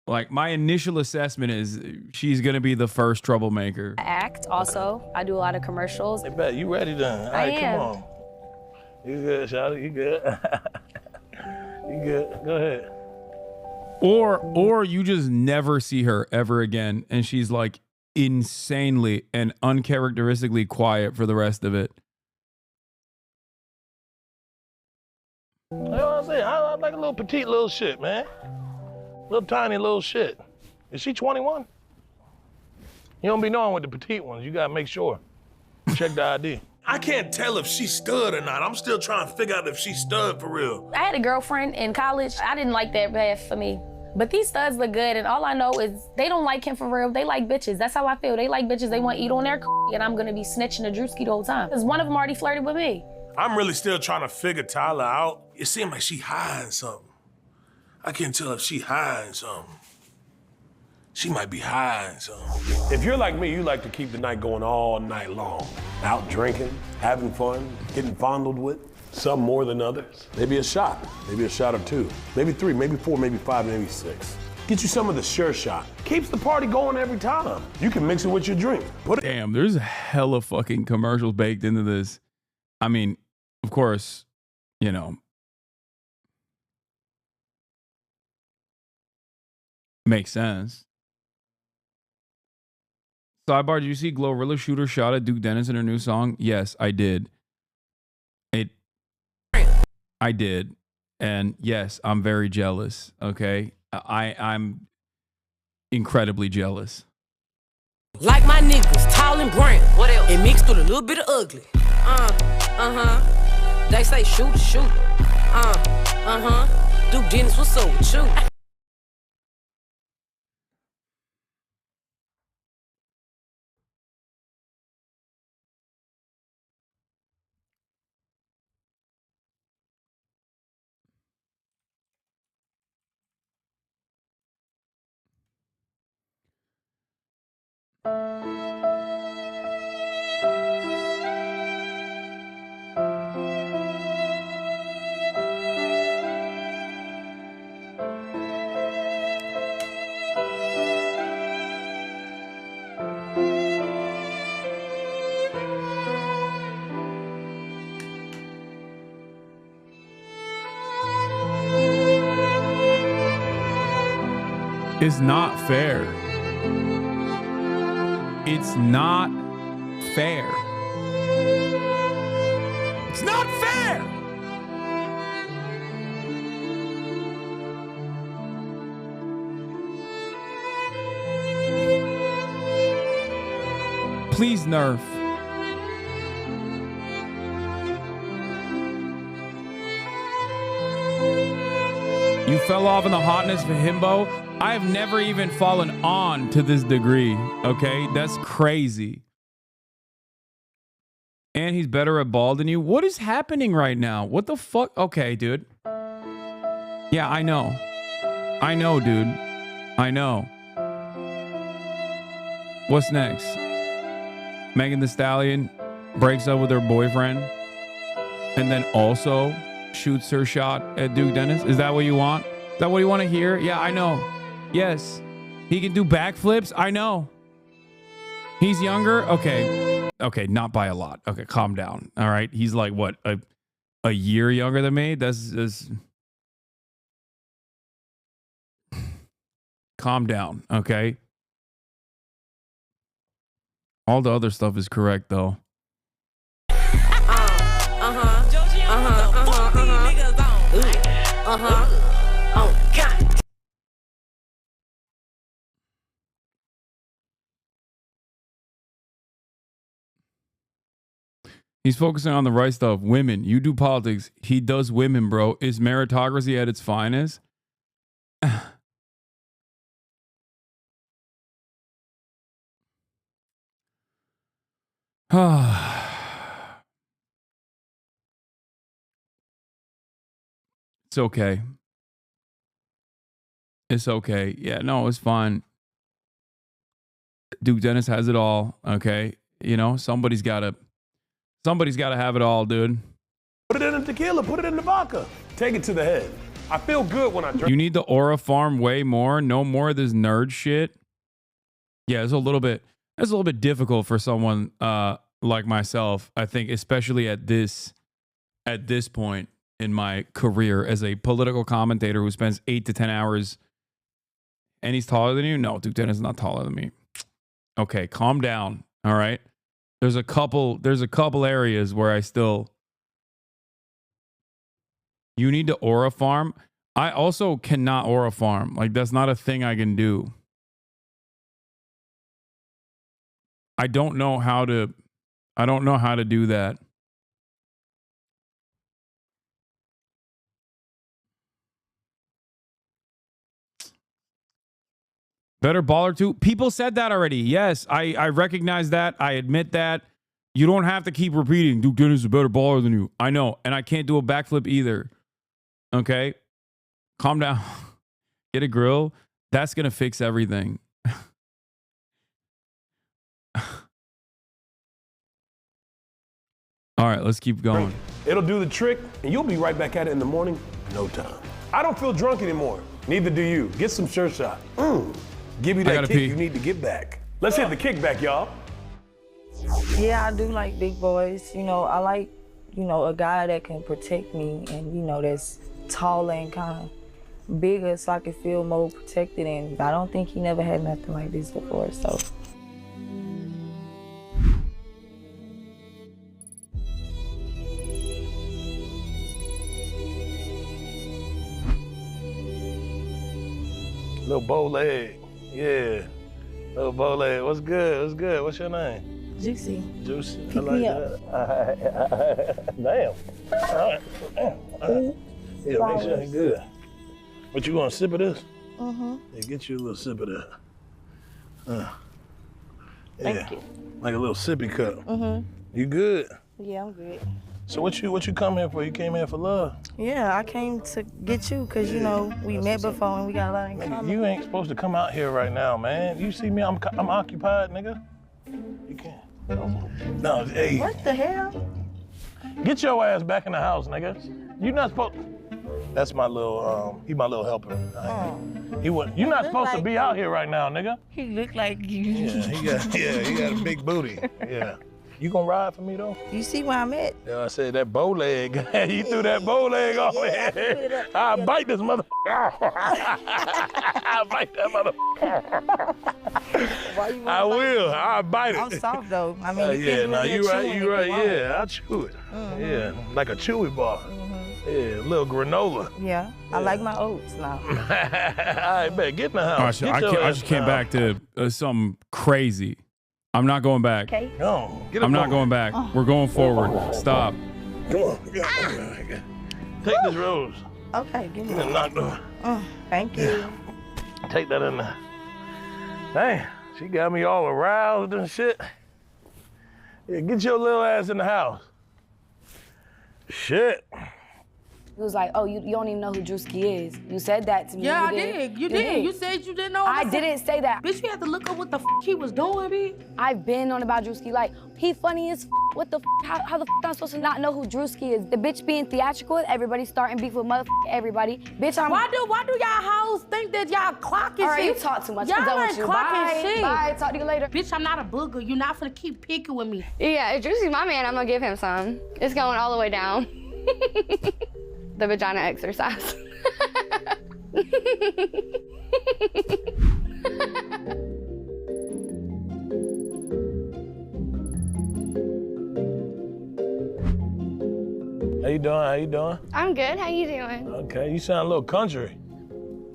Like my initial assessment is she's gonna be the first troublemaker. I act also. I do a lot of commercials. I bet you ready then. All right, am. Come on. You good, Shawty? You good? You good? Go ahead. Or you just never see her ever again, and she's like insanely and uncharacteristically quiet for the rest of it. You know what I'm saying? I like a little petite little shit, man. Little tiny little shit. Is she 21? You don't be knowing with the petite ones. You gotta make sure. Check the ID. I can't tell if she stud or not. I'm still trying to figure out if she stud for real. I had a girlfriend in college. I didn't like that bad for me. But these studs look good, and all I know is they don't like him for real. They like bitches. That's how I feel. They like bitches. They want to eat on their and I'm gonna be snitching to Drewski the whole time. Because one of them already flirted with me. I'm really still trying to figure Tyler out. It seems like she hiding something. I can't tell if she hiding something. She might be hiding something. If you're like me, you like to keep the night going all night long. Out drinking, having fun, getting fondled with, some more than others. Maybe a shot or two, maybe 3, maybe 4, maybe 5, maybe 6. Get you some of the Sure Shot. Keeps the party going every time. You can mix it with your drink. Damn, there's hella fucking commercials baked into this. I mean, of course, you know, Makes sense. Sidebar, did you see Glorilla Shooter shot at Duke Dennis in her new song? Yes, I did. I did. And yes, I'm very jealous. Okay. I'm incredibly jealous. Like my niggas, tall and brown. What else? It mixed with a little bit of ugly. They say shoot. Duke Dennis, what's up with you? It's not fair. It's not fair. It's not fair. Please nerf. You fell off in the hotness for himbo. I have never even fallen on to this degree. Okay, that's crazy. And he's better at ball than you. What is happening right now? What the fuck? Okay, dude. Yeah, I know. I know, dude. I know. What's next? Megan Thee Stallion breaks up with her boyfriend and then also shoots her shot at Duke Dennis. Is that what you want? Is that what you want to hear? Yeah, I know. Yes. He can do backflips. I know. He's younger. Okay. Okay. Not by a lot. Okay. Calm down. All right. He's like what? A year younger than me? That's calm down. Okay. All the other stuff is correct though. Oh, God. He's focusing on the right stuff. Women. You do politics. He does women, bro. Is meritocracy at its finest? It's okay. It's okay. Yeah, no, it's fine. Duke Dennis has it all. Okay. You know, somebody's got to have it all, dude. Put it in the tequila. Put it in the vodka. Take it to the head. I feel good when I drink. You need the aura farm way more. No more of this nerd shit. Yeah, it's a little bit difficult for someone like myself, I think, especially at this point in my career as a political commentator who spends 8 to 10 hours. And he's taller than you? No, Duke Dennis is not taller than me. Okay, calm down. All right. There's a couple areas where I still. You need to aura farm. I also cannot aura farm. Like, that's not a thing I can do. I don't know how to do that. Better baller too. People said that already. Yes, I recognize that. I admit that. You don't have to keep repeating, Duke Dennis is a better baller than you. I know. And I can't do a backflip either. Okay? Calm down. Get a grill. That's going to fix everything. All right, let's keep going. It'll do the trick, and you'll be right back at it in the morning. No time. I don't feel drunk anymore. Neither do you. Get some Sure Shot. Give you that kick you need to get back. Let's hit the kickback, y'all. Yeah, I do like big boys. You know, I like, you know, a guy that can protect me and, you know, that's tall and kind of bigger so I can feel more protected, and I don't think he never had nothing like this before, so. Little bow leg, yeah. Little bow leg, what's good, what's good? What's your name? Juicy. Juicy, Pick I like me that. Damn, all right, damn. Yeah, make sure it's good. What, you want a sip of this? Mm-hmm. Yeah, get you a little sip of that. Yeah. Thank you. Like a little sippy cup. Mm-hmm. You good? Yeah, I'm good. So what you come here for? You came here for love? Yeah, I came to get you because, you know, we met before and we got a lot in common. You ain't supposed to come out here right now, man. You see me, I'm occupied, nigga. You can't. No, hey. What the hell? Get your ass back in the house, nigga. You not supposed. That's my little, he my little helper. You're not supposed to be out here right now, nigga. He look like you. Yeah, he got a big booty. Yeah. You gonna ride for me though? You see where I'm at? Yeah, I said that bow leg. You threw that bow leg on me. I'll bite this motherfucker. I'll bite that motherfucker. I will. I'll bite it. I'm soft though. I mean, yeah, no, you right. Yeah, I'll chew it. Mm-hmm. Yeah, like a chewy bar. Mm-hmm. Yeah, a little granola. Yeah, I like my oats now. All right, bet, get in the house. I just came back to something crazy. I'm not going back. Okay. No, I'm not going back. We're going forward. Stop. Come on. Take this rose. Okay, give me You done knocked over. Thank you. Take that in there. Dang, she got me all aroused and shit. Yeah, get your little ass in the house. Shit. It was like, oh, you don't even know who Drewski is. You said that to me. Yeah, you I did. You did. You said you didn't know. I didn't say that. Bitch, you had to look up what the he was doing, bitch. I've been on about Drewski. Like, he funny as what the how the am I supposed to not know who Drewski is? The bitch being theatrical, everybody starting beef with everybody. Bitch, Why do y'all hoes think that y'all clocking shit? All right, you talk too much. Y'all I'm done ain't with you. clocking Bye. shit. Bye. Talk to you later. Bitch, I'm not a booger. You're not finna keep picking with me. Yeah, if Drewski's my man, I'm gonna give him some. It's going all the way down. The vagina exercise. How you doing? How you doing? I'm good. How you doing? Okay, you sound a little country.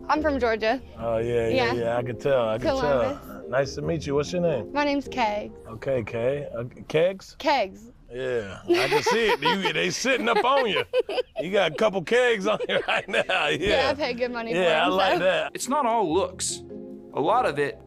I'm from Georgia. Oh, yeah. I could tell. I could Columbus. tell. Nice to meet you. What's your name? My name's Kegs. Okay, Kay. Kegs? Kegs. Yeah, I can see it. They sitting up on you. You got a couple kegs on you right now. Yeah, I pay good money for Yeah, I them, like so. that. It's not all looks. A lot of it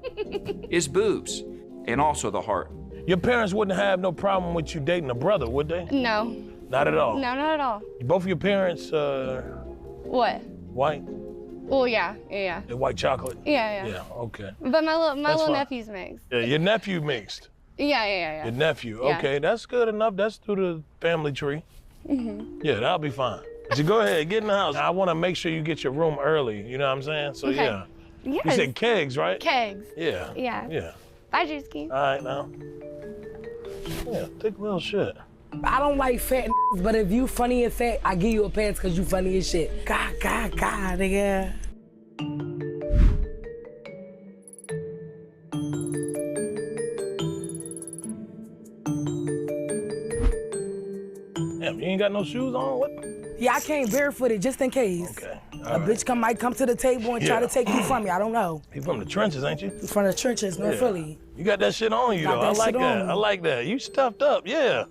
is boobs and also the heart. Your parents wouldn't have no problem with you dating a brother, would they? No. Not at all? No, not at all. Both of your parents, What? white? Well, yeah. They're white chocolate? Yeah. Yeah, okay. But my little fine. nephew's mixed. Yeah, your nephew mixed? Yeah. Your nephew, Yeah. okay, that's good enough. That's through the family tree. Mm-hmm. Yeah, that'll be fine. So go ahead, get in the house. I want to make sure you get your room early, you know what I'm saying? So Okay. yeah. Yes. You said kegs, right? Kegs. Yeah. Yeah. Bye, Drewski. All right, now. Yeah, take a little shit. I don't like fat but if you funny and fat, I give you a pass because you funny as shit. God, nigga. Damn, you ain't got no shoes on? What? Yeah, I came barefooted just in case. Okay. A bitch might come to the table and try to take you from me. I don't know. You from the trenches, ain't you? From the trenches, North Philly. You got that shit on you, Got though. that I like shit that. on. I like that. You stuffed up, yeah.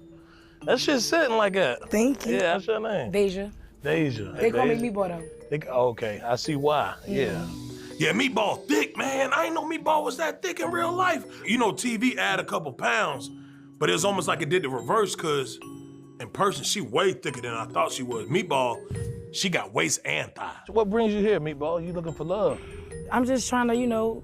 That shit's sitting like that. Thank you. Yeah, that's your name. Deja. Deja. They call me Deja. Meatball, though. Okay, I see why. Yeah. Yeah, Meatball thick, man. I ain't know Meatball was that thick in real life. You know, TV add a couple pounds, but it was almost like it did the reverse, cause in person, she way thicker than I thought she was. Meatball, she got waist and thigh. So what brings you here, Meatball? You looking for love? I'm just trying to,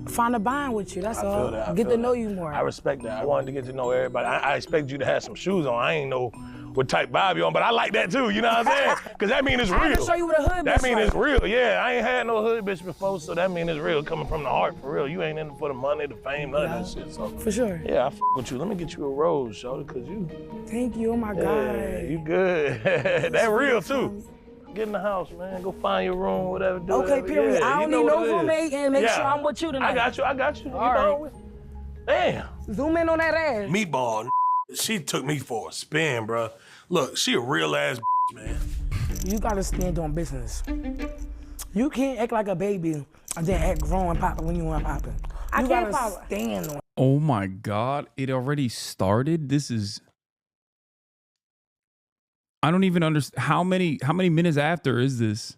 find a bond with you. That's I all. feel that. I Get feel to know that. you more. I respect that. I wanted to get to know everybody. I expect you to have some shoes on. I ain't know what type vibe you on, but I like that too, you know what I'm saying? Because that mean it's real. I had to show you what a hood That bitch mean like. it's real, yeah. I ain't had no hood bitch before, so that mean it's real. Coming from the heart, for real. You ain't in it for the money, the fame, none of that shit. So. For sure. Yeah, I fuck with you. Let me get you a rose, shawty, because you... Thank you, oh my Yeah, God. you good. That real too. Get in the house, man. Go find your room, whatever. Do Okay, whatever. period. Yeah, I don't you know need no what it is. roommate and make sure I'm with you tonight. I got you. All right. Damn. Zoom in on that ass. Meatball, she took me for a spin, bro. Look, she a real ass man. You gotta stand on business. You can't act like a baby and then act grown and poppin' when you want poppin'. You gotta stand on. Oh my God, it already started? This is... I don't even understand. How many minutes after is this?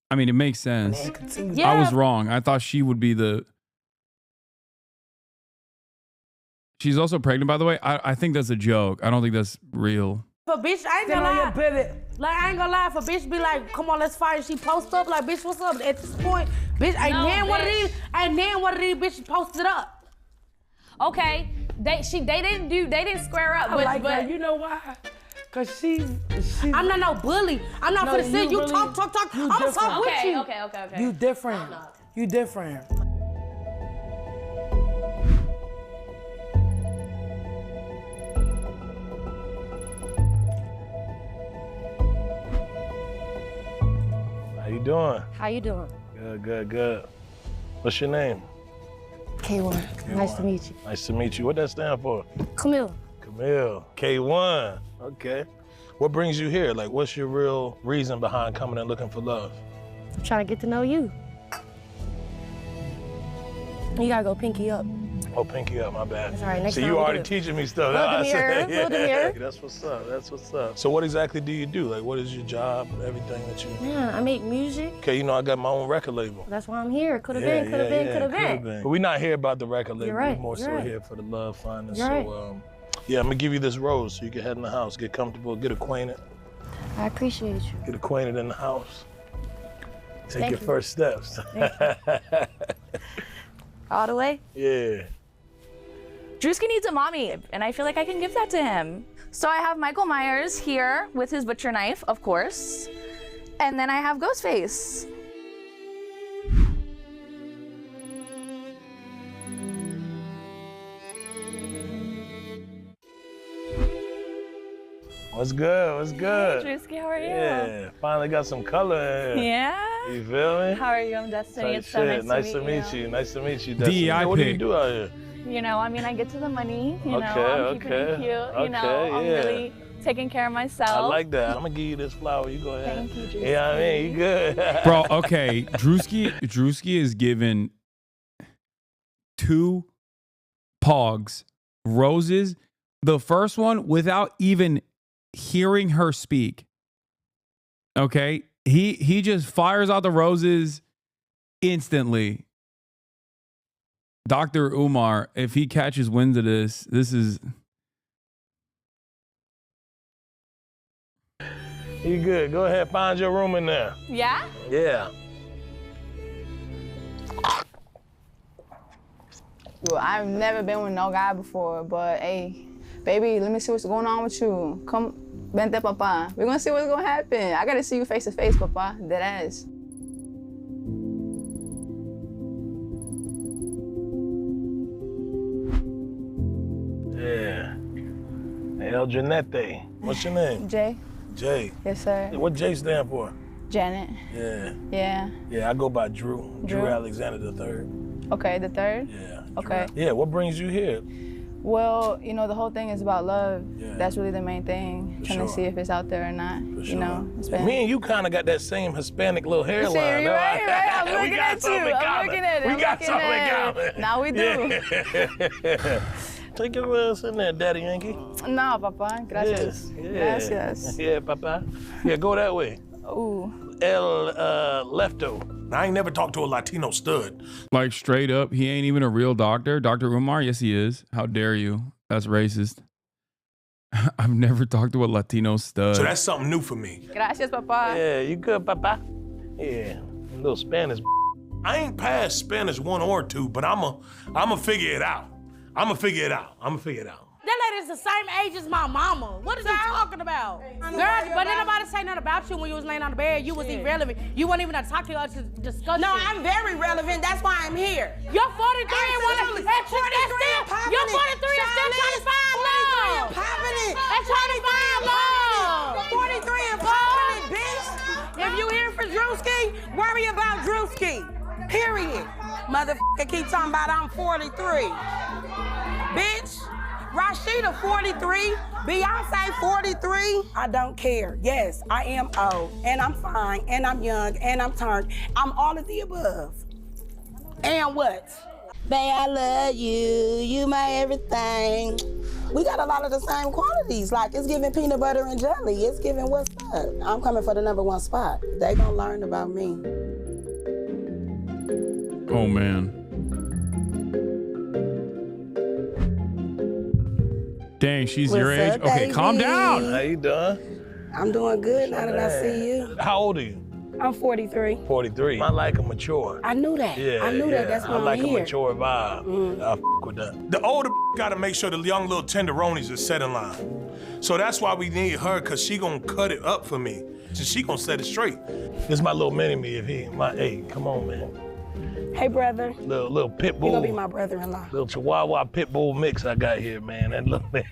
I mean, it makes sense. Yeah. I was wrong. I thought she would be the... She's also pregnant, by the way. I think that's a joke. I don't think that's real. For bitch, I ain't gonna lie. Like, I ain't gonna lie. For bitch be like, come on, let's fight. She post up like, bitch, what's up? At this point, bitch, ain't none one of these bitches posted up. Okay, they didn't square up, but but you know why? Cause she's I'm not no bully. I'm not finna sit. You talk. You I'm gonna talk with you. Okay. You different. You different. How you doing? How you doing? Good. What's your name? K1. Nice to meet you. Nice to meet you. What that stand for? Camille. Camille. K1. Okay. What brings you here? Like, what's your real reason behind coming and looking for love? I'm trying to get to know you. You gotta go pinky up. Oh, pinky up, my bad. That's all right, next so time you we'll already do it. teaching me stuff. Little demure. That's what's up. So what exactly do you do? Like, what is your job, everything that you... Yeah, I make music. Okay, you know, I got my own record label. That's why I'm here. Could have been. But we're not here about the record label. You're right. We're more You're so right. here for the love finding. You're right. Yeah, I'm gonna give you this rose so you can head in the house, get comfortable, get acquainted. I appreciate you. Get acquainted in the house. Take Thank your you. first steps. All the way? Yeah. Drewski needs a mommy, and I feel like I can give that to him. So I have Michael Myers here with his butcher knife, of course. And then I have Ghostface. What's good? Hey, Drewski, how are you? Yeah, finally got some color in here. Yeah? You feel me? How are you? I'm Destiny. It's so Nice to meet you. Nice to meet you, Destiny. DEI What do you pick. do out here? You know, I mean, I get to the money, you know, Okay, I'm keeping it cute, you know, okay, I'm yeah. really taking care of myself. I like that. I'm gonna give you this flower. You go ahead. Thank you, Drewski. Yeah, I mean, you good. Bro, okay. Drewski is given 2 pogs, roses. The first one without even hearing her speak. Okay? He just fires out the roses instantly. Dr. Umar, if he catches wind of this is... You good. Go ahead, find your room in there. Yeah? Yeah. Well, I've never been with no guy before, but hey, baby, let me see what's going on with you. Come, vente, papa. We're gonna see what's gonna happen. I gotta see you face to face, papa. Dead ass. Yeah. Hey, El Janete. What's your name? Jay? Jay. Yes, sir. What J stand for? Janet. Yeah. Yeah. Yeah, I go by Drew. Drew? Alexander III. Okay, the third? Yeah. Okay. Yeah, what brings you here? Well, you know, the whole thing is about love. Yeah. That's really the main thing. For Trying to sure. see if it's out there or not. For You sure. know, it's Yeah, been... me and you kind of got that same Hispanic little hairline. See, you're right. I'm We looking got at you. something in I'm common. looking at it. We I'm got looking something in at common. it. Now we do. Yeah. Take your ass in there, Daddy Yankee. No, papa. Gracias. Yeah. Gracias. Yeah, papa. Yeah, go that way. Ooh. El Lefto. I ain't never talked to a Latino stud. Like, straight up, he ain't even a real doctor. Dr. Umar, yes, he is. How dare you? That's racist. I've never talked to a Latino stud. So that's something new for me. Gracias, papa. Yeah, you good, papa? Yeah, a little Spanish. I ain't passed Spanish 1 or 2, but I'ma figure it out. I'ma figure it out. That lady's the same age as my mama. What is you talking about? Girl, but didn't nobody say nothing about you when you was laying on the bed. You was irrelevant. You weren't even to talk to us to discuss No, shit. I'm very relevant. That's why I'm here. You're 43 and wanna... You're 43 and still trying to find love. popping it. And trying to find love. Drewski, worry about Drewski. Period. Motherfucker keep talking about I'm 43. Bitch, Rashida 43, Beyonce 43. I don't care. Yes, I am old, and I'm fine, and I'm young, and I'm turned. I'm all of the above. And what? Babe, I love you. You my everything. We got a lot of the same qualities. Like, it's giving peanut butter and jelly. It's giving what's up. I'm coming for the #1 spot. They gonna learn about me. Oh, man. Dang, she's your age? up, Okay, baby? calm down. How you doing? I'm doing good now that I see you. How old are you? I'm 43. 43. I like a mature. I knew that. Yeah, I knew that. That's why I like I'm a here. mature vibe. I f with that. The older gotta make sure the young little tenderonis are set in line. So that's why we need her, cause she gonna cut it up for me. So she gonna set it straight. This is my little mini-me if he, hey, come on, man. Hey, brother. Little pit bull. You gonna be my brother-in-law. Little Chihuahua pit bull mix I got here, man. That little man.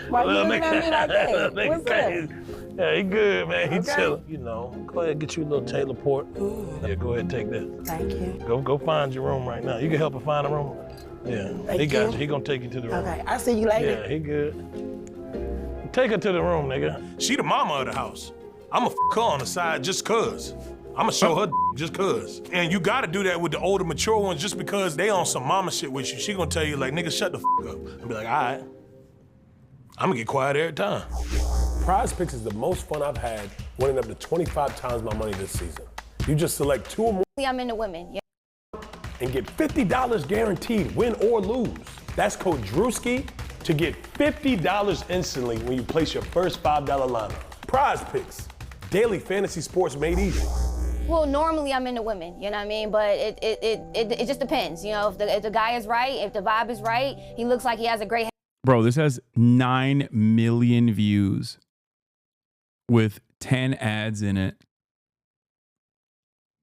Why you looking at me like that? What's up? Yeah, he good, man. He Okay. chillin'. You know, go ahead, get you a little Taylor port. Yeah, go ahead, take that. Thank you. Go find your room right now. You can help her find a room? Yeah, Thank he got you. you. He gonna take you to the room. Okay, I'll see you later. Yeah, he good. Take her to the room, nigga. She the mama of the house. I'ma f her on the side just cuz. I'ma show her just cuz. And you gotta do that with the older, mature ones just because they on some mama shit with you. She gonna tell you like, nigga, shut the f up. And be like, all right. I'ma get quiet every time. Prize Picks is the most fun I've had, winning up to 25 times my money this season. You just select 2 or more I'm into women. Yeah. and get $50 guaranteed, win or lose. That's code Drewski to get $50 instantly when you place your first $5 lineup. Prize Picks, daily fantasy sports made easy. Well, normally I'm into women, you know what I mean? But it just depends, you know, if the guy is right, if the vibe is right, he looks like he has a great. Bro, this has 9 million views with 10 ads in it.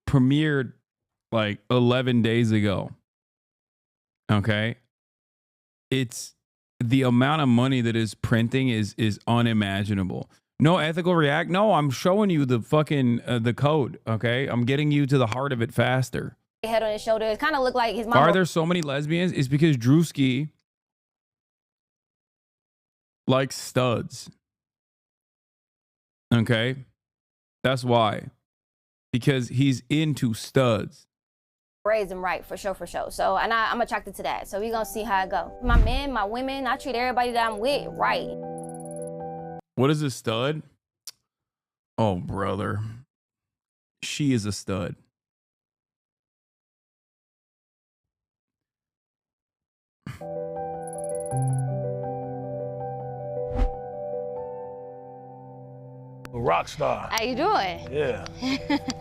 Premiered like 11 days ago. Okay? It's the amount of money that is printing is unimaginable. No ethical react. No, I'm showing you the fucking the code, okay? I'm getting you to the heart of it faster. Head on his shoulder. It kind of looked like his mom. Why are there so many lesbians? It's because Drewski likes studs. Okay? That's why. Because he's into studs. Raised him right, for sure. So, and I'm attracted to that. So we gonna see how it go. My men, my women, I treat everybody that I'm with right. What is a stud? Oh, brother. She is a stud. A rock star. How you doing? Yeah.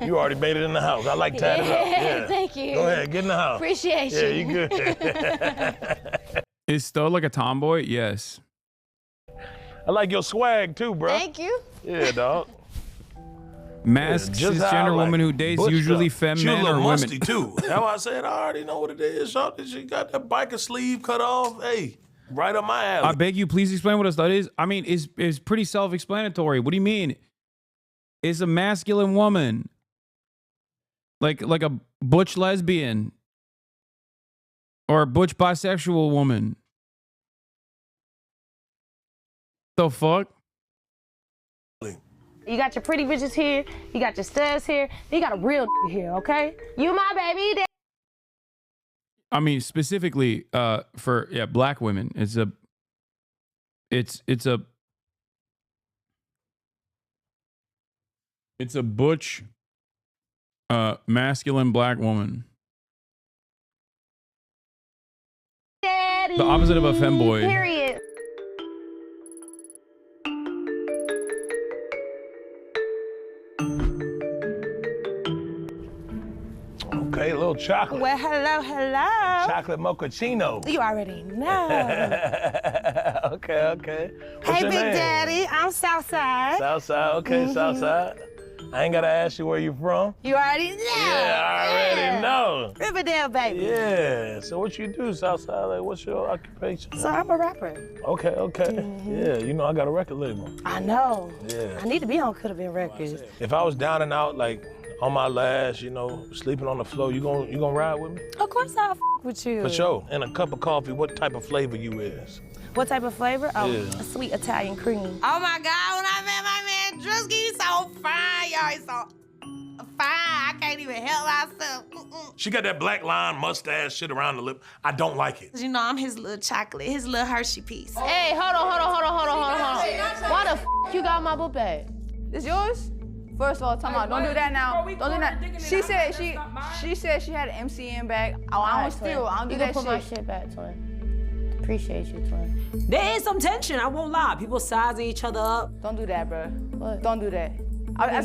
You already made it in the house. I like tatted up. Yeah. Thank you. Go ahead, get in the house. Appreciate Yeah, you. you good. Is stud like a tomboy? Yes. I like your swag too, bro. Thank you. Yeah, dog. Masked just how I cisgender like woman who it. dates Butched usually up. femme She a men little or musty women. too. That's why I said I already know what it is. She got that biker sleeve cut off. Hey, right up my alley. I beg you, please explain what a stud is. I mean, it's pretty self-explanatory. What do you mean? It's a masculine woman. Like a butch lesbian. Or a butch bisexual woman. The fuck? You got your pretty bitches here, you got your studs here, you got a real here, okay? You my baby. I mean, specifically for black women. It's a butch masculine black woman. Daddy. The opposite of a femboy. Period. Okay, a little chocolate. Well, hello. Chocolate mochaccino. You already know. Okay. What's Hey, your Big name? Daddy, I'm Southside. Southside, okay, Southside. I ain't gotta ask you where you from. You already know. Yeah, I already know. Riverdale, baby. Yeah, so what you do, Southside? Like, what's your occupation? So I'm a rapper. Okay. Yeah, you know I got a record label. I know. Yeah. I need to be on Could Have Been Records. If I was down and out, like on my last, you know, sleeping on the floor, you gonna ride with me? Of course I'll with you. For sure. And a cup of coffee, what type of flavor you is? What type of flavor? Oh, Yeah. a sweet Italian cream. Oh my God, when I met my man Drewski, he's so fine, y'all. He's so fine. I can't even help myself. She got that black line mustache shit around the lip. I don't like it. You know, I'm his little chocolate, his little Hershey piece. Hey, hold on. Why the f you got my book bag? It's yours? First of all, time out. Don't do that now. Don't do that. She said she had an MCN bag. Oh, I don't steal. I don't do that shit. You can put my shit back, twin. Appreciate you, twin. There is some tension, I won't lie. People sizing each other up. Don't do that, bro. What? Don't do that.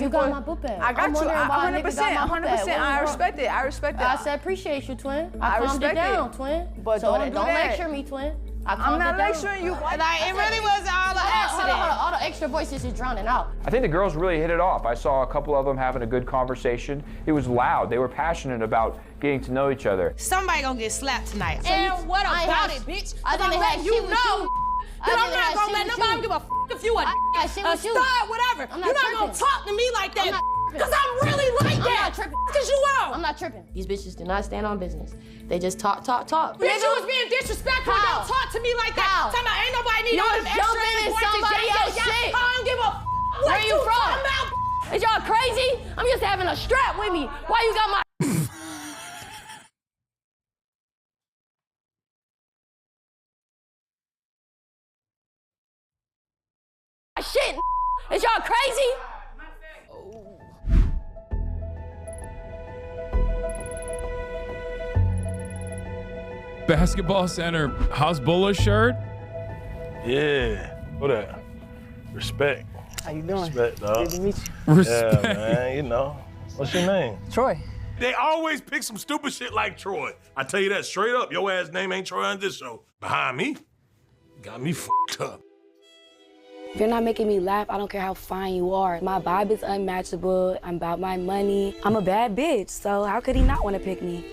You got my book bag. I got you. 100%. I respect it. I said appreciate you, twin. I calmed it respect down, it. twin. But so don't do don't that. lecture me, twin. I'm not lecturing you. Like, it really wasn't all an accident. Hold on. All the extra voices is drowning out. I think the girls really hit it off. I saw a couple of them having a good conversation. It was loud. They were passionate about getting to know each other. Somebody gonna get slapped tonight. And what I about have- it, bitch? I didn't I'm have letting shit you with know. you. Cause I'm not gonna let shit with nobody you. give a f if you a shit a with you. stud, whatever. I'm not You're not gonna tripping. talk to me like that. I'm not tripping. Cause I'm really like I'm that. not tripping. Cause you are. I'm not tripping. These bitches do not stand on business. They just talk. Bitch, you was being disrespectful. How? Don't talk to me like that. How? Talking about ain't nobody need You all was them extra jumping in voices. somebody Yeah, else's yeah. shit. I don't give a f what Where you from? talking about. Is y'all crazy? I'm just having a strap with me. Why you got my shit? Is y'all crazy? Basketball center Hasbullah shirt. Yeah. What that? Respect. How you doing? Respect, dog. Good to meet you. Respect. Yeah, man, you know. What's your name? Troy. They always pick some stupid shit like Troy. I tell you that straight up. Your ass name ain't Troy on this show. Behind me, got me fucked up. If you're not making me laugh, I don't care how fine you are. My vibe is unmatchable. I'm about my money. I'm a bad bitch, so how could he not want to pick me?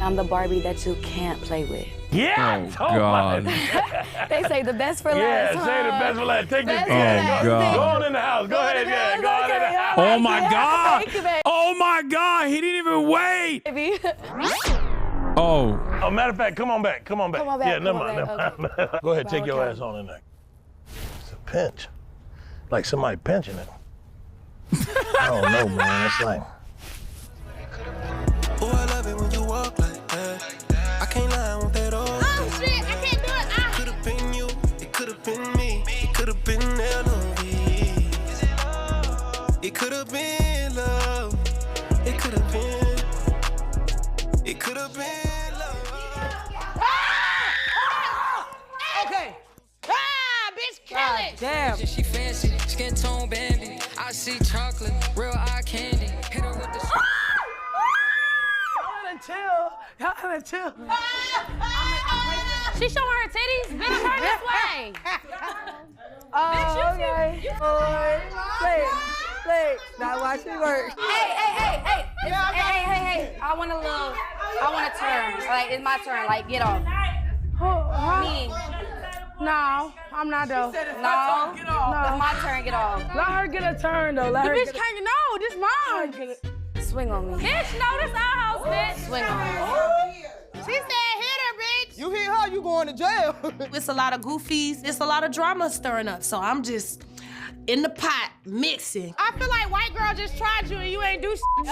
I'm the Barbie that you can't play with. Yeah. Oh, God. They say the best for Yeah, last. say the best for last. Take this. Best for last. God. Go on in the house. Go ahead, yeah. Go on in the house. Oh my God. Thank you, babe. Oh my God. He didn't even wait. Oh. Oh, matter of fact, come on back. Come on back. Come on back, Yeah, never come on mind. back, Never mind. Go ahead, take your Okay. ass on in there. It's a pinch. Like somebody pinching it. I don't know, man. It's like. Oh, I love it when you walk like that. I can't lie, I want that all. Oh shit, I can't do it. Ah. Could have been you, it could have been me, it could have been LOV. It could have been love, it could have been, it could have been love. Okay. Ah, bitch, kill it. Damn. She fancy, skin tone Bambi. I see chocolate, real eye candy. Hit her with the. Y'all gotta chill. She showing her titties? Bend her this way. Oh, okay. Play. Now watch me work. Hey. I want a turn. Like, it's my turn. Like, get off. Me. No, I'm not though. No. It's my turn. Get off. Let her get a turn though. Let The her bitch get can't know. This mine. Swing on me. Bitch, no, this our house, bitch. Swing on me. She said hit her, bitch. You hit her, you going to jail. It's a lot of goofies. It's a lot of drama stirring up. So I'm just in the pot mixing. I feel like white girl just tried you and you ain't do shit. She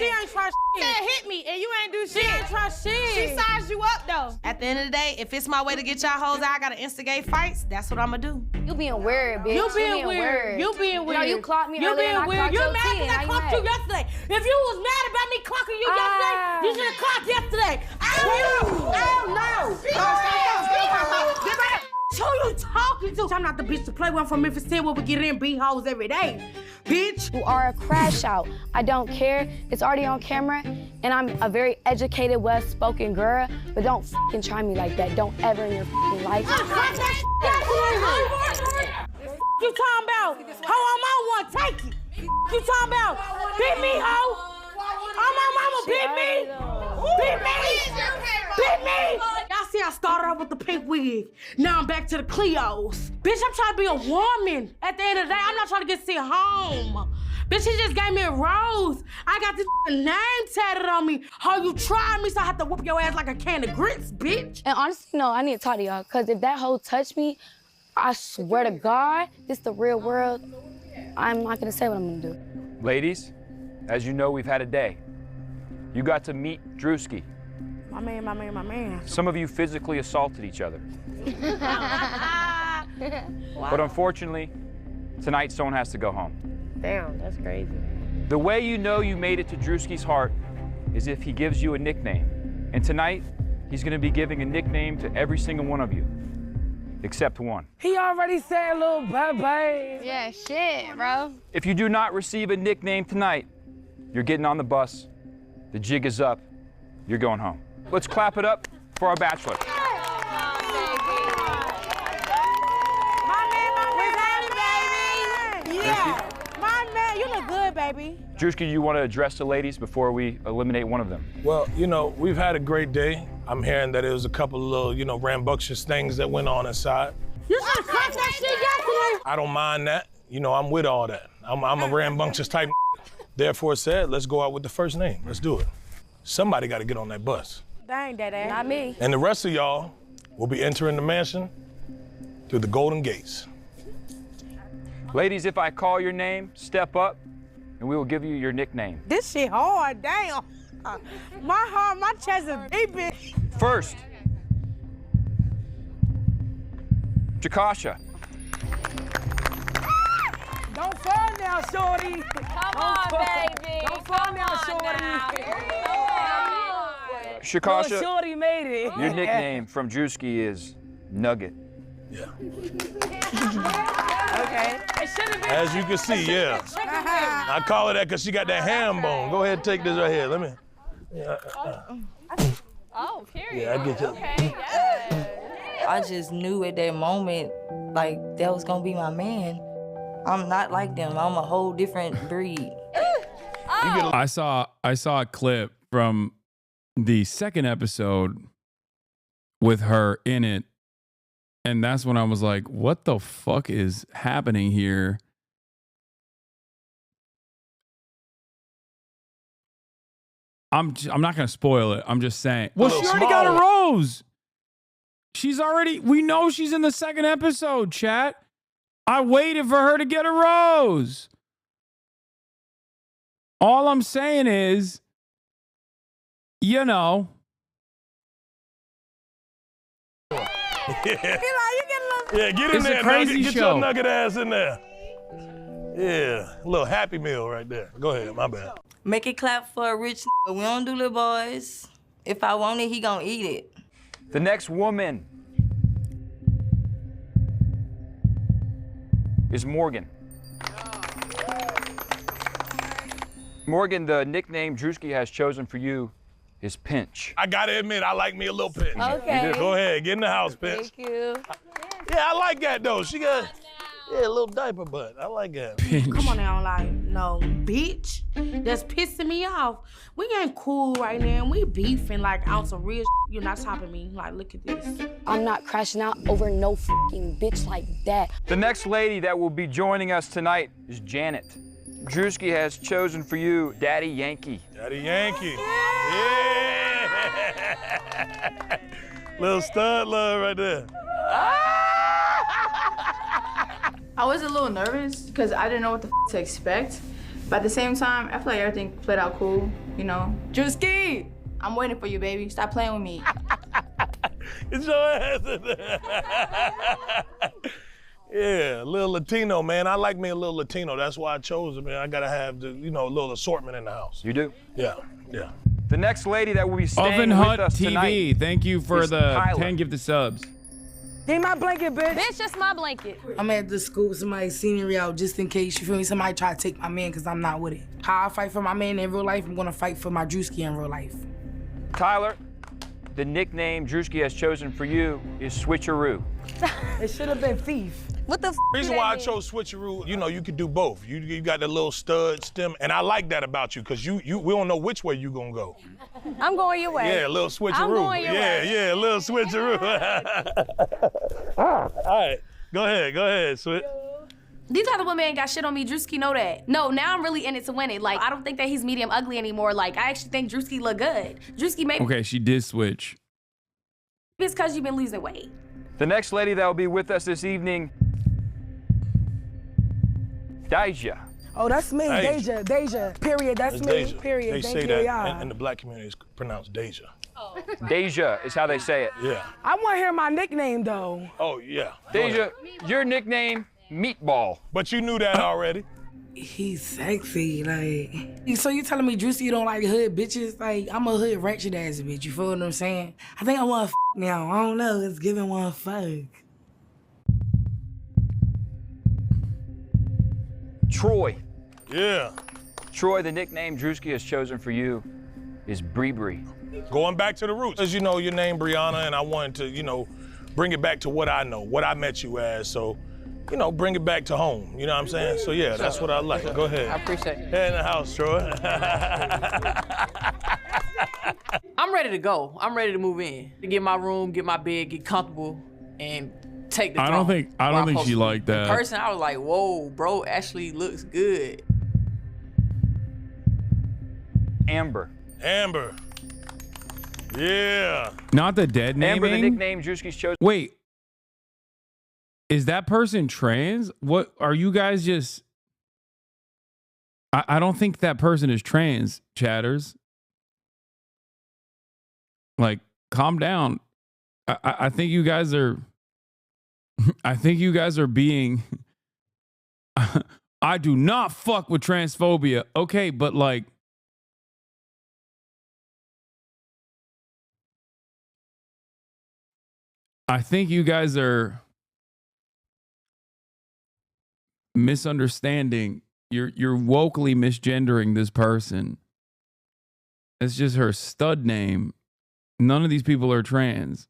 ain't try shit. She said hit me and you ain't do shit. She ain't try shit. She sized you up though. At the end of the day, if it's my way to get y'all hoes out, I gotta instigate fights. That's what I'ma do. You being weird, bitch. You being weird. You being weird. You know, you clocked me You earlier being and I weird. clocked You your mad tea, because I and clocked now you yesterday. If you was mad about me clocking you yesterday, you should have clocked yesterday. Oh no! Get back. who you talking to? I'm not the bitch to play with. I'm from Memphis 10 where we get in B-hoes every day. Bitch. You are a crash out. I don't care. It's already on camera. And I'm a very educated, well-spoken girl. But don't fucking try me like that. Don't ever in your fucking life. You talking about? Ho, I'm on one. Take it. You talking about? Beat me, ho. Oh, my mama, beat me. Beat me. Beat me. Y'all see I started off with the pink wig. Now I'm back to the Cleos. Bitch, I'm trying to be a woman. At the end of the day, I'm not trying to get sent home. Bitch, he just gave me a rose. I got this name tatted on me. How you tried me, so I have to whoop your ass like a can of grits, bitch. And honestly, no, I need to talk to y'all. Because if that hoe touched me, I swear to God, this is the real world. I'm not going to say what I'm going to do. Ladies, as you know, we've had a day. You got to meet Drewski. My man. Some of you physically assaulted each other. But unfortunately, tonight someone has to go home. Damn, that's crazy. The way you know you made it to Drewski's heart is if he gives you a nickname. And tonight, he's gonna be giving a nickname to every single one of you, except one. He already said little bye-bye. Yeah, shit, bro. If you do not receive a nickname tonight, you're getting on the bus, the jig is up, you're going home. Let's clap it up for our bachelor. You look good, baby. Drewski, you want to address the ladies before we eliminate one of them? Well, you know, we've had a great day. I'm hearing that there was a couple of little, you know, rambunctious things that went on inside. You should have cut that shit yesterday. I don't mind that. You know, I'm with all that. I'm a rambunctious type. Therefore said, let's go out with the first name. Let's do it. Somebody got to get on that bus. Dang, Daddy. Not me. And the rest of y'all will be entering the mansion through the golden gates. Ladies, if I call your name, step up, and we will give you your nickname. This shit hard, damn. My chest is beeping. First, Jakasha. Don't fall now, shorty. Come on, baby. Don't fall now, shorty. Shakasha, Little shorty made it. your nickname from Drewski is Nugget. Yeah. Okay. It should have been. As you can see, yeah. I call her that because she got that ham bone. Go ahead and take this right here. Let me. Oh, period. Yeah, I get you. Okay, yes. I just knew at that moment, like, that was gonna be my man. I'm not like them. I'm a whole different breed. I saw a clip from the second episode with her in it, and that's when I was like, what the fuck is happening here? I'm not gonna spoil it. I'm just saying. Well, she already got a rose. We know she's in the second episode, chat. I waited for her to get a rose. All I'm saying is, you know. Yeah, get in It's there, a crazy Nugget. Get show. your nugget ass in there. Yeah, a little Happy Meal right there. Go ahead, my bad. Make it clap for a rich nigga. We don't do little boys. If I want it, he gonna eat it. The next woman is Morgan. Morgan, the nickname Drewski has chosen for you is Pinch. I gotta admit, I like me a little Pinch. Okay. You do. Go ahead, get in the house, Pinch. Thank you. Yeah, I like that though. She got a little diaper butt. I like that. Come on now, like, no, bitch. That's pissing me off. We ain't cool right now. We beefing like on some real shit. You're not topping me. Like, look at this. I'm not crashing out over no fucking bitch like that. The next lady that will be joining us tonight is Janet. Drewski has chosen for you Daddy Yankee. Daddy Yankee. Yeah. Little stud love right there. I was a little nervous because I didn't know what the to expect. But at the same time, I feel like everything played out cool, you know. Drewski, I'm waiting for you, baby. Stop playing with me. Get your ass in there. Yeah, a little Latino, man. I like me a little Latino. That's why I chose it, man. I gotta have the, a little assortment in the house. You do? Yeah, yeah. The next lady that will be staying Oven with Hut us TV. tonight Thank you for is the Tyler. 10 gifted subs. He my blanket, bitch. Bitch, just my blanket. I'm at the school with somebody's senior out just in case, you feel me? Somebody try to take my man because I'm not with it. How I fight for my man in real life, I'm gonna fight for my Drewski in real life. Tyler, the nickname Drewski has chosen for you is Switcheroo. It should have been Thief. What the f? Reason why I chose switcheroo, you know, you could do both. You got the little stud stem, and I like that about you, because we don't know which way you gonna go. I'm going your way. Yeah, a little switcheroo. I'm going your way. Yeah, a little switcheroo. All right, go ahead, Switch. These other women ain't got shit on me. Drewski know that. No, now I'm really in it to win it. Like, I don't think that he's medium ugly anymore. Like, I actually think Drewski look good. Drewski maybe Okay, she did switch. it's because you've been losing weight. The next lady that will be with us this evening, Deja. Oh, that's me, Deja. Deja, period, that's It's me, Deja. period. They Thank say you, that y'all. in the black community, it's pronounced Deja. Deja is how they say it. Yeah. I want to hear my nickname, though. Oh, yeah. Deja, your nickname, Meatball. But you knew that already. He's sexy, like. So you telling me Drewski don't like hood bitches? Like, I'm a hood ratchet ass bitch, you feel what I'm saying? I think I want to now. I don't know, it's giving one fuck. Troy. Yeah. Troy, the nickname Drewski has chosen for you is Burgereich. Going back to the roots. As you know, your name Brianna, and I wanted to, you know, bring it back to what I know, what I met you as. So, you know, bring it back to home. You know what I'm saying? So yeah, that's what I like. Go ahead. I appreciate it. Head in the house, Troy. I'm ready to go. I'm ready to move in. To get my room, get my bed, get comfortable, and take the I throne. don't think she liked that. In person, I was like, whoa, bro, actually looks good. Amber. Amber. Yeah. Not the dead naming. Amber, the nickname Drewski's chosen. Wait. Is that person trans? What are you guys just? I don't think that person is trans, chatters. Like, calm down. I think you guys are. I think you guys are being. I do not fuck with transphobia. Okay, but like. I think you guys are misunderstanding. You're wokely misgendering this person. It's just her stud name. None of these people are trans.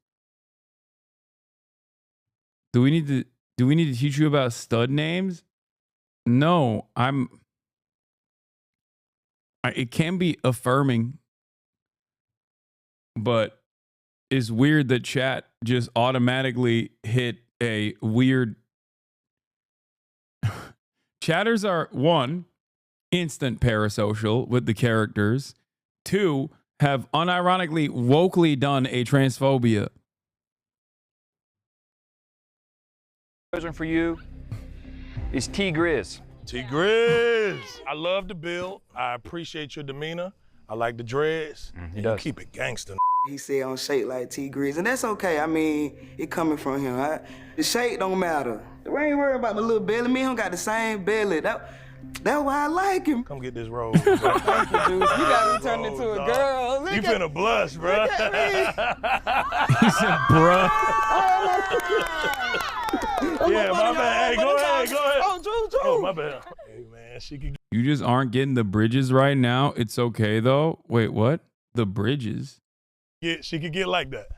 Do we need to teach you about stud names? No, it can be affirming, but it's weird that chat just automatically hit a weird. Chatters are, 1, instant parasocial with the characters. 2, have unironically wokely done a transphobia. Chosen for you is T Grizz. T Grizz. I love the build. I appreciate your demeanor. I like the dreads. He does. Keep it gangster. He said on shape like T Grizz, and that's okay. I mean, it coming from him. The shape don't matter. I ain't worried about my little belly. Me and him got the same belly. That's why I like him. Come get this roll. Thank you, Juice. You got me turned into a girl. You finna blush, bruh. He said, bruh. Yeah, my bad. Hey, go ahead. Oh, Drew. Oh, my bad. Hey, man, she can. You just aren't getting the bridges right now. It's okay though. Wait, what? The bridges? Yeah, she could get like that.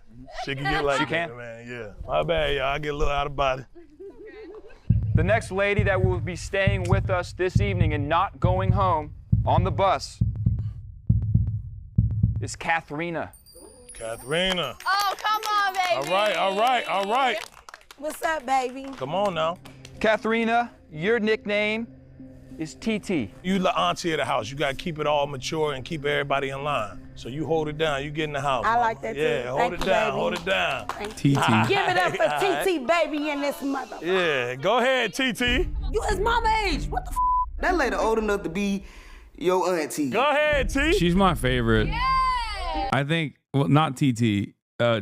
She can get like She that, can? man. Yeah. My bad, y'all. I get a little out of body. The next lady that will be staying with us this evening and not going home on the bus is Katharina. Katharina. Oh, come on, baby. All right. What's up, baby? Come on now. Katharina, your nickname is TT. You the auntie of the house. You gotta keep it all mature and keep everybody in line. So you hold it down. You get in the house. I mama. like that too. Yeah, hold Thank it you, down. baby. Hold it down. TT. Give it up for All TT, baby, in this mother. Yeah, go ahead, TT. You is mama age. What the f? That lady old enough to be your auntie. Go ahead, T. She's my favorite. I think, well, not TT.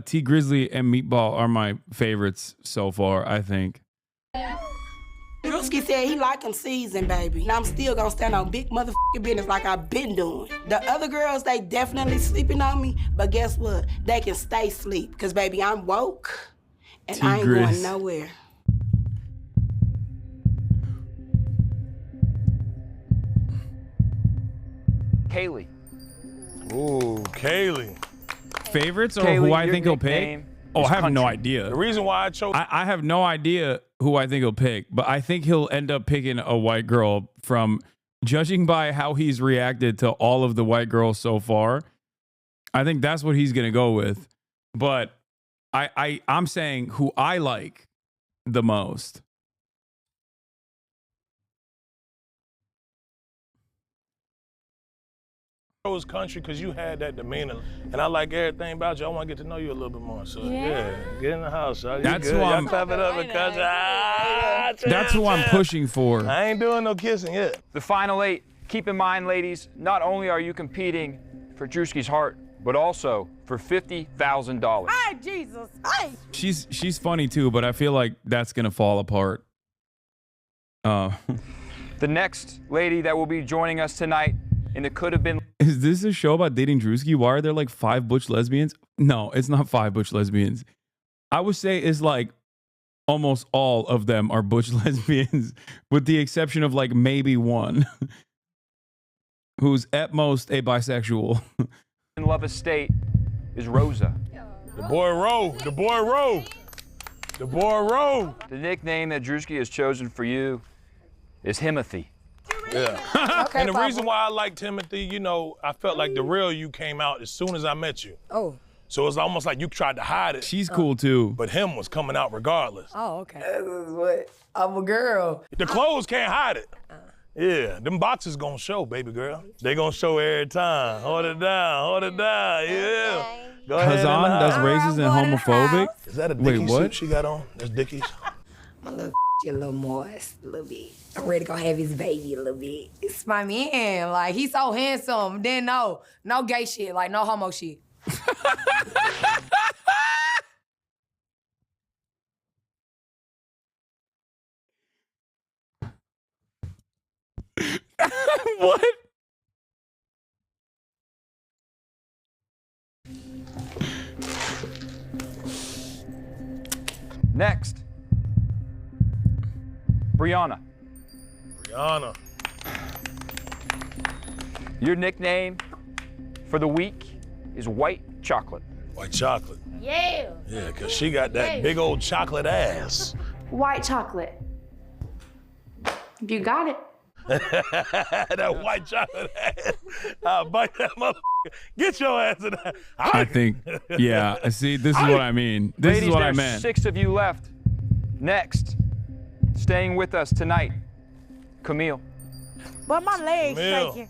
T Grizzly and Meatball are my favorites so far, I think. Drewski said he like him seasoned, baby. And I'm still gonna stand on big motherfucking business like I've been doing. The other girls, they definitely sleeping on me, but guess what? They can stay sleep, cause baby, I'm woke And I ain't going nowhere. Kaylee. Ooh, Kaylee. Favorites or Kaylee, who I your think he'll pick? nickname Oh, is I have no Country. idea. The reason why I chose I have no idea who I think he'll pick, but I think he'll end up picking a white girl from judging by how he's reacted to all of the white girls so far. I think that's what he's gonna go with. But I'm saying who I like the most. chose Country because you had that demeanor, and I like everything about you. I want to get to know you a little bit more. So yeah, get in the house. Y'all. That's good. who Y'all I'm- clap it up in Country. That's who I'm pushing for. I ain't doing no kissing yet. The final 8. Keep in mind, ladies, not only are you competing for Drewski's heart, but also for $50,000. Hey, Jesus. Hey. She's funny too, but I feel like that's gonna fall apart. The next lady that will be joining us tonight in the Could Have Been. Is this a show about dating Drewski? Why are there like 5 butch lesbians? No, it's not 5 butch lesbians. I would say it's like almost all of them are butch lesbians, with the exception of like maybe one who's at most a bisexual. In Love Estate is Rosa. The boy Roe. The boy Roe. The boy Roe. The nickname that Drewski has chosen for you is Himothy. Yeah. And the reason why I like Timothy, you know, I felt like the real you came out as soon as I met you. Oh. So it's almost like you tried to hide it. She's cool too. But him was coming out regardless. Oh, okay. This is what? I'm a girl. The clothes can't hide it. Yeah, them boxes gonna show, baby girl. They gonna show every time. Hold it down, yeah. Go ahead. Hasan does raises and homophobic. Is that a Wait, Dickies what? suit she got on? That's Dickies. My little a little moist, a little bit. I'm ready to go have his baby a little bit. It's my man. Like, he's so handsome. Then no gay shit. Like, no homo shit. What? Next, Brianna. Brianna. Your nickname for the week is White Chocolate. White chocolate. Yeah. Yeah, because she got that big old chocolate ass. White chocolate. You got it. That white chocolate ass. I'll bite that motherfucker. Get your ass in there. I think, yeah. See, this is what I mean. This Ladies, is what I there's meant. 6 of you left. Next, staying with us tonight, Camille. But my legs Camille. shaking.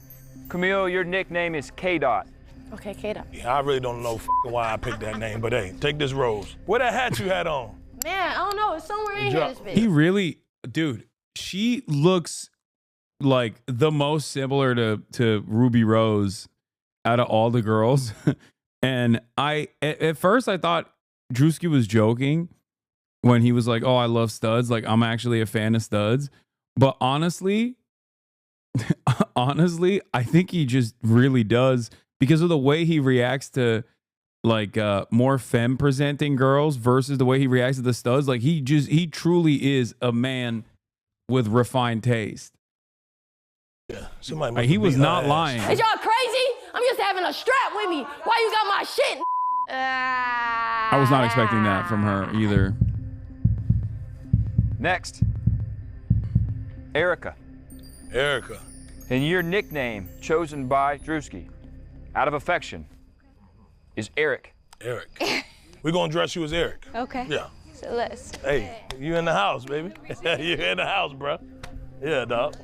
Camille, your nickname is K-Dot. Okay, Kato. Yeah, I really don't know why I picked that name, but hey, take this rose. Where that hat you had on? Man, I don't know. It's somewhere in here. This bitch. He really, dude, she looks like the most similar to Ruby Rose out of all the girls. And at first I thought Drewski was joking when he was like, oh, I love studs. Like, I'm actually a fan of studs. But honestly, I think he just really does, because of the way he reacts to like more femme presenting girls versus the way he reacts to the studs. Like, he truly is a man with refined taste. Yeah, somebody Like, he was not lying. Is y'all crazy? I'm just having a strap with me. Why you got my shit? I was not expecting that from her either. Next, Erica. Erica. And your nickname, chosen by Drewski, out of affection, is Eric. Eric. We're gonna dress you as Eric. Okay. Yeah. So let's. Hey, you in the house, baby. You in the house, bro. Yeah, dog.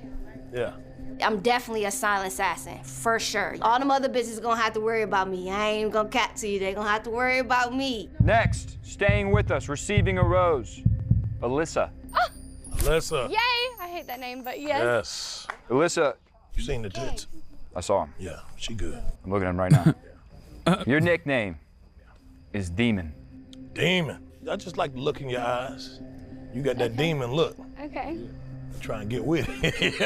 Yeah. I'm definitely a silent assassin, for sure. All them other bitches gonna have to worry about me. I ain't even gonna cat to you. They gonna have to worry about me. Next, staying with us, receiving a rose, Alyssa. Alyssa. Yay! I hate that name, but yes. Yes. Alyssa. You seen the tits? I saw him. Yeah, she good. I'm looking at him right now. Your nickname is Demon. Demon. I just like to look in your eyes. You got that demon look. Okay. Try and get with it.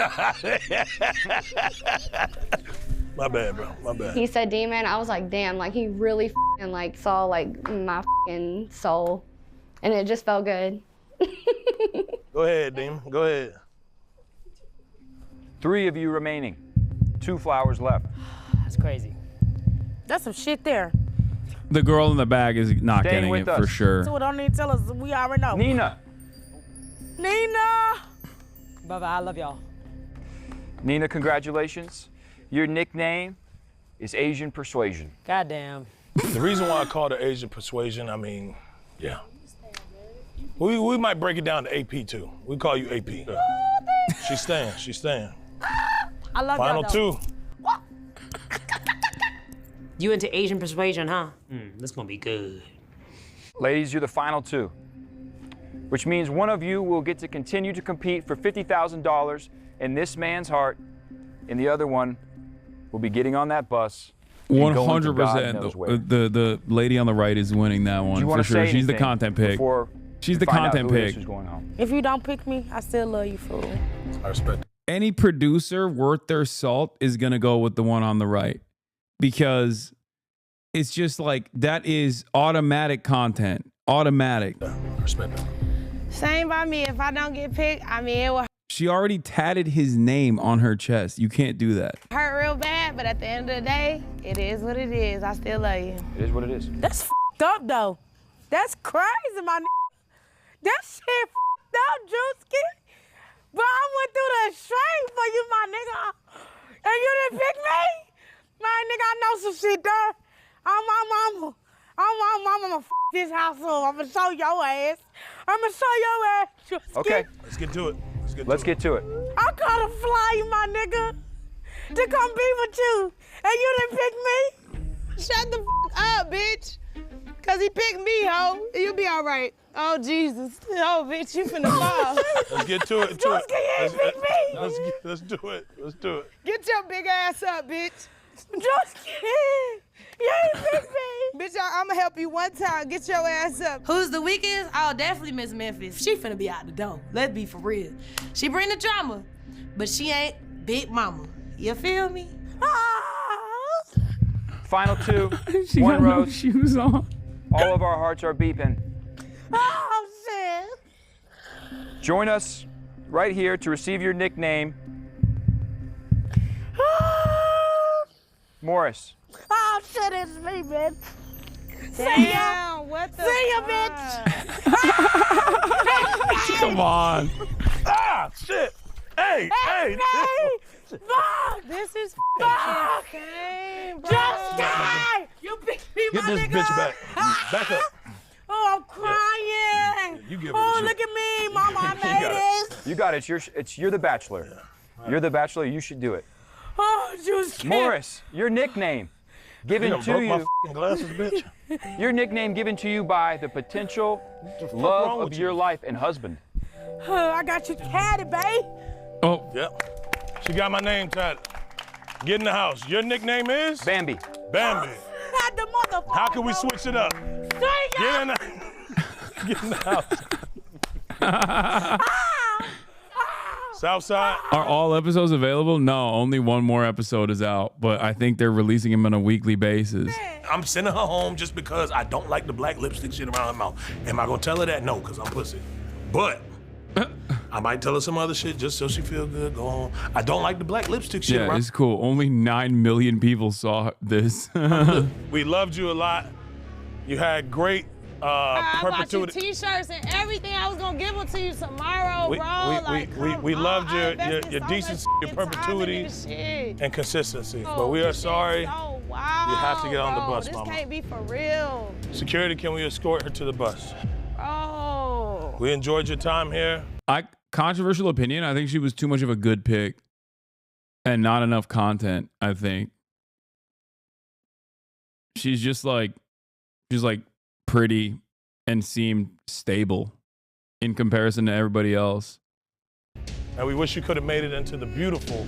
My bad, bro. My bad. He said demon. I was like, damn, like he really like saw like my soul. And it just felt good. Go ahead, Demon. Go ahead. 3 of you remaining. 2 flowers left. That's crazy. That's some shit there. The girl in the bag is not Staying getting with it us. for sure. So don't need to tell us. We already know. Nina. Nina. Bye-bye, I love y'all. Nina, congratulations. Your nickname is Asian Persuasion. Goddamn. The reason why I called her Asian Persuasion, I mean, yeah. We might break it down to AP too. We call you AP. She's staying. She's staying. I love Final y'all, 2. You into Asian persuasion, huh? This gonna be good. Ladies, you're the final 2, which means one of you will get to continue to compete for $50,000 in this man's heart, and the other one will be getting on that bus. 100%. The lady on the right is winning that one for sure. She's the content pick. She's the content pick. If you don't pick me, I still love you, fool. I respect. Any producer worth their salt is gonna go with the one on the right, because it's just like that is automatic content. Automatic. Respect that. Same by me. If I don't get picked, I mean, it will She already tatted his name on her chest. You can't do that. hurt real bad, but at the end of the day, it is what it is. I still love you. It is what it is. That's f***ed up, though. That's crazy, my nigga. That shit f***ed up, Drewski. But I went through the strength for you, my nigga. And you didn't pick me? My nigga, I know some shit, though. I'm my mama. I'ma f*** this house up. I'ma show your ass. I'ma show your ass, Drewski. Okay. Let's get to it. Let's get to it. I gotta fly you, my nigga, to come be with you. And you didn't pick me? Shut the f up, bitch. Cause he picked me, ho. You'll be all right. Oh, Jesus. Oh, bitch, you finna fall. Let's get to it. Drewski, you ain't pick me. Let's do it. Let's do it. Get your big ass up, bitch. Drewski, you ain't pick me. Bitch, I'ma help you one time. Get your ass up. Who's the weakest? Oh, definitely Miss Memphis. She finna be out the door. Let's be for real. She bring the drama, but she ain't Big Mama. You feel me? Final 2. She one got no rose. shoes on. All of our hearts are beeping. Oh, shit. Join us right here to receive your nickname. Morris. Oh, shit, it's me, bitch. Damn, what the See ya, bitch. Come on. Ah, shit. Hey. Fuck. This is Fuck. insane, bro. Just die. You picked me, Get my this nigga. bitch back. Back up. Oh, I'm crying. You give it Oh, a look at me, mama. I You made got it. it. You got it. You're the bachelor. You're the bachelor. You should do it. Oh, just Morris, your nickname given done to broke my you. f***ing glasses, bitch. Your nickname given to you by the potential love of your life and husband. I got you tatted, babe. Oh. Yep. She got my name tatted. Get in the house. Your nickname is? Bambi. Bambi. Had the motherfucker. How can we switch it up? Get in the, get in the house. Southside. Are all episodes available? No, only one more episode is out, but I think they're releasing them on a weekly basis. I'm sending her home just because I don't like the black lipstick shit around her mouth. Am I gonna tell her that? No, because I'm pussy. But I might tell her some other shit just so she feel good. Go home. I don't like the black lipstick shit Yeah, around. it's cool. Only 9 million people saw this. We loved you a lot. You had great I bought you perpetuity. t-shirts and everything. I was gonna give them to you tomorrow, bro. We loved your decency, your perpetuity, and consistency. But we are sorry. Oh, wow, you have to get on the bro. bus, This mama. can't be for real. Security, can we escort her to the bus? Oh. We enjoyed your time here. Controversial opinion. I think she was too much of a good pick and not enough content, I think. She's like pretty and seemed stable in comparison to everybody else. And we wish you could have made it into the beautiful,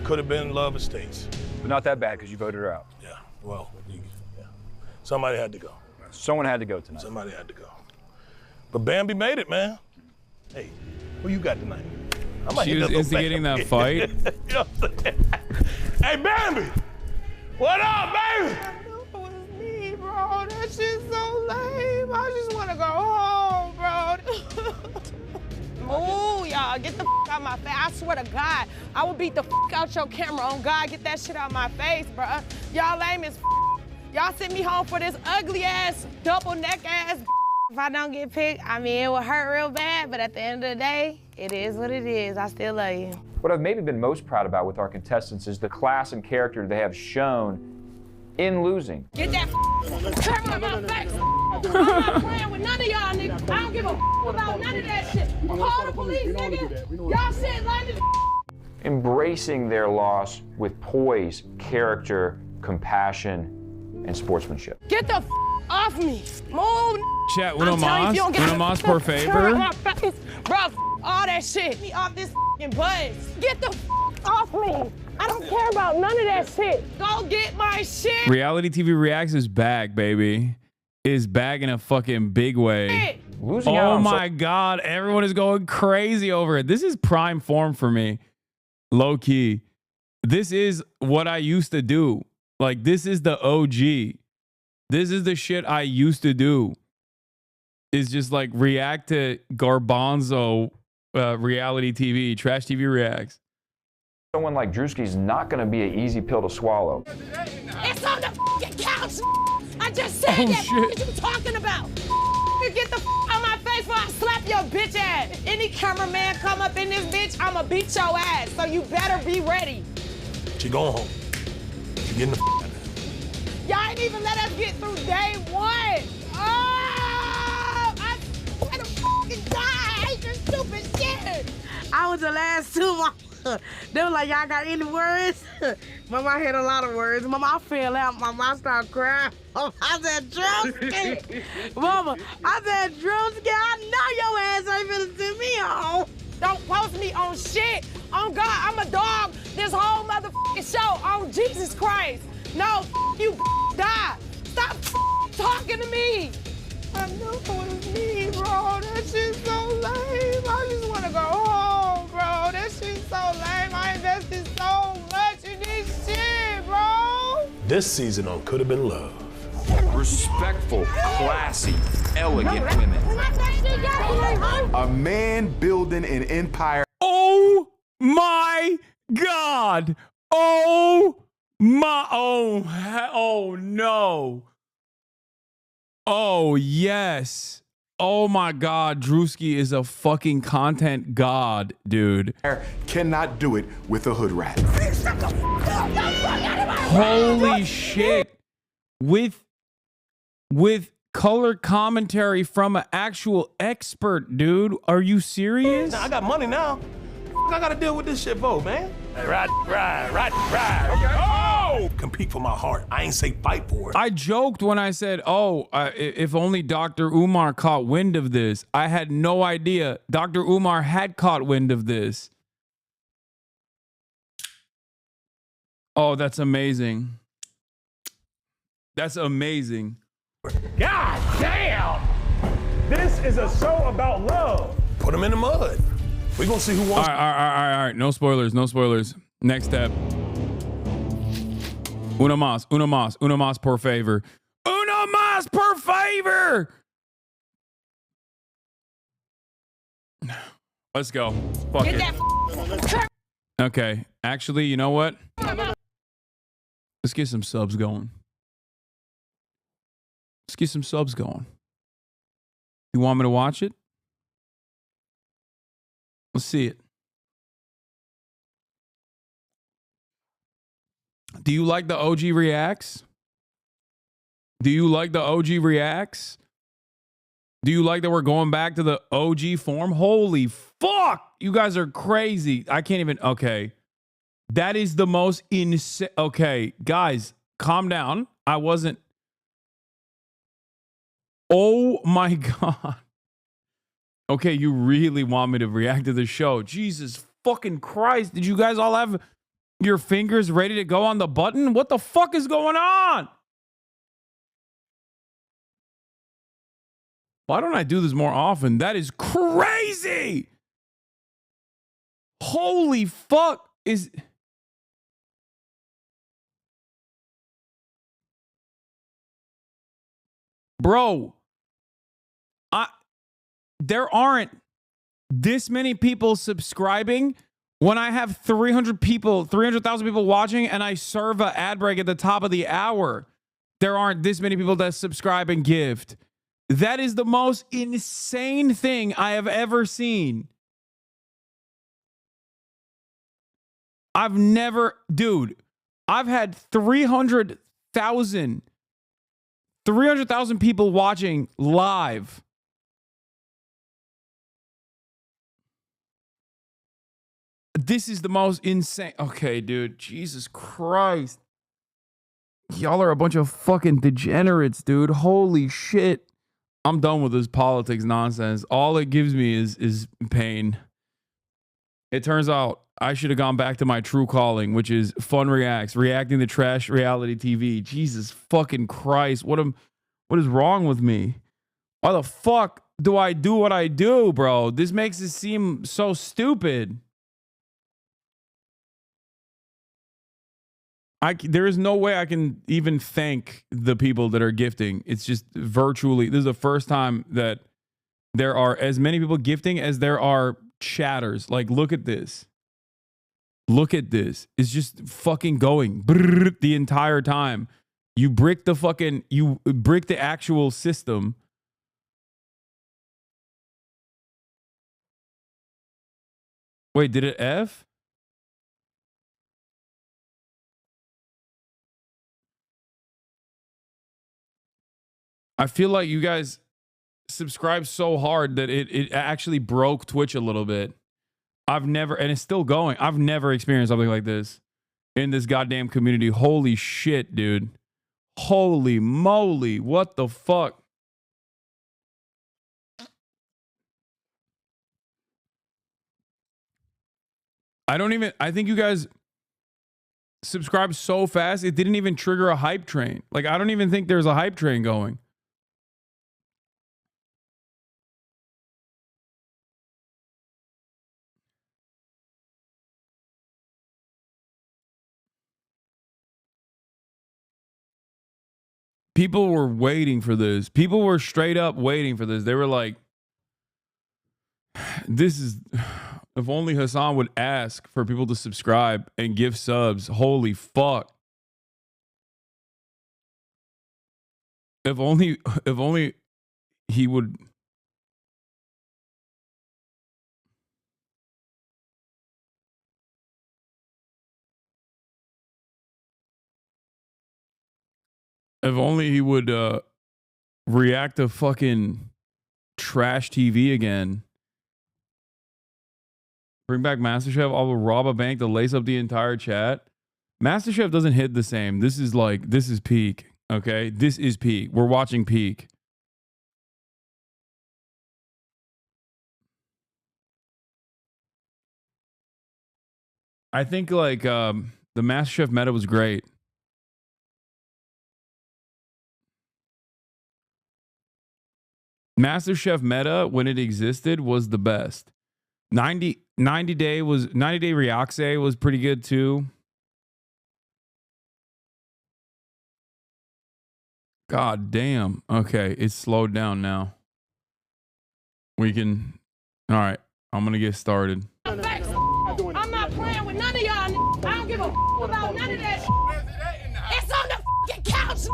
could have been Love Estates. But not that bad because you voted her out. Yeah, well, somebody had to go. Someone had to go tonight. Somebody had to go. But Bambi made it, man. Hey, who you got tonight? She was instigating that fight. You know what I'm saying? Hey, Bambi! What up, baby? Bro, that shit's so lame. I just want to go home, bro. Move, y'all. Get the out my face. I swear to God, I will beat the out your camera. On God, get that shit out my face, bruh. Y'all lame as Y'all sent me home for this ugly ass, double neck ass. If I don't get picked, I mean, it will hurt real bad, but at the end of the day, it is what it is. I still love you. What I've maybe been most proud about with our contestants is the class and character they have shown in losing. Get that camera out my face. I'm not playing with none of y'all niggas. I don't give a about none of that shit. Call the police, nigga. Y'all shit like Embracing their loss with poise, character, compassion, and sportsmanship. Get the off me. Move. Chat, uno más, por favor. Bro, all that shit. Me off this buzz. Get the off me. I don't care about none of that shit. Go get my shit. Reality TV Reacts is back, baby. Is back in a fucking big way. Oh my God, everyone is going crazy over it. This is prime form for me. Low key. This is what I used to do. Like, this is the OG. This is the shit I used to do. Is just like react to garbanzo reality TV, trash TV reacts. Someone like Drewski's not going to be an easy pill to swallow. It's on the fucking couch. I just said that. Shit. What you talking about? You get the out my face before I slap your bitch ass. If any cameraman come up in this bitch, I'ma beat your ass. So you better be ready. She going home. She getting the out of here. Y'all ain't even let us get through day one. Oh, I swear to fucking die. I hate your stupid shit. I was the last two. They were like, y'all got any words? Mama, I had a lot of words. Mama, I fell out. Mama, I started crying. I said, Drewski. Mama, I said, Drewski, I know your ass ain't finna send me home. Don't post me on shit. On God, I'm a dog this whole motherfucking show. On Jesus Christ. No, you die. Stop talking to me. I know what it's me, bro. That shit's so lame. I just want to go home, bro. That shit's so lame. I invested so much in this shit, bro. This season on Could Have Been Love. Respectful, classy, elegant women. A man building an empire. Oh my God. Oh my. Oh no. Oh yes. Oh my God. Drewski is a fucking content god, dude. Cannot do it with a hood rat. Holy shit. With color commentary from an actual expert, dude. Are you serious? Now, I got money now. I gotta deal with this shit for, man. Right. Okay. Oh! Compete for my heart. I ain't say fight for it. I joked when I said, if only Dr. Umar caught wind of this. I had no idea Dr. Umar had caught wind of this. Oh, that's amazing. That's amazing. God damn! This is a show about love. Put them in the mud. We're gonna see who wants. All right. No spoilers. Next step. Uno más, por favor. Uno más, por favor. Let's go. Fuck it. Okay. Actually, you know what? Let's get some subs going. You want me to watch it? Let's see it. Do you like the OG reacts? Do you like that we're going back to the OG form? Holy fuck! You guys are crazy. I can't even. Okay. That is the most insane. Okay, guys, calm down. I wasn't. Oh my God. Okay, you really want me to react to the show? Jesus fucking Christ. Did you guys all have your fingers ready to go on the button? What the fuck is going on? Why don't I do this more often? That is crazy. Holy fuck. Bro. There aren't this many people subscribing when I have 300,000 people watching and I serve an ad break at the top of the hour. There aren't this many people that subscribe and gift. That is the most insane thing I have ever seen. I've never, dude, I've had 300,000 people watching live. This is the most insane. Okay, dude, Jesus Christ. Y'all are a bunch of fucking degenerates, dude. Holy shit. I'm done with this politics nonsense. All it gives me is pain. It turns out I should have gone back to my true calling, which is Fun Reacts, reacting to trash reality TV. Jesus fucking Christ. What is wrong with me? Why the fuck do I do what I do, bro? This makes it seem so stupid. There is no way I can even thank the people that are gifting. It's just virtually, this is the first time that there are as many people gifting as there are chatters. Like, look at this. Look at this. It's just fucking going the entire time. You brick the actual system. Wait, did it F? I feel like you guys subscribed so hard that it actually broke Twitch a little bit. I've never, and it's still going. I've never experienced something like this in this goddamn community. Holy shit, dude. Holy moly. What the fuck? I think you guys subscribed so fast, it didn't even trigger a hype train. Like, I don't even think there's a hype train going. People were waiting for this. People were straight up waiting for this. They were like, this is, if only Hasan would ask for people to subscribe and give subs. Holy fuck. If only he would. If only he would react to fucking trash TV again. Bring back MasterChef. I will rob a bank to lace up the entire chat. MasterChef doesn't hit the same. This is peak. Okay? This is peak. We're watching peak. I think like the MasterChef meta was great. MasterChef meta, when it existed, was the best. 90 day Reaxe was pretty good too. God damn. Okay, it's slowed down now. We can. All right, I'm gonna get started. I'm not playing with none of y'all. I don't give a about none of that. It's on the fucking couch.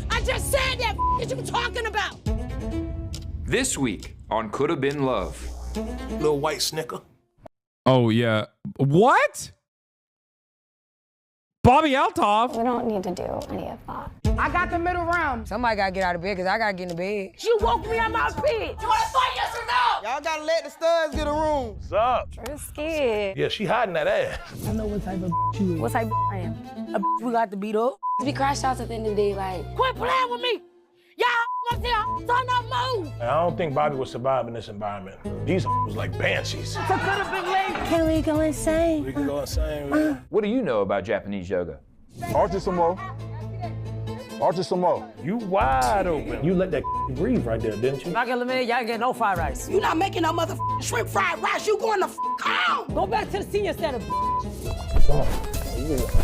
I just said that. What you talking about? This week on Coulda Been Love. Little white snicker. Oh, yeah. What? Bobby Althoff? We don't need to do any of that. I got the middle round. Somebody gotta get out of bed because I gotta get in the bed. You woke me out my bed. You wanna fight, yes or no? Y'all gotta let the studs get a room. What's up? Drewski. Yeah, she hiding that ass. I know what type of you is. What type of I am? A we got to beat up. We crash outs at the end of the day, like. Quit playing with me. Y'all up there, son of move. I don't think Bobby would survive in this environment. These was like banshees. So could have been late. Can we go insane? We can go insane. What do you know about Japanese yoga? Archer some more. Archer some more. You wide open. You let that breathe right there, didn't you? Knock it, man. Y'all get no fried rice. You not making no motherfucking shrimp fried rice. You going to home. Go back to the senior center. I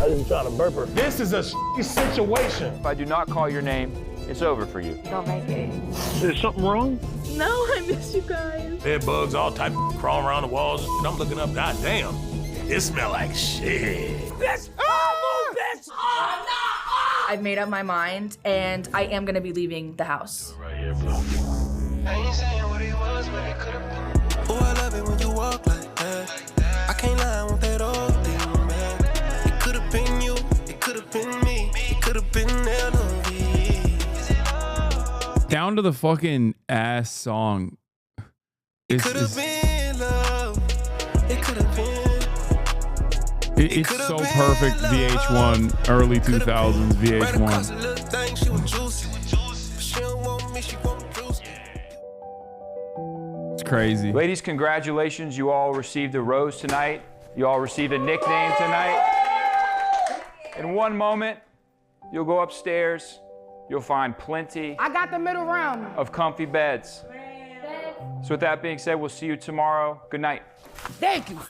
was trying to burp her. This is a situation. If I do not call your name, it's over for you. Don't make it. Is something wrong? No, I miss you guys. Bed bugs, all type of crawling around the walls. And I'm looking up, god damn, it smell like shit. Bitch! Oh, bitch! Oh, no! I've made up my mind, and I am gonna be leaving the house. Right here, bro. I ain't saying what it was, but it could've been. Oh, I love it when you walk like that. I can't lie, I want that old thing, man. It could've been you, it could've been me, it could've been LOV. Down to the fucking ass song. It could've been love, it could've been. It's so perfect. VH1, early 2000s VH1. It's crazy. Ladies, congratulations. You all received a rose tonight. You all received a nickname tonight. In one moment, you'll go upstairs. You'll find plenty I got the middle round. of comfy beds. So with that being said, we'll see you tomorrow. Good night. Thank you.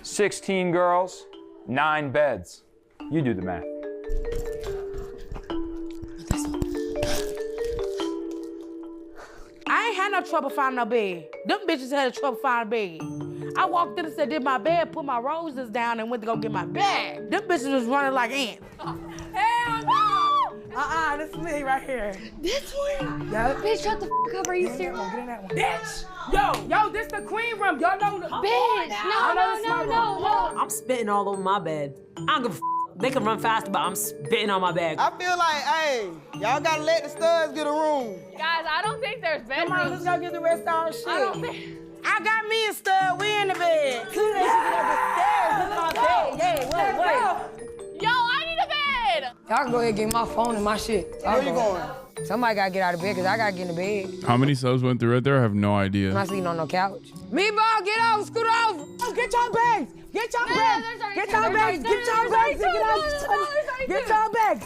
16 girls, 9 beds. You do the math. I ain't had no trouble finding no bed. Them bitches had trouble finding a bed. I walked in and said, did my bed, put my roses down, and went to go get my bag. Them bitches was running like ants. Hell no! This is me right here. This one? Yup. Bitch, shut the f up. Are you serious? Bitch! Yo, this the queen room. Y'all know the Bitch, no. I'm spitting all over my bed. I don't give a f. They can run faster, but I'm spitting on my bag. I feel like, hey, y'all gotta let the studs get a room. Guys, I don't think there's bedrooms. Come on, let's go get the rest of our shit. I don't think. I got me a stud. We in the bed. Two days to get up the stairs. Look at my bed. Yeah, wait. Yo, I need a bed. Y'all can go ahead and get my phone and my shit. Where you going? Somebody gotta get out of bed, because I gotta get in the bed. How many subs went through right there? I have no idea. I'm not sleeping on no couch. Meatball, get off, scoot off. Get your bags. Get your bags. Get your bags. Get your bags. Get your bags.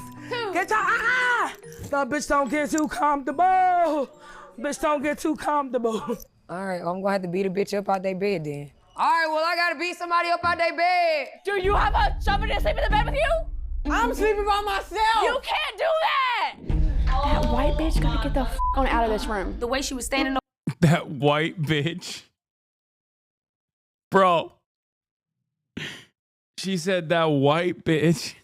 Get your No, bitch, don't get too comfortable. Bitch, don't get too comfortable. All right, I'm gonna have to beat a bitch up out their bed then. All right, well, I gotta beat somebody up out their bed. Do you have somebody to sleep in the bed with you? I'm sleeping by myself. You can't do that. That white bitch gotta get the f on out of this room. The way she was standing That white bitch. Bro. She said that white bitch.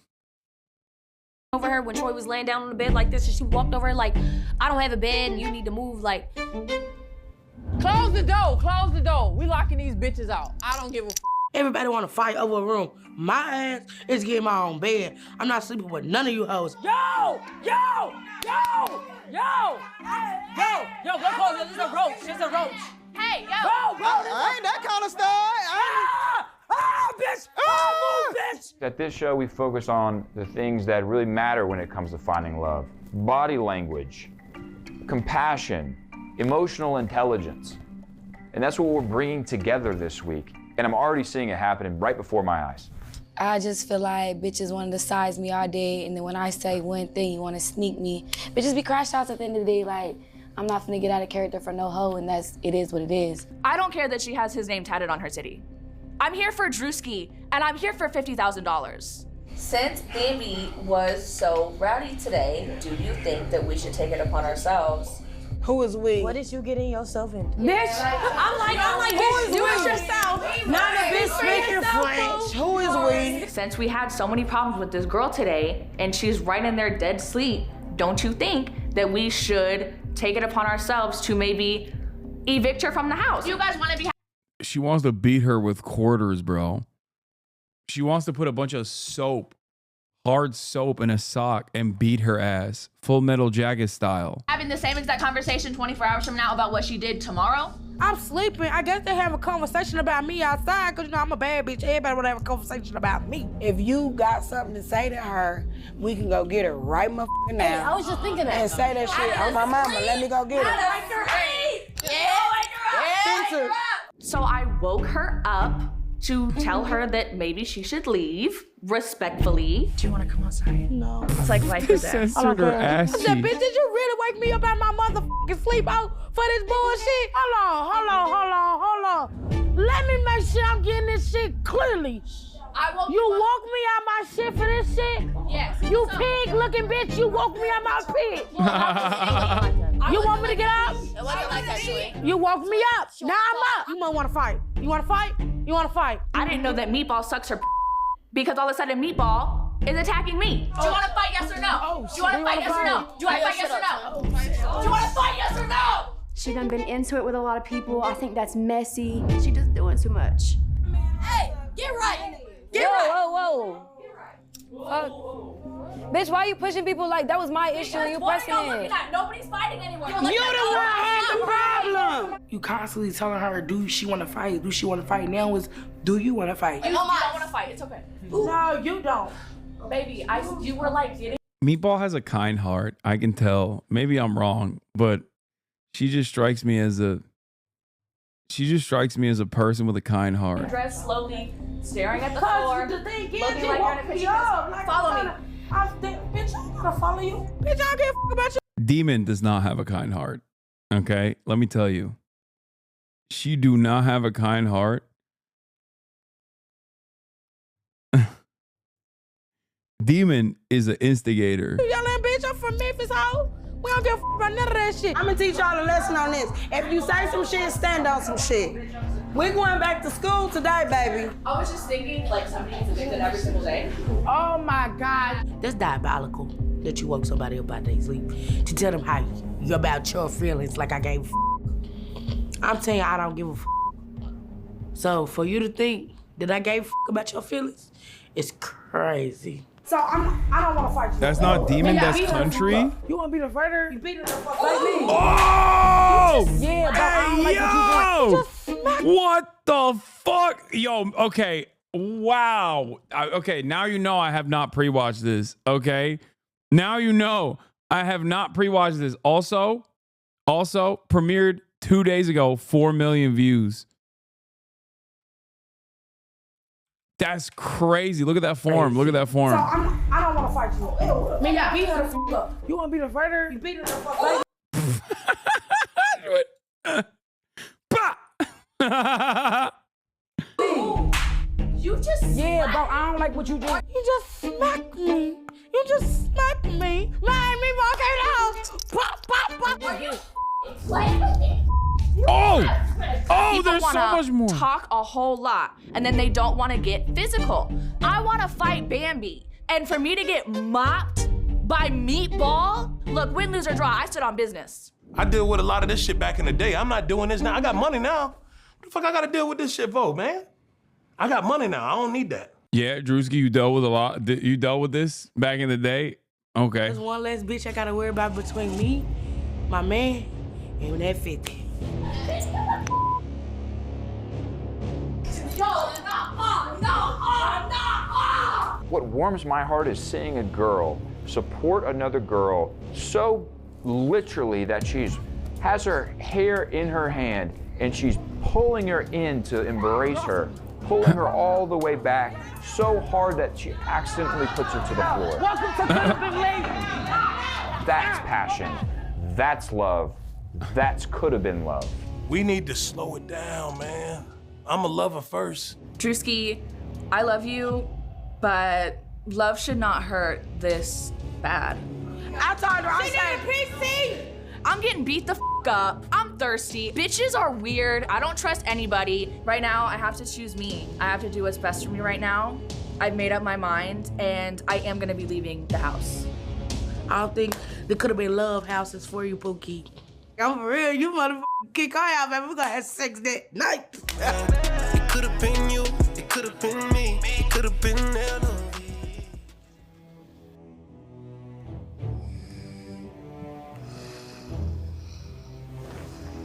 over her when Troy was laying down on the bed like this, and she walked over her like, I don't have a bed and you need to move. Like, close the door, close the door. We locking these bitches out. I don't give a f. Everybody want to fight over a room. My ass is getting my own bed. I'm not sleeping with none of you hoes. Yo, go close it. It's a roach. It's a roach. Hey, yo. Go. I ain't that kind of stud. Bitch. Move, bitch. At this show, we focus on the things that really matter when it comes to finding love. Body language, compassion, emotional intelligence. And that's what we're bringing together this week. And I'm already seeing it happening right before my eyes. I just feel like bitches want to size me all day, and then when I say one thing, you want to sneak me. Bitches be crash outs at the end of the day, like, I'm not finna get out of character for no hoe, and it is what it is. I don't care that she has his name tatted on her titty. I'm here for Drewski, and I'm here for $50,000. Since Baby was so rowdy today, do you think that we should take it upon ourselves? Who is we? What did you getting yourself into? Bitch, I'm like, bitch, do it yourself. Not a bitch speaking French. Who is we? Since we had so many problems with this girl today, and she's right in there dead sleep, don't you think that we should take it upon ourselves to maybe evict her from the house? You guys want to be... She wants to beat her with quarters, bro. She wants to put a bunch of soap, hard soap in a sock and beat her ass. Full Metal Jacket style. Having the same exact conversation 24 hours from now about what she did tomorrow? I'm sleeping. I guess they have a conversation about me outside because, you know, I'm a bad bitch. Everybody would have a conversation about me. If you got something to say to her, we can go get her right now. Hey, I was just thinking that. And say that shit on my mama. Let me go get her. Yeah. So I woke her up to tell her that maybe she should leave respectfully. Do you want to come outside? No. It's like life or death. Censored her ass I said, bitch, did you really wake me up out my motherfucking sleep out for this bullshit? Hold on. Let me make sure I'm getting this shit clearly. You woke me out my shit for this shit? Yes. You pig-looking bitch, you woke me out my pig. You want me to get up? It wasn't like that, Chewy. You woke me up. Now I'm up. You might want to fight. You want to fight? You want to fight? I didn't know that Meatball sucks her because all of a sudden Meatball is attacking me. Do you want to fight, yes or no? Do you want to fight, yes or no? Do you want to fight, yes or no? Do you want to fight, yes or no? She done been into it with a lot of people. I think that's messy. She just doing too much. Hey, get right. Get Whoa, right. whoa. Bitch, why you pushing people like that was my issue and you pressing it? Nobody's fighting anyone. You the one had the problem. You constantly telling her, do she want to fight? Do she want to fight? Now is, do you want to fight? You don't want to fight. It's okay. No, you don't. Baby, you were like getting. Meatball has a kind heart. I can tell. Maybe I'm wrong, but she just strikes me as a person with a kind heart. Dressed slowly, staring at the floor. The thing is, looking you like woke you're in a me picture. up. Like, Follow me. Bitch, I gotta follow you. Bitch, I don't give a fuck about you. Demon does not have a kind heart. Okay, let me tell you. She do not have a kind heart. Demon is an instigator. You yelling, bitch, I'm from Memphis, hoe. We don't give a fuck about none of that shit. I'm gonna teach y'all a lesson on this. If you say some shit, stand on some shit. We're going back to school today, baby. I was just thinking, like, somebody gets evicted every single day. Oh my God. That's diabolical that you woke somebody up out their sleep to tell them how you about your feelings like I gave a f. I'm telling you, I don't give a f. So for you to think that I gave a f about your feelings, it's crazy. So I don't want to fight you. That's not demon, that's country. You want to be the fighter? You beat it the fuck Oh! Yeah, but I don't like what you doing. What the fuck? Yo, okay. Wow. Okay, now you know I have not pre-watched this. Okay. Now you know I have not pre-watched this. Also premiered 2 days ago, 4 million views. That's crazy. Look at that form. Look at that form. So I don't want to fight you. Man, you beat her the fuck up. You want to be the fighter? You beat her the fuck up. You just yeah, bro. I don't like what you do. You just smacked me. You just smacked me. Man, me walk out the house. Pop, pop, pop. Oh, People there's so wanna much more. Talk a whole lot, and then they don't want to get physical. I want to fight Bambi, and for me to get mopped by Meatball, look, win, lose, or draw, I stood on business. I deal with a lot of this shit back in the day. I'm not doing this now. I got money now. What the fuck I gotta deal with this shit for, man? I got money now. I don't need that. Yeah, Drewski, you dealt with a lot. You dealt with this back in the day? Okay. There's one less bitch I gotta worry about between me, my man, and that 50. What warms my heart is seeing a girl support another girl so literally that she's has her hair in her hand and she's pulling her in to embrace her, pulling her all the way back so hard that she accidentally puts her to the floor. Welcome to Coulda Lady. That's passion. That's love. That's could have been love. We need to slow it down, man. I'm a lover first. Drewski, I love you, but love should not hurt this bad. I told her, I said, PC. I'm getting beat the f up. I'm thirsty. Bitches are weird. I don't trust anybody. Right now, I have to choose me. I have to do what's best for me right now. I've made up my mind, and I am gonna be leaving the house. I don't think there could have been love houses for you, Pookie. I'm for real. You motherfucking kick her out, baby. We're gonna have sex that night. It could have been you. It could have been me. It could have been Ella.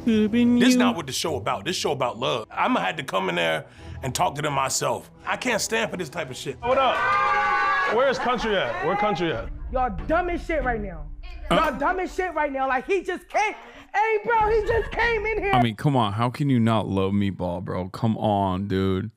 This is not what the show about. This show about love. I'ma have to come in there and talk to them myself. I can't stand for this type of shit. What up? Where's country at? Where country at? Y'all dumb as shit right now. Y'all dumb as shit right now. Like, he just came. Hey, bro, he just came in here. I mean, come on. How can you not love Meatball, bro? Come on, dude.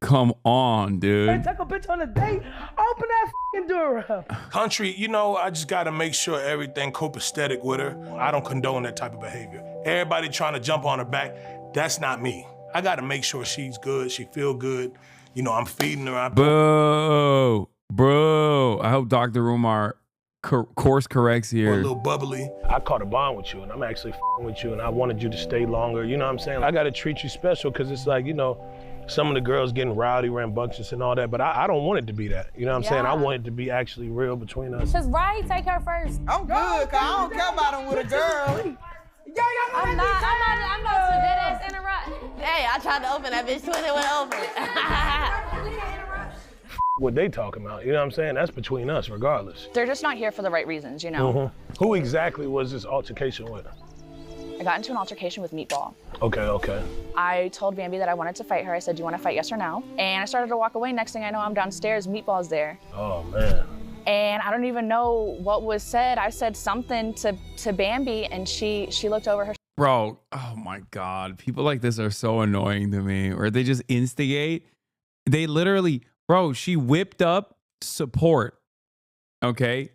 Come on, dude. Hey, take a bitch on a date. Open that fucking door up. Country, you know, I just gotta make sure everything copacetic with her. I don't condone that type of behavior. Everybody trying to jump on her back, that's not me. I gotta make sure she's good, she feel good. You know, I'm feeding her. Bro, I hope Dr. Umar course corrects Or a here. little bubbly. I caught a bond with you, and I'm actually f***ing with you, and I wanted you to stay longer. You know what I'm saying? I got to treat you special because it's like, you know, some of the girls getting rowdy, rambunctious, and all that, but I don't want it to be that. You know what I'm saying? I want it to be actually real between us. Cause Riley take her first. I'm good, cause I don't care about him with a girl. I'm not so dead ass interrupt. Hey, I tried to open that bitch when it went open. What they talking about, you know what I'm saying? That's between us, regardless. They're just not here for the right reasons, you know? Who exactly was this altercation with? I got into an altercation with Meatball. Okay. I told Bambi that I wanted to fight her. I said, do you want to fight, yes or no? And I started to walk away. Next thing I know, I'm downstairs, Meatball's there. Oh, man. And I don't even know what was said. I said something to Bambi, and she looked over her. Bro, oh my God. People like this are so annoying to me, or they just instigate. They literally, bro, she whipped up support, okay?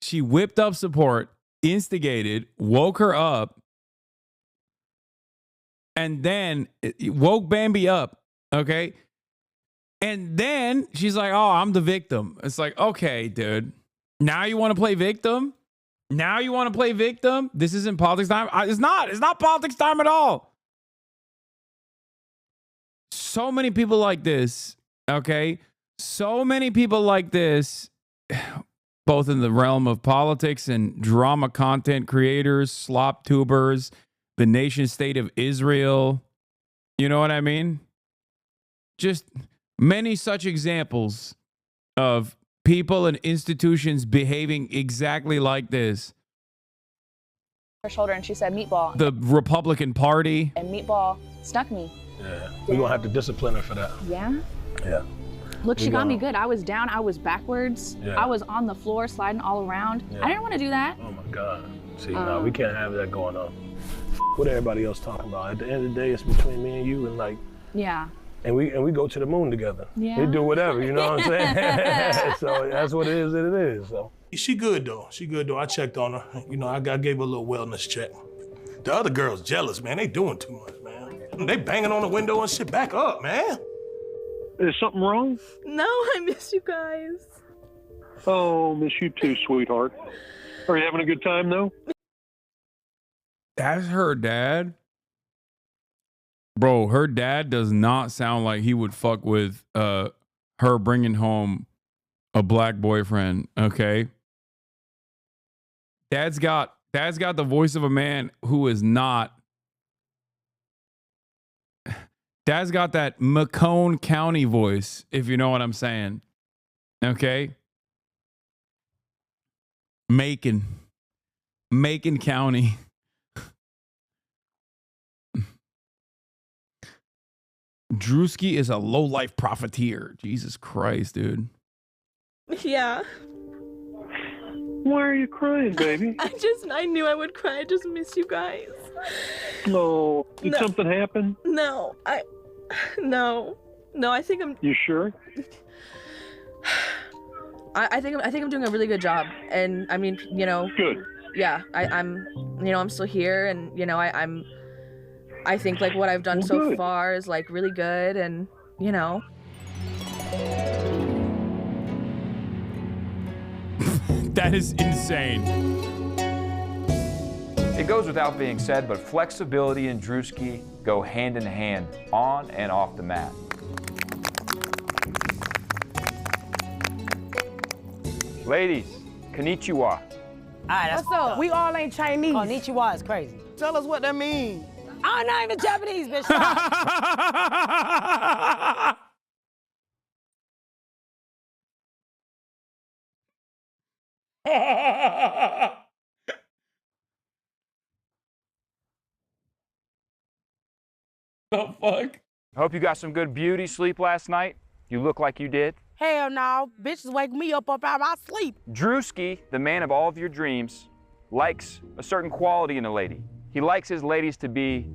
She whipped up support, instigated, woke her up, and then it woke Bambi up, okay? And then she's like, oh, I'm the victim. It's like, okay, dude. Now you want to play victim? Now you want to play victim? This isn't politics time. It's not politics time at all. So many people like this, okay? So many people like this, both in the realm of politics and drama content creators, slop tubers, the nation state of Israel. You know what I mean? Just many such examples of people and institutions behaving exactly like this. Her shoulder, and she said, Meatball. The Republican Party. And Meatball snuck me. Yeah, we're gonna have to discipline her for that. Yeah? Yeah. Look, she got me good. I was down, I was backwards. Yeah. I was on the floor, sliding all around. Yeah. I didn't want to do that. Oh my God. See, no, we can't have that going on. What everybody else talking about? At the end of the day, it's between me and you, and like, Yeah. and we go to the moon together. Yeah. We do whatever, you know what I'm saying? So that's what it is. So she good though. I checked on her. You know, I gave her a little wellness check. The other girls jealous, man. They doing too much, man. They banging on the window and shit. Back up, man. Is something wrong? No, I miss you guys. Oh, miss you too, sweetheart. Are you having a good time though? That's her dad. Bro, her dad does not sound like he would fuck with her bringing home a black boyfriend, okay? Dad's got the voice of a man who is not. Dad's got that Macomb County voice, if you know what I'm saying. Okay? Macon County. Drewski is a low-life profiteer. Jesus Christ, dude. Yeah. Why are you crying, baby? I knew I would cry. I just miss you guys. No. Did something happen? No, no, I think I'm. You sure? I think I'm doing a really good job, and I mean, you know. Good. Yeah, I'm, you know, I'm still here, and you know, I think like what I've done so far is like really good, and you know. That is insane. It goes without being said, but flexibility and Drewski go hand in hand, on and off the mat. Ladies, konnichiwa. All right, that's What's up? We all ain't Chinese. Konnichiwa is crazy. Tell us what that means. I'm not even Japanese, bitch. The fuck? I hope you got some good beauty sleep last night. You look like you did. Hell no. Bitches wake me up out of my sleep. Drewski, the man of all of your dreams, likes a certain quality in a lady. He likes his ladies to be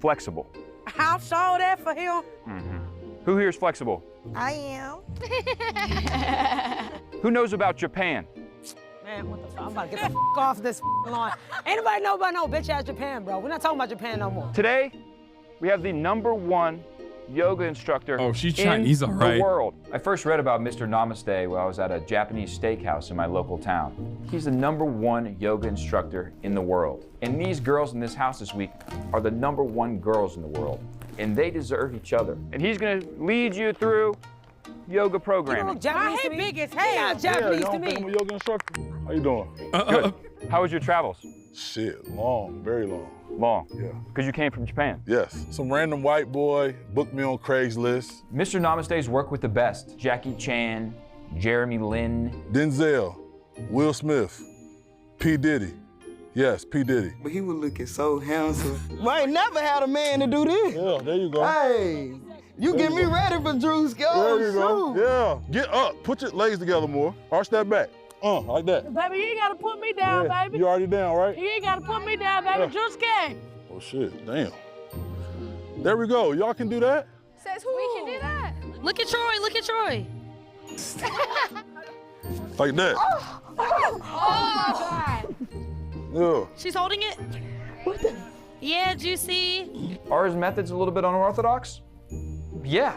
flexible. I'll show that for him. Who here is flexible? I am. Who knows about Japan? Man, what the fuck? I'm about to get the fuck off this lawn. Anybody know about no bitch ass Japan, bro? We're not talking about Japan no more. Today, we have the #1 yoga instructor Oh, she's Chinese, all in right. the world. I first read about Mr. Namaste while I was at a Japanese steakhouse in my local town. He's the #1 yoga instructor in the world. And these girls in this house this week are the #1 girls in the world. And they deserve each other. And he's gonna lead you through yoga programming. Japanese to me. Big as hell. Japanese to me. I'm a yoga instructor. How you doing? Good. How was your travels? Shit, long, very long. Long? Yeah. Because you came from Japan? Yes. Some random white boy booked me on Craigslist. Mr. Namaste's worked with the best. Jackie Chan, Jeremy Lin. Denzel, Will Smith, P. Diddy. Yes, P. Diddy. But he was looking so handsome. I ain't never had a man to do this. Yeah, there you go. Hey, you get me ready for Drewski. Oh, There you go. Yeah, get up. Put your legs together more. Arch that back. Like that. Baby, you ain't gotta put me down, Yeah, baby. you already down, right? You ain't gotta put me down, baby. Yeah. Drewski. Oh, shit, damn. There we go. Y'all can do that? Says who? We can do that. Look at Troy. Look at Troy. Like that. Oh my God. Yeah. She's holding it. What the? Yeah, Juicy. Are his methods a little bit unorthodox? Yeah.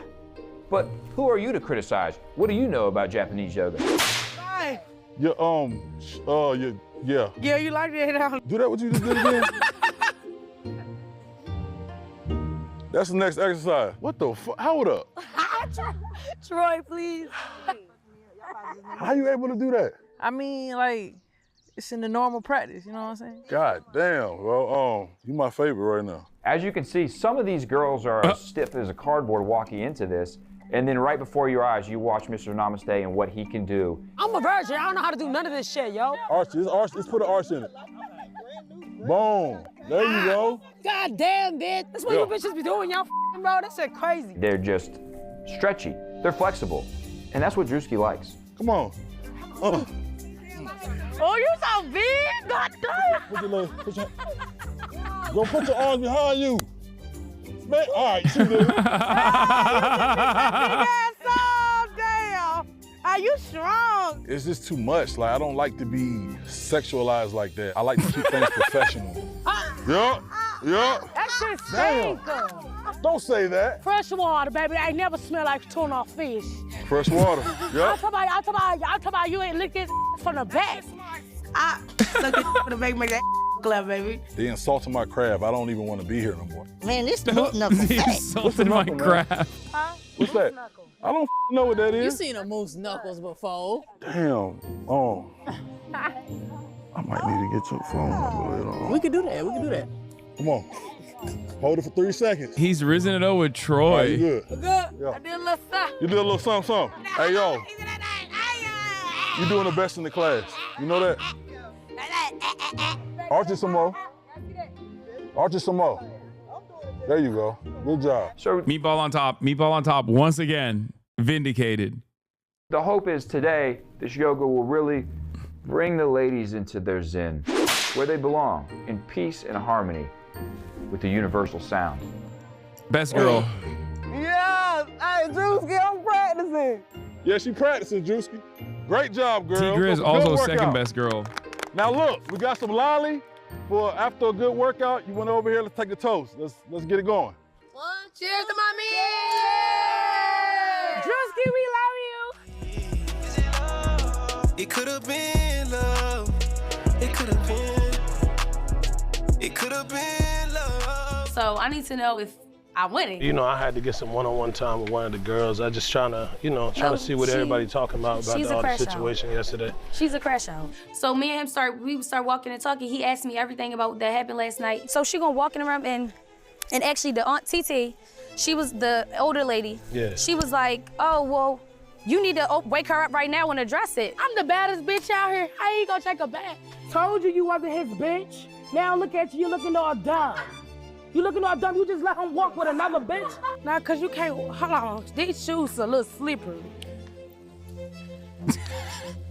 But who are you to criticize? What do you know about Japanese yoga? Hey. Yeah, yeah. Yeah, you like that? Do that what you just did again? That's the next exercise. What the fuck? Hold up. Troy, please. How you able to do that? I mean, like, it's in the normal practice, you know what I'm saying? God damn. Well, you my favorite right now. As you can see, some of these girls are as stiff as a cardboard walking into this, and then right before your eyes, you watch Mr. Namaste and what he can do. I'm a virgin. I don't know how to do none of this shit, yo. Arch, let's put an arch in it. Boom. There you go. God damn, bitch. That's what you bitches be doing, y'all f***ing, bro. That shit crazy. They're just stretchy. They're flexible. And that's what Drewski likes. Come on. Oh, you so big, god damn. Put your leg, go put your arms behind you. Man, all right, you do. Damn. Are you strong? It's just too much. Like, I don't like to be sexualized like that. I like to keep things professional. Yeah. That shit stink. Don't say that. Fresh water, baby. I never smell like tuna or fish. Fresh water. Yeah. I'm talking about you ain't licked this from the back. I suck it for the baby, make that clap, baby. They insulted my crab. I don't even want to be here no more. Man, this moose knuckle. They insulted my crab. What's that? I don't know what that is. You seen a moose knuckles before? Damn. Oh. I might need to get your phone number. We could do that. Come on. Hold it for 3 seconds. He's risen it up with Troy. Right, you good. Good. Yeah. I did a little stuff. You did a little something. Hey, yo. You doing the best in the class. You know that? Arch it some more. Arch it some more. There you go. Good job. So Meatball on top once again. Vindicated. the hope is today, this yoga will really bring the ladies into their zen, where they belong, in peace and harmony with the universal sound. Best girl. Yeah, hey, Drewski, I'm practicing. Yeah, she practicing, Drewski. Great job, girl. Tigre is Good also workout. second best girl. Now look, we got some lolly for after a good workout. You went over here, let's take a toast. Let's get it going. Cheers to my man! Drewski, we love you! It could have been love. It could have been love. So I need to know if I'm winning. You know, I had to get some one-on-one time with one of the girls. I just trying to see what everybody talking about she's all a the crash situation yesterday. She's a crash out. So me and him we start walking and talking. He asked me everything about that happened last night. So she gonna walking around and actually the aunt TT, she was the older lady. Yeah. She was like, oh, well, you need to wake her up right now and address it. I'm the baddest bitch out here. How you gonna take a bath? Told you wasn't his bitch. Now look at you, you're looking all dumb. You looking all dumb, you just let him walk with another bitch? Nah, cause you can't, hold on, these shoes a little slippery.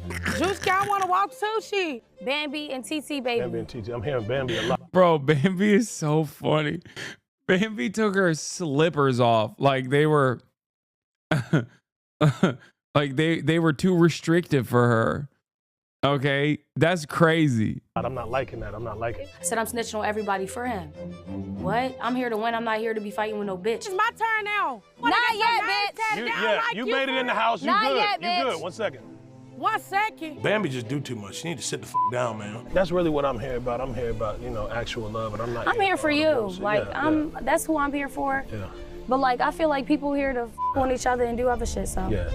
Drewski, I wanna walk too, Bambi and TT, baby. Bambi and TT, I'm hearing Bambi a lot. Bro, Bambi is so funny. Bambi took her slippers off like they were like they were too restrictive for her. Okay, that's crazy. I'm not liking that. I'm not liking it. I said I'm snitching on everybody for him. What? I'm here to win. I'm not here to be fighting with no bitch. It's my turn now. Not yet, bitch. You made it in the house. You Not good. yet, You bitch. good. 1 second. 1 second. Bambi just do too much. She need to sit the down, man. That's really what I'm here about. I'm here about, you know, actual love, and I'm not. I'm here for you. bullshit. Like, Yeah, that's who I'm here for. yeah. But like, I feel like people here to on each other and do other shit, so. Yeah.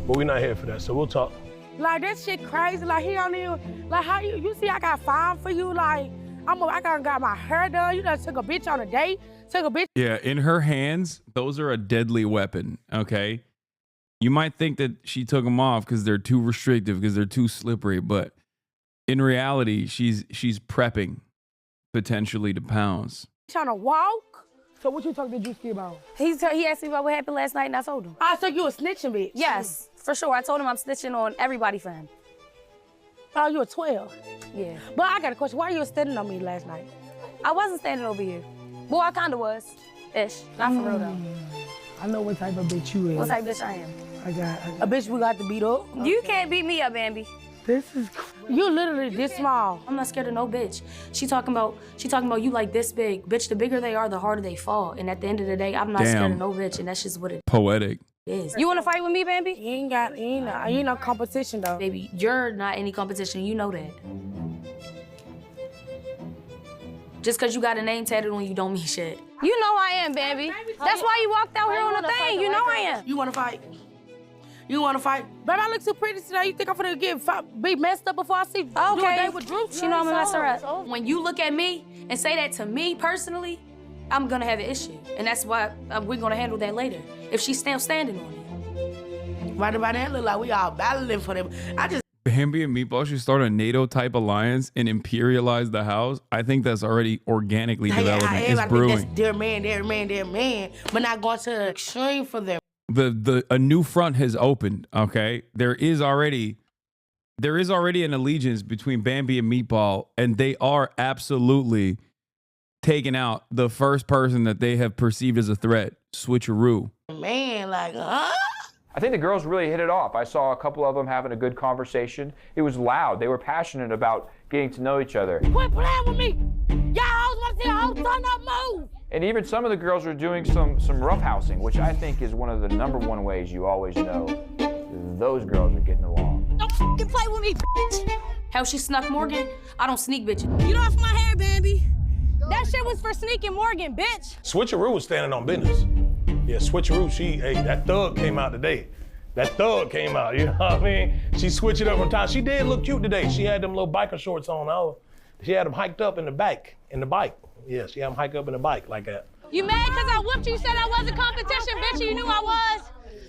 But we're not here for that, so we'll talk. Like, that shit crazy. Like, he don't even, like, how you see I got fine for you? Like, I got my hair done. You done took a bitch on a date. Took a bitch. Yeah, in her hands, those are a deadly weapon, okay? You might think that she took them off because they're too restrictive, because they're too slippery, but in reality, she's prepping potentially to pounce. Trying to walk. So what you talking to Drewski about? He asked me about what happened last night, and I told him. I said you a snitching bitch. Yes, for sure. I told him I'm snitching on everybody for him. Oh, you a 12? Yeah. But I got a question. Why you standing on me last night? I wasn't standing over you. Well, I kind of was. Ish. Not for real, though. I know what type of bitch you is. What type of bitch I am? I got a bitch we got to beat up. You can't beat me up, Bambi. This is you literally this small. I'm not scared of no bitch. She talking about you like this big. Bitch, the bigger they are, the harder they fall. And at the end of the day, I'm not scared of no bitch, and that's just what it Poetic. is. You wanna fight with me, Bambi? You ain't no competition though. Baby, you're not any competition, you know that. Just cause you got a name tattooed on you don't mean shit. You know I am, Bambi. That's why you walked out here on the thing. You know I am. You wanna fight? You wanna fight? Baby, I look too pretty today. You think I'm finna be messed up before I see you do a date with Drew? She know I'm gonna mess her up. When you look at me and say that to me personally, I'm gonna have an issue. And that's why we're gonna handle that later. If she's still standing on it. Right about that, look like we all battling for them. Bambi and Meatball should start a NATO-type alliance and imperialize the house. I think that's already organically developing. It's brewing. That's their man, but not going to the extreme for them. A new front has opened, okay? There is already an allegiance between Bambi and Meatball, and they are absolutely taking out the first person that they have perceived as a threat, Switcheroo. Man, like, huh? I think the girls really hit it off. I saw a couple of them having a good conversation. It was loud. They were passionate about getting to know each other. Quit playing with me. Y'all hoes want to see a whole ton of move. And even some of the girls are doing some roughhousing, which I think is one of the #1 ways you always know those girls are getting along. Don't fucking play with me, bitch. How she snuck Morgan? I don't sneak bitches. You know, off my hair, Bambi. That shit was for sneaking Morgan, bitch. Switcheroo was standing on business. Yeah, Switcheroo, that thug came out today. That thug came out, you know what I mean? She switched it up from time. She did look cute today. She had them little biker shorts on. She had them hiked up in the bike. Yeah, she had them hiked up in the bike like that. You mad because I whooped you, said I wasn't competition, bitch, you knew I was.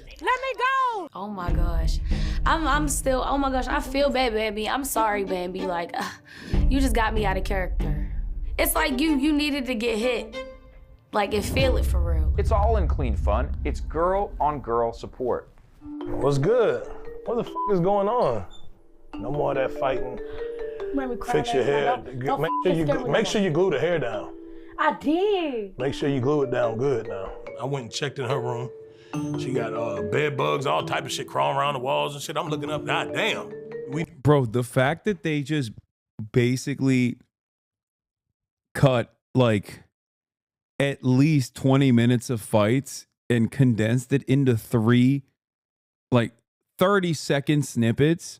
Let me go. Oh my gosh. I'm still, oh my gosh, I feel bad, Bambi. I'm sorry, Bambi. Like, you just got me out of character. It's like you needed to get hit. Like, and feel it for real. It's all in clean fun. It's girl-on-girl support. What's good? What the f is going on? No more of that fighting. Fix your hair. Make sure you glue the hair down. I did. Make sure you glue it down good now. I went and checked in her room. She got bed bugs, all type of shit crawling around the walls and shit. I'm looking up, god damn. Bro, the fact that they just basically cut like at least 20 minutes of fights and condensed it into 3 like 30-second snippets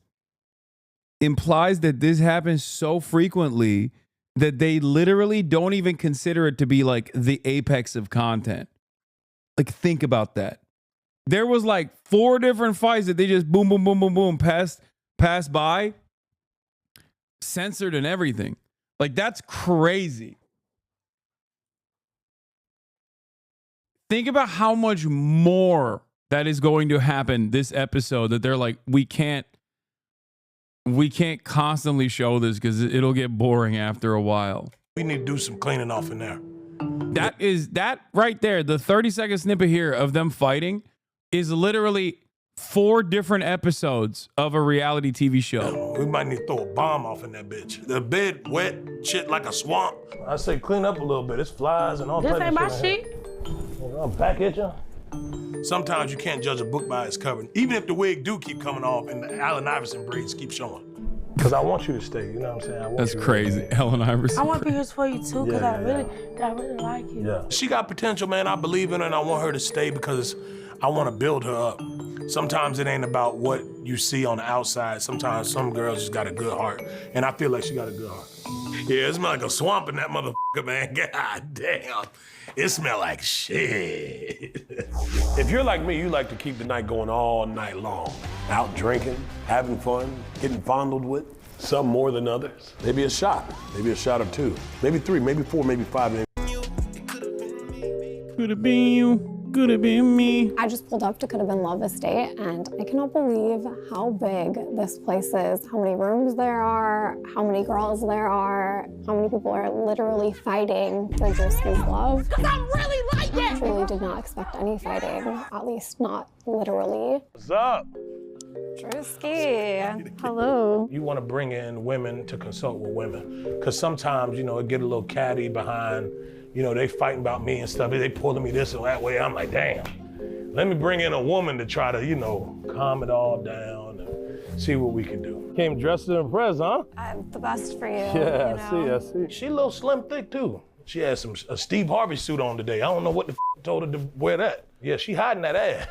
implies that this happens so frequently that they literally don't even consider it to be like the apex of content. Like, think about that. There was like 4 different fights that they just boom, boom, boom, boom, boom, passed by, censored and everything. Like, that's crazy. Think about how much more that is going to happen this episode, that they're like, we can't constantly show this because it'll get boring after a while. We need to do some cleaning off in there. That right there, the 30-second snippet here of them fighting is literally 4 different episodes of a reality TV show. We might need to throw a bomb off in that bitch. The bed wet, shit like a swamp. I say clean up a little bit. It's flies and all types of shit. This ain't my shit. I'm back at you. Sometimes you can't judge a book by its cover, even if the wig do keep coming off and the Allen Iverson braids keep showing. Because I want you to stay, you know what I'm saying? That's crazy. Helen Iverson. I want to be here for you too, because Yeah, I really like you. Yeah. She got potential, man. I believe in her, and I want her to stay because I want to build her up. Sometimes it ain't about what you see on the outside. Sometimes some girls just got a good heart, and I feel like she got a good heart. Yeah, it smell like a swamp in that motherfucker, man. God damn. It smell like shit. If you're like me, you like to keep the night going all night long. Out drinking, having fun, getting fondled with. Some more than others. Maybe a shot or two. Maybe 3, maybe 4, maybe 5. Could have been you. Could have been me. I just pulled up to Could Have Been Love Estate, and I cannot believe how big this place is, how many rooms there are, how many girls there are, how many people are literally fighting for Drewski's love. Cause I'm really like that. I truly did not expect any fighting, at least not literally. What's up? Drewski, hello. You want to bring in women to consult with women. Because sometimes, you know, it get a little catty behind, you know, they fighting about me and stuff. They pulling me this or that way. I'm like, damn. Let me bring in a woman to try to, you know, calm it all down and see what we can do. Came dressed to impress, huh? I'm the best for you. Yeah, you know? I see. She a little slim thick too. She has a Steve Harvey suit on today. I don't know what the told her to wear that. Yeah, she hiding that ass.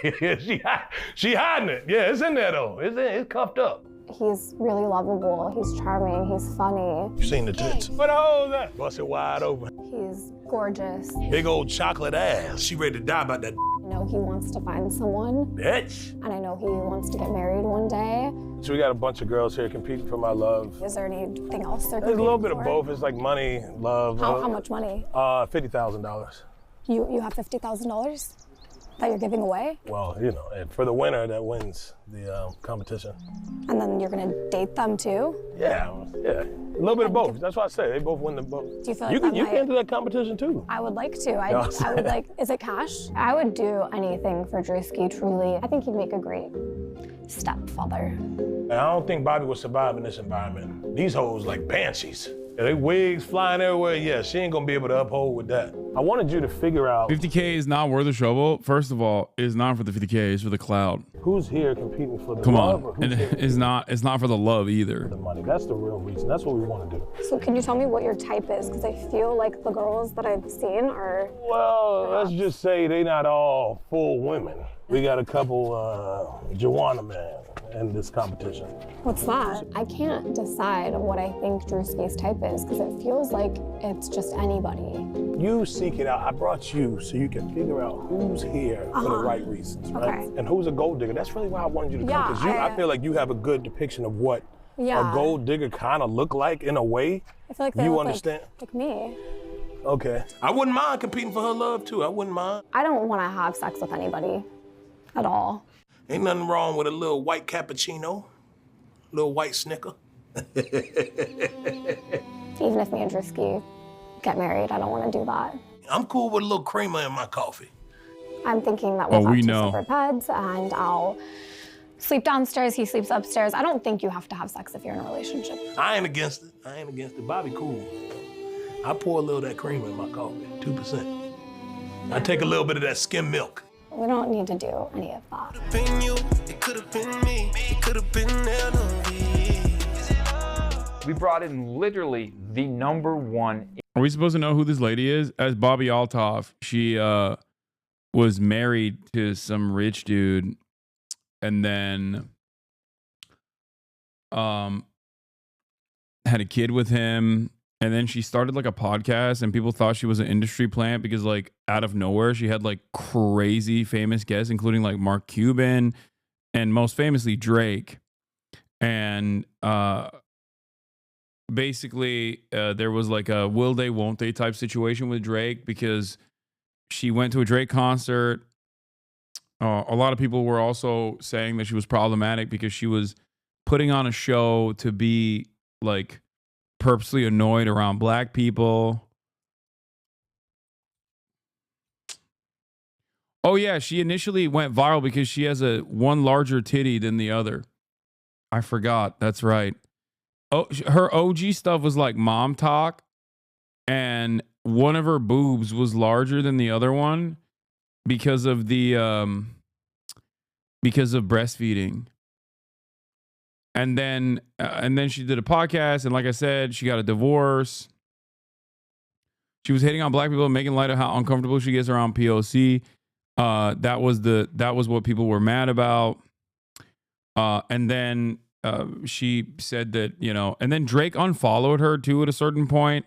Yeah, she hiding it. Yeah, it's in there though. It's cuffed up. He's really lovable, he's charming, he's funny. You seen the tits? What the hell is that? Bust it wide open. He's gorgeous. Big old chocolate ass. She ready to die about that. I know he wants to find someone. Bitch. And I know he wants to get married one day. So we got a bunch of girls here competing for my love. Is there anything else they're There's a competing little bit for? of both. It's like money, love. How much money? $50,000. You have $50,000 that you're giving away? Well, you know, and for the winner that wins the competition. And then you're gonna date them too? Yeah. A little bit of both. That's why I say they both win the both. Do you feel like you can enter that competition too. I would like to. I would like, is it cash? I would do anything for Drewski, truly. I think he'd make a great stepfather. And I don't think Bobby would survive in this environment. These hoes like banshees. Yeah, they wigs flying everywhere. Yeah, she ain't gonna be able to uphold with that. I wanted you to figure out 50K is not worth a shovel. First of all, it's not for the 50K, it's for the cloud. who's here competing for the Come love. on, and it's not for the love either. The money. That's the real reason. That's what we want to do. So can you tell me what your type is? Because I feel like the girls that I've seen are... Well, let's just say they not all full women. We got a couple Joanna men in this competition. What's that? I can't decide what I think Drewski's type is because it feels like it's just anybody. You seek it out. I brought you so you can figure out who's here for the right reasons, right? Okay. And who's a gold digger. That's really why I wanted you to come, because I feel like you have a good depiction of what a gold digger kind of look like in a way. I feel like they you look understand? like me. Okay. I wouldn't mind competing for her love too. I wouldn't mind. I don't want to have sex with anybody at all. Ain't nothing wrong with a little white cappuccino, a little white Snicker. Even if me and Drewski get married, I don't want to do that. I'm cool with a little creamer in my coffee. I'm thinking that we'll have two separate beds and I'll sleep downstairs, he sleeps upstairs. I don't think you have to have sex if you're in a relationship. I ain't against it. Bobby cool. I pour a little of that creamer in my coffee, 2%. I take a little bit of that skim milk. We don't need to do any of that. Been you, it could have been me, it could have been LOV. We brought in literally the #1. Are we supposed to know who this lady is? As Bobby Althoff, she was married to some rich dude, and then had a kid with him. And then she started like a podcast and people thought she was an industry plant because like out of nowhere, she had like crazy famous guests, including like Mark Cuban and most famously Drake. And basically there was like a will they, won't they type situation with Drake because she went to a Drake concert. A lot of people were also saying that she was problematic because she was putting on a show to be like purposely annoyed around black people. Oh yeah, she initially went viral because she has one larger titty than the other. I forgot. That's right. Oh, her OG stuff was like mom talk, and one of her boobs was larger than the other one because of the because of breastfeeding. And then she did a podcast, and like I said, she got a divorce. She was hitting on black people and making light of how uncomfortable she gets around POC. That was what people were mad about. And then she said that, you know, and then Drake unfollowed her too at a certain point.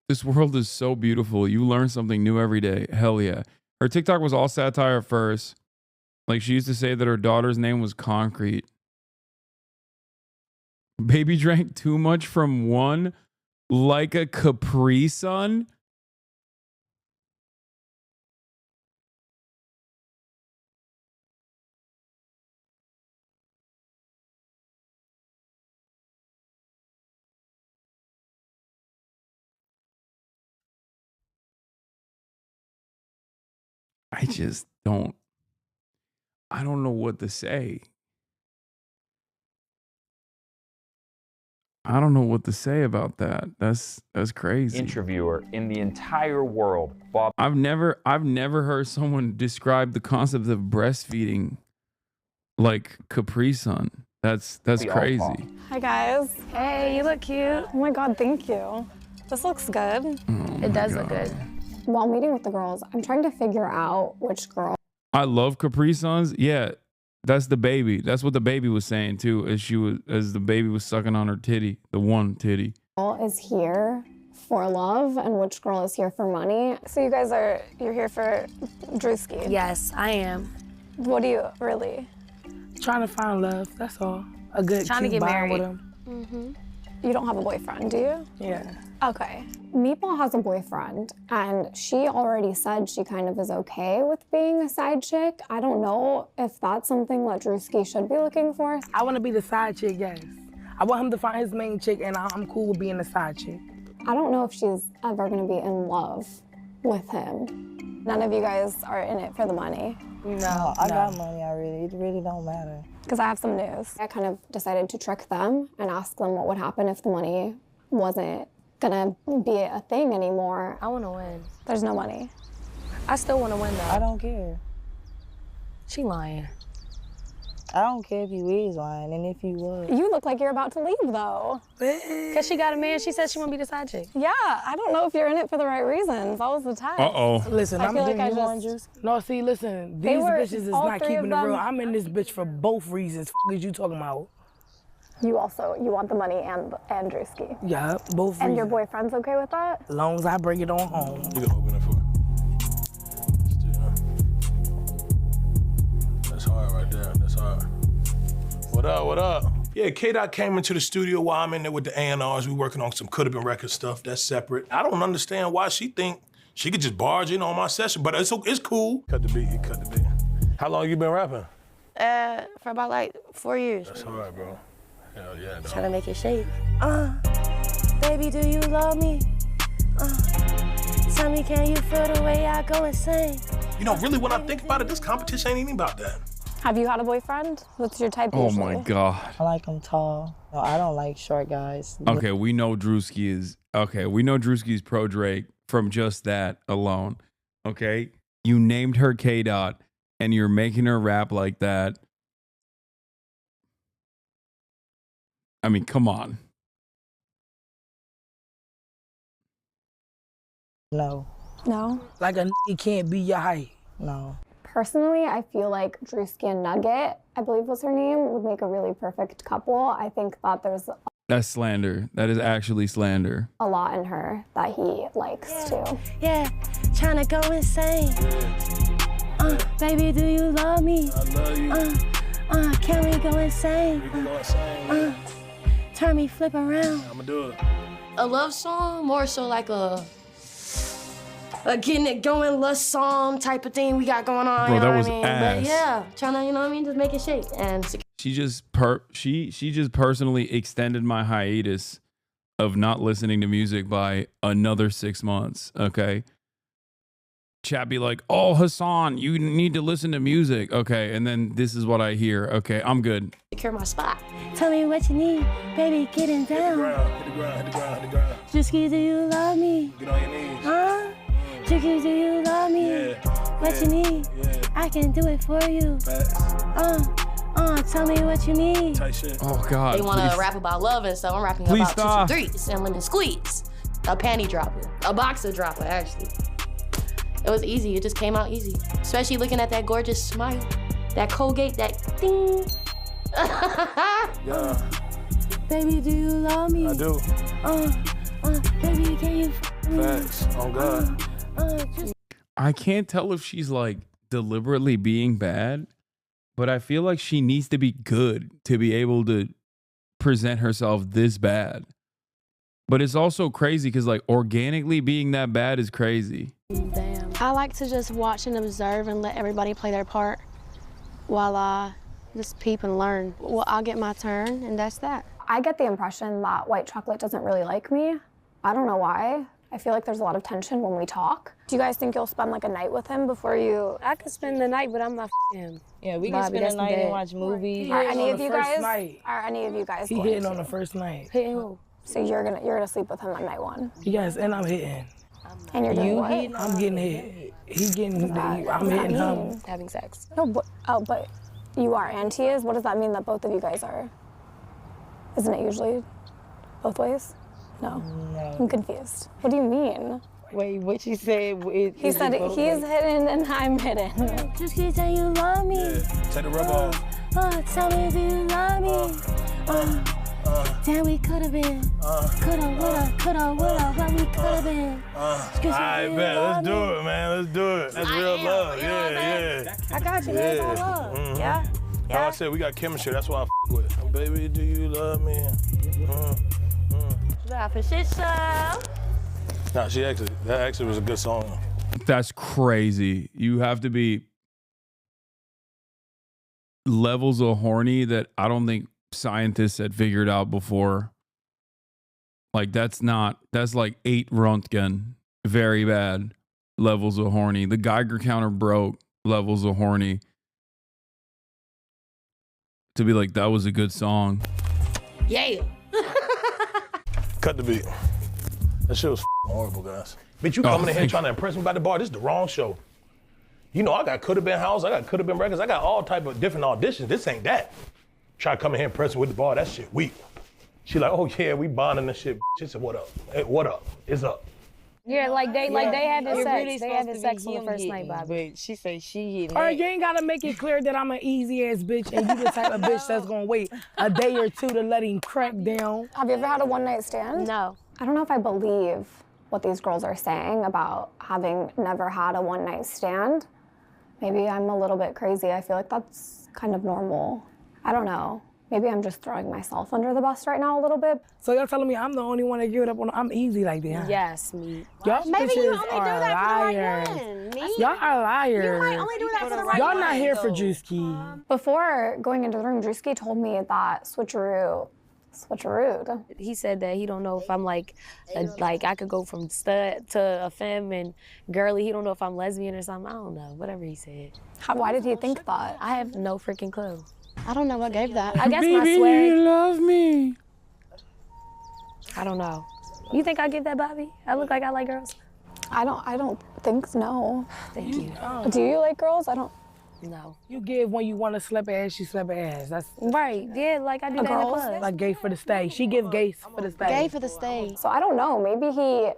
This world is so beautiful. You learn something new every day. Hell yeah. Her TikTok was all satire at first. Like, she used to say that her daughter's name was Concrete. Baby drank too much from one like a Capri Sun. I don't know what to say. I don't know what to say about that. That's crazy. Interviewer in the entire world, Bob. I've never heard someone describe the concept of breastfeeding like Capri Sun. That's crazy. Hi guys. Hey, you look cute. Oh my God, thank you. This looks good. It does look good. While meeting with the girls, I'm trying to figure out which girl. I love Capri Suns. Yeah, that's the baby. That's what the baby was saying too, as the baby was sucking on her titty, the one titty. Is here for love and which girl is here for money. So you guys you're here for Drewski. Yes, I am. What do you really? Trying to find love, that's all. A good Trying to cute get bond married. with him. Mm-hmm. You don't have a boyfriend, do you? Yeah. Okay. Meatball has a boyfriend, and she already said she kind of is okay with being a side chick. I don't know if that's something that Drewski should be looking for. I want to be the side chick, yes. I want him to find his main chick, and I'm cool with being the side chick. I don't know if she's ever gonna be in love with him. None of you guys are in it for the money. No, I got money already. It really don't matter. Because I have some news. I kind of decided to trick them and ask them what would happen if the money wasn't gonna be a thing anymore. I want to win. There's no money. I still want to win though. I don't care. She lying. I don't care if you is lying, and if you was. You look like you're about to leave though. Cause she got a man, she said she wanna be the side chick. Yeah, I don't know if you're in it for the right reasons. That was the test. Listen, I feel like I just... No, see, listen, these bitches is not keeping it real. I'm in this bitch for both reasons. F is you talking about? You want the money and Drewski. Yeah, both reasons. And your boyfriend's okay with that? As long as I bring it on home. You can open it for That's hard right there. That's hard. What up, what up? Yeah, K-Dot came into the studio while I'm in there with the A&Rs. We working on some Coulda Been record stuff. That's separate. I don't understand why she think she could just barge in on my session, but it's cool. Cut the beat, he cut the beat. How long you been rapping? For about like 4 years. That's hard, bro. Hell yeah, dog. Trying to make it shake. Baby, do you love me? Tell me, can you feel the way I go insane? You know, really, when I think about it, this competition ain't even about that. Have you had a boyfriend? What's your type usually? Oh my God. I like them tall. No, I don't like short guys. Okay, we know Drewski is pro Drake from just that alone. Okay? You named her K-Dot and you're making her rap like that. I mean, come on. No. No? Like a nigga can't be your height. No. Personally, I feel like Drewski and Nugget, I believe was her name, would make a really perfect couple. I think that there's That's slander. That is actually slander. a lot in her that he likes too. Yeah, trying to go insane. Baby, do you love me? I love you. Can we go insane? We can go insane. Turn me flip around. I'ma do it. A love song, more so like a getting it going lust song type of thing we got going on. Bro, you know that what was I mean? ass. But yeah, trying to, you know what I mean, just make it shake. And She just personally extended my hiatus of not listening to music by another 6 months. Okay. chat be like, oh, Hasan, you need to listen to music. Okay, and then this is what I hear. Okay, I'm good. Secure my spot. Tell me what you need, baby, getting down. Hit the ground. Juicy, do you love me? Get on your knees. Huh? Juicy, do you love me? What you need? I can do it for you. Tell me what you need. Tight shit. Oh, God. They want to rap about love and so I'm rapping Please about stop. 2, 3s and lemon squeeze. A panty dropper. A boxer dropper, actually. It was easy. It just came out easy. Especially looking at that gorgeous smile. That Colgate, that ding. Yeah. Baby, do you love me? I do. Baby, can you me? Facts. Oh, God. I can't tell if she's like deliberately being bad, but I feel like she needs to be good to be able to present herself this bad. But it's also crazy because like organically being that bad is crazy. Damn. I like to just watch and observe and let everybody play their part while I just peep and learn. Well, I'll get my turn and that's that. I get the impression that white chocolate doesn't really like me. I don't know why. I feel like there's a lot of tension when we talk. Do you guys think you'll spend like a night with him before you? I could spend the night, but I'm not him. Yeah, we can spend the night and watch movies. Are any of you guys? Night. Are any of you guys? He going hitting to? on the first night. Hitting who? So you're gonna sleep with him on night 1. Yes, and I'm hitting. And you're doing what? I'm getting hit. He getting. I'm hitting him. Having sex. No, but you are and he is. What does that mean that both of you guys are? Isn't it usually both ways? No. I'm confused. What do you mean? Wait, what you said? He said he's hidden and I'm hidden. Just keep saying you love me. Yeah. Take the rub off. Tell me if you love me. Damn, we could have been. Coulda, woulda, what we could have been. I bet. Let's do it, man. Let's do it. That's real love. Yeah. I got you. That's all love. Yeah. Like I said, we got chemistry. That's why I with. Baby, do you love me? For shit show. Nah, that actually was a good song. That's crazy. You have to be levels of horny that I don't think scientists had figured out before. Like that's like 8 Röntgen. Very bad levels of horny. The Geiger counter broke levels of horny. To be like, that was a good song. Yeah. Cut the beat. That shit was horrible, guys. Bitch, you coming in here trying to impress me by the bar. This is the wrong show. You know, I got Coulda Been House, I got Coulda Been Records, I got all type of different auditions. This ain't that. Try to come in here and press me with the bar, that shit weak. She like, oh yeah, we bonding this shit. She said, what up? Hey, what up? It's up. Yeah, like they having You're sex. really They having supposed to sex be on the him first hitting, night, Bobby. But she say she hitting. All right, you ain't gotta make it clear that I'm an easy ass bitch and you the type of bitch that's gonna wait a day or 2 to let him crack down. Have you ever had a one-night stand? No. I don't know if I believe what these girls are saying about having never had a one-night stand. Maybe I'm a little bit crazy. I feel like that's kind of normal. I don't know. Maybe I'm just throwing myself under the bus right now a little bit. So y'all telling me I'm the only one that give it up on? I'm easy like that. Yes, me. Y'all Maybe you only bitches do are that for the right liars. one. Me? Y'all are liars. You might only do that for the right Y'all one. not here for Drewski. Before going into the room, Drewski told me that switcherooed. He said that he don't know if I'm like I could go from stud to a femme and girly. He don't know if I'm lesbian or something. I don't know. Whatever he said. Why did he think that? I have no freaking clue. I don't know what gave that. I guess Baby, my swag. you love me. I don't know. You think I give that, Bobby? I look like I like girls. I don't think so. No. Thank you. Do you like girls? I don't. No. You give when you want to slap ass, you slap ass. That's right. Yeah, like I do that in the club. Like gay for the stay. She give gay for the stay. Gay for the stay. So I don't know. Maybe he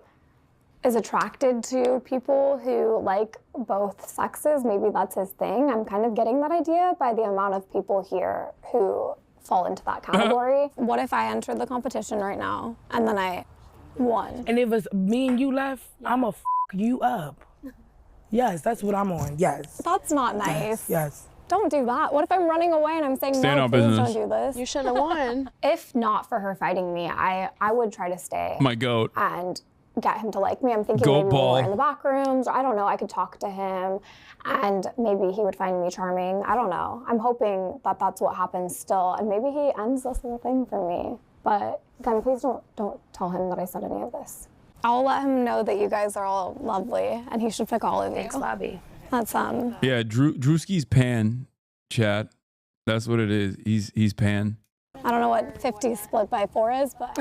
is attracted to people who like both sexes. Maybe that's his thing. I'm kind of getting that idea by the amount of people here who fall into that category. What if I entered the competition right now and then I won? And if it's me and you left, I'ma f you up. Yes, that's what I'm on. Yes. That's not nice. Yes. Don't do that. What if I'm running away and I'm saying, Stand no, on please business. don't do this? You shouldn't have won. If not for her fighting me, I would try to stay. My goat. And get him to like me. I'm thinking Goat maybe ball. more in the back rooms. I don't know. I could talk to him and maybe he would find me charming. I don't know. I'm hoping that that's what happens still. And maybe he ends this whole thing for me. But again, please don't tell him that I said any of this. I'll let him know that you guys are all lovely, and he should pick all of you. Thanks, Bobby. That's Yeah, Drewski's pan, chat. That's what it is. He's pan. I don't know what 50 split by 4 is, but.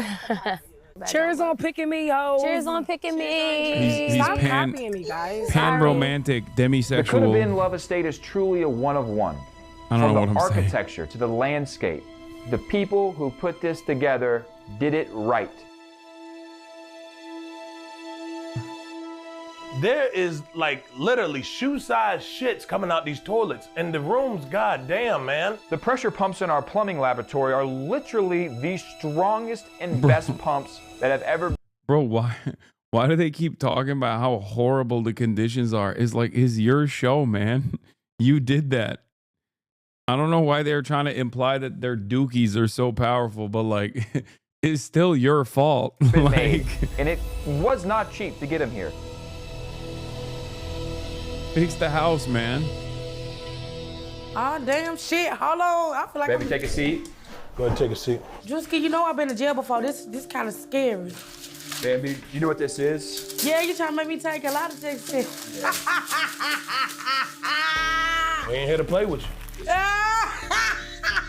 Cheers on picking me, ho. Cheers on picking me. He's Stop pan, copying me, guys. pan romantic, The Could Have demisexual. Been Love Estate is truly a one of one. I don't know what From I'm the saying. architecture to the landscape, the people who put this together did it right. There is like literally shoe-sized shits coming out these toilets, and the rooms, goddamn, man. The pressure pumps in our plumbing laboratory are literally the strongest and best pumps that have ever. Bro, why do they keep talking about how horrible the conditions are? It's like, it's your show, man. You did that. I don't know why they're trying to imply that their dookies are so powerful, but like, it's still your fault. been Like, made, and it was not cheap to get him here. fix the house, man. Oh, damn shit. Hold on. I feel like Baby, I'm... take a seat. Go ahead and take a seat. Drewski, you know I've been to jail before. This kind of scary. Baby, you know what this is? Yeah, you trying to make me take a lot of things. We ain't here to play with you.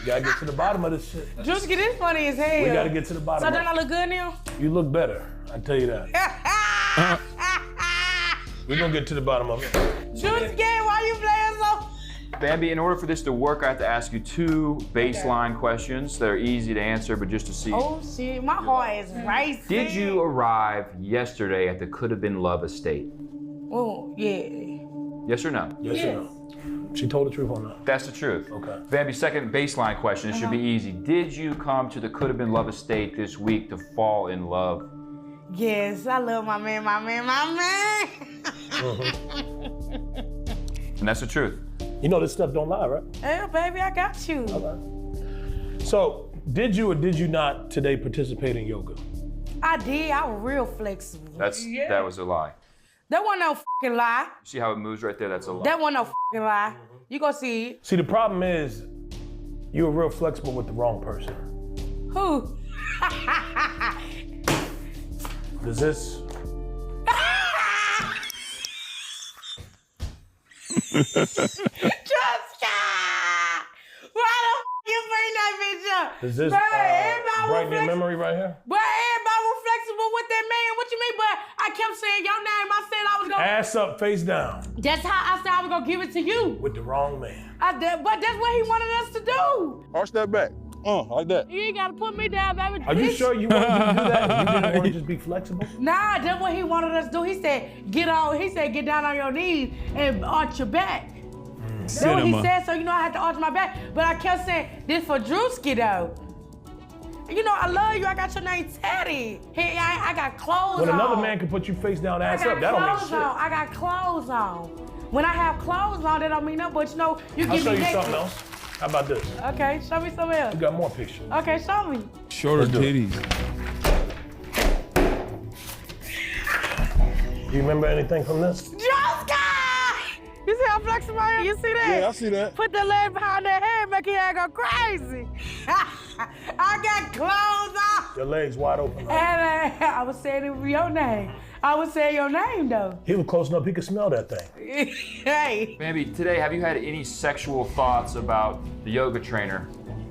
You gotta get to the bottom of this shit. Drewski, this funny as hell. We gotta get to the bottom So of don't it. I look good now? You look better, I tell you that. We're gonna get to the bottom of it. Drewski, why you playing so? Bambi, in order for this to work, I have to ask you 2 baseline questions that are easy to answer, but just to see. Oh shit, my heart is racing. Did you arrive yesterday at the Could Have Been Love Estate? Oh, yeah. Yes or no? Yes or no? She told the truth on that. That's the truth. Okay. Bambi, second baseline question. It should be easy. Did you come to the Could Have Been Love Estate this week to fall in love? Yes, I love my man, my man, my man. And that's the truth. You know this stuff don't lie, right? Hey, baby, I got you. Okay. So, did you or did you not today participate in yoga? I did. I was real flexible. That was a lie. That wasn't no fucking lie. See how it moves right there? That's a lie. That wasn't no fucking lie. You gonna see it. See, the problem is you were real flexible with the wrong person. Who? Does this? Jessica! Why the you bring that bitch up? Does this brighten your memory right here? But everybody was flexible with that man. What you mean? But I kept saying your name. I said I was gonna. Ass up, face down. That's how I said I was gonna give it to you. With the wrong man. I did, but that's what he wanted us to do. Arch that back. Like that. You ain't gotta put me down, baby. Are you sure you wanted to do that? You didn't want to just be flexible? Nah, that's what he wanted us to do. He said, get down on your knees and arch your back. That's what he said, so you know I had to arch my back. But I kept saying, this for Drewski though. You know, I love you, I got your name Teddy. Hey, I got clothes on. When another man can put you face down, ass up, that don't mean shit. I got clothes on. When I have clothes on, that don't mean nothing, but you know, you I'll give show me you naked. something else. How about this? Okay, show me something else. You got more pictures. Okay, show me. Shorter titties. Do you remember anything from this? Jessica! You see how flexible I am? You see that? Yeah, I see that. Put the leg behind that head, make your head go crazy. I got clothes on. Your legs wide open. And I was saying it with your name. I was saying your name though. He was close enough, he could smell that thing. Hey. Bambi, today, have you had any sexual thoughts about the yoga trainer?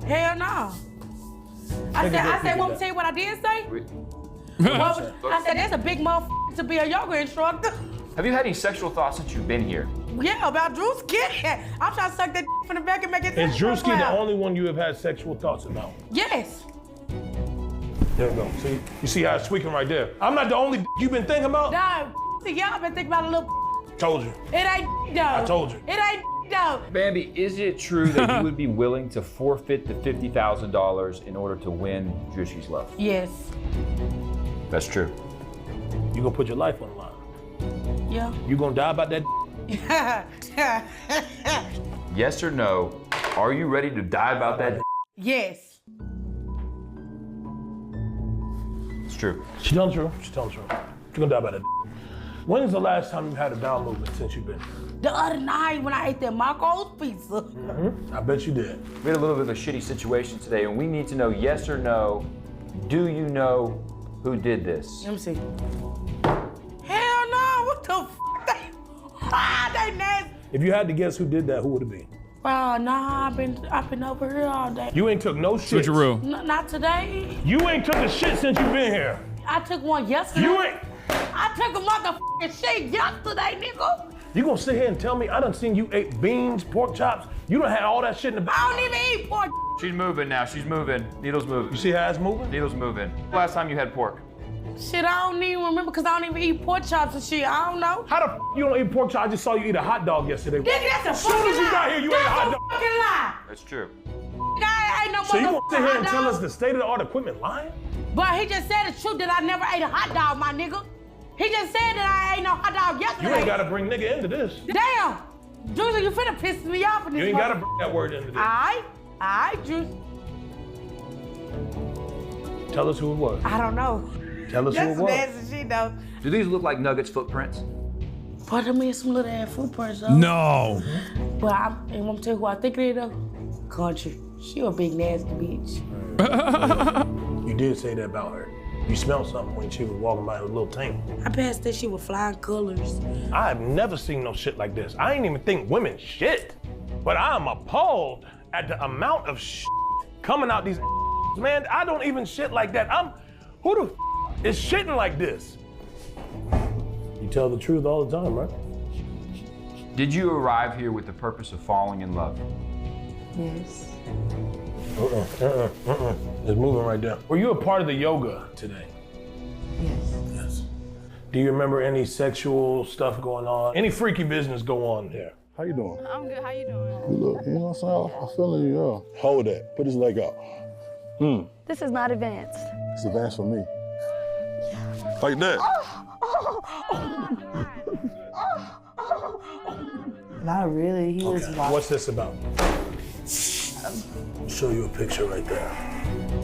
Hell no. I said, want me to tell you what I did say? I said, that's a big motherfucker to be a yoga instructor. Have you had any sexual thoughts since you've been here? Yeah, about Drewski. I'm trying to suck that from the back and make it. Is Drewski the only one you have had sexual thoughts about? Yes. There we go. See, you see how it's tweaking right there. I'm not the only you've been thinking about? No, y'all been thinking about a little. Told you. It ain't though. I told you. It ain't though. Bambi, is it true that you would be willing to forfeit the $50,000 in order to win Drewski's love? Yes. That's true. You gonna put your life on the line? Yeah. You gonna die about that? Yes or no? Are you ready to die about that? Yes. It's true. She's telling the truth. She's telling the truth. You're gonna die about that. When's the last time you had a bowel movement since you've been here? The other night when I ate that Marco's pizza. I bet you did. We had a little bit of a shitty situation today, and we need to know yes or no. Do you know who did this? Let me see. they nasty. If you had to guess who did that, who would it be? Oh, nah, I've been over here all day. You ain't took no shit. Switcheroo. Not today. You ain't took a shit since you been here. I took one yesterday. You ain't. I took a motherfucking shit yesterday, nigga. You gonna sit here and tell me I done seen you ate beans, pork chops? You done had all that shit in the back. I don't even eat pork. She's moving now. She's moving. Needle's moving. You see how it's moving? Needle's moving. Last time you had pork? Shit, I don't even remember because I don't even eat pork chops and shit. I don't know. How the f you don't eat pork chops? I just saw you eat a hot dog yesterday. Nigga, that's a fucking lie. As soon as you got here, you ate a hot dog. That's a fucking lie. That's true. I ain't no So you gonna sit here and hot tell dog? us the state-of-the-art equipment lying? But he just said the truth that I never ate a hot dog, my nigga. He just said that I ate no hot dog yesterday. You ain't gotta bring nigga into this. Damn. Juicy, you finna piss me off in this. You ain't gotta bring that word into this. Alright, Juicy. Tell us who it was. I don't know. Tell us who it was. That's nasty shit, though. Do these look like Nuggets footprints? But I mean, some little ass footprints, though. No. But I'm gonna tell you who I think it is, though. Country. She a big nasty bitch. You did say that about her. You smelled something when she was walking by with a little taint. I passed that shit with flying colors. I have never seen no shit like this. I ain't even think women shit. But I'm appalled at the amount of shit coming out these man, I don't even shit like that. Who the is shitting like this? You tell the truth all the time, right? Did you arrive here with the purpose of falling in love? Yes. It's moving right there. Were you a part of the yoga today? Yes. Do you remember any sexual stuff going on? Any freaky business go on here? How you doing? I'm good. How you doing? You look, you know what I'm saying? I'm feeling you, yeah. Hold that. Put his leg out. This is not advanced. It's advanced for me. Like that. Not really. He was watching. What's this about? I'll show you a picture right there.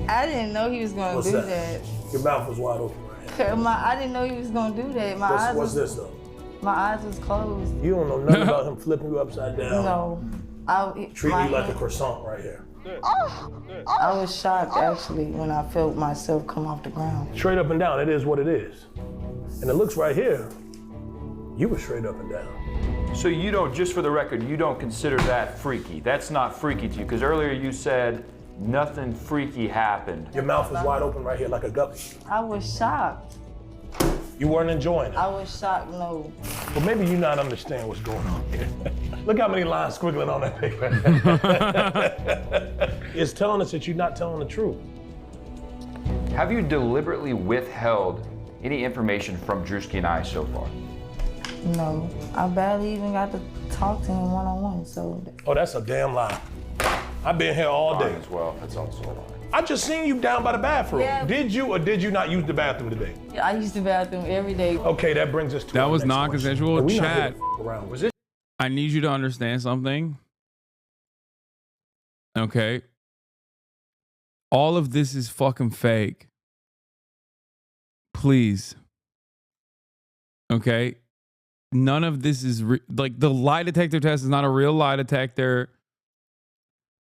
I didn't know he was gonna What's do that? that. Your mouth was wide open right here. I didn't know he was gonna do that. What's this though? My eyes was closed. You don't know nothing about him flipping you upside down. No. Treat you like a croissant right here. I was shocked actually when I felt myself come off the ground. Straight up and down, it is what it is. And it looks right here, you were straight up and down. So you don't, just for the record, you don't consider that freaky. That's not freaky to you, because earlier you said nothing freaky happened. Your mouth was wide open right here like a guppy. I was shocked. You weren't enjoying it. I was shocked, no. Well, maybe you not understand what's going on here. Look how many lines squiggling on that paper. It's telling us that you're not telling the truth. Have you deliberately withheld any information from Drewski and I so far? No. I barely even got to talk to him one-on-one, so. Oh, that's a damn lie. I've been here all day. As well, that's also a lie. I just seen you down by the bathroom. Yeah. Did you or did you not use the bathroom today? Yeah, I use the bathroom every day. Okay, that brings us to That our was next non-consensual question. chat. Was it? I need you to understand something. Okay. All of this is fucking fake. Please. Okay. None of this is like the lie detector test is not a real lie detector.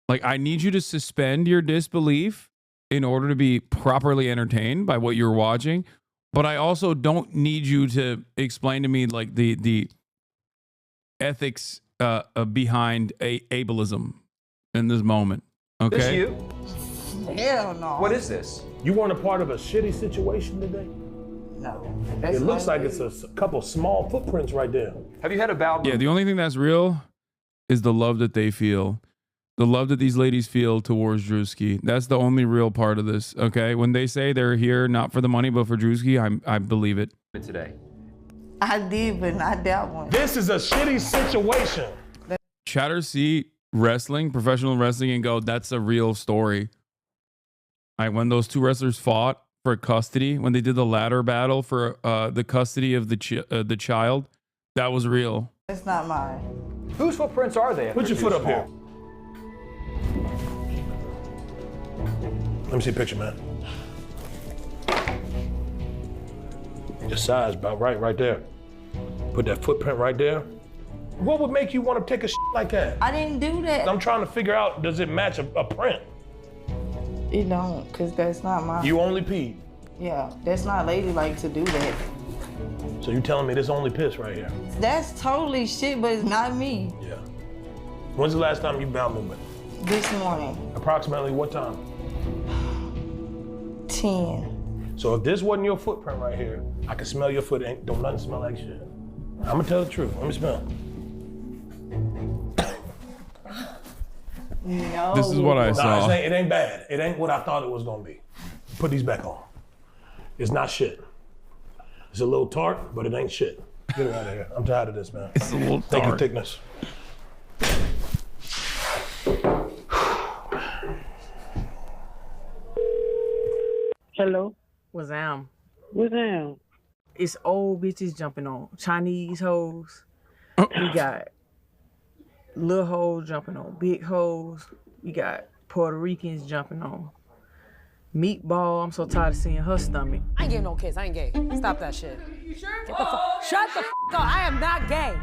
Like, I need you to suspend your disbelief in order to be properly entertained by what you're watching. But I also don't need you to explain to me like the ethics behind ableism in this moment. Okay. This you? Hell no. What is this? You weren't a part of a shitty situation today? No. It looks like it's a couple small footprints right there. Have you had a bowel movement? Yeah, the only thing that's real is the love that they feel. The love that these ladies feel towards Drewski. That's the only real part of this, okay? When they say they're here not for the money, but for Drewski, I believe it. Today. I did, but not that one. This is a shitty situation. Chatters see wrestling, professional wrestling, and go, that's a real story. When those two wrestlers fought for custody, when they did the ladder battle for the custody of the child, that was real. It's not mine. Whose footprints are they? Put your foot up here. Let me see a picture, man. Your size about right there. Put that footprint right there. What would make you want to take a shit like that? I didn't do that. I'm trying to figure out, does it match a print? It don't, because that's not mine. You only peed? Yeah, that's not ladylike to do that. So you telling me this only piss right here? That's totally shit, but it's not me. Yeah. When's the last time you bound movement? This morning. Approximately what time? 10. So if this wasn't your footprint right here, I can smell your foot. Don't nothing smell like shit. I'm gonna tell the truth. Let me smell. No. This is what I saw. It ain't bad. It ain't what I thought it was gonna be. Put these back on. It's not shit. It's a little tart, but it ain't shit. Get it out of here. I'm tired of this, man. It's a little Take your tart. thickness. Hello. What's down? What's down? It's old bitches jumping on Chinese hoes. We got little hoes jumping on big hoes. We got Puerto Ricans jumping on Meatball. I'm so tired of seeing her stomach. I ain't getting no kiss. I ain't gay. Stop that shit. You sure? Shut the up. I am not gay.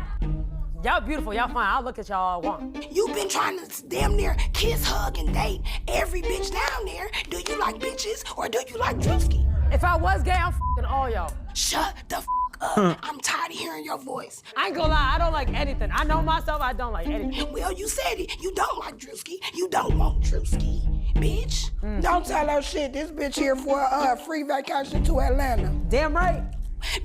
Y'all beautiful. Y'all fine. I'll look at y'all all I want. You've been trying to damn near kiss, hug, and date every bitch down there. Do you like bitches or do you like Drewski? If I was gay, I'm f***ing all y'all. Shut the up. I'm tired of hearing your voice. I ain't gonna lie. I don't like anything. I know myself. I don't like anything. Well, you said it. You don't like Drewski. You don't want Drewski, bitch. Don't tell her shit. This bitch here for a free vacation to Atlanta. Damn right.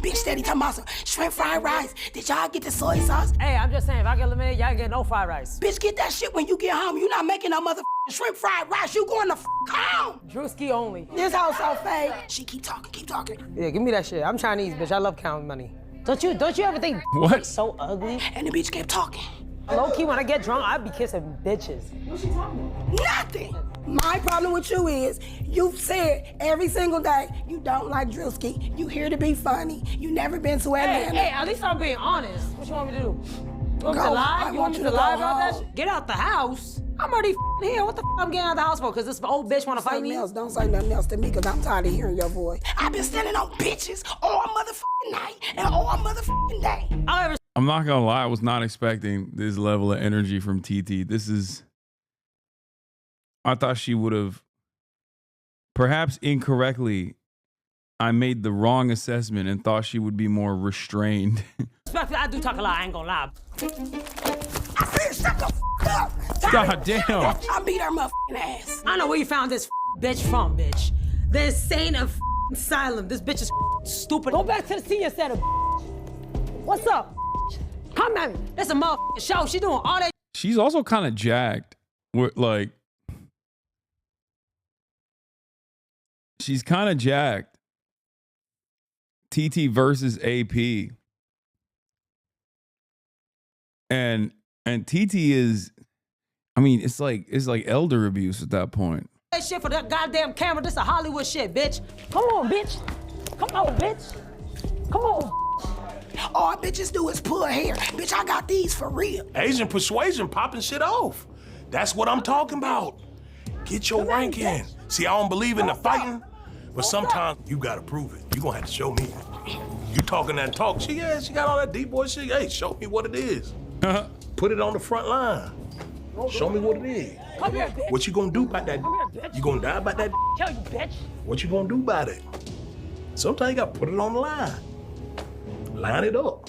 Bitch steady talking about some shrimp fried rice. Did y'all get the soy sauce? Hey, I'm just saying, if I get eliminated, y'all get no fried rice. Bitch, get that shit when you get home. You not making no motherfucking shrimp fried rice. You going to home. Drewski only. This house so fake. She keep talking, keep talking. Yeah, give me that shit. I'm Chinese, bitch. I love counting money. Don't you ever think what? So ugly? And the bitch kept talking. Low key, when I get drunk, I be kissing bitches. What's she talking about? Nothing. My problem with you is you've said every single day you don't like Drewski. You here to be funny. You never been to Atlanta. Hey, at least I'm being honest. What you want me to do? You want me to lie? I want you to lie go about that home. shit? Get out the house. I'm already here. What the I'm getting out of the house for? Because this old bitch want to fight me? Else. Don't say nothing else to me because I'm tired of hearing your voice. I've been standing on bitches all motherfucking night and all motherfucking day. I'm not gonna lie, I was not expecting this level of energy from TT. I thought she would have, perhaps incorrectly, I made the wrong assessment and thought she would be more restrained. Respectfully, I do talk a lot. I ain't gonna lie. I said shut the up. God damn. I beat her motherfucking ass. I know where you found this bitch from, bitch. The insane asylum. This bitch is stupid. Go back to the senior center. What's up? Come at me. That's a motherfucking show. She doing all that. She's also kind of jacked. Like, she's kind of jacked. TT versus AP. And TT is, I mean, it's like elder abuse at that point. That shit for that goddamn camera. This is Hollywood shit, bitch. Come on, bitch. Come on, bitch. Come on. All bitches do is pull hair. Bitch, I got these for real. Asian persuasion popping shit off. That's what I'm talking about. Get your rank in. See, I don't believe in the fighting, but sometimes you gotta prove it. You gonna have to show me. You talking that talk. She got all that deep boy shit. Hey, show me what it is. Put it on the front line. Show me what it is. Come here, bitch. What you gonna do about that? Come here, bitch. You gonna die about that? Kill you, bitch. What you gonna do about it? Sometimes you gotta put it on the line. Line it up.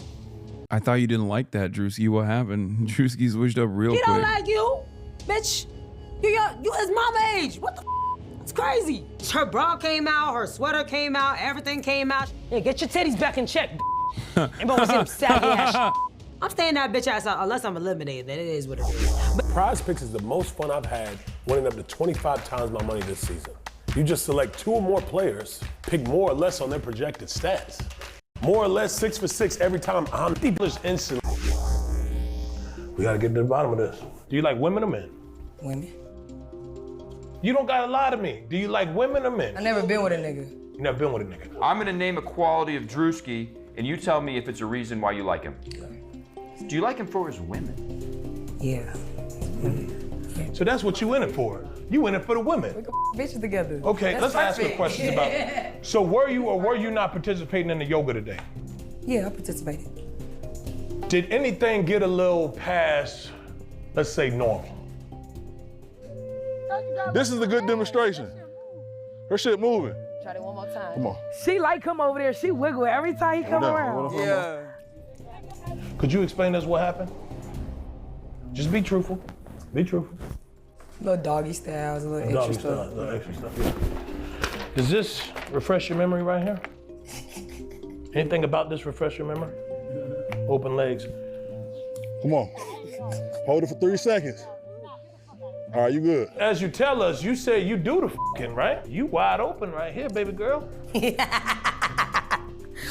I thought you didn't like that, Drewski. What happened? Drewski switched up real He quick. don't like you, bitch. You his mama age. What the It's crazy. Her bra came out, her sweater came out, everything came out. Yeah, get your titties back in check. Ain't gonna see them saggy ass. I'm staying that bitch ass out unless I'm eliminated. Then it is what it is. Prize Picks is the most fun I've had, winning up to 25 times my money this season. You just select 2 or more players, pick more or less on their projected stats. More or less 6 for 6 every time. I'm deepest instantly. We gotta get to the bottom of this. Do you like women or men? Women. You don't gotta lie to me. Do you like women or men? I never been with a nigga. You never been with a nigga? I'm gonna name a quality of Drewski, and you tell me if it's a reason why you like him. Do you like him for his women? Yeah. So that's what you in it for. You in it for the women. We can bitches together. Okay, That's let's ask her perfect. questions about it. So were you or were you not participating in the yoga today? Yeah, I participated. Did anything get a little past, let's say, normal? This is a good demonstration. Her shit moving. Try it one more time. Come on. She like come over there. She wiggle every time he come down, around. hold on. Because Could you explain to us what happened? Just be truthful. Be truthful. Little doggy styles, a little extra stuff. Little extra stuff, yeah. Does this refresh your memory right here? Anything about this refresh your memory? Open legs. Come on. Hold it for 3 seconds. All right, you good. As you tell us, you say you do the f***ing, right? You wide open right here, baby girl.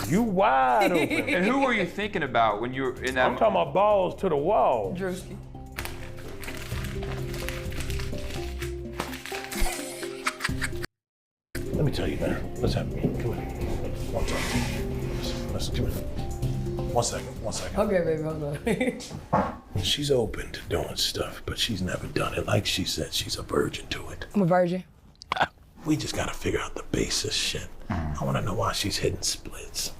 You wide open. And who were you thinking about when you were in that? I'm talking about balls to the wall. Drewski. Let me tell you, man. Let's have me. Come here. One second. Let's come here. 1 second. 1 second. Okay, baby, hold on. She's open to doing stuff, but she's never done it. Like she said, she's a virgin to it. I'm a virgin. We just gotta figure out the basis shit. I wanna know why she's hitting splits.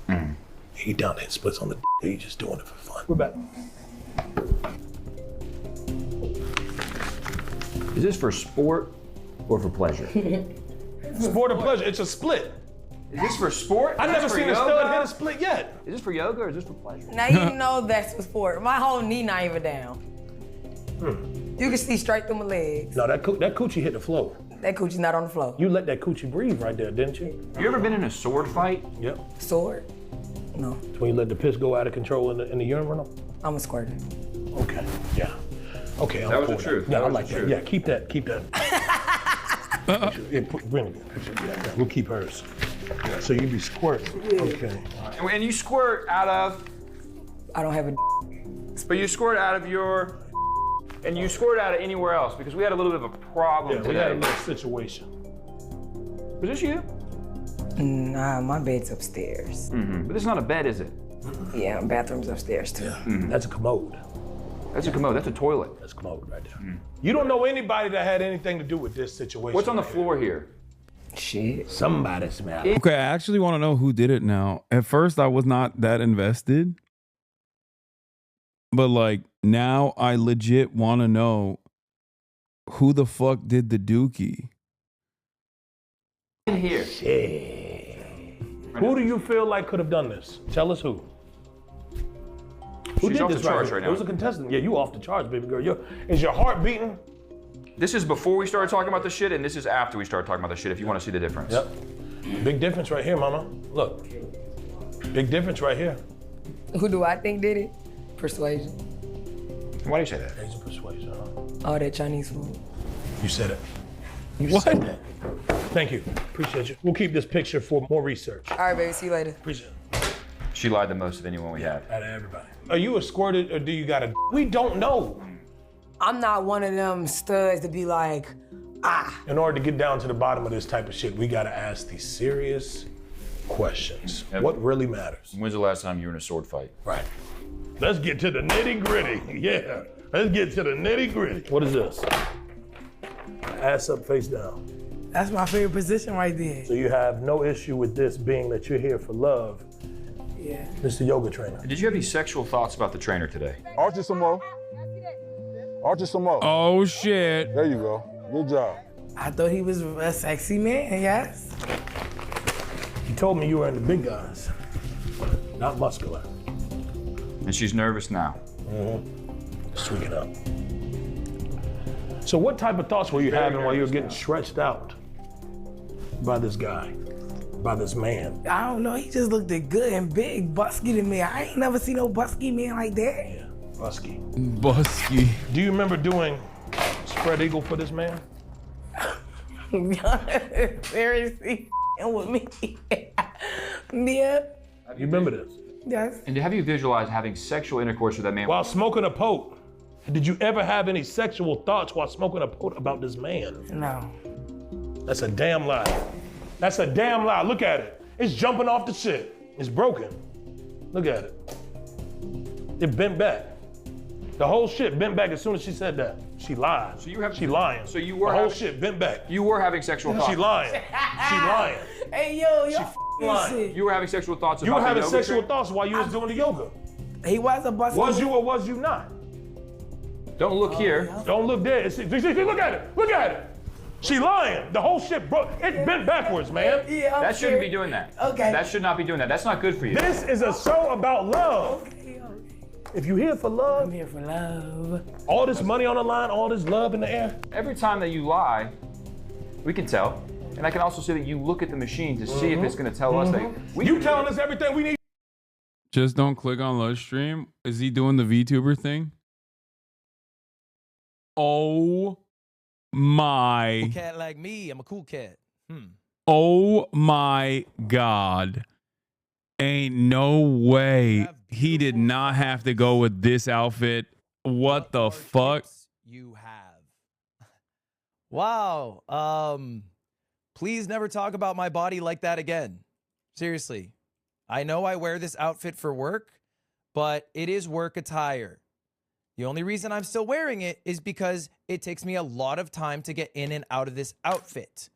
You down to hit splits on the or you just doing it for fun? We're back. Is this for sport or for pleasure? Sport or pleasure, it's a split. Is this for sport? I've never seen a stud hit a split yet. Is this for yoga or is this for pleasure? Now you know that's for sport. My whole knee not even down. You can see straight through my legs. No, that coochie hit the floor. That coochie's not on the floor. You let that coochie breathe right there, didn't you? You ever been in a sword fight? Yep. Sword? No. It's when you let the piss go out of control in the urinal? I'm a squirter. Okay, yeah. Okay, That was the truth. Yeah, That I was like the that. truth. Yeah, keep that. Yeah, bring it. Yeah, we'll keep hers. So you be squirting. Okay. And you squirt out of? I don't have a But you squirt out of your, and you squirt out of anywhere else because we had a little bit of a problem Yeah, today. we had a little situation. Was this you? Nah, my bed's upstairs. But this is not a bed, is it? Yeah, bathroom's upstairs too. That's a commode. That's a commode, that's a toilet. That's a commode right there. You don't know anybody that had anything to do with this situation. What's on the floor here? Shit. Somebody smelled. Okay, I actually want to know who did it now. At first, I was not that invested. But like, now I legit want to know who the fuck did the dookie. In here. Who do you feel like could have done this? Tell us who. Who She's did off this the charts here? right now. It was a contestant. Yeah, you off the charts, baby girl. Is your heart beating? This is before we started talking about the shit, and this is after we started talking about the shit, if you want to see the difference. Yep. Big difference right here, mama. Look. Big difference right here. Who do I think did it? Persuasion. Why do you say that? It's a persuasion, huh? All that Chinese food. You said it. You said that. Thank you. Appreciate you. We'll keep this picture for more research. All right, baby. See you later. Appreciate it. She lied the most of anyone we had. Out of everybody. Are you a squirted or do you got a? We don't know. I'm not one of them studs to be like, In order to get down to the bottom of this type of shit, we gotta ask these serious questions. What really matters? When's the last time you were in a sword fight? Right. Let's get to the nitty gritty. Yeah. Let's get to the nitty gritty. What is this? Ass up, face down. That's my favorite position right there. So you have no issue with this being that you're here for love. Yeah. Mr. Yoga Trainer. Did you have any sexual thoughts about the trainer today? Arch it some more. Arch it some more. Oh shit. There you go. Good job. I thought he was a sexy man, yes. You told me you were in the big guys, not muscular. And she's nervous now. Sweet up. So what type of thoughts were you having while you were getting stretched out by this guy, by this man? I don't know, he just looked good and big, busky to me. I ain't never seen no busky man like that. Yeah, busky. Busky. Do you remember doing spread eagle for this man? Seriously, with me. Yeah. You remember this? Yes. And have you visualized having sexual intercourse with that man? While smoking a pote, did you ever have any sexual thoughts while smoking a pote about this man? No. That's a damn lie. That's a damn lie. Look at it. It's jumping off the shit. It's broken. Look at it. It bent back. The whole shit bent back as soon as she said that. She lied. So she lying. So you were the whole shit bent back. You were having sexual thoughts. She lying. She lying. Hey, yo, lying. You were having sexual thoughts about You were the having yoga sexual trainer? thoughts while you was doing the yoga. He was a busty. Was you or was you not? Don't look here. Don't look there. See, look at it. Look at it. She lying. The whole shit broke. It bent backwards, man. Yeah, that shouldn't be doing that. Okay. That should not be doing that. That's not good for you. This is a show about love. If you're here for love, I'm here for love. All this money on the line, all this love in the air. Every time that you lie, we can tell. And I can also see that you look at the machine to see if it's going to tell us that you telling us everything we need. Just don't click on live stream. Is he doing the VTuber thing? Oh my. Cool cat like me. I'm a cool cat. Oh my God. Ain't no way he did not have to go with this outfit. What the fuck? You have. Wow. Please never talk about my body like that again. Seriously. I know I wear this outfit for work, but it is work attire. The only reason I'm still wearing it is because it takes me a lot of time to get in and out of this outfit.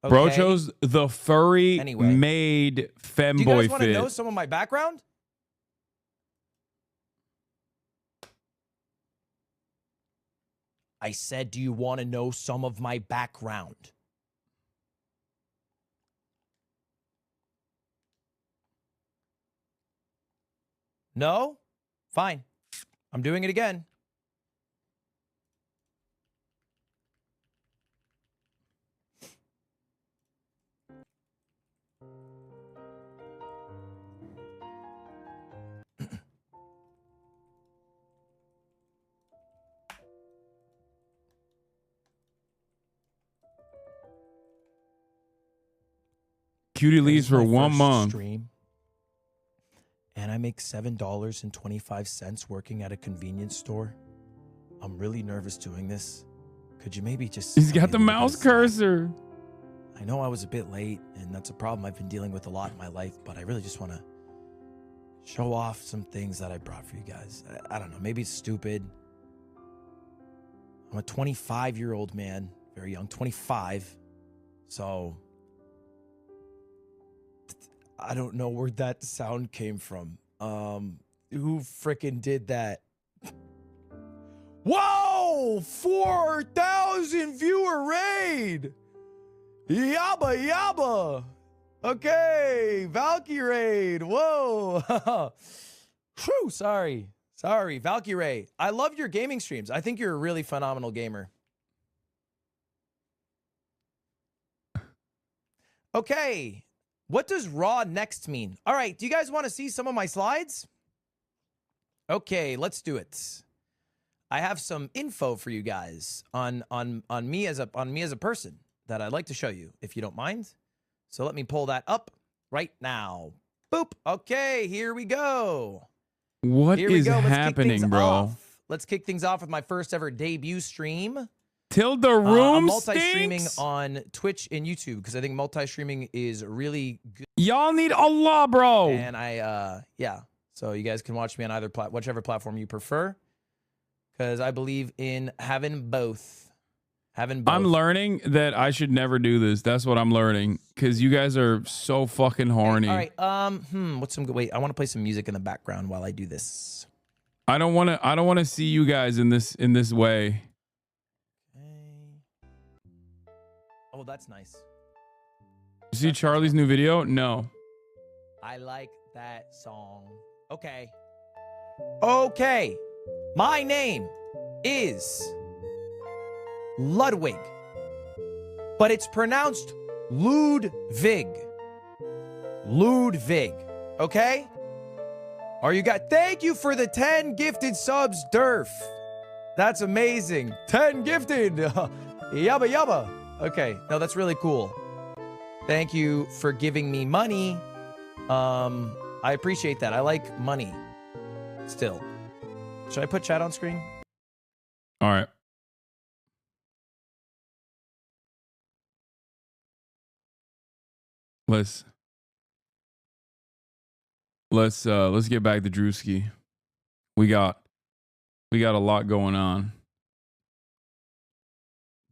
Okay? Bro chose the furry made femboy Do you guys want to fit. know some of my background? I said, do you want to know some of my background? No? Fine. I'm doing it again. Cutie leaves for 1 month. Stream, and I make $7.25 working at a convenience store. I'm really nervous doing this. Could you maybe just... He's got the mouse cursor. I know I was a bit late, and that's a problem I've been dealing with a lot in my life, but I really just want to show off some things that I brought for you guys. I don't know, maybe it's stupid. I'm a 25-year-old man, very young, 25. So I don't know where that sound came from. Who frickin' did that? Whoa! 4,000 viewer raid! Yabba yabba! Okay, Valky raid. Whoa! Whew, sorry. Sorry, Valky raid. I love your gaming streams. I think you're a really phenomenal gamer. Okay. What does raw next mean? All right, do you guys want to see some of my slides? Okay, let's do it. I have some info for you guys on me as a person that I'd like to show you, if you don't mind. So let me pull that up right now. Boop. Okay, here we go. What is happening, bro? Let's kick things off with my first ever debut stream. Till the room I'm multi-streaming stinks? on Twitch and YouTube because I think multi-streaming is really good. Y'all need Allah, bro. And yeah. So you guys can watch me on either whichever platform you prefer, because I believe in having both. I'm learning that I should never do this. That's what I'm learning, because you guys are so fucking horny. All right. What's some good? Wait, I want to play some music in the background while I do this. I don't want to see you guys in this way. Oh, that's nice. You see Charlie's new video? No. I like that song. Okay. Okay. My name is Ludwig, but it's pronounced Ludwig. Ludwig. Okay? Are you guys? Thank you for the 10 gifted subs, Durf. That's amazing. 10 gifted. Yabba yabba. Okay. No, that's really cool. Thank you for giving me money. I appreciate that. I like money. Still. Should I put chat on screen? All right. Let's get back to Drewski. We got a lot going on.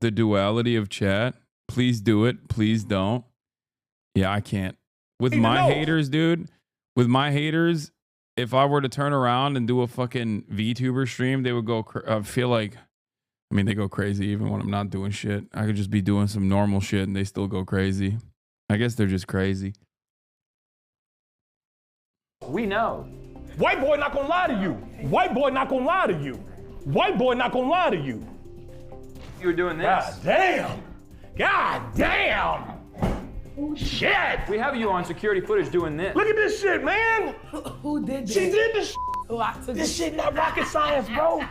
The duality of chat. Please do it. Please don't. Yeah, I can't. With my haters, dude. With my haters, if I were to turn around and do a fucking VTuber stream, they would go. I feel like, I mean, they go crazy even when I'm not doing shit. I could just be doing some normal shit and they still go crazy. I guess they're just crazy. We know White boy not gonna lie to you. White boy not gonna lie to you. White boy not gonna lie to you. You were doing this. God damn. God damn. Shit. We have you on security footage doing this. Look at this shit, man. Who did this? She did this shit. Oh, I took This shit not rocket science, bro.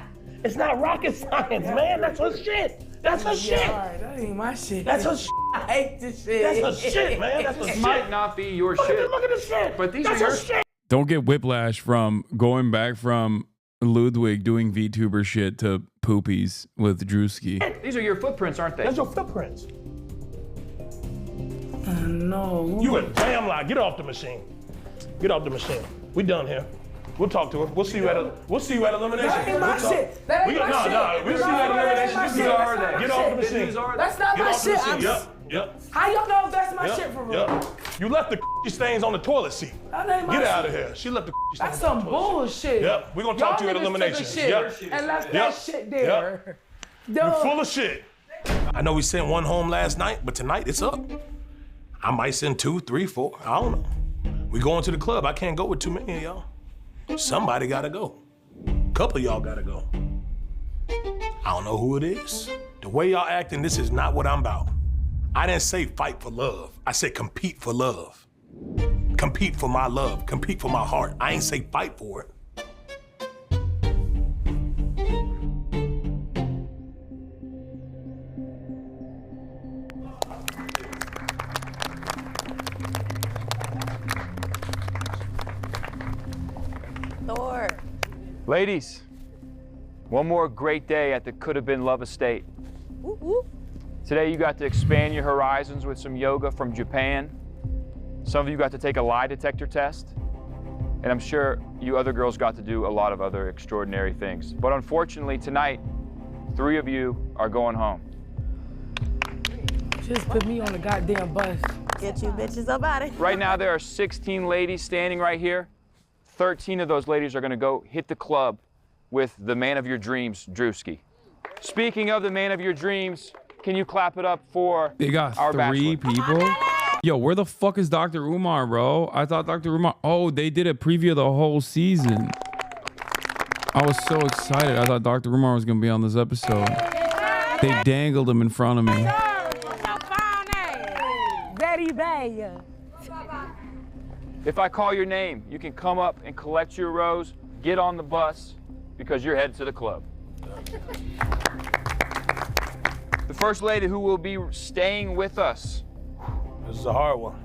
It's not rocket science, man. That's her shit. That's her shit. Alright, that ain't my shit. That's her shit. I hate this shit. That's her shit, man. That's her This shit. might not be your shit. Look at this shit. But these That's are her your shit. Don't get whiplash from going back from Ludwig doing VTuber shit to poopies with Drewski. These are your footprints, aren't they? That's your footprints. No. You a damn lie. Get off the machine. Get off the machine. We done here. We'll talk to her. We'll see you at elimination. That ain't my shit. That ain't my shit. No, we'll see you at elimination. That's Get not off my the shit. machine. That's not my shit. Yep. How y'all know if that's my shit for real? Yep. You left the stains on the toilet seat. That ain't my Get out of shit. here. She left the stains That's on the some toilet bullshit. Yep. We're gonna talk to you at Y'all niggas elimination. took a shit Yep. and left Yep. that shit there. You're full of shit. I know we sent one home last night, but tonight it's up. I might send 2, 3, 4. I don't know. We going to the club. I can't go with too many of y'all. Somebody gotta go. Couple of y'all gotta go. I don't know who it is. The way y'all acting, this is not what I'm about. I didn't say fight for love. I said compete for love. Compete for my love. Compete for my heart. I ain't say fight for it. Thor. Ladies, one more great day at the Could Have Been Love Estate. Woo woo. Today you got to expand your horizons with some yoga from Japan. Some of you got to take a lie detector test. And I'm sure you other girls got to do a lot of other extraordinary things. But unfortunately tonight, 3 of you are going home. Just put me on the goddamn bus. Get you bitches up out of here. Right now there are 16 ladies standing right here. 13 of those ladies are gonna go hit the club with the man of your dreams, Drewski. Speaking of the man of your dreams, can you clap it up for They got our 3 bachelor? people? Yo, where the fuck is Dr. Umar, bro? I thought Dr. Umar, oh, they did a preview of the whole season. I was so excited. I thought Dr. Umar was gonna be on this episode. They dangled him in front of me. Very bad. If I call your name, you can come up and collect your rose, get on the bus, because you're headed to the club. The first lady who will be staying with us. This is a hard one.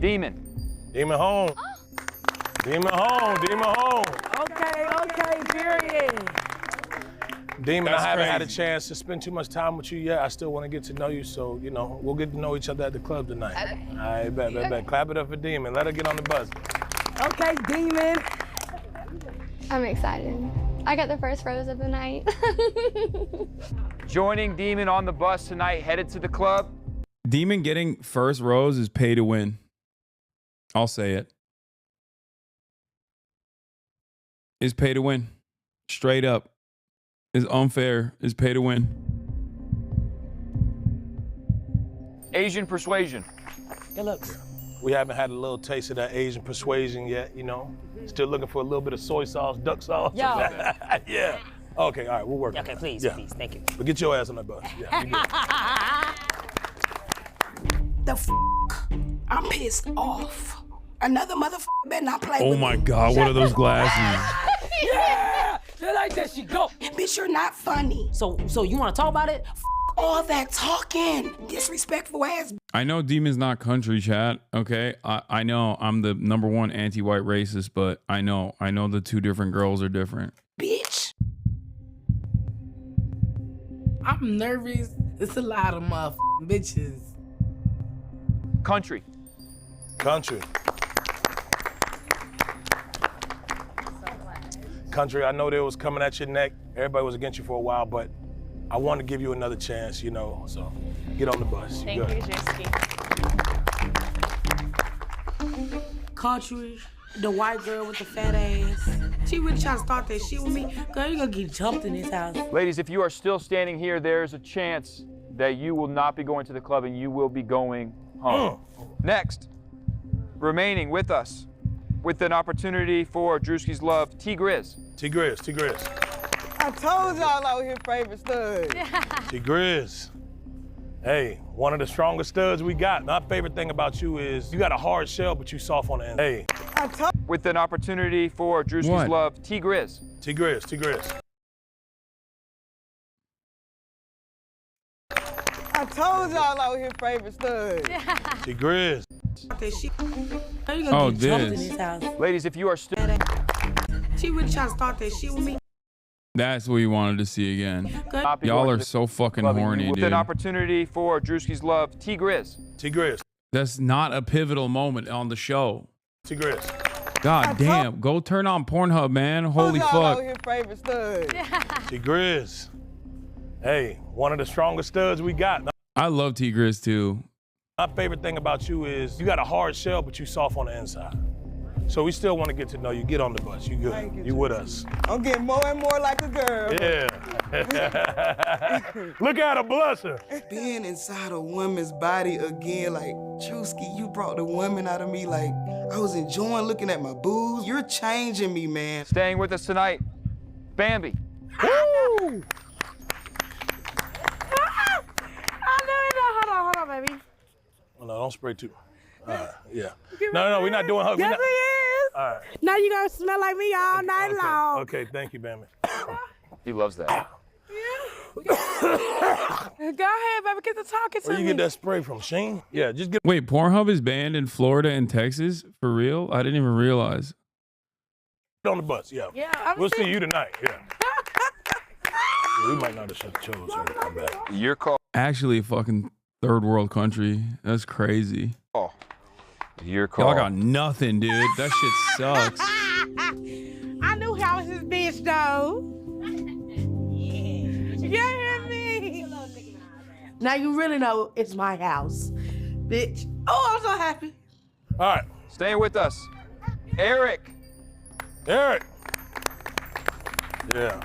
Demon. Demon home. Demon home. Demon home. Okay, period. Demon, That's I haven't had a crazy. chance to spend too much time with you yet. I still want to get to know you, so, you know, we'll get to know each other at the club tonight. Okay. All right, bet. Clap it up for Demon. Let her get on the bus. Okay, Demon. I'm excited. I got the first rose of the night. Joining Demon on the bus tonight, headed to the club. Demon getting first rose is pay to win. I'll say it. Is pay to win. Straight up. Is unfair. Is pay to win. Asian persuasion. Good looks. We haven't had a little taste of that Asian persuasion yet, you know. Still looking for a little bit of soy sauce, duck sauce. Yo. Yeah. Okay, all right, we'll work on Okay, that. please, Yeah. please, thank you. But get your ass on that bus. Yeah, you good. The f***? I'm pissed off. Another motherfucker better not play Oh with my me. God, what are those glasses? Yeah! Just like that, she go. Bitch, you're not funny. So you want to talk about it? All that talking. Disrespectful ass. I know Demon's not country, chat. Okay, I know I'm the #1 anti-white racist, but I know the 2 different girls are different. Bitch. I'm nervous. It's a lot of motherfucking bitches. Country. Country. Country, I know they was coming at your neck. Everybody was against you for a while, but I want to give you another chance, you know, so get on the bus. Thank you, Drewski. Country, the white girl with the fat ass. She really trying to start that shit with me. Girl, you gonna get jumped in this house. Ladies, if you are still standing here, there's a chance that you will not be going to the club and you will be going home. Next, remaining with us with an opportunity for Drewski's love, T-Grizz. T-Grizz, T-Grizz. I told y'all I was his favorite stud. T-Grizz. Hey, one of the strongest studs we got. My favorite thing about you is you got a hard shell, but you soft on the end. Hey. With an opportunity for Drewski's love, T-Grizz. T-Grizz, T-Grizz. I told y'all I was his favorite stud. T-Grizz. Oh, this. Ladies, if you are still... She really trying to start that shit with me. That's what you wanted to see again. Y'all are so fucking horny, With dude. an opportunity for Drewski's love, T-Grizz. T-Grizz. That's not a pivotal moment on the show. T-Grizz. God damn. Go turn on Pornhub, man. Holy fuck. I was his favorite stud. T-Grizz. Hey, one of the strongest studs we got. I love T-Grizz too. My favorite thing about you is you got a hard shell, but you soft on the inside. So we still want to get to know you. Get on the bus. You good. You with us. I'm getting more and more like a girl. Yeah. Look at her blushing. Being inside a woman's body again, like, Drewski, you brought the woman out of me. Like, I was enjoying looking at my boobs. You're changing me, man. Staying with us tonight, Bambi. Woo! Hold on, baby. Oh, no, don't spray too. Yeah. No, we're not doing hugs. Yes, he is. All right. Now you gonna smell like me all night long. Okay, thank you, Bambi. He loves that. Go ahead, baby, get to talking to Where me. you get that spray from, Sheen? Yeah, just get. Wait, Pornhub is banned in Florida and Texas? For real? I didn't even realize. On the bus, yeah. We'll see you tonight, yeah. We might not have shut the show, so come back. Your call. Actually, fucking third world country. That's crazy. Oh, your call. Y'all got nothing, dude. That shit sucks. I knew how was this bitch though. You hear me? Now you really know it's my house, bitch. Oh, I'm so happy. All right. Staying with us, Eric. Eric. Yeah.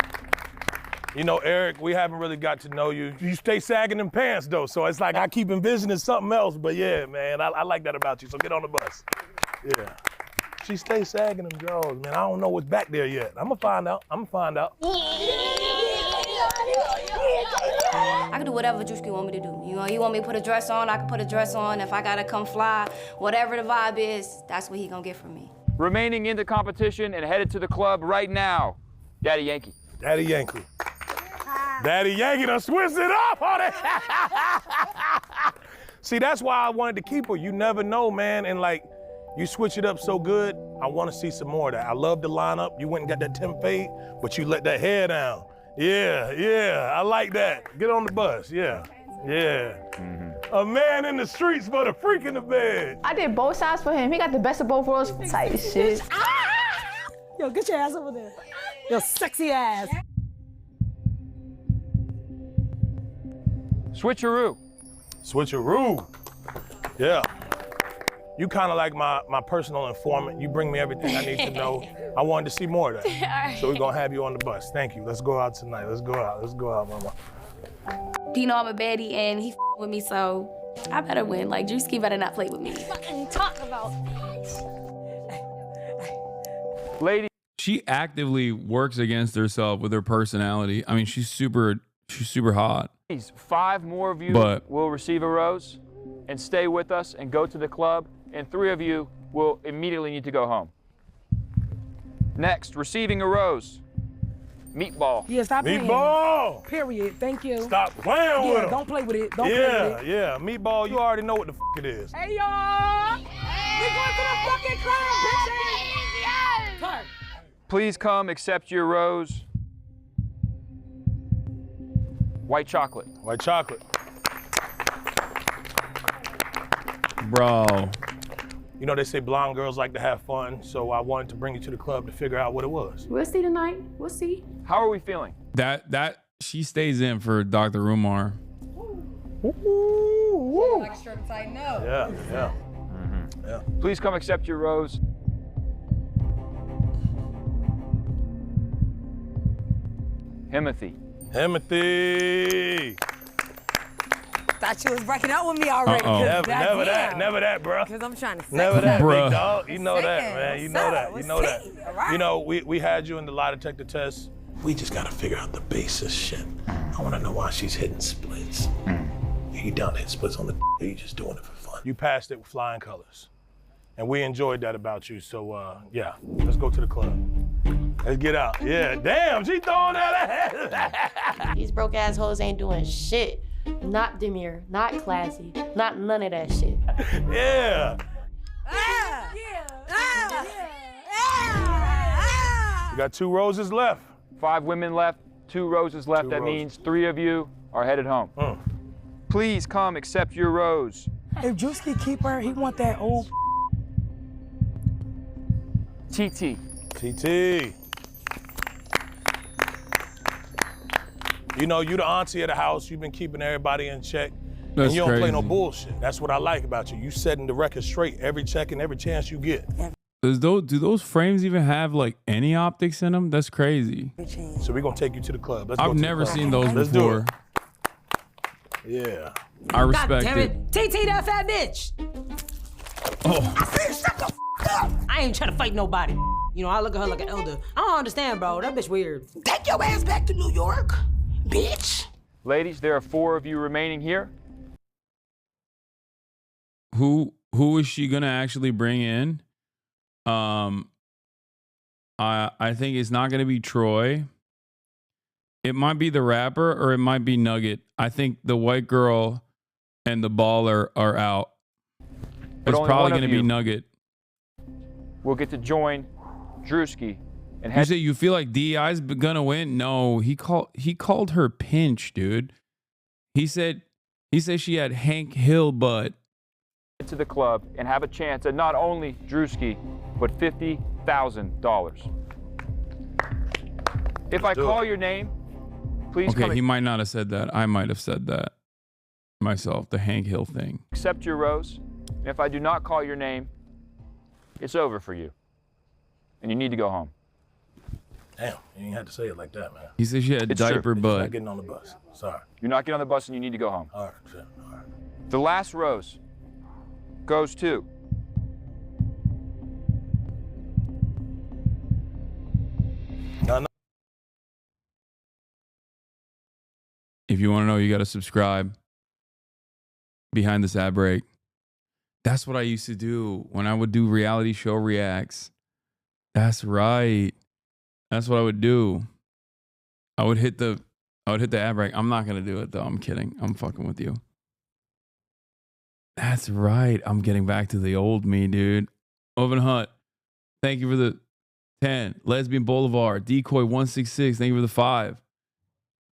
You know, Eric, we haven't really got to know you. You stay sagging them pants, though, so it's like I keep envisioning something else, but yeah, man, I like that about you, so get on the bus. Yeah. She stays sagging them drawers, man. I don't know what's back there yet. I'm gonna find out. I can do whatever Drewski want me to do. You know, he want me to put a dress on, I can put a dress on. If I gotta come fly, whatever the vibe is, that's what he gonna get from me. Remaining in the competition and headed to the club right now, Daddy Yankee. Daddy Yankee. Daddy Yankee done switched it up on it. See, that's why I wanted to keep her. You never know, man. And like, you switch it up so good, I want to see some more of that. I love the lineup. You went and got that Tim fade, but you let that hair down. Yeah, I like that. Get on the bus, yeah. A man in the streets, but a freak in the bed. I did both sides for him. He got the best of both worlds type shit. Yo, get your ass over there. Yo, sexy ass. Switcheroo. Yeah. You kind of like my personal informant. You bring me everything I need to know. I wanted to see more of that. So we're going to have you on the bus. Thank you. Let's go out tonight. Let's go out, mama. You know I'm a baddie and he with me, so I better win. Like, Drewski better not play with me. Fucking talk about. Lady. She actively works against herself with her personality. I mean, she's super hot. 5 more of you will receive a rose and stay with us and go to the club, and 3 of you will immediately need to go home. Next, receiving a rose, Meatball. Yeah, stop playing. Meatball! Period, thank you. Stop playing with him. Don't play with it. Don't play with it. Yeah, Meatball, you already know what the it is. Hey, y'all! We going to the fucking club, bitches! Yes! Please come accept your rose. White chocolate. White chocolate. Bro. You know, they say blonde girls like to have fun, so I wanted to bring you to the club to figure out what it was. We'll see tonight. We'll see. How are we feeling? That she stays in for Dr. Umar. Like shirt tighten up. Yeah. Yeah. Please come accept your rose. Himothy. thought you was breaking up with me already. Never that, bro. Because I'm trying to say Never that, Bruh. big dog. You know that, Second. man. You What's know up? that. You What's know that. tea? All right. You know, we had you in the lie detector test. We just gotta figure out the basis shit. I wanna know why she's hitting splits. You down there splits on the or you just doing it for fun. You passed it with flying colors. And we enjoyed that about you. So yeah, let's go to the club. Let's get out. Yeah, damn, she throwing that ass. These broke ass hoes ain't doing shit. Not demure, not classy, not none of that shit. Yeah. We got 2 roses left. 5 women left, 2 roses left. That means 3 of you are headed home. Please come accept your rose. If Drewski keep her, he want that old. TT. TT. You know, you the auntie of the house. You've been keeping everybody in check. That's and you don't play no crazy. bullshit. That's what I like about you. You setting the record straight every check and every chance you get. Do those frames even have like any optics in them? That's crazy. So we're gonna take you to the club. Let's go I've to the never club. seen those Let's before. do it. Yeah. I respect God damn it. TT, that fat bitch. Oh. I said, shut the up. I ain't trying to fight nobody. You know, I look at her like an elder. I don't understand, bro. That bitch weird. Take your ass back to New York, bitch. Ladies, there are 4 of you remaining here. Who is she gonna actually bring in? I think it's not gonna be Troy. It might be the rapper or it might be Nugget. I think the white girl and the baller are out. But It's only probably one of gonna be you Nugget. We'll get to join Drewski and You head. say you feel like DEI's gonna win? No, he called her pinch, dude. He said she had Hank Hill butt. To the club and have a chance at not only Drewski, but $50,000. If I call your name, please Okay, come he might not have said that. I might have said that myself, the Hank Hill thing. accept your rose. And if I do not call your name, it's over for you. And you need to go home. Damn, you ain't had to say it like that, man. He said she had It's true. diaper Not butt. getting on the bus. Sorry. You're not getting on the bus and you need to go home. All right, shit. All right. The last rose goes to No. If you want to know, you got to subscribe. Behind this ad break. That's what I used to do when I would do reality show reacts. That's right. That's what I would do. I would hit the ad break. I'm not gonna do it though. I'm kidding. I'm fucking with you. That's right. I'm getting back to the old me, dude. Oven Hunt, thank you for the 10. Lesbian Boulevard, Decoy 166, thank you for the 5.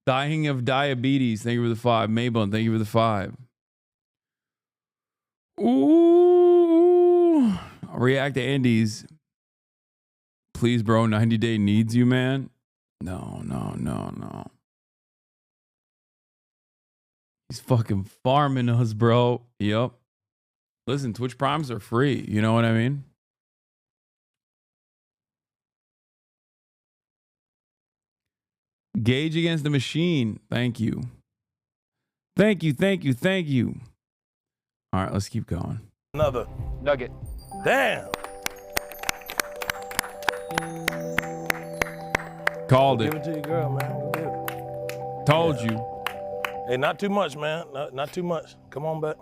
Dying of Diabetes, thank you for the 5. Maybun, thank you for the 5. Ooh. React to Andy's. Please, bro, 90 Day needs you, man. No. He's fucking farming us, bro. Yep. Listen, Twitch Primes are free. You know what I mean? Gage Against the Machine. Thank you. Thank you. All right, let's keep going. Another Nugget. Damn. Called Give it. it to your girl, man. Go get it. Told you. Hey, not too much, man. Not too much. Come on back.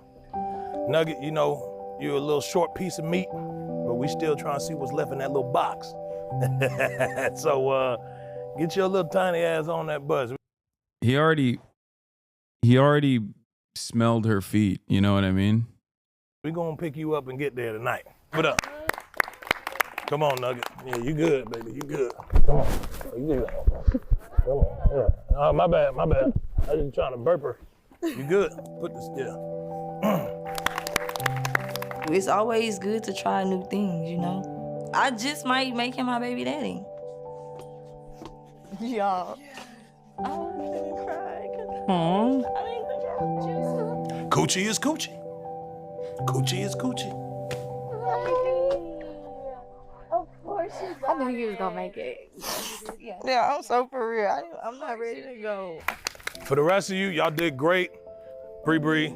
Nugget, you know, you're a little short piece of meat, but we still trying to see what's left in that little box. So, get your little tiny ass on that bus. He already smelled her feet. You know what I mean? We gonna pick you up and get there tonight. What up? Come on, Nugget. Yeah, you good, baby. You good. Come on. You good. Come on. Yeah. Oh, my bad. I was just trying to burp her. You good? Put this, yeah. It's always good to try new things, you know? I just might make him my baby daddy. Y'all. I'm gonna cry. Coochie is coochie. Coochie is coochie. Of course you I knew you was gonna make it. Yeah, I'm so for real. I'm not ready to go. For the rest of you, y'all did great. Bree,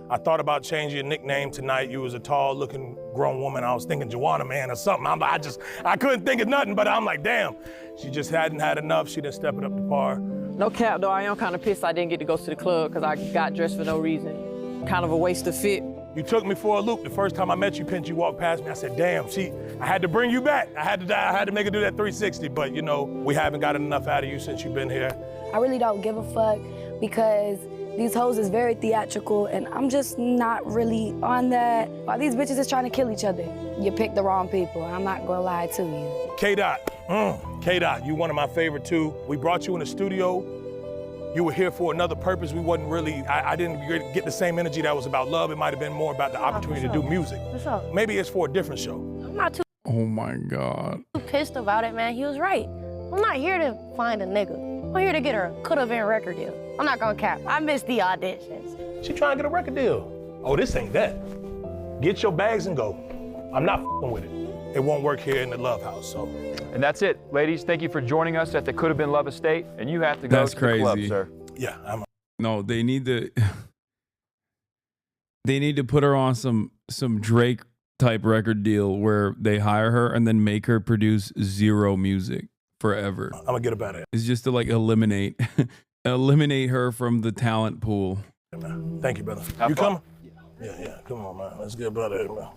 I thought about changing your nickname tonight. You was a tall-looking grown woman. I was thinking Joanna Man or something. I couldn't think of nothing, but I'm like, damn. She just hadn't had enough. She didn't step it up to par. No cap, though. I am kind of pissed I didn't get to go to the club because I got dressed for no reason. Kind of a waste of fit. You took me for a loop. The first time I met you, Pinch, you walked past me. I said, damn, I had to bring you back. I had to make her do that 360, but you know, we haven't gotten enough out of you since you've been here. I really don't give a fuck because these hoes is very theatrical and I'm just not really on that. All these bitches is trying to kill each other. You picked the wrong people, I'm not gonna lie to you. K-Dot, you one of my favorite too. We brought you in the studio. You were here for another purpose. We wasn't really, I didn't get the same energy that was about love. It might have been more about the opportunity to do music. What's up? Maybe it's for a different show. I'm not too Oh my God. pissed about it, man. He was right. I'm not here to find a nigga. I'm here to get her a could-have-been record deal. I'm not gonna cap. I missed the auditions. She trying to get a record deal. Oh, this ain't that. Get your bags and go. I'm not f***ing with it. It won't work here in the Love House, so. And that's it, ladies. Thank you for joining us at the Could Have Been Love Estate, and you have to go to the club, sir. Yeah, No, they need to. They need to put her on some Drake type record deal where they hire her and then make her produce zero music forever. I'm gonna get about it. It's just to like eliminate her from the talent pool. Yeah, man. Thank you, brother. You coming? Yeah. Come on, man. Let's get about it, man.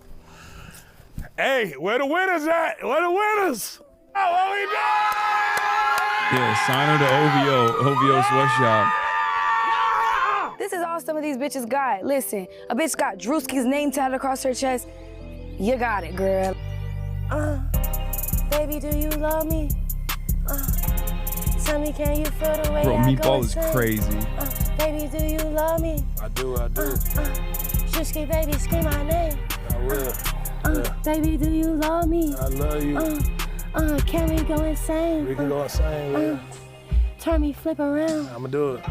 Hey, where the winners at? Where the winners? Oh, what we doing? Yeah, sign her to OVO Sweatshop. This is all some of these bitches got. Listen, a bitch got Drewski's name tatted across her chest. You got it, girl. Baby, do you love me? Tell me, can you feel the way Bro, I Meatball is crazy. Baby, do you love me? I do. Drewski, baby, scream my name. I will. Baby, do you love me? I love you. Can we go insane? We can go insane, yeah. Turn me, flip around. I'ma do it.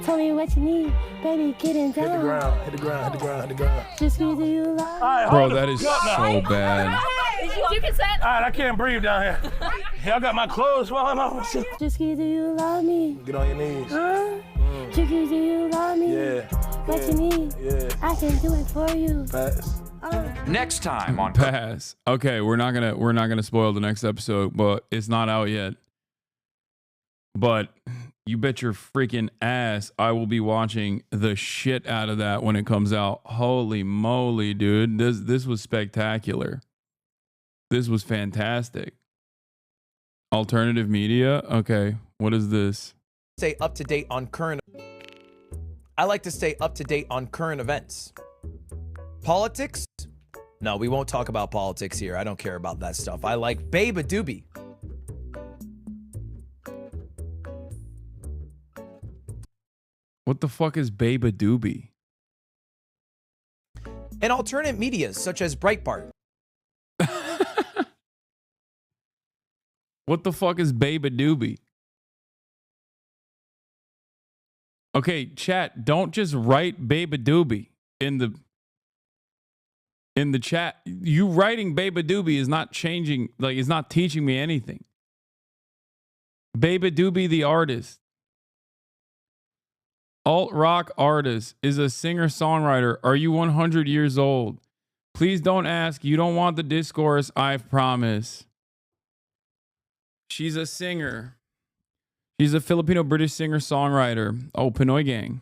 Tell me what you need, baby, getting down. Hit the ground, hit the ground, hit the ground, hit the ground. Drewski, do you love me? Bro, that is so bad. You can set. All right, I can't breathe down here. Y'all got my clothes falling off. Drewski, do you love me? Get on your knees. Drewski, do you love me? Yeah. What you need? Yeah. I can do it for you. Pass. Next time on Pass. Okay, we're not gonna spoil the next episode, but it's not out yet. But you bet your freaking ass I will be watching the shit out of that when it comes out. Holy moly, dude. This was spectacular. This was fantastic. Alternative media? Okay, what is this? Stay up to date on current. I like to stay up to date on current events. Politics? No, we won't talk about politics here. I don't care about that stuff. I like Baby Doobie. What the fuck is Baby Doobie? And alternate medias such as Breitbart. What the fuck is Baby Doobie? Okay, chat, don't just write Baby Doobie in the chat. You writing Baby Doobie is not changing, like it's not teaching me anything. Baby Doobie the artist. Alt rock artist is a singer-songwriter. Are you 100 years old? Please don't ask. You don't want the discourse, I promise. She's a singer. She's a Filipino-British singer-songwriter. Oh, Pinoy Gang.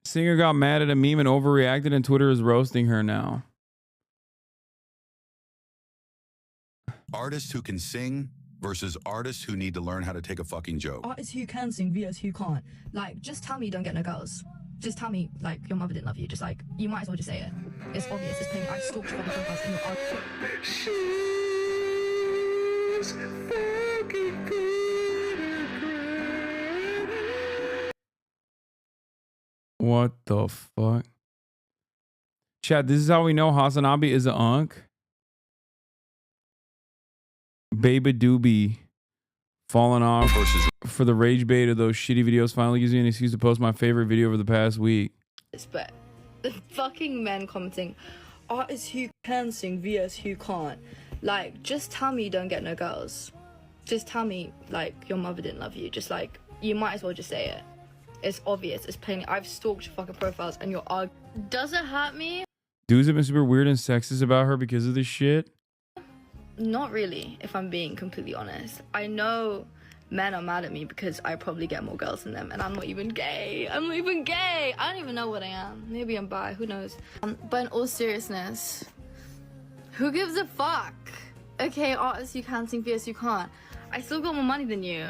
Singer got mad at a meme and overreacted, and Twitter is roasting her now. Artists who can sing versus artists who need to learn how to take a fucking joke. Artists who can sing vs who can't. Like, just tell me you don't get no girls. Just tell me, like, your mother didn't love you. Just, like, you might as well just say it. It's obvious. It's plain. I stalked your fucking profiles in your art. She's fucking good. What the fuck? Chat, this is how we know HasanAbi is a unk. Baby Doobie falling off for the rage bait of those shitty videos, finally using an excuse to post my favorite video over the past week. But the fucking men commenting, artists who can sing vs who can't. Like, just tell me you don't get no girls. just tell me, like, your mother didn't love you. Just, like, you might as well just say it. It's obvious. It's plain. I've stalked your fucking profiles and you're arguing. Does it hurt me? Dudes have been super weird and sexist about her because of this shit. Not really, if I'm being completely honest. I know men are mad at me because I probably get more girls than them, and I'm not even gay. I'm not even gay. I don't even know what I am. Maybe I'm bi, who knows. But in all seriousness, who gives a fuck? Okay, artists, you can sing, fierce, you can't. I still got more money than you.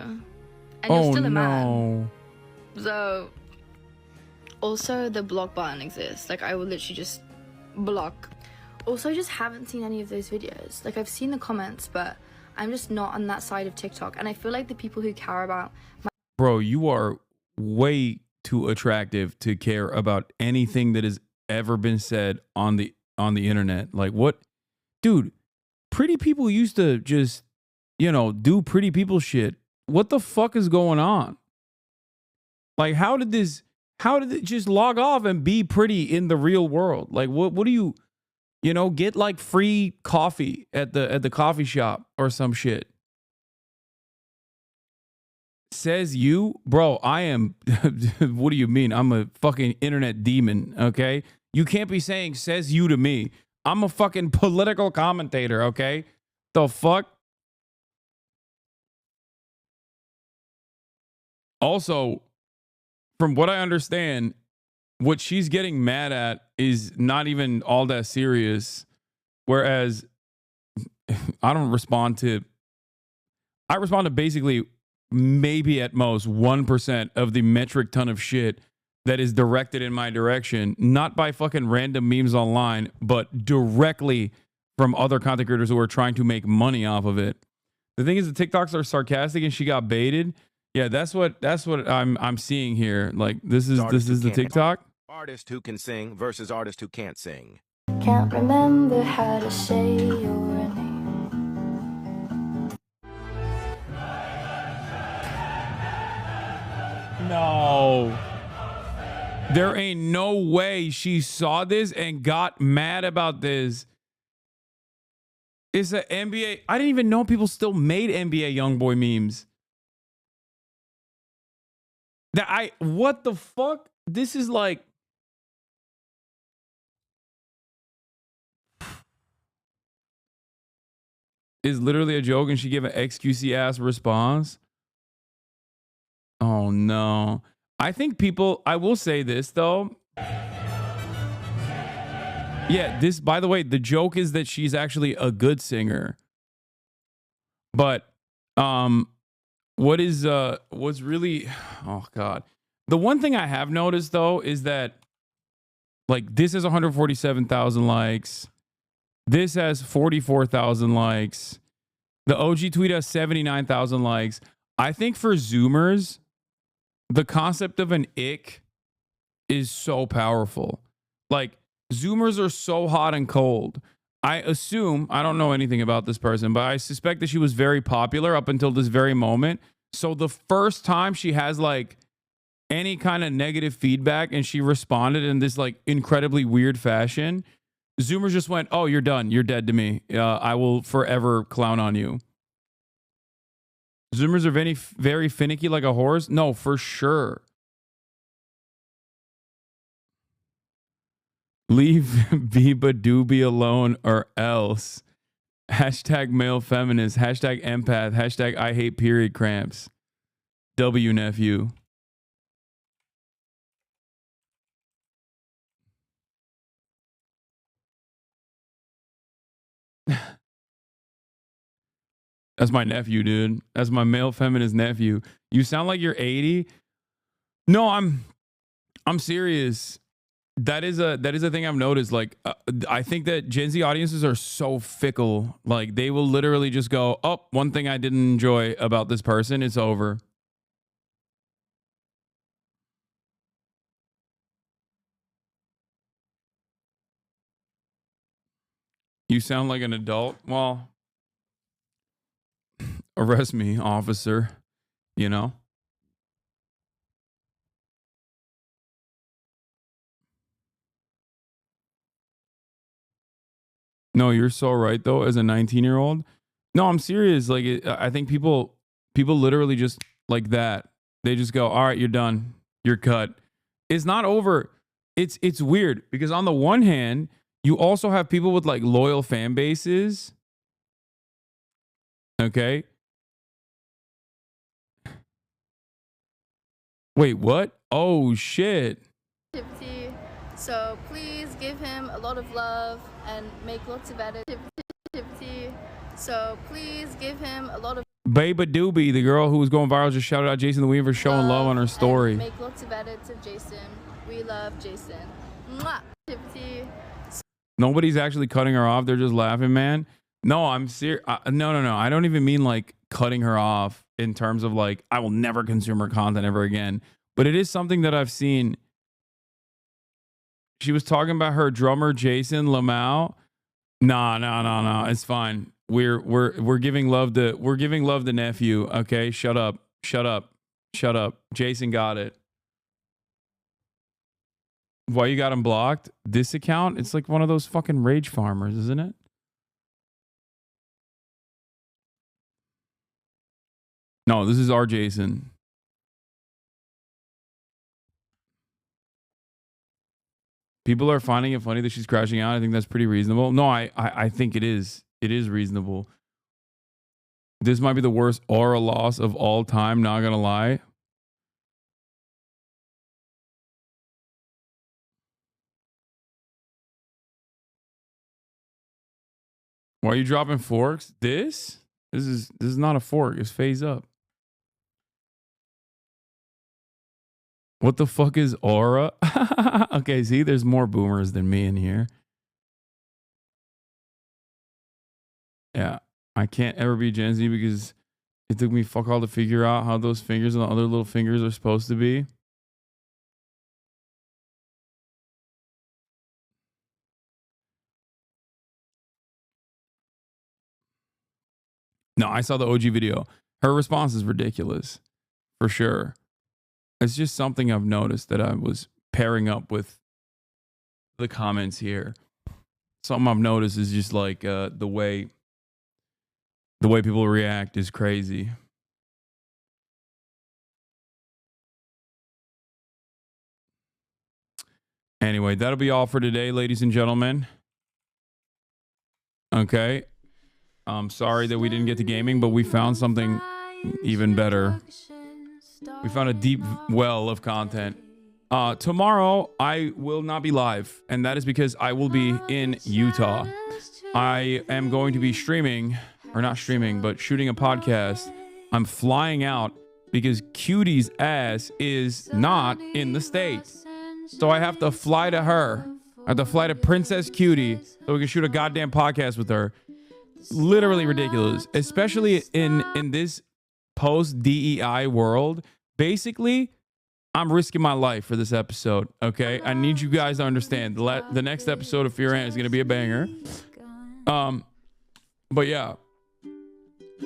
And you're still a man. So, also the block button exists. Like, I will literally just block. Also, I just haven't seen any of those videos. Like, I've seen the comments, but I'm just not on that side of TikTok. And I feel like the people who care about my— Bro, you are way too attractive to care about anything that has ever been said on the internet. Like, what? Dude, pretty people used to just, you know, do pretty people shit. What the fuck is going on? Like, how did it just log off and be pretty in the real world? Like, what do you, you know, get like free coffee at the coffee shop or some shit? Says you? Bro, I am, what do you mean? I'm a fucking internet demon, okay? You can't be saying says you to me. I'm a fucking political commentator, okay? The fuck? Also, from what I understand, what she's getting mad at is not even all that serious. Whereas I respond to basically maybe at most 1% of the metric ton of shit that is directed in my direction, not by fucking random memes online, but directly from other content creators who are trying to make money off of it. The thing is, the TikToks are sarcastic and she got baited. Yeah, that's what I'm seeing here. Like, this is the TikTok. Artist who can sing versus artist who can't sing. Can't remember how to say your name. No. There ain't no way she saw this and got mad about this. It's an NBA. I didn't even know people still made NBA YoungBoy memes. What the fuck? This is like, is literally a joke and she gave an XQC ass response. Oh no. I think people, I will say this though. Yeah, this, by the way, the joke is that she's actually a good singer. But what's really, oh God. The one thing I have noticed though is that, like, this has 147,000 likes. This has 44,000 likes. The OG tweet has 79,000 likes. I think for Zoomers, the concept of an ick is so powerful. Like, Zoomers are so hot and cold. I assume, I don't know anything about this person, but I suspect that she was very popular up until this very moment. So the first time she has like any kind of negative feedback and she responded in this like incredibly weird fashion, Zoomers just went, oh, you're done. You're dead to me. I will forever clown on you. Zoomers are very, very finicky like a horse. No, for sure. Leave Biba Doobie alone or else. Hashtag male feminist. Hashtag empath. Hashtag I hate period cramps. W nephew. That's my nephew, dude. That's my male feminist nephew. You sound like you're 80. No, I'm serious. That is a thing I've noticed. Like, I think that Gen Z audiences are so fickle. Like, they will literally just go, oh, one thing I didn't enjoy about this person, it's over. You sound like an adult. Well, arrest me, officer. You know? No, you're so right, though. As a 19-year-old, No, I'm serious. Like, I think people literally just like that. They just go, all right, you're done. You're cut. It's not over. It's weird because on the one hand, you also have people with like loyal fan bases. Okay. Wait, what? Oh, shit. So please give him a lot of love and make lots of edits. So please give him a lot of Baba Doobie, the girl who was going viral, just shouted out Jason the Weaver for showing love on her story. and make lots of edits of Jason. We love Jason. Mwah. Nobody's actually cutting her off. They're just laughing, man. No, I'm serious. No. I don't even mean like cutting her off in terms of like, I will never consume her content ever again. But it is something that I've seen. She was talking about her drummer, Jason Lamau. No. It's fine. We're giving love to nephew. Okay, shut up. Jason got it. Why you got him blocked? This account? It's like one of those fucking rage farmers, isn't it? No, this is our Jason. People are finding it funny that she's crashing out. I think that's pretty reasonable. No, I think it is. It is reasonable. This might be the worst aura loss of all time, not gonna lie. Why are you dropping forks? This is not a fork. It's phase up. What the fuck is aura? Okay, see, there's more boomers than me in here. Yeah, I can't ever be Gen Z because it took me fuck all to figure out how those fingers and the other little fingers are supposed to be. No, I saw the OG video. Her response is ridiculous, for sure. It's just something I've noticed that I was pairing up with the comments here. Something I've noticed is just like the way people react is crazy. Anyway, that'll be all for today, ladies and gentlemen. Okay. I'm sorry that we didn't get to gaming, but we found something even better. We found a deep well of content. Tomorrow, I will not be live, and that is because I will be in Utah. I am going to be streaming, or not streaming, but shooting a podcast. I'm flying out because Cutie's ass is not in the state. So I have to fly to her. I have to fly to Princess Cutie so we can shoot a goddamn podcast with her. Literally ridiculous, especially in this post-DEI world. Basically, I'm risking my life for this episode, okay? I need you guys to understand. The next episode of Fear Ant is going to be a banger. But yeah.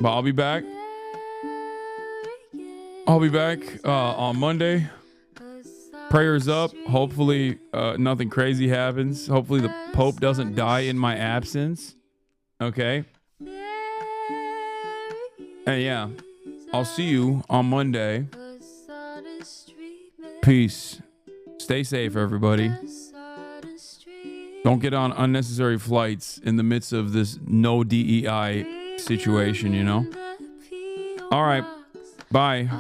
But I'll be back. On Monday. Prayers up. Hopefully, nothing crazy happens. Hopefully, the Pope doesn't die in my absence. Okay. And yeah, I'll see you on Monday. Peace. Stay safe, everybody. Don't get on unnecessary flights in the midst of this no DEI situation, you know? All right. Bye.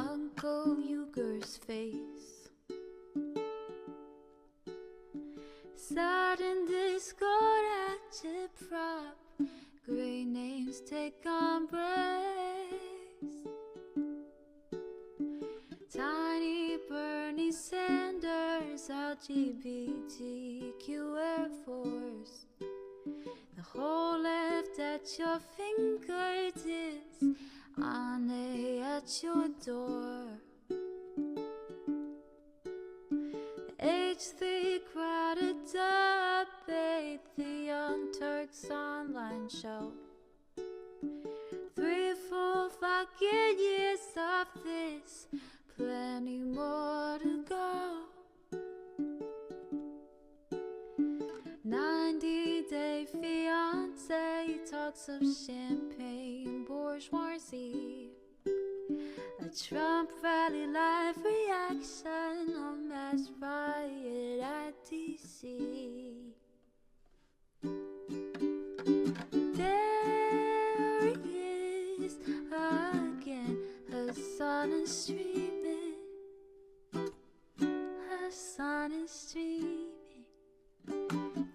Great names take embrace. Tiny Bernie Sanders, LGBTQ Air Force. The whole left at your fingertips, on at your door. H3 crowded debate, the Young Turks online show. 3 full fucking years of this, plenty more to go. 90-day fiance, jugs of champagne, bourgeoisie. A Trump rally live reaction, a mass riot at DC. There he is again, Hasan is streaming. Hasan is streaming.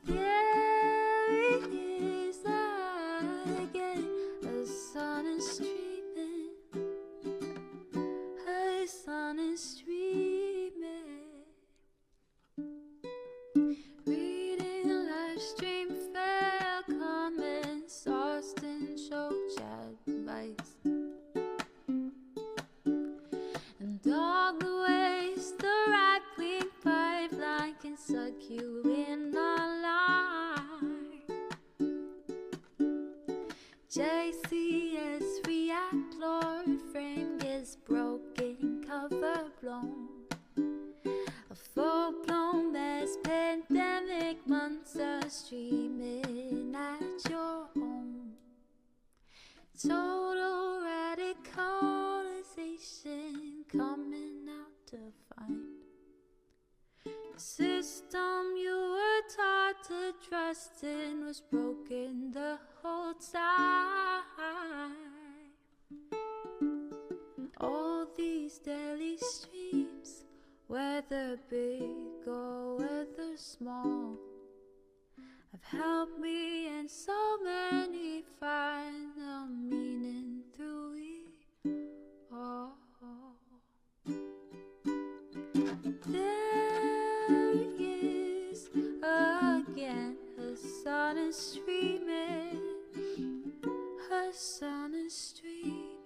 There he is again, Hasan is streaming. Hasan is streaming. Reading a live stream, fair comments, Austin show chat advice. And all the ways the right-wing pipeline can suck you in online. JCS react, Lord, frame gets broken, cover blown. A full-blown mass pandemic, monster streaming at your home. Total radicalization coming out to find. The system you were taught to trust in was broken the whole time. All these daily streams, whether big or whether small, have helped me and so many find the meaning through it all. There he is again, Hasan is streaming. Hasan is streaming.